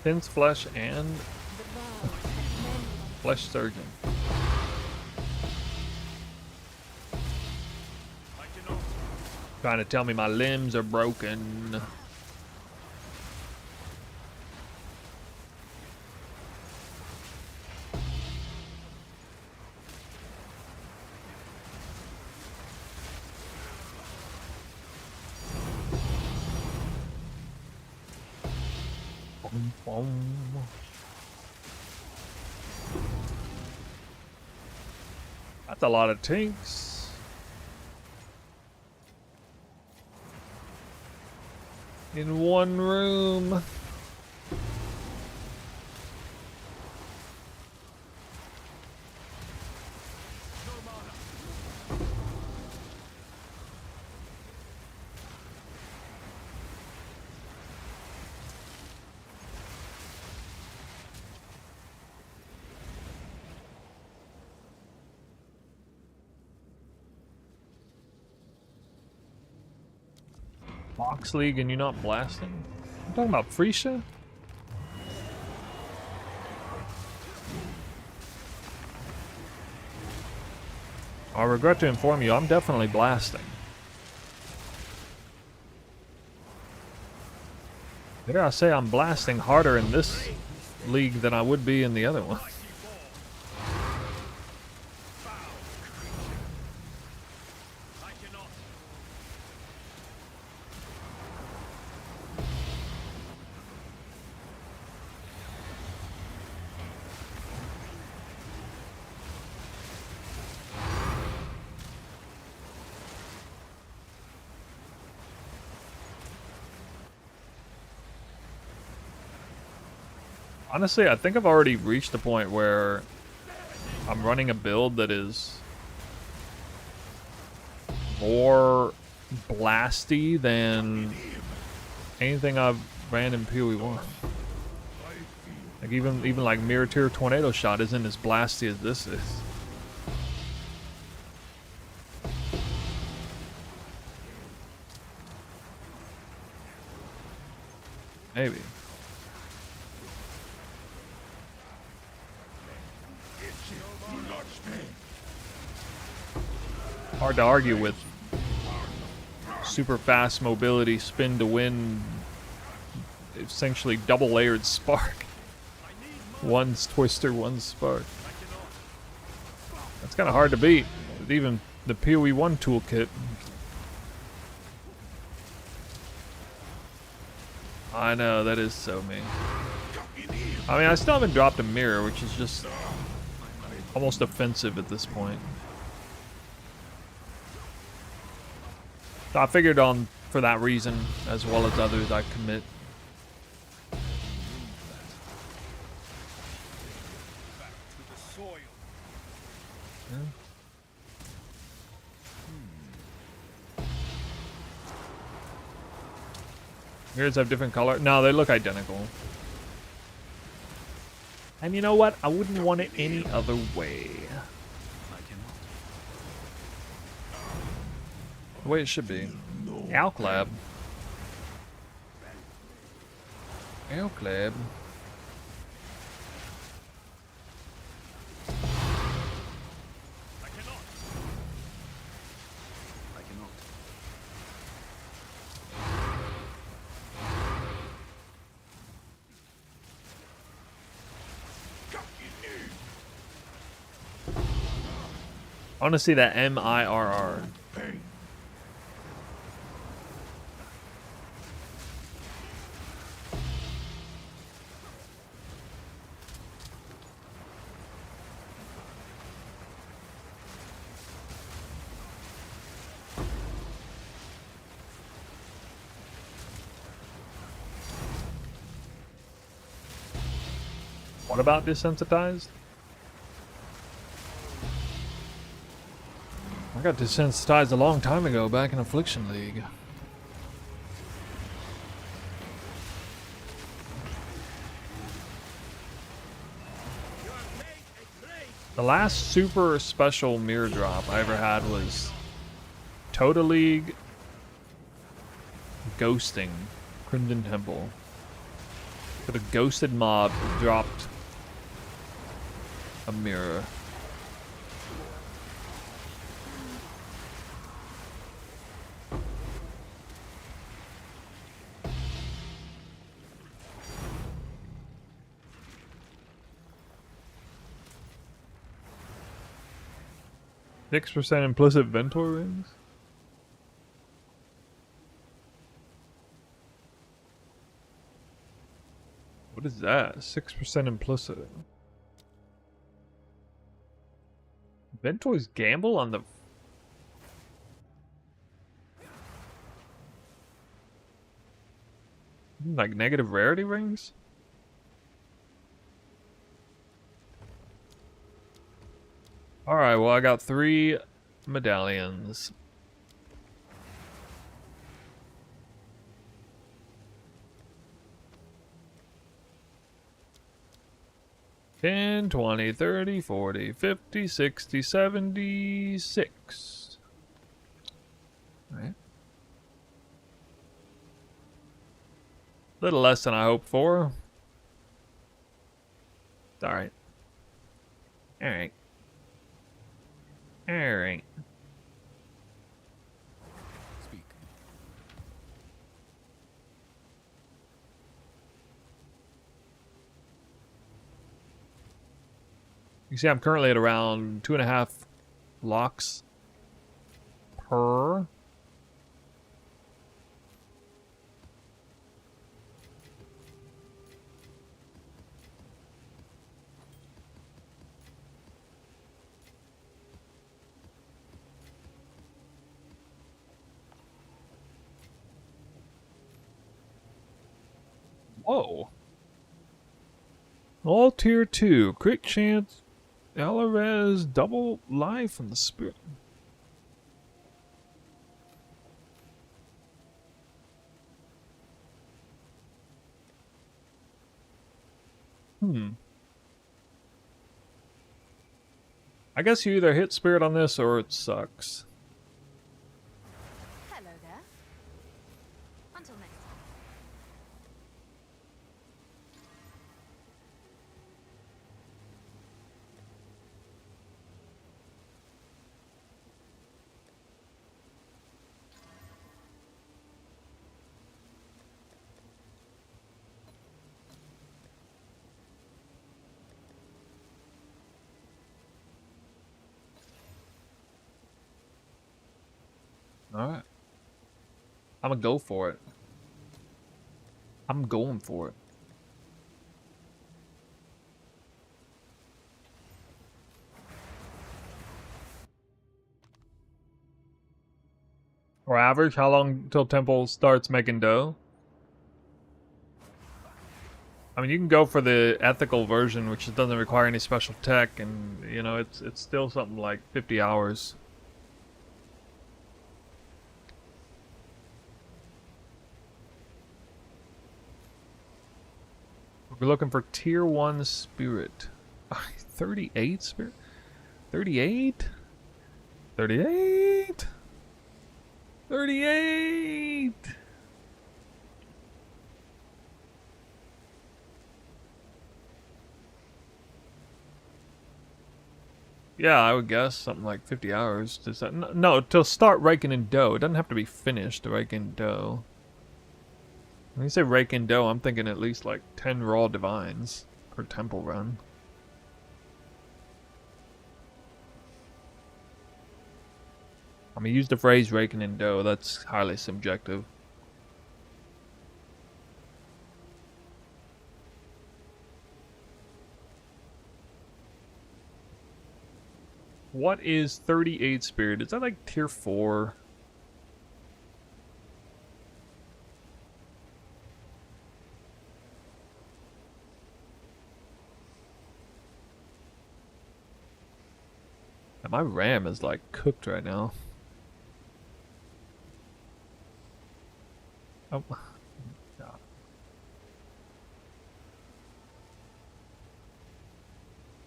Thin's flesh and The vow that men flesh surgeon. I cannot. Trying to tell me my limbs are broken. Boom, boom. That's a lot of tinks. In one room. Box League and you're not blasting? I'm talking about Freesia? I regret to inform you, I'm definitely blasting. Dare I say I'm blasting harder in this league than I would be in the other one. I cannot. Honestly, I think I've already reached the point where I'm running a build that is more blasty than anything I've ran in PoE1. Like even like Mirror Tier Tornado Shot isn't as blasty as this is. Maybe. Hard to argue with super fast mobility, spin to win, essentially double layered spark. One's twister, one's spark. That's kind of hard to beat with even the PoE1 toolkit. I know, that is so mean. I mean, I still haven't dropped a mirror, which is just almost offensive at this point. So I figured on, for that reason, as well as others, I'd commit. Mirrors have different color. No, they look identical. And you know what? I wouldn't want it any other way. The way it should be. Alk Lab. Alk Lab. I want to see that MIRR. What about desensitized? I got desensitized a long time ago back in Affliction League. The last super special mirror drop I ever had was Total League Ghosting Crimson Temple. For the ghosted mob who dropped a mirror. %6 implicit Ventor rings? What is that? 6% implicit. Ventor's gamble on the... Like negative rarity rings? Alright, well I got 3 medallions. $10, $20, $30, $40, $50, $60, $76. Alright. Little less than I hoped for. Alright. Alright. Alright. Speak. You see I'm currently at around 2.5 locks per. Whoa. All tier 2. Crit chance. Res double life from the spirit. I guess you either hit spirit on this or it sucks. Hello there. Until next time. Alright. I'm gonna go for it. I'm going for it. Or average, how long till Temple starts making dough? I mean, you can go for the ethical version, which doesn't require any special tech, and you know, it's still something like 50 hours. We're looking for tier 1 spirit. 38 spirit? 38? 38? 38! Yeah, I would guess something like 50 hours. Does that no, to start raking in dough. It doesn't have to be finished to rake in dough. When you say rake in dough, I'm thinking at least like 10 raw divines per temple run. I mean, use the phrase raking in dough. That's highly subjective. What is 38 spirit? Is that like tier 4? And my RAM is like cooked right now. Oh. God.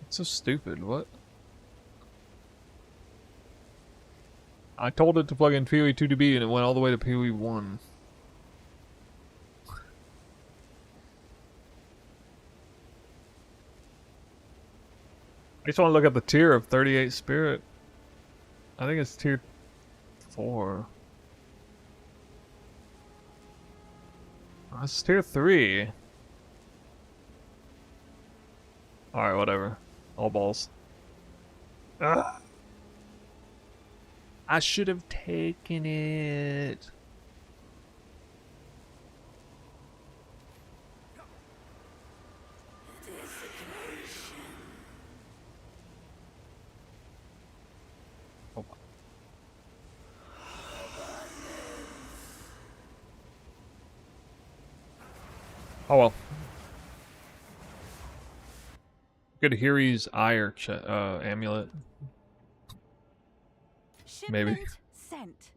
It's so stupid. What? I told it to plug in PoE 2DB and it went all the way to PoE 1. I just want to look at the tier of 38 spirit. I think it's tier 4. Oh, it's tier 3. Alright, whatever. All balls. Ugh. I should have taken it. Oh. Oh well. Good Hiri's ire amulet. Maybe. Shipment sent.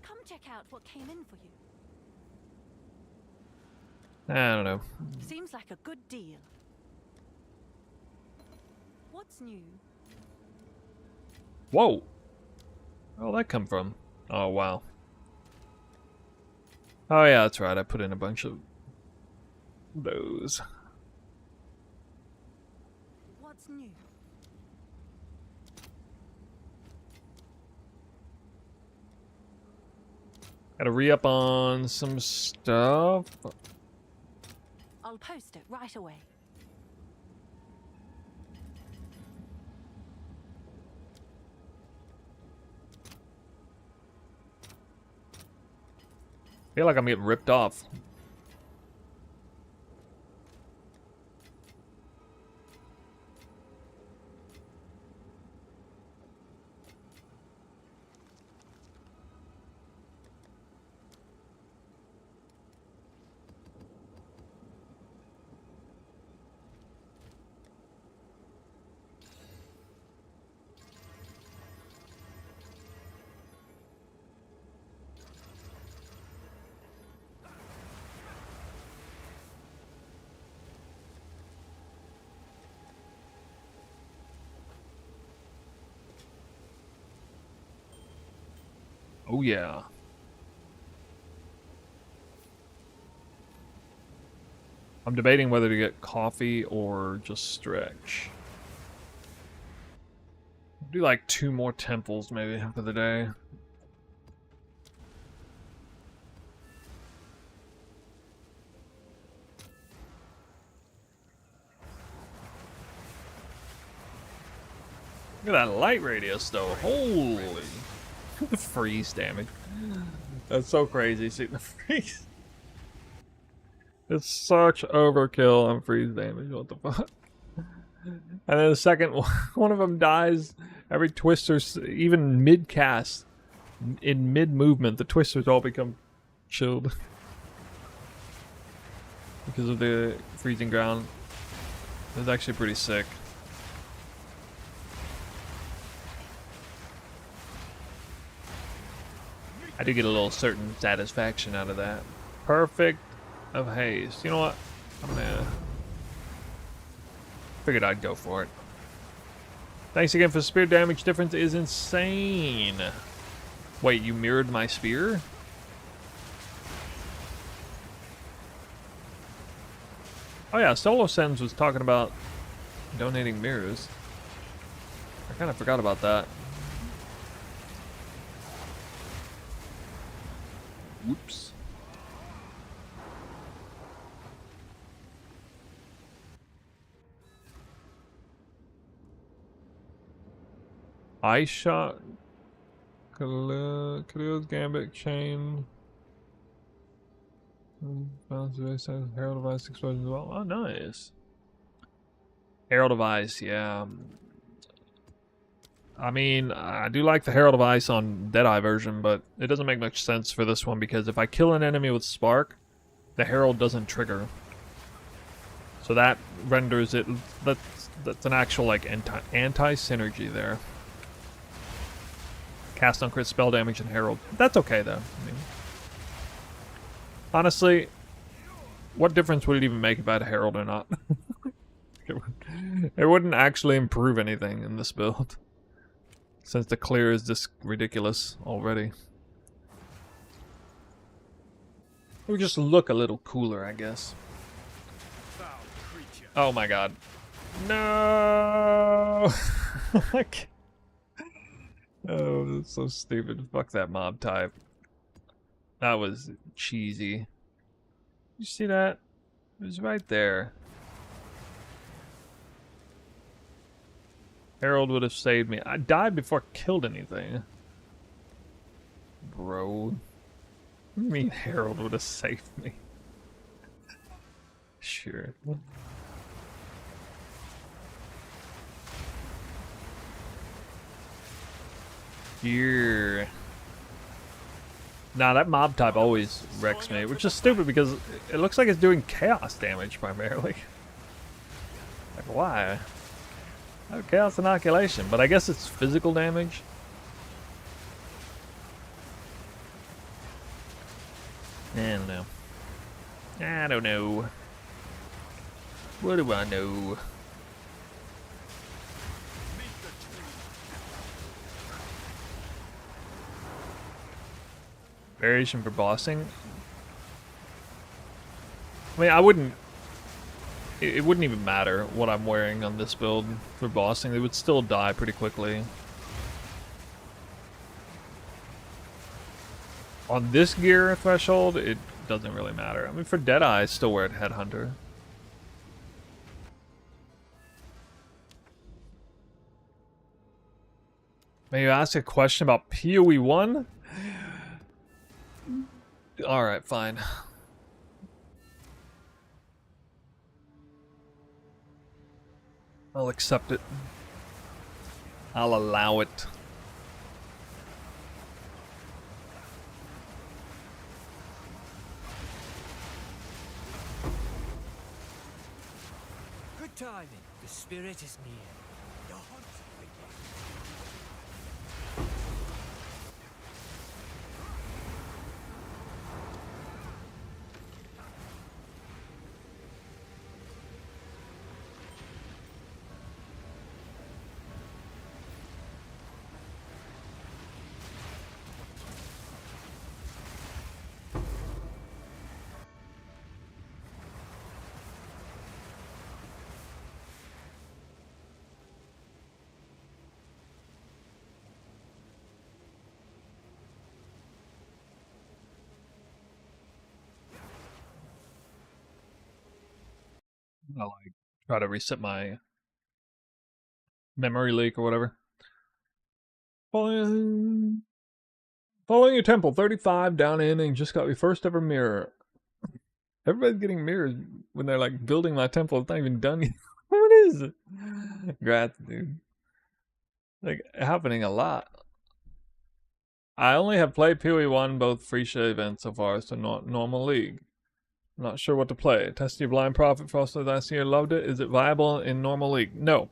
Come check out what came in for you. I don't know. Seems like a good deal. What's new? Whoa! Where'd that come from? Oh, wow. Oh yeah, that's right. I put in a bunch of those. What's new? Gotta re-up on some stuff. I'll post it right away. I feel like I'm getting ripped off. Oh yeah. I'm debating whether to get coffee or just stretch. Do like 2 more temples maybe for the day. Look at that light radius though. Holy. The freeze damage. That's so crazy. See the freeze. It's such overkill on freeze damage. What the fuck? And then the second one of them dies, every twister, even mid cast, in mid movement, the twisters all become chilled because of the freezing ground. It's actually pretty sick. I do get a little certain satisfaction out of that. Perfect of haste. You know what? I'm gonna... Figured I'd go for it. Thanks again for the spear damage. Difference is insane. Wait, you mirrored my spear? Oh yeah, Solo Sens was talking about donating mirrors. I kind of forgot about that. Whoops. Ice shot. Khalil's Gambit chain. Herald of Ice explosion as well. Oh, nice. Herald of Ice, yeah. I mean, I do like the Herald of Ice on Deadeye version, but it doesn't make much sense for this one because if I kill an enemy with Spark, the Herald doesn't trigger. So that renders it... That's an actual, like, anti-synergy there. Cast on crit spell damage and Herald. That's okay, though. I mean, honestly, what difference would it even make if I had a Herald or not? It wouldn't actually improve anything in this build. Since the clear is just ridiculous already. It would just look a little cooler, I guess. Foul creature. Oh my god. No! Oh, that's so stupid. Fuck that mob type. That was cheesy. You see that? It was right there. Harold would have saved me. I died before I killed anything. Bro. What do you mean Harold would have saved me? Sure. Yeah. Nah, that mob type always wrecks me, which is stupid because it looks like it's doing chaos damage primarily. Like, why? Oh, chaos inoculation, but I guess it's physical damage. I don't know. I don't know. What do I know? Variation for bossing? I mean, I wouldn't... It wouldn't even matter what I'm wearing on this build for bossing. They would still die pretty quickly. On this gear threshold, it doesn't really matter. I mean, for Deadeye, I still wear it Headhunter. May you ask a question about PoE 1? Alright, fine. I'll accept it. I'll allow it. Good timing. The spirit is near. The hunt begins. I'll like try to reset my memory leak or whatever. Following your temple, 35 down in and just got your first ever mirror. Everybody's getting mirrors when they're like building my temple. It's not even done yet. What is it? Grats, dude. Like happening a lot. I only have played PoE 1, both free share events so far, so not normal league. I'm not sure what to play. Tested your blind prophet frosted last year, loved it. Is it viable in normal league? No.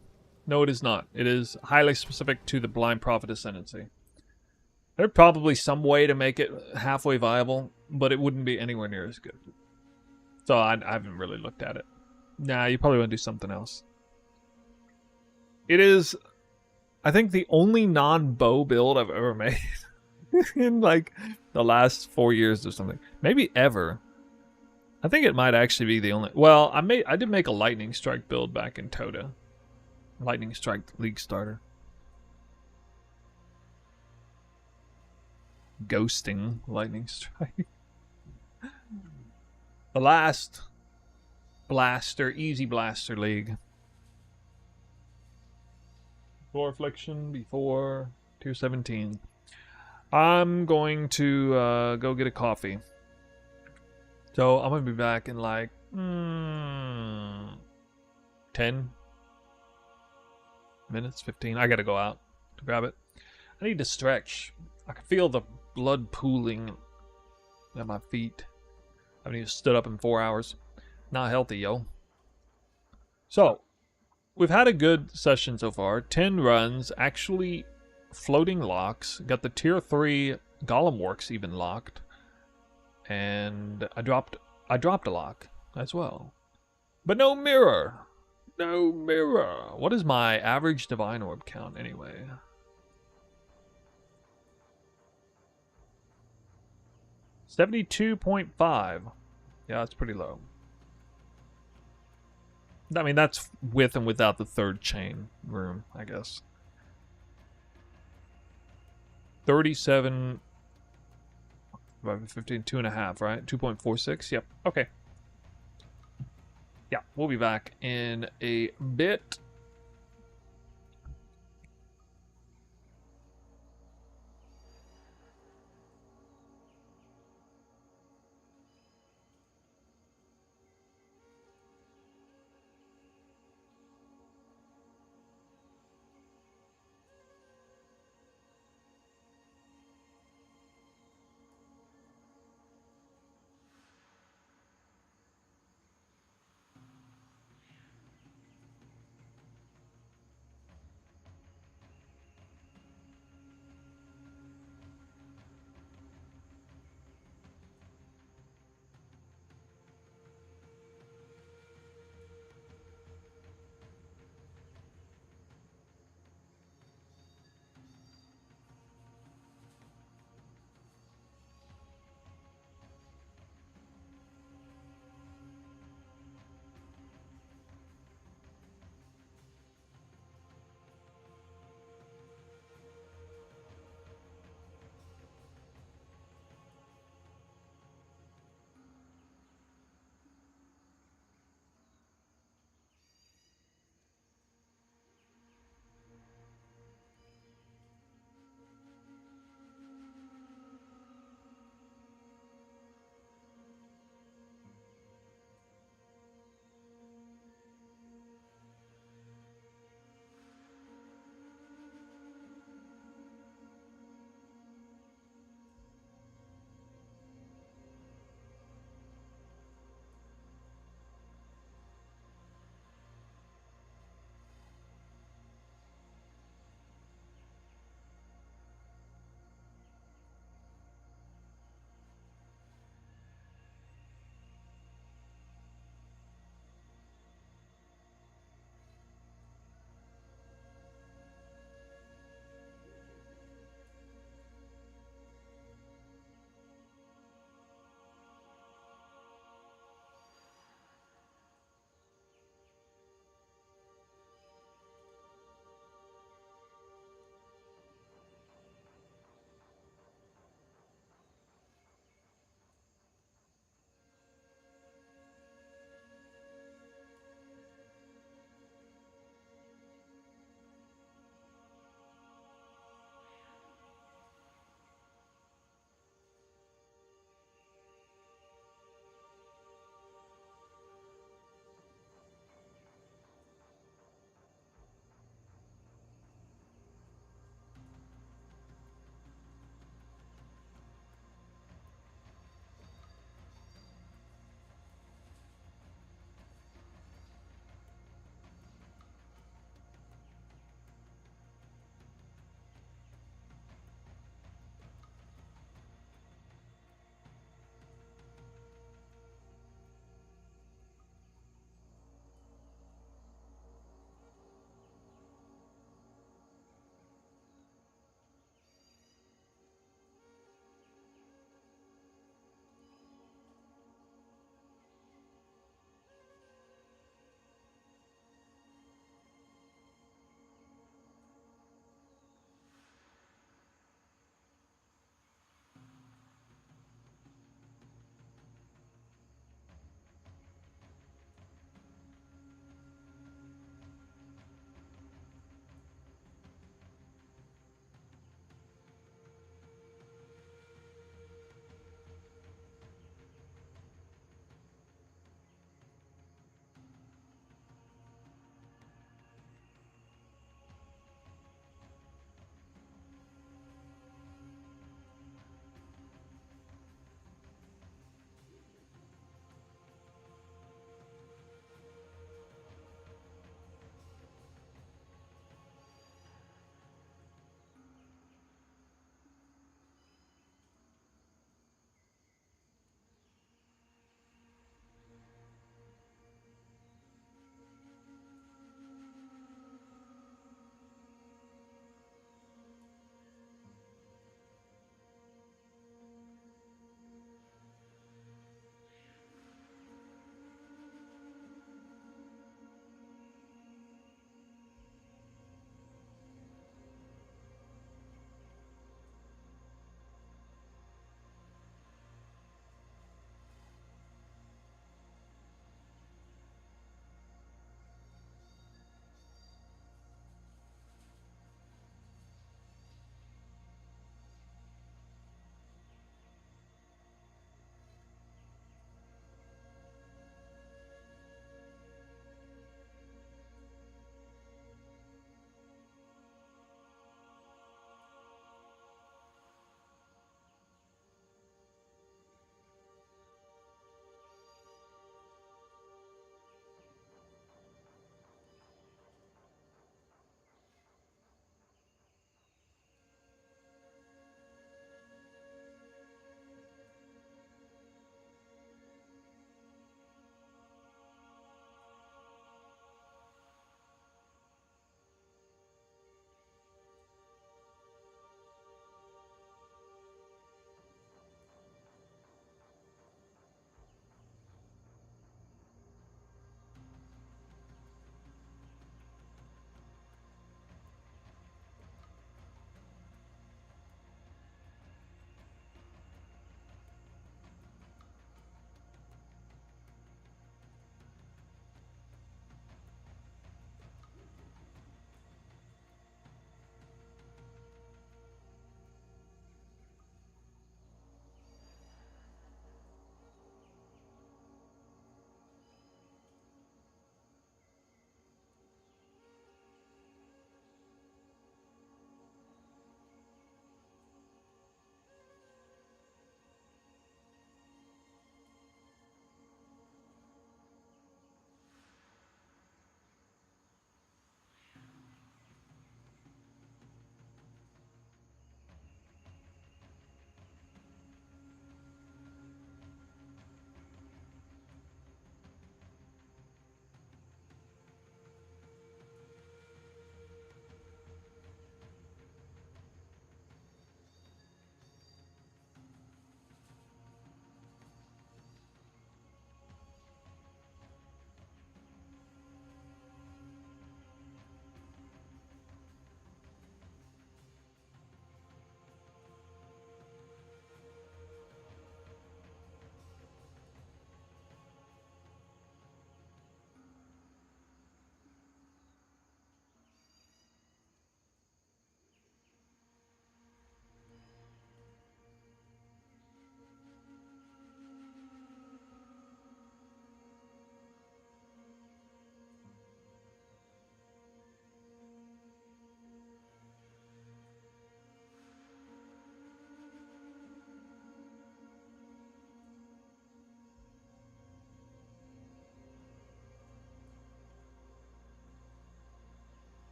No, it is not. It is highly specific to the blind prophet ascendancy. There's probably some way to make it halfway viable, but it wouldn't be anywhere near as good. So I haven't really looked at it. Nah, you probably want to do something else. It is, I think, the only non-bow build I've ever made. In like the last 4 years or something. Maybe ever. I think it might actually be the only... Well, I did make a Lightning Strike build back in Toda. Lightning Strike League Starter. Ghosting Lightning Strike. The last Blaster, Easy Blaster League. Floor Affliction before 217. I'm going to go get a coffee. So I'm going to be back in like 10 minutes, 15. I got to go out to grab it. I need to stretch. I can feel the blood pooling at my feet. I haven't even stood up in 4 hours. Not healthy, yo. So, we've had a good session so far. 10 runs, actually floating locks. Got the tier 3 Golem Works even locked. And I dropped a lock as well. But no mirror. No mirror. What is my average Divine Orb count anyway? 72.5. Yeah, that's pretty low. I mean, that's with and without the third chain room, I guess. 37 divided by 15, 2.5, right? 2.46, yep, okay. Yeah, we'll be back in a bit.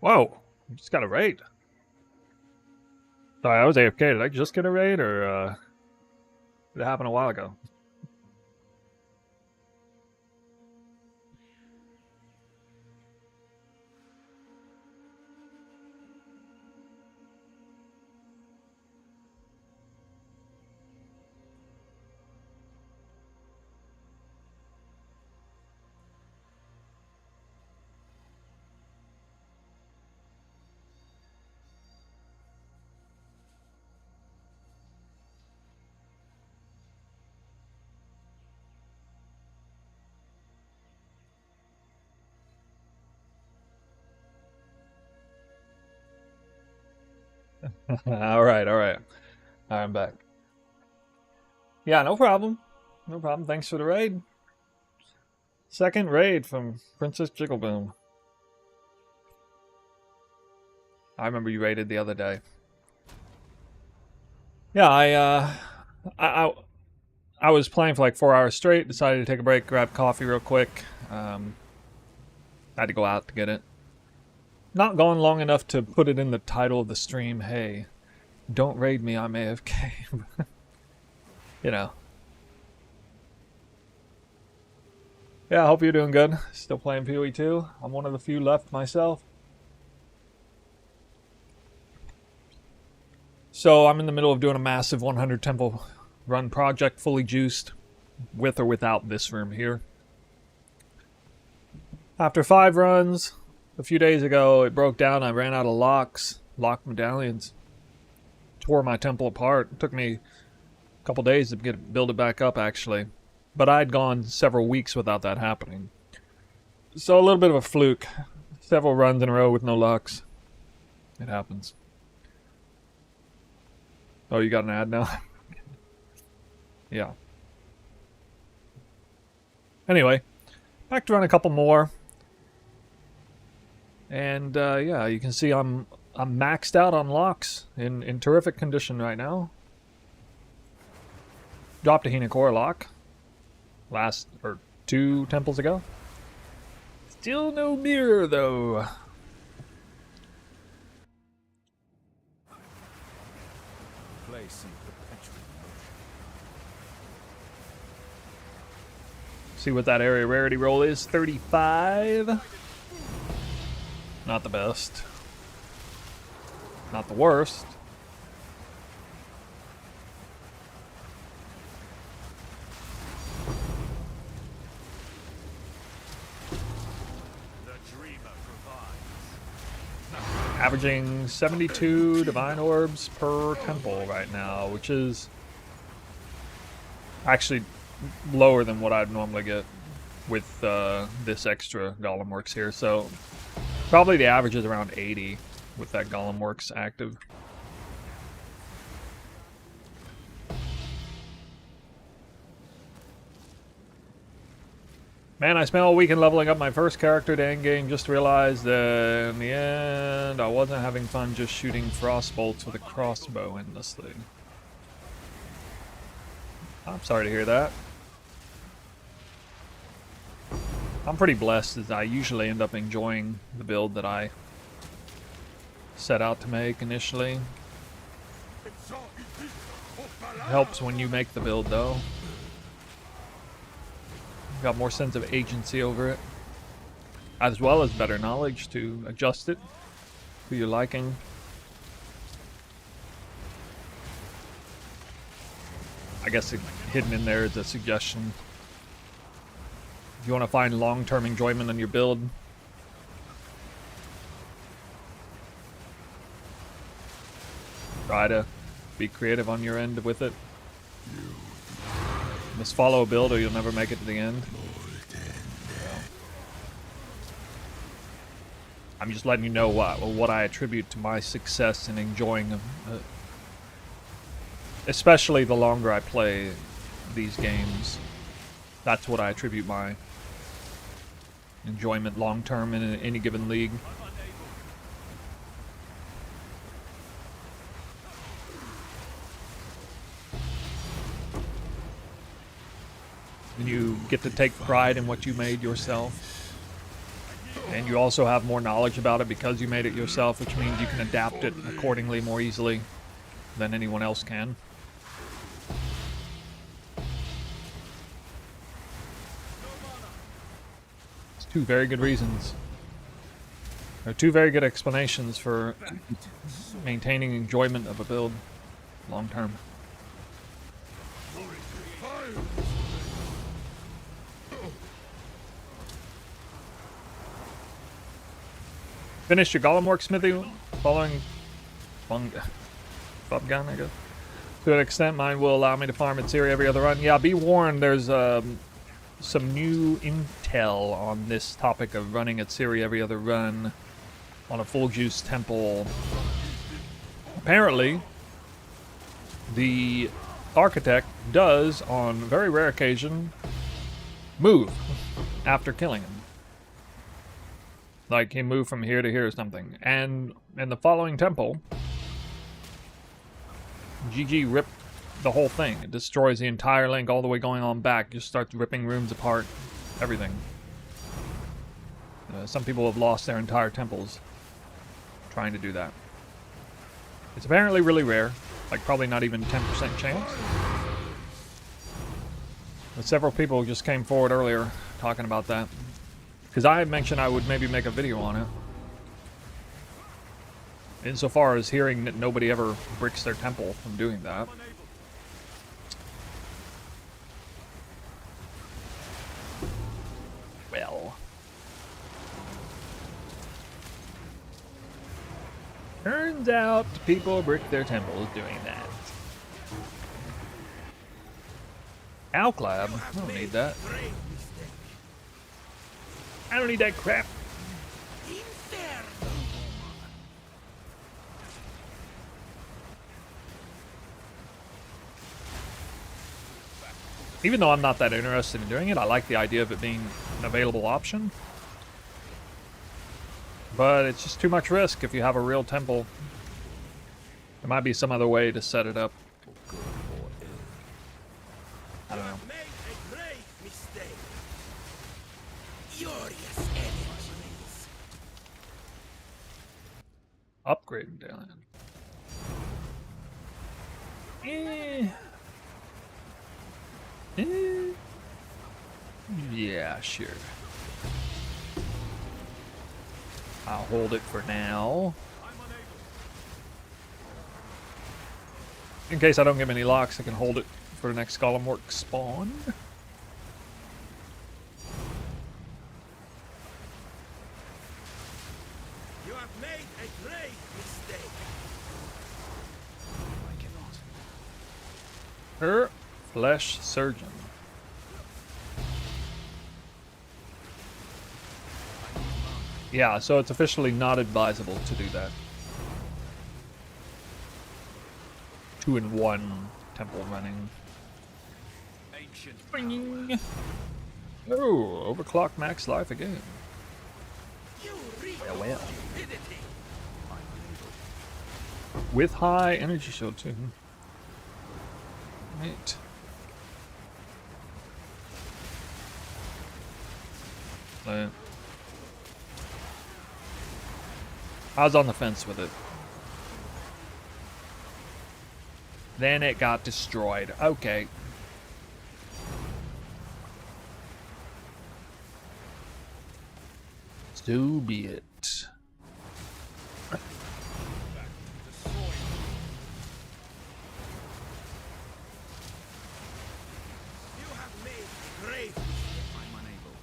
Whoa! Just got a raid. Sorry, I was AFK. Did I just get a raid, or did it happen a while ago? All right, all right. I'm back. Yeah, no problem. No problem. Thanks for the raid. Second raid from Princess Jiggleboom. I remember you raided the other day. Yeah, I was playing for like 4 hours straight. Decided to take a break, grab coffee real quick. Had to go out to get it. Not gone long enough to put it in the title of the stream. Hey, don't raid me, I'm AFK. You know. Yeah, I hope you're doing good. Still playing PoE 2. I'm one of the few left myself. So I'm in the middle of doing a massive 100 temple run project, fully juiced, with or without this room here. After 5 runs, a few days ago, it broke down. I ran out of locks, lock medallions. Tore my temple apart. It took me a couple days to build it back up, actually. But I'd gone several weeks without that happening. So a little bit of a fluke. Several runs in a row with no locks. It happens. Oh, you got an ad now? Yeah. Anyway, back to run a couple more. And yeah, you can see I'm maxed out on locks in terrific condition right now. Dropped a Hinakora lock last or 2 temples ago. Still no mirror though. Place in perpetual motion. See what that area rarity roll is. 35. Not the best. Not the worst. The dreamer provides. Averaging 72 divine orbs per temple right now, which is actually lower than what I'd normally get with this extra Golem Works here. So probably the average is around 80 with that Golem Works active. Man, I spent all weekend leveling up my first character to endgame, just realized that in the end I wasn't having fun just shooting frost bolts with a crossbow endlessly. I'm sorry to hear that. I'm pretty blessed as I usually end up enjoying the build that I set out to make initially. It helps when you make the build though. You've got more sense of agency over it, as well as better knowledge to adjust it to your liking. I guess hidden in there is a suggestion. If you want to find long-term enjoyment in your build, try to be creative on your end with it. Just follow a build or you'll never make it to the end. I'm just letting you know what I attribute to my success in enjoying especially the longer I play these games. That's what I attribute my enjoyment long term in any given league. When you get to take pride in what you made yourself. And you also have more knowledge about it because you made it yourself, which means you can adapt it accordingly more easily than anyone else can. It's two very good reasons. There are two very good explanations for maintaining enjoyment of a build long term. Finished your golem work, Smithy, following Bubgun, I guess. To an extent, mine will allow me to farm at Syria every other run. Yeah, be warned, there's some new intel on this topic of running at Syria every other run on a full juice temple. Apparently, the architect does, on very rare occasion, move after killing him. Like, he moved from here to here or something. And in the following temple, GG ripped the whole thing. It destroys the entire link all the way going on back. Just starts ripping rooms apart. Everything. Some people have lost their entire temples trying to do that. It's apparently really rare. Like, probably not even 10% chance. But several people just came forward earlier talking about that. Because I had mentioned I would maybe make a video on it. Insofar as hearing that nobody ever bricks their temple from doing that. Well. Turns out people brick their temples doing that. Alclab? I don't need that. I don't need that crap. Even though I'm not that interested in doing it, I like the idea of it being an available option. But it's just too much risk if you have a real temple. There might be some other way to set it up. I don't know. Upgrading down. Yeah, sure. I'll hold it for now. In case I don't get many locks, I can hold it for the next golem work spawn. You have made a great mistake. I cannot. Her flesh surgeon. Yeah, so it's officially not advisable to do that. 2-in-1 temple running. Bing. Oh, overclock max life again. Well. With high energy shield too. Right. I was on the fence with it. Then it got destroyed. Okay. So be it. You have made a great mistake. I'm unable.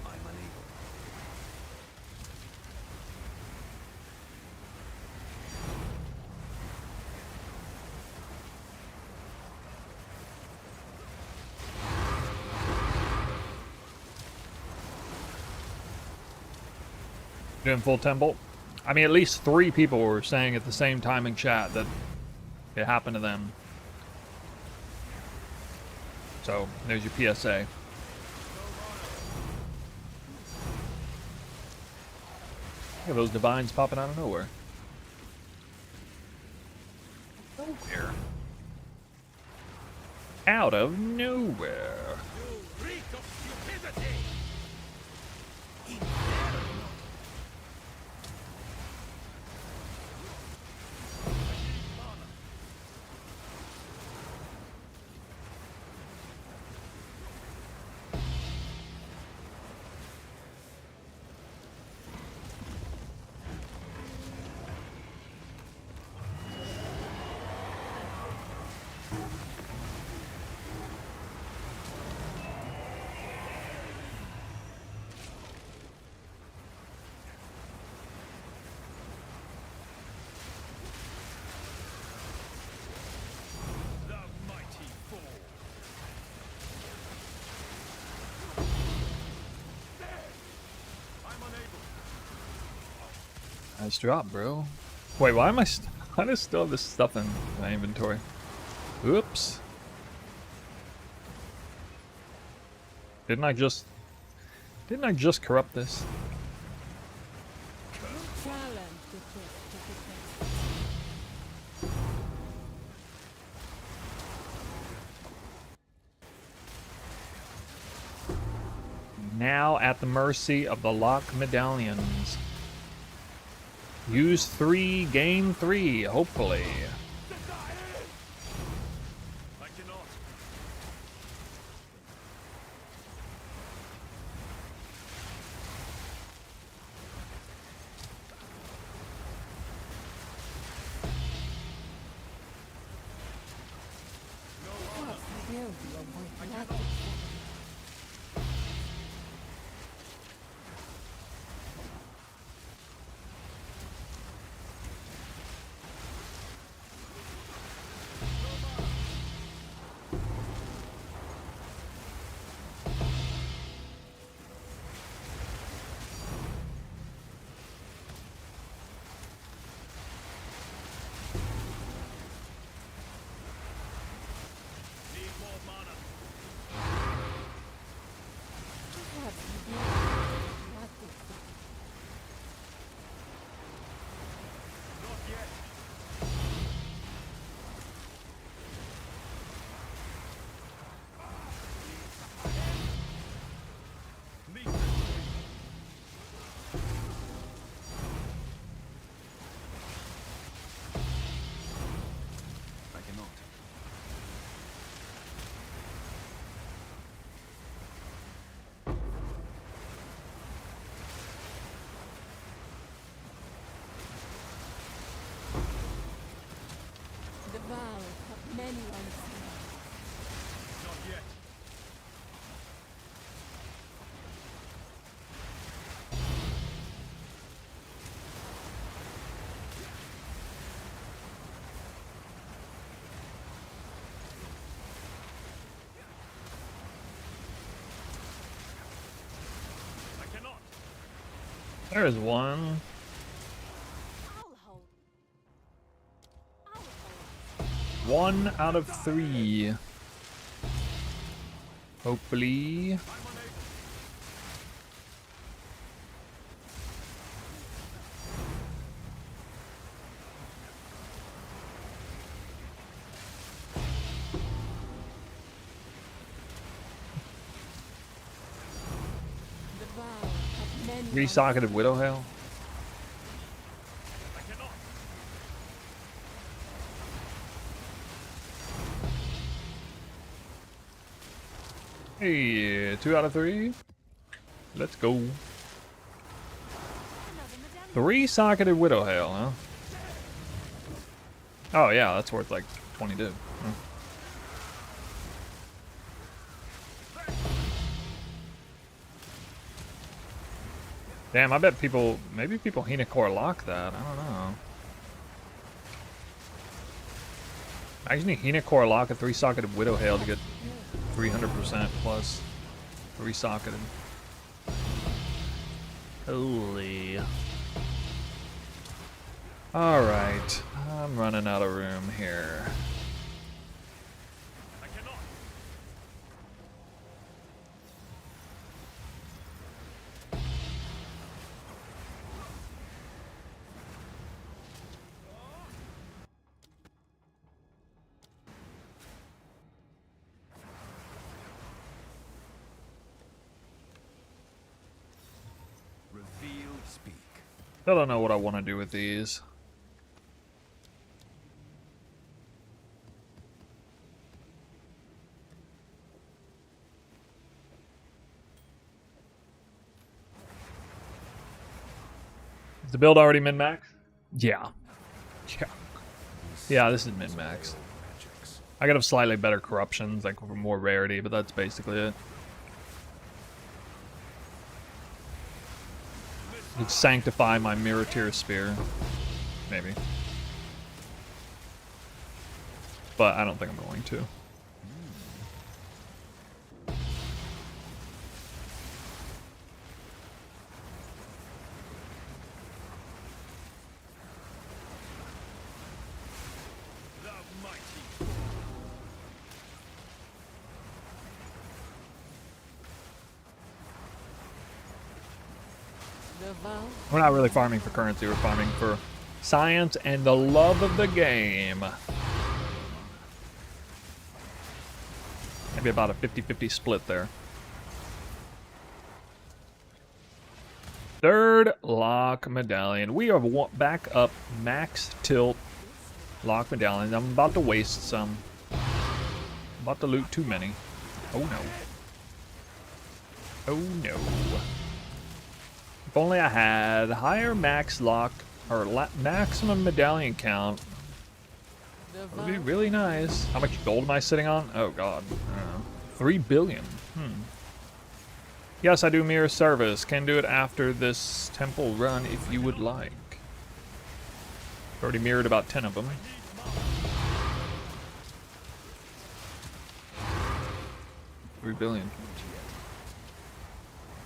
I'm unable. Doing full temple. I mean, at least 3 people were saying at the same time in chat that it happened to them. So, there's your PSA. Look at those divines popping out of nowhere. Nowhere. Out of nowhere. You reek of stupidity! Inferno! The mighty fall. I'm unable. Nice drop, bro. Wait, why am I? I just still have this stuff in my inventory. Oops. Didn't I just corrupt this? Challenge the gift to defend. Now at the mercy of the lock medallions. Use 3, gain 3, hopefully. I cannot. What will be a worth nothing. Need more mana. What will be nothing. Not yet. Meet the I cannot. The vow of many unseen. not yet. I cannot. There is one. I'll hold. I'll hold. 1 out of 3. Hopefully. I'm unable. The vow of many Resocketed Widow Hail. I cannot. Hey, 2 out of 3. Let's go. Another medallion. 3-socketed Widow Hail, huh? Oh yeah, that's worth like 22. Huh. Damn, I bet people, maybe people Hinacore lock that. I don't know. I just need Hinacore lock a 3-socketed Widow Hail to get 300% plus 3-socketed. Holy. Alright, I'm running out of room here. I cannot. speak. I don't know what I want to do with these. Is the build already min-max? Yeah. Yeah. Yeah, this is min-max. Magics. I could have slightly better corruptions, like for more rarity, but that's basically it. Would sanctify my mirror tier spear. Maybe. But I don't think I'm going to. The mighty. The vow. We're not really farming for currency, we're farming for science and the love of the game. Maybe about a 50-50 split there. Third lock medallion. We are back up max tilt lock medallions. I'm about to waste some. I'm about to loot too many. Oh no. Oh no. If only I had higher max lock or maximum medallion count. The That would be vow. really nice. How much gold am I sitting on? Oh god. I don't know. 3 billion. Yes, I do mirror service. Can do it after this temple run if you would like. Already mirrored about 10 of them. $3 billion.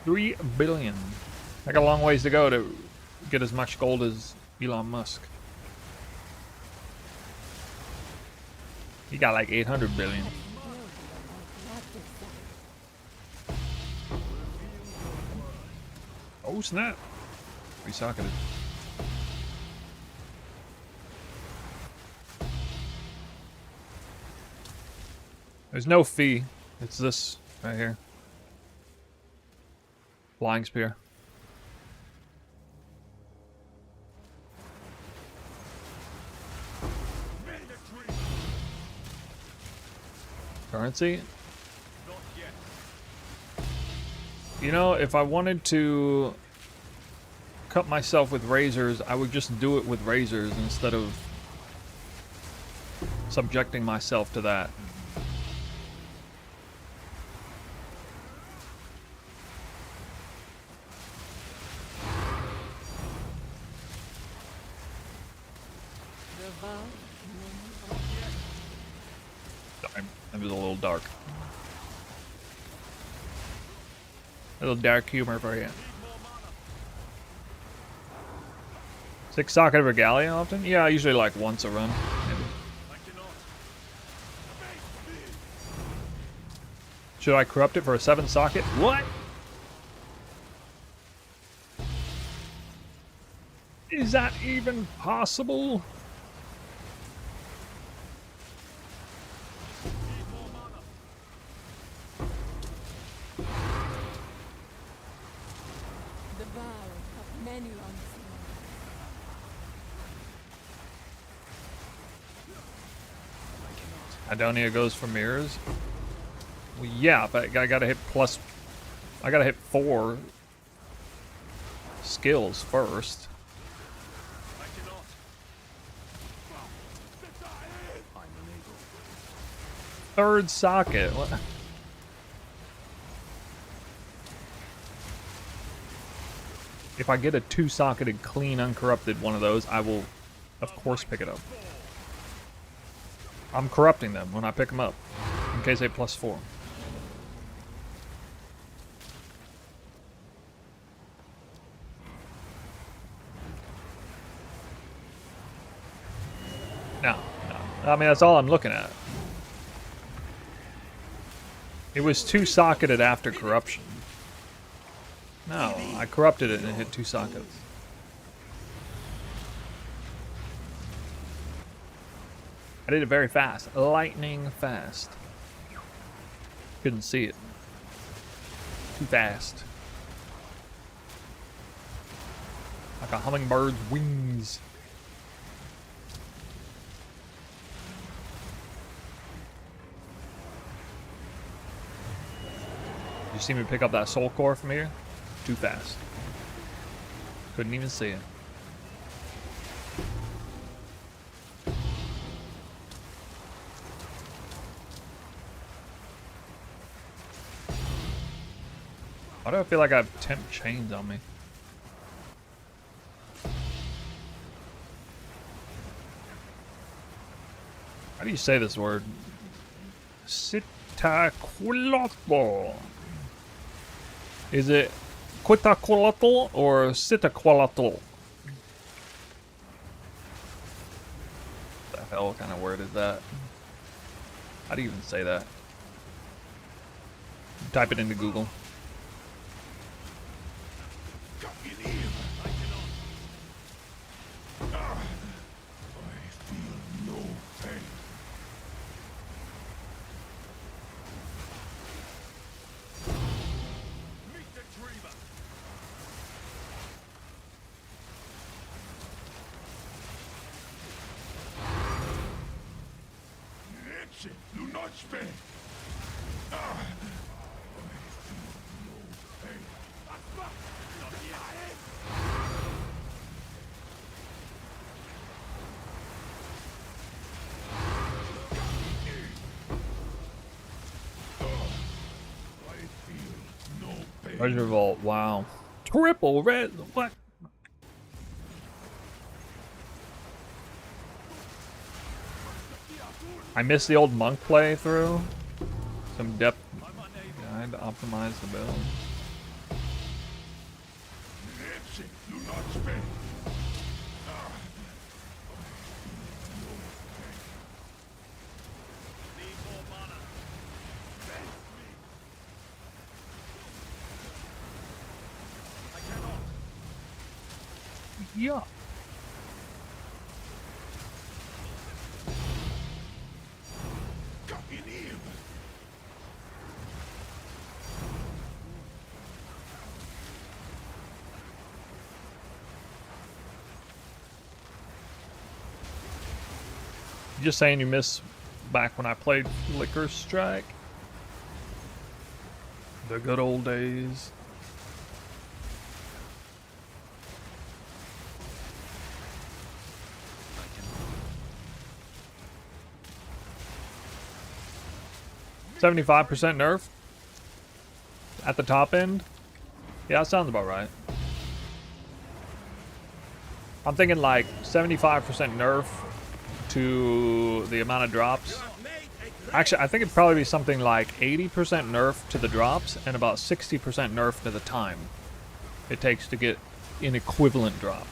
3 billion. I got a long ways to go to get as much gold as Elon Musk. He got like 800 billion. Oh snap! Resocketed. There's no fee. It's this right here. Flying spear. Currency? You know, if I wanted to cut myself with razors, I would just do it with razors instead of subjecting myself to that. The vow. Sorry, that was a little dark. A little dark humor for you. 6 socket regalia often? Yeah, usually like once a run. Maybe. Should I corrupt it for a 7 socket? What? Is that even possible? The vow of many unseen. Adonia goes for mirrors. Well, yeah, but I gotta hit plus. I gotta hit 4 skills first. Third socket. What? If I get a 2-socketed clean uncorrupted one of those, I will, of course, pick it up. I'm corrupting them when I pick them up, in case they plus 4. No, no. I mean, that's all I'm looking at. It was 2-socketed after corruption. No, I corrupted it and it hit 2 sockets. I did it very fast. Lightning fast. Couldn't see it. Too fast. Like a hummingbird's wings. You see me pick up that soul core from here? Too fast. Couldn't even see it. Why do I feel like I have temp chains on me? How do you say this word? Sitaquilotl. Is it Quitaquilotl or Sitaquilotl? What the hell kind of word is that? How do you even say that? Type it into Google. Treasure vault, wow. Triple red, what? I missed the old monk playthrough. Some depth guide to optimize the build. Yeah. You just saying you miss back when I played Liquor Strike? The good old days. $75% nerf at the top end. Yeah, that sounds about right. I'm thinking like 75% nerf to the amount of drops. Actually, I think it'd probably be something like 80% nerf to the drops and about 60% nerf to the time it takes to get an equivalent drop.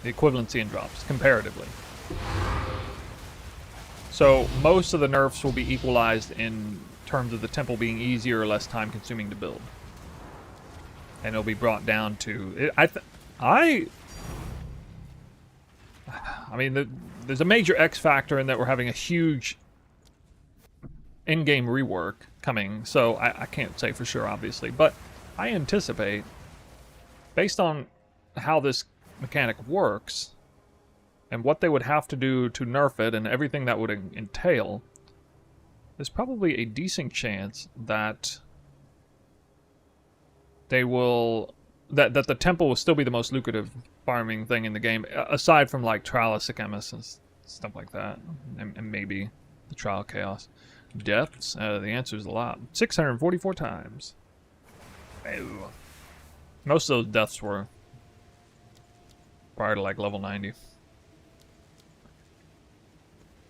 The equivalency in drops, comparatively. So most of the nerfs will be equalized in terms of the temple being easier or less time consuming to build. And it'll be brought down to... I mean, there's a major X factor in that we're having a huge in-game rework coming, so I can't say for sure, obviously. But I anticipate, based on how this mechanic works, and what they would have to do to nerf it and everything that would entail, there's probably a decent chance that they will... That the temple will still be the most lucrative farming thing in the game, aside from like Trial Sicamus and stuff like that, and maybe the Trial Chaos. Deaths? The answer is a lot. 644 times. Ew. Most of those deaths were prior to like level 90.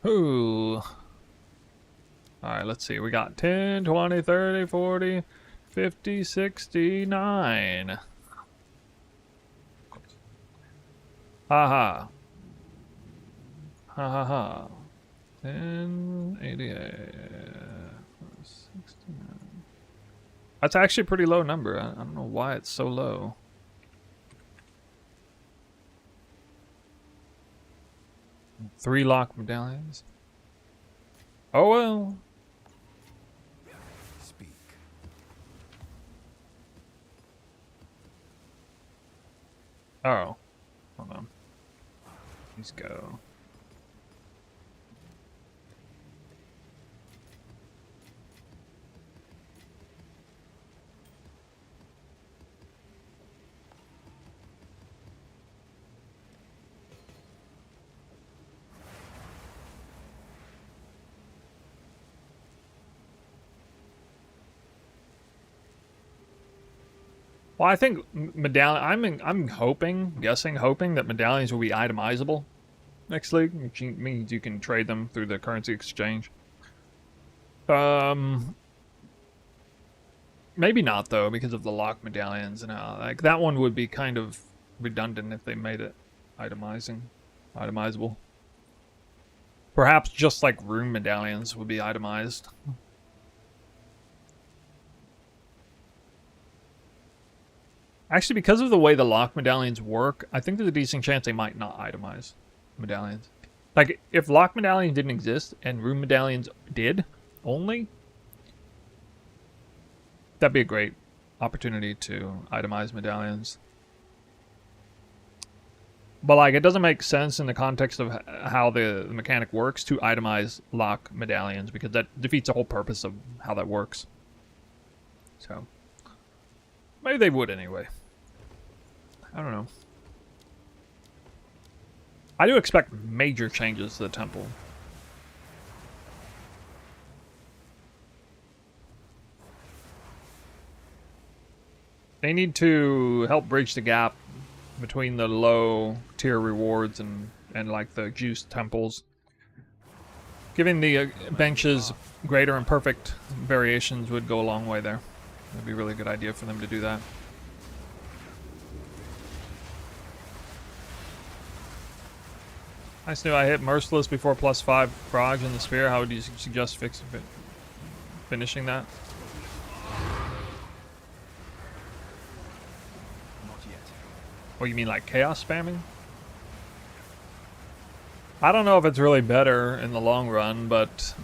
Ooh. Alright, let's see. We got 10, 20, 30, 40, 50, 69. Ha ha. Ha ha ha. 10, 88. 69. That's actually a pretty low number. I don't know why it's so low. Three lock medallions. Oh well. Speak. Oh. Hold on. Let's go. Well, I think medallion. I'm hoping that medallions will be itemizable next league, which means you can trade them through the currency exchange. Maybe not though, because of the lock medallions and like that one would be kind of redundant if they made it itemizable. Perhaps just like rune medallions would be itemized. Actually, because of the way the lock medallions work, I think there's a decent chance they might not itemize medallions. Like, if lock medallions didn't exist and rune medallions did only, that'd be a great opportunity to itemize medallions. But, like, it doesn't make sense in the context of how the mechanic works to itemize lock medallions, because that defeats the whole purpose of how that works. So, maybe they would anyway. I don't know. I do expect major changes to the temple. They need to help bridge the gap between the low tier rewards and like the juice temples. Giving the benches greater and perfect variations would go a long way there. It'd be a really good idea for them to do that. Nice new. I hit Merciless before +5 proj in the spear. How would you suggest finishing that? Not yet. What, you mean like chaos spamming? I don't know if it's really better in the long run, but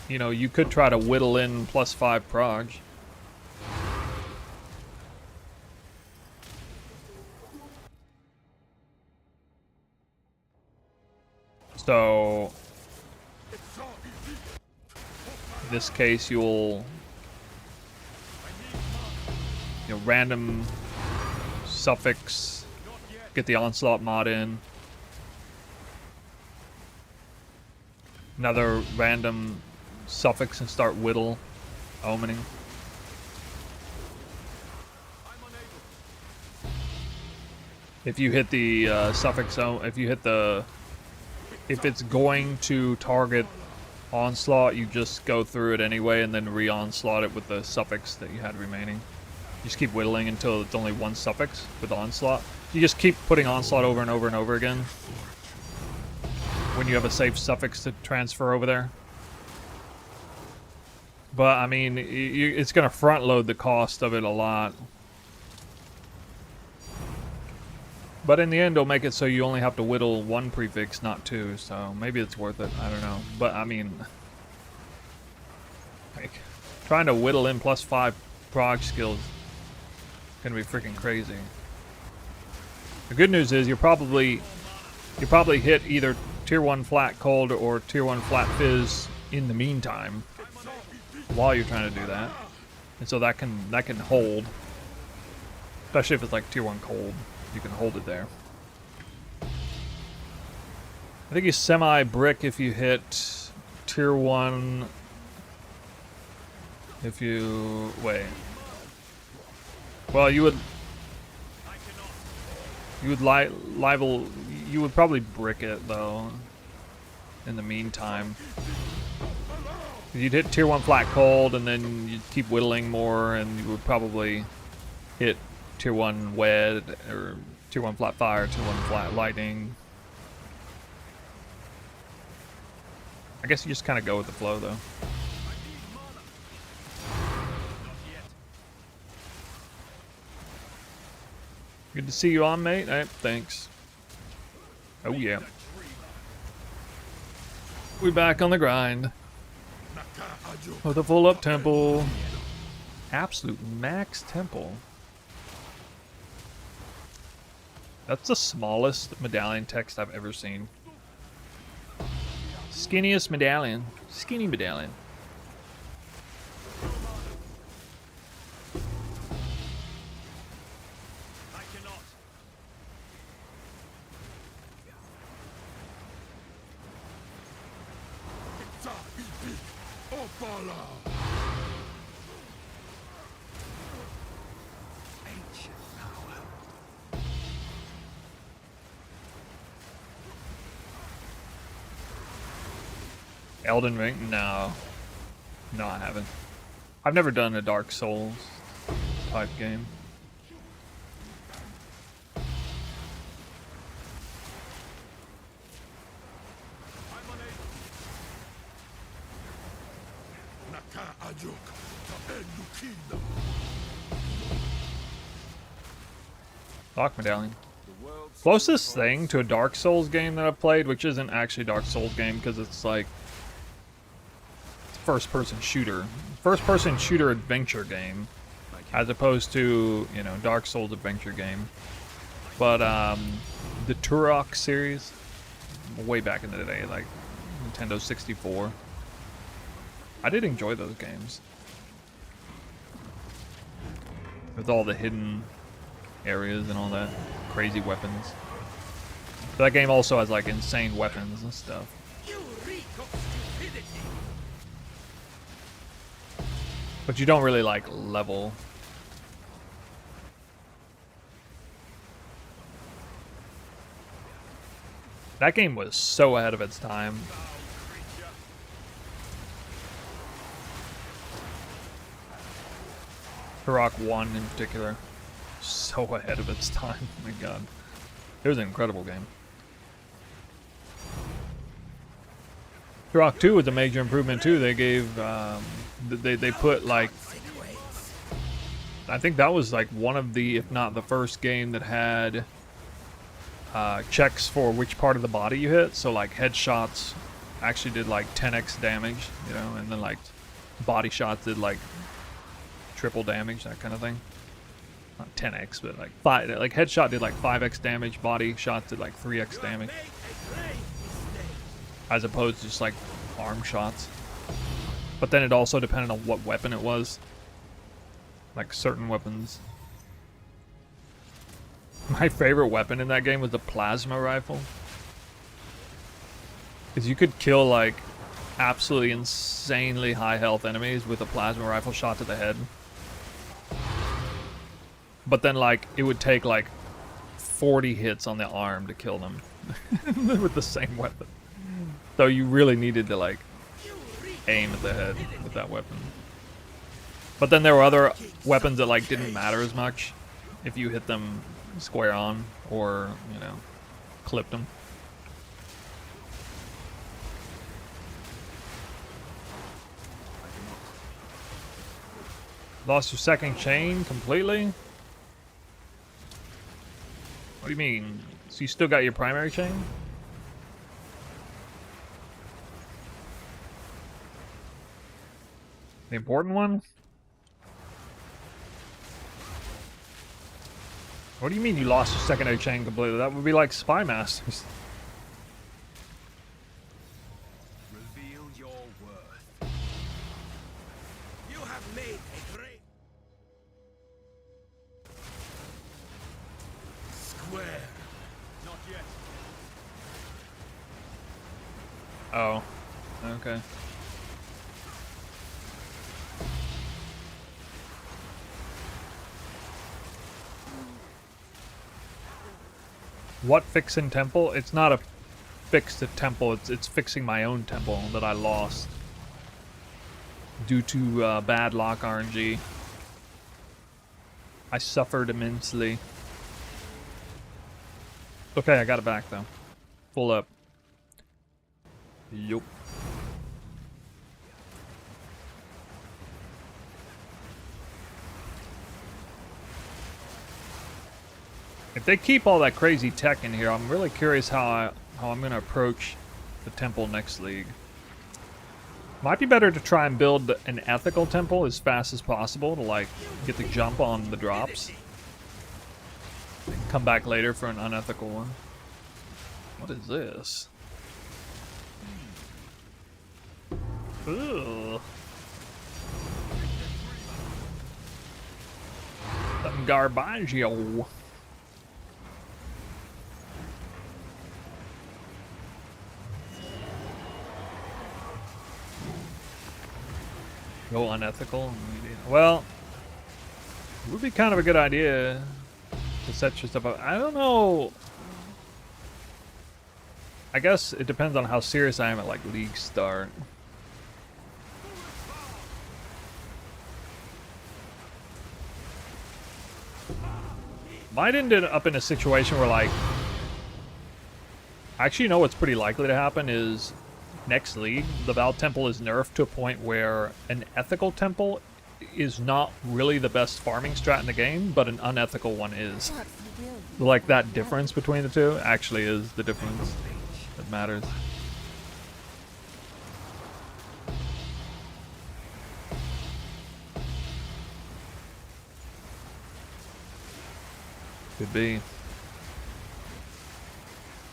you know, you could try to whittle in +5 proj. So, in this case, you'll random suffix, get the onslaught mod in. Another random suffix and start whittle omening. If you hit the suffix, if it's going to target onslaught, you just go through it anyway and then re-onslaught it with the suffix that you had remaining. You just keep whittling until it's only one suffix with onslaught. You just keep putting onslaught over and over and over again when you have a safe suffix to transfer over there. But I mean, it's going to front load the cost of it a lot. But in the end, it'll make it so you only have to whittle one prefix, not two. So maybe it's worth it. I don't know. But I mean, like, trying to whittle in +5 prog skills is gonna be freaking crazy. The good news is you probably hit either tier 1 flat cold or tier 1 flat fizz in the meantime while you're trying to do that, and so that can hold, especially if it's like tier 1 cold. You can hold it there. I think you semi-brick if you hit tier 1. If you... wait. Well, you would probably brick it, though, in the meantime. You'd hit tier 1 flat cold, and then you'd keep whittling more, and you would probably hit tier 1 wed, or tier 1 flat fire, tier 1 flat lightning. I guess you just kind of go with the flow, though. Good to see you on, mate. Hey, thanks. Oh yeah. We back on the grind. With a full up temple. Absolute max temple. That's the smallest medallion text I've ever seen. Skinniest medallion. Skinny medallion. I cannot. Opala. Ancient power. Elden Ring? No. No, I haven't. I've never done a Dark Souls type game. Naka Ajuk. Tabenukina. Lock medallion. The world's Closest thing to a Dark Souls game that I've played, which isn't actually a Dark Souls game because it's like first-person shooter. First-person shooter adventure game. As opposed to, you know, Dark Souls adventure game. But the Turok series, way back in the day, like Nintendo 64. I did enjoy those games. With all the hidden areas and all that crazy weapons. But that game also has like insane weapons and stuff. You reek of stupidity. But you don't really like level. That game was so ahead of its time. Turok 1 in particular. So ahead of its time. Oh my god. It was an incredible game. Turok 2 was a major improvement too. They gave they put like, I think that was like one of the, if not the first game that had checks for which part of the body you hit. So like headshots actually did like 10x damage, you know, and then like body shots did like triple damage, that kind of thing. Not 10x, but like like headshot did like 5x damage, body shots did like 3x damage, as opposed to just like arm shots. But then it also depended on what weapon it was. Like certain weapons. My favorite weapon in that game was the plasma rifle. Because you could kill like absolutely insanely high health enemies with a plasma rifle shot to the head. But then like it would take like 40 hits on the arm to kill them with the same weapon. So you really needed to like aim at the head with that weapon. But then there were other weapons that like didn't matter as much if you hit them square on or, you know, clipped them. Lost your second chain completely? What do you mean? So you still got your primary chain? The important one? What do you mean you lost your secondary chain completely? That would be like Spy Masters. Reveal your worth. You have made a great square. Not yet. Oh. Okay. What fixing temple? It's not a fixed temple, it's fixing my own temple that I lost due to bad lock RNG. I suffered immensely. Okay, I got it back though. Full up. Yup. If they keep all that crazy tech in here, I'm really curious how I'm going to approach the temple next league. Might be better to try and build an ethical temple as fast as possible to like get the jump on the drops. Come back later for an unethical one. What is this? Ugh. Some garbaggio. Go unethical. Well, it would be kind of a good idea to set your stuff up. I don't know. I guess it depends on how serious I am at like League start. Might end up in a situation where like, actually, you know what's pretty likely to happen is next League, the Val Temple is nerfed to a point where an ethical temple is not really the best farming strat in the game, but an unethical one is. Perhaps you will be Like that difference between the two actually is the difference that matters. Could be.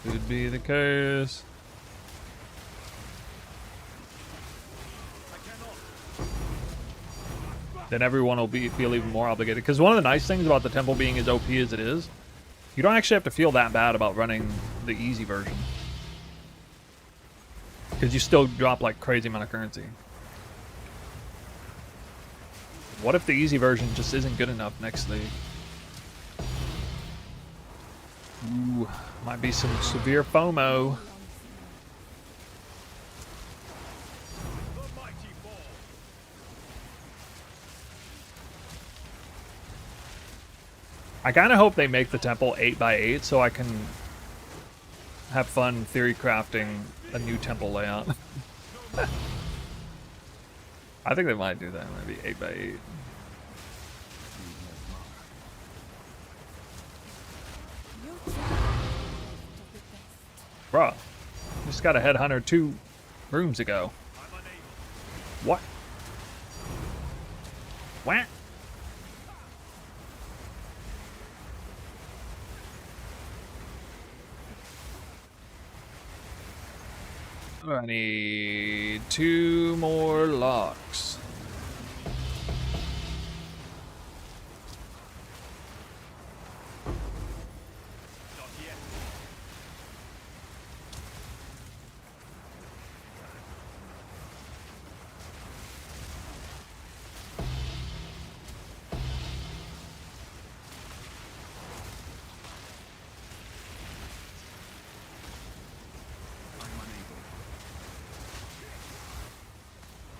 Could be the case. Then everyone will feel even more obligated. Because one of the nice things about the temple being as OP as it is, you don't actually have to feel that bad about running the easy version. Because you still drop like crazy amount of currency. What if the easy version just isn't good enough next league? Ooh, might be some severe FOMO. I kind of hope they make the temple 8x8 so I can have fun theory crafting a new temple layout. I think they might do that, maybe 8x8. Bruh, just got a headhunter 2 rooms ago. What? What? I need 2 more locks.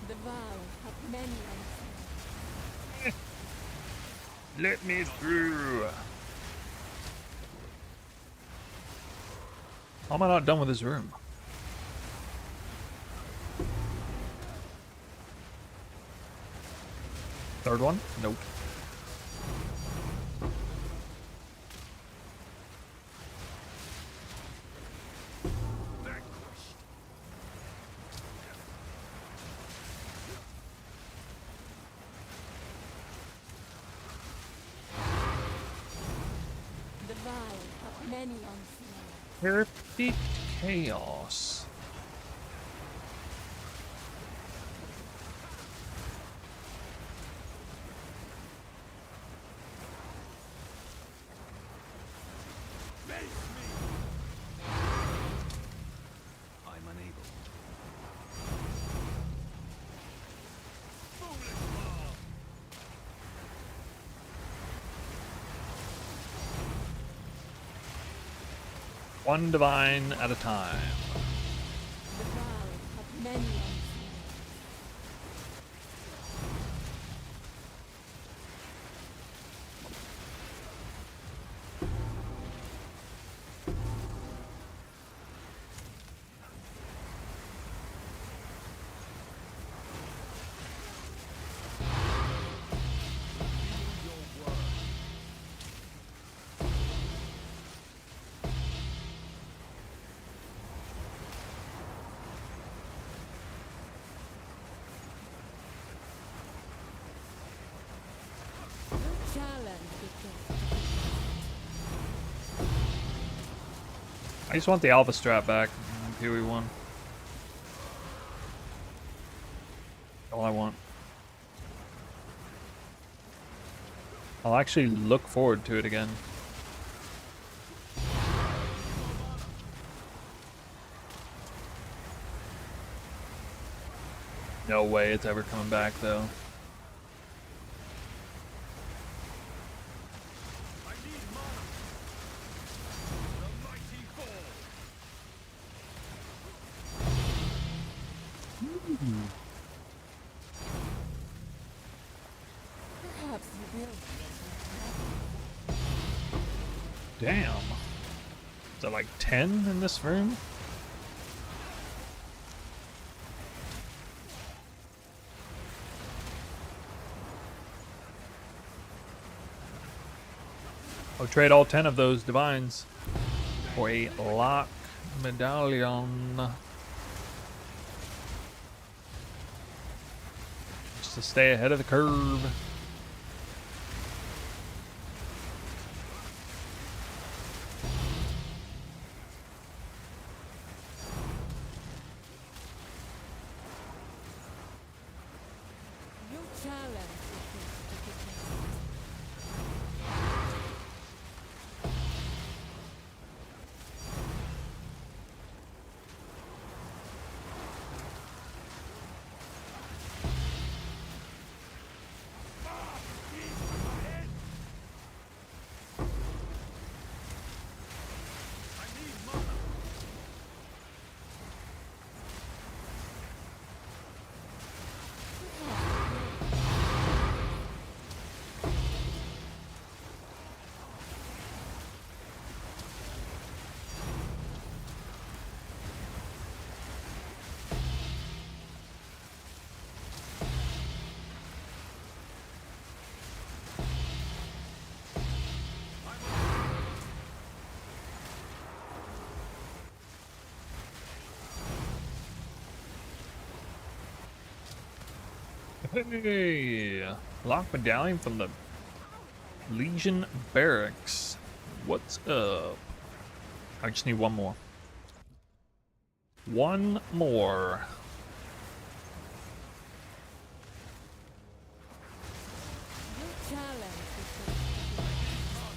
the vow of many unseen. Let me through. How am I not done with this room? Third one? Nope. The vow of many unseen. Perfect chaos. I'm unable. One divine at a time. The vow of many unseen. I just want the alpha strap back. PoE1. All I want. I'll actually look forward to it again. No way it's ever coming back though. I need mana. The mighty fall. Perhaps you will. Damn. Is that like 10 in this room? I'll trade all 10 of those divines for a lock medallion. Just to stay ahead of the curve. You challenge the things to get I need mana. Hey, lock medallion from the Legion Barracks. What's up? I just need one more. One more. you challenge the things to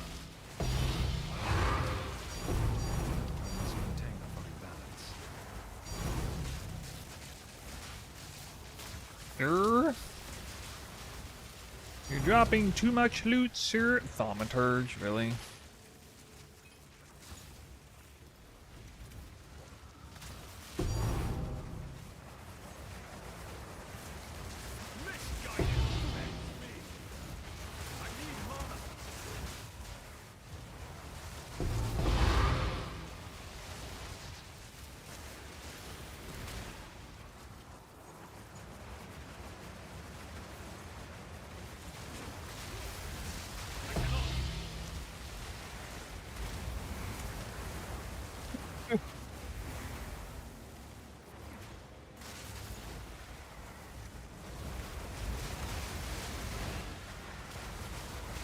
Let's maintain a fine balance. You're dropping too much loot, sir. Thaumaturge, really? Misguided prevents me. I need mana.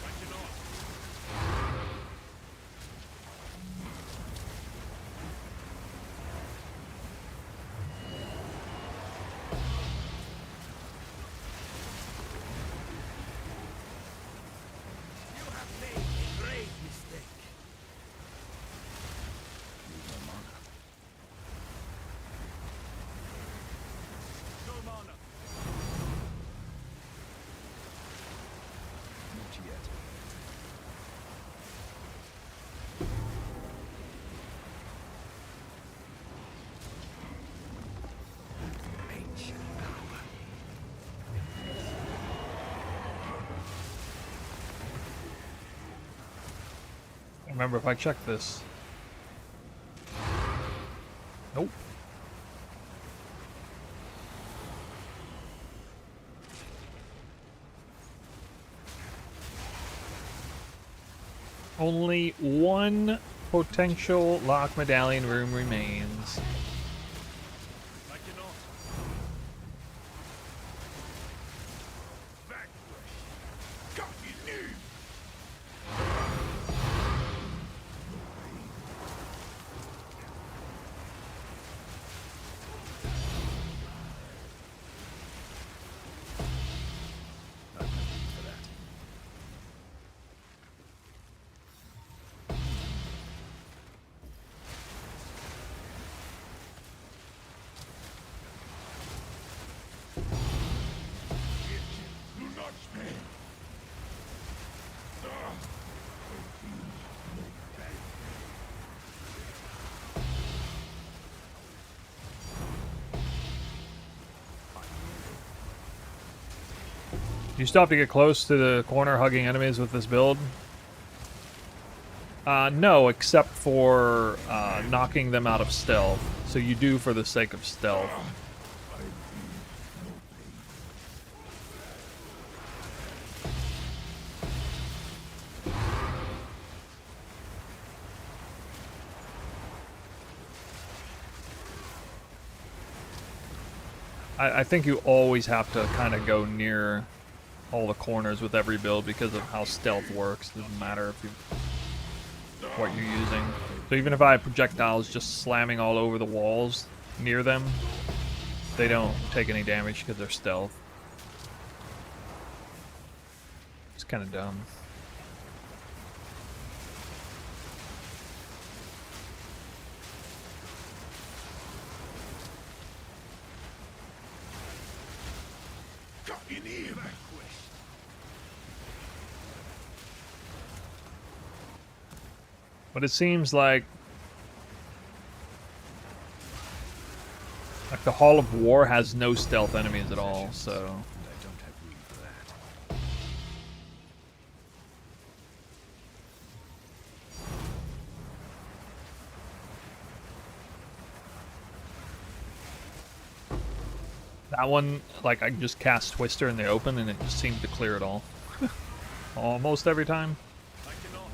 I cannot. You have made a grave mistake. Need no mana. No mana. Not yet. Ancient power. Remember, if I check this. Nope. Only one potential lock medallion room remains. I cannot. Vanquish. Got you new. You still have to get close to the corner hugging enemies with this build. No, except for knocking them out of stealth. So you do for the sake of stealth. I think you always have to kind of go near all the corners with every build because of how stealth works. It doesn't matter if you what you're using. So even if I have projectiles just slamming all over the walls near them, they don't take any damage because they're stealth. It's kind of dumb. Got in here. But it seems like the Hall of War has no stealth enemies at all, so And I don't have room for that. that one, like, I can just cast Twister in the open and it just seems to clear it all. Almost every time. I cannot.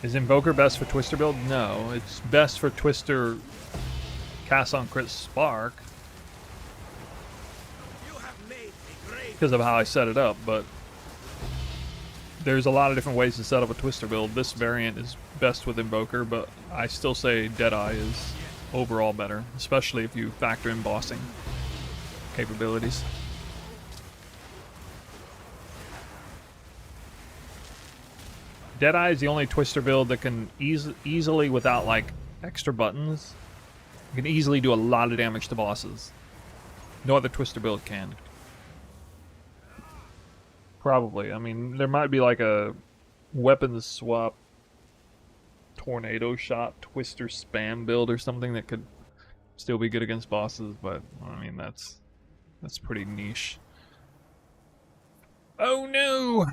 Is Invoker best for Twister build? No, it's best for Twister cast on Crit Spark You have made a great. because of how I set it up, but there's a lot of different ways to set up a Twister build. This variant is best with Invoker, but I still say Deadeye is overall better, especially if you factor in bossing capabilities. Deadeye is the only Twister build that can easily, without like extra buttons, you can easily do a lot of damage to bosses. No other Twister build can. Probably. I mean, there might be like a weapons swap tornado shot Twister spam build or something that could still be good against bosses, but I mean that's pretty niche. Oh no!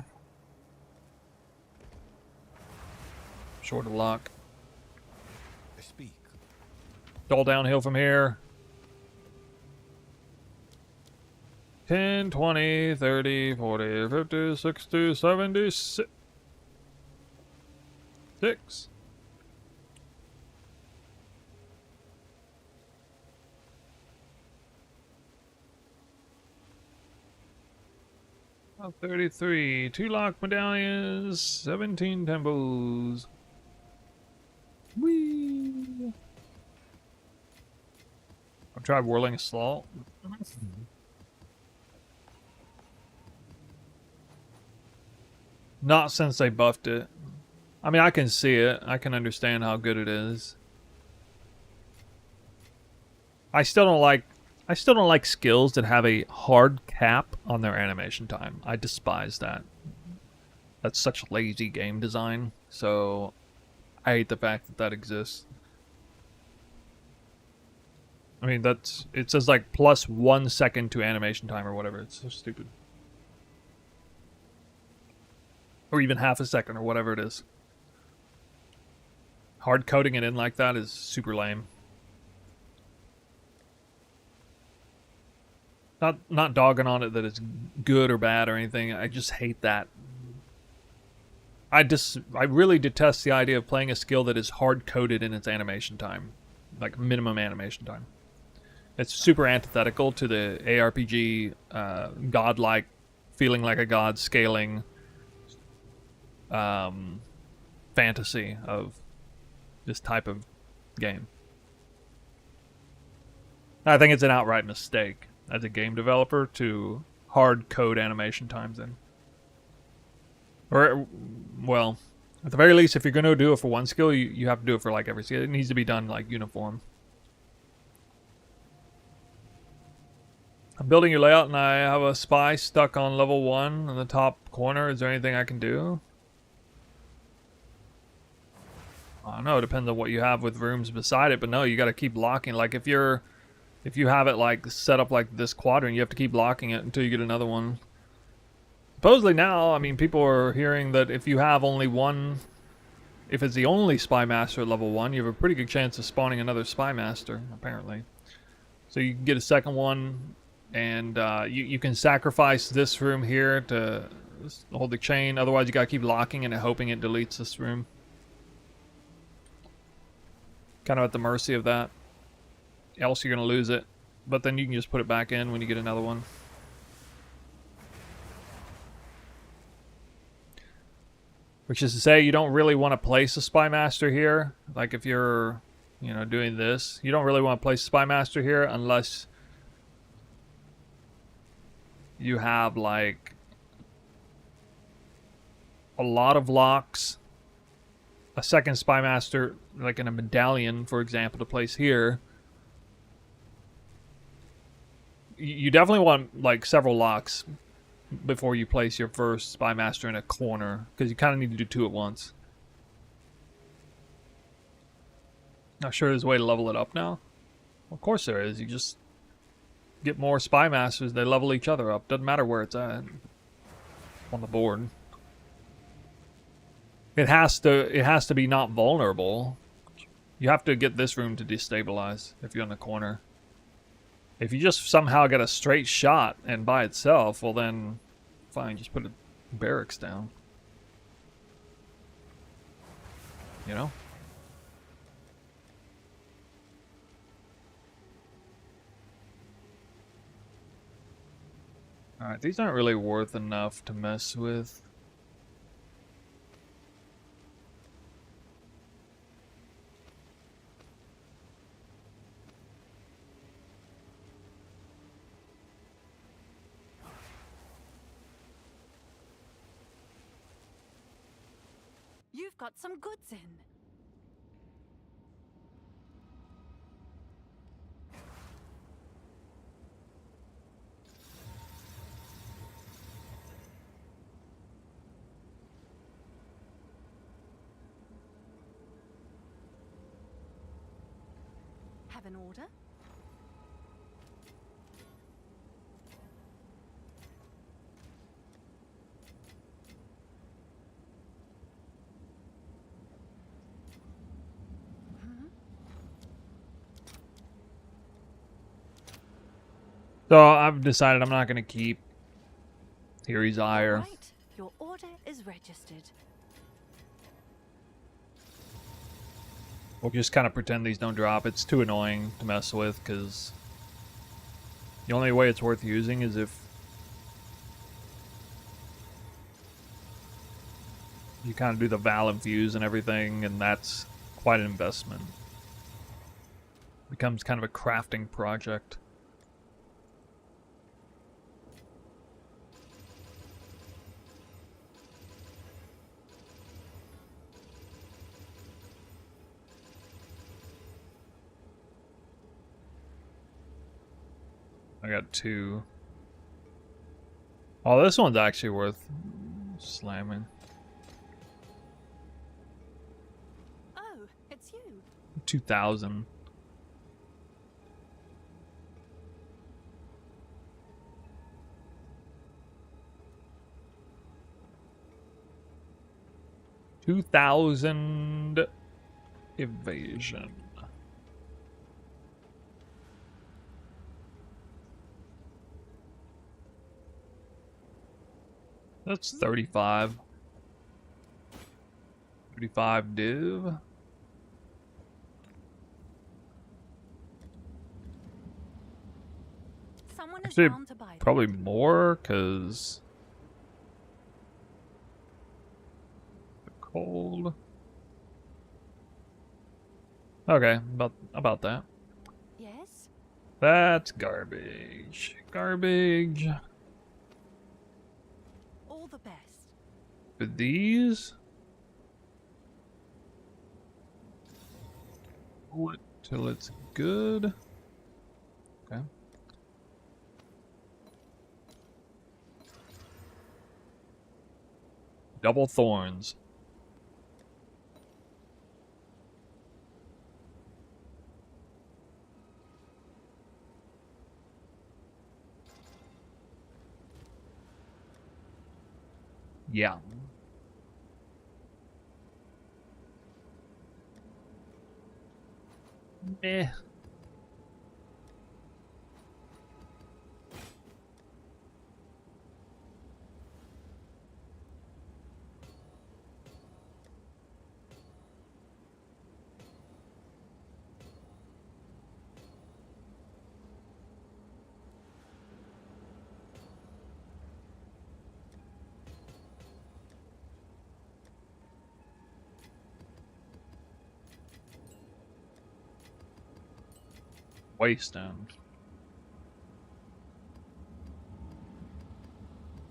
Short of luck. I speak. It's all downhill from here. 10, 20, 30, 40, 50, 60, 70, 6. Oh, 33. 2 lock medallions, 17 temples. Whee! I've tried whirling assault. Not since they buffed it. I mean, I can see it. I can understand how good it is. I still don't like skills that have a hard cap on their animation time. I despise that. That's such lazy game design. So I hate the fact that that exists. I mean, it says like plus 1 second to animation time or whatever. It's so stupid. Or even half a second or whatever it is. Hard coding it in like that is super lame. Not dogging on it that it's good or bad or anything. I just hate that. I really detest the idea of playing a skill that is hard coded in its animation time, like minimum animation time. It's super antithetical to the ARPG godlike, feeling like a god scaling fantasy of this type of game. I think it's an outright mistake as a game developer to hard code animation times in. Or, well, at the very least, if you're going to do it for one skill, you have to do it for like every skill. It needs to be done like uniform. I'm building your layout and I have a spy stuck on level 1 in the top corner. Is there anything I can do? I don't know, it depends on what you have with rooms beside it, but no, you gotta keep blocking. Like if you have it like set up like this quadrant, you have to keep blocking it until you get another one. Supposedly now, I mean, people are hearing that if you have only one, if it's the only spy master at level 1, you have a pretty good chance of spawning another spy master, apparently. So you can get a second one, and you can sacrifice this room here to hold the chain. Otherwise, you gotta keep locking it and hoping it deletes this room. Kind of at the mercy of that. Else you're gonna lose it. But then you can just put it back in when you get another one. Which is to say, you don't really want to place a spy master here. Like if you're, you know, doing this, you don't really want to place a spy master here unless you have like a lot of locks, a second spy master, like in a medallion, for example, to place here. You definitely want like several locks before you place your first spy master in a corner, because you kind of need to do two at once. Not sure there's a way to level it up now. Well, of course there is. You just get more spy masters. They level each other up. Doesn't matter where it's at on the board. It has to be not vulnerable. You have to get this room to destabilize if you're in the corner. If you just somehow get a straight shot and by itself, well then, fine, just put a barracks down. You know? Alright, these aren't really worth enough to mess with. You've got some goods in. Have an order? So I've decided I'm not going to keep Theory's Ire. Right. Your order is registered. We'll just kind of pretend these don't drop. It's too annoying to mess with, because the only way it's worth using is if you kind of do the Val infuse and everything, and that's quite an investment. Becomes kind of a crafting project. I got two. Oh, this one's actually worth slamming. Oh, it's you. 2,000. $2,000 evasion. That's 35. 35 div. Someone is Actually, bound to buy probably them. more, because cold. Okay, about that. Yes? That's garbage. Garbage. All the best. For these? Pull it till it's good. Okay. Double thorns. Yeah. Meh. Waystone.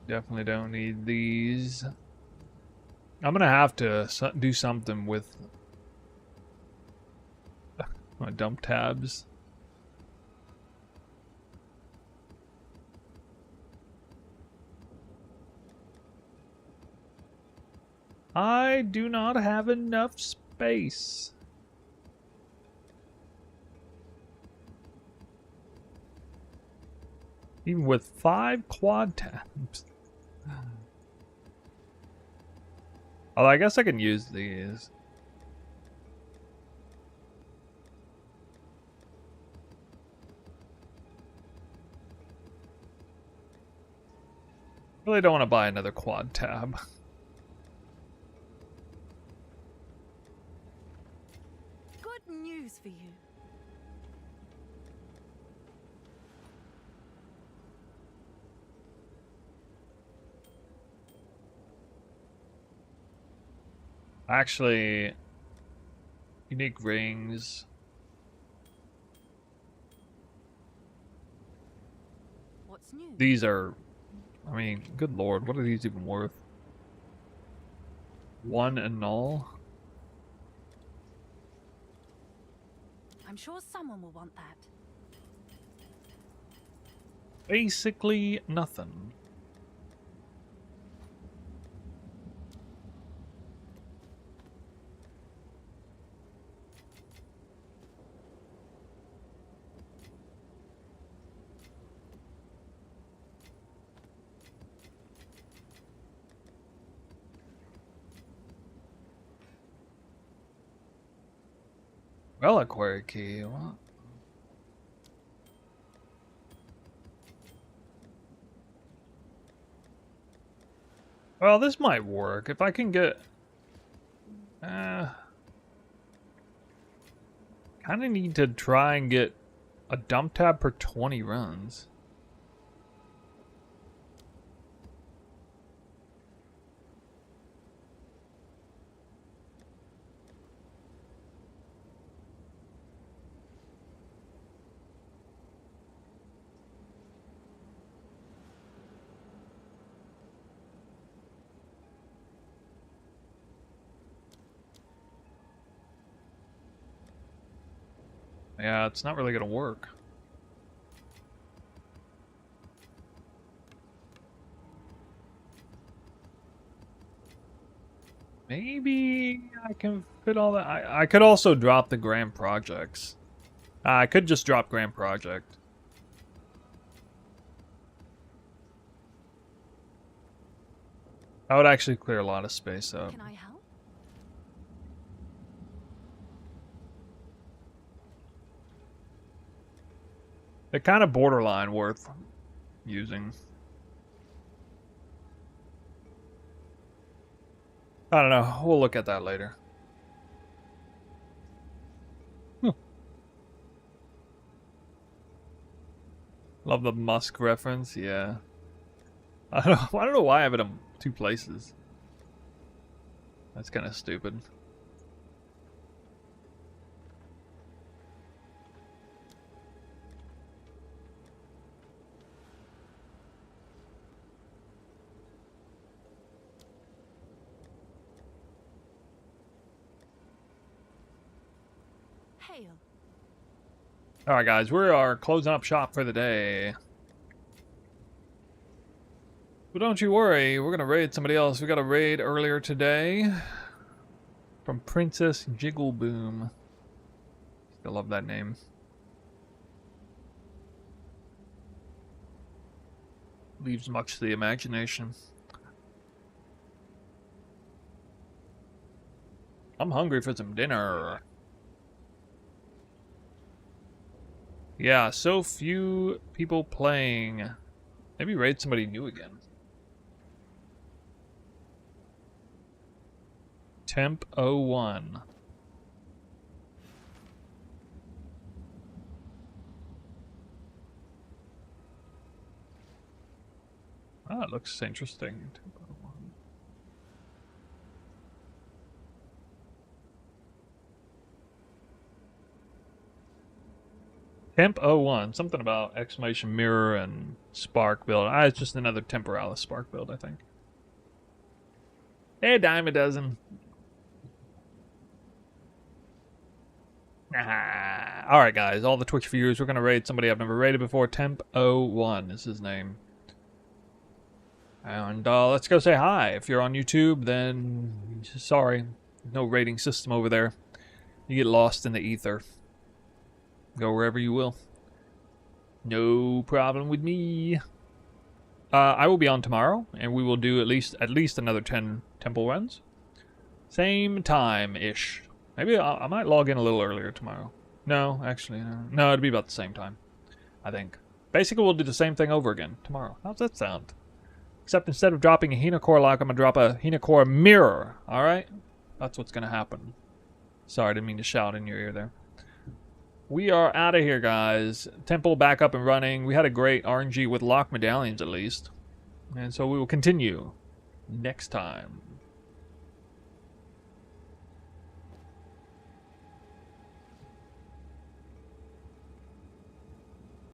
Definitely don't need these. I'm gonna have to do something with my dump tabs. I do not have enough space. Even with 5 quad tabs. Although I guess I can use these. Really don't want to buy another quad tab. Good news for you. Actually, unique rings. What's new? These are, I mean, good lord, what are these even worth? 1 and null? I'm sure someone will want that. Basically nothing. Reliquary key, what? Well, this might work. If I can get... kind of need to try and get a dump tab per 20 runs. Yeah, it's not really going to work. Maybe I can fit all that. I could also drop the Grand Projects. I could just drop Grand Project. That would actually clear a lot of space up. Can I help? They're kind of borderline worth using. I don't know. We'll look at that later. Love the Musk reference. Yeah. I don't know why I have it in 2 places. That's kind of stupid. Hail. Alright guys, we are closing up shop for the day. But don't you worry, we're gonna raid somebody else. We got a raid earlier today from Princess Jiggleboom. Still love that name. Leaves much to the imagination. I'm hungry for some dinner. Yeah, so few people playing. Maybe raid somebody new again. Temp 01. Ah, it looks interesting. Temp 01. Temp 01. Something about exclamation mirror and spark build. Ah, it's just another Temporalis spark build, I think. Hey, dime a dozen. Alright, guys. All the Twitch viewers, we're going to raid somebody I've never raided before. Temp 01 is his name. And let's go say hi. If you're on YouTube, then sorry. No rating system over there. You get lost in the ether. Go wherever you will. No problem with me. I will be on tomorrow, and we will do at least another 10 temple runs. Same time-ish. Maybe I might log in a little earlier tomorrow. No, actually, no. No, it'll be about the same time, I think. Basically, we'll do the same thing over again tomorrow. How's that sound? Except instead of dropping a Hinacore lock, I'm going to drop a Hinacore mirror. Alright? That's what's going to happen. Sorry, I didn't mean to shout in your ear there. We are out of here, guys. Temple back up and running. We had a great RNG with lock medallions, at least. And so we will continue next time.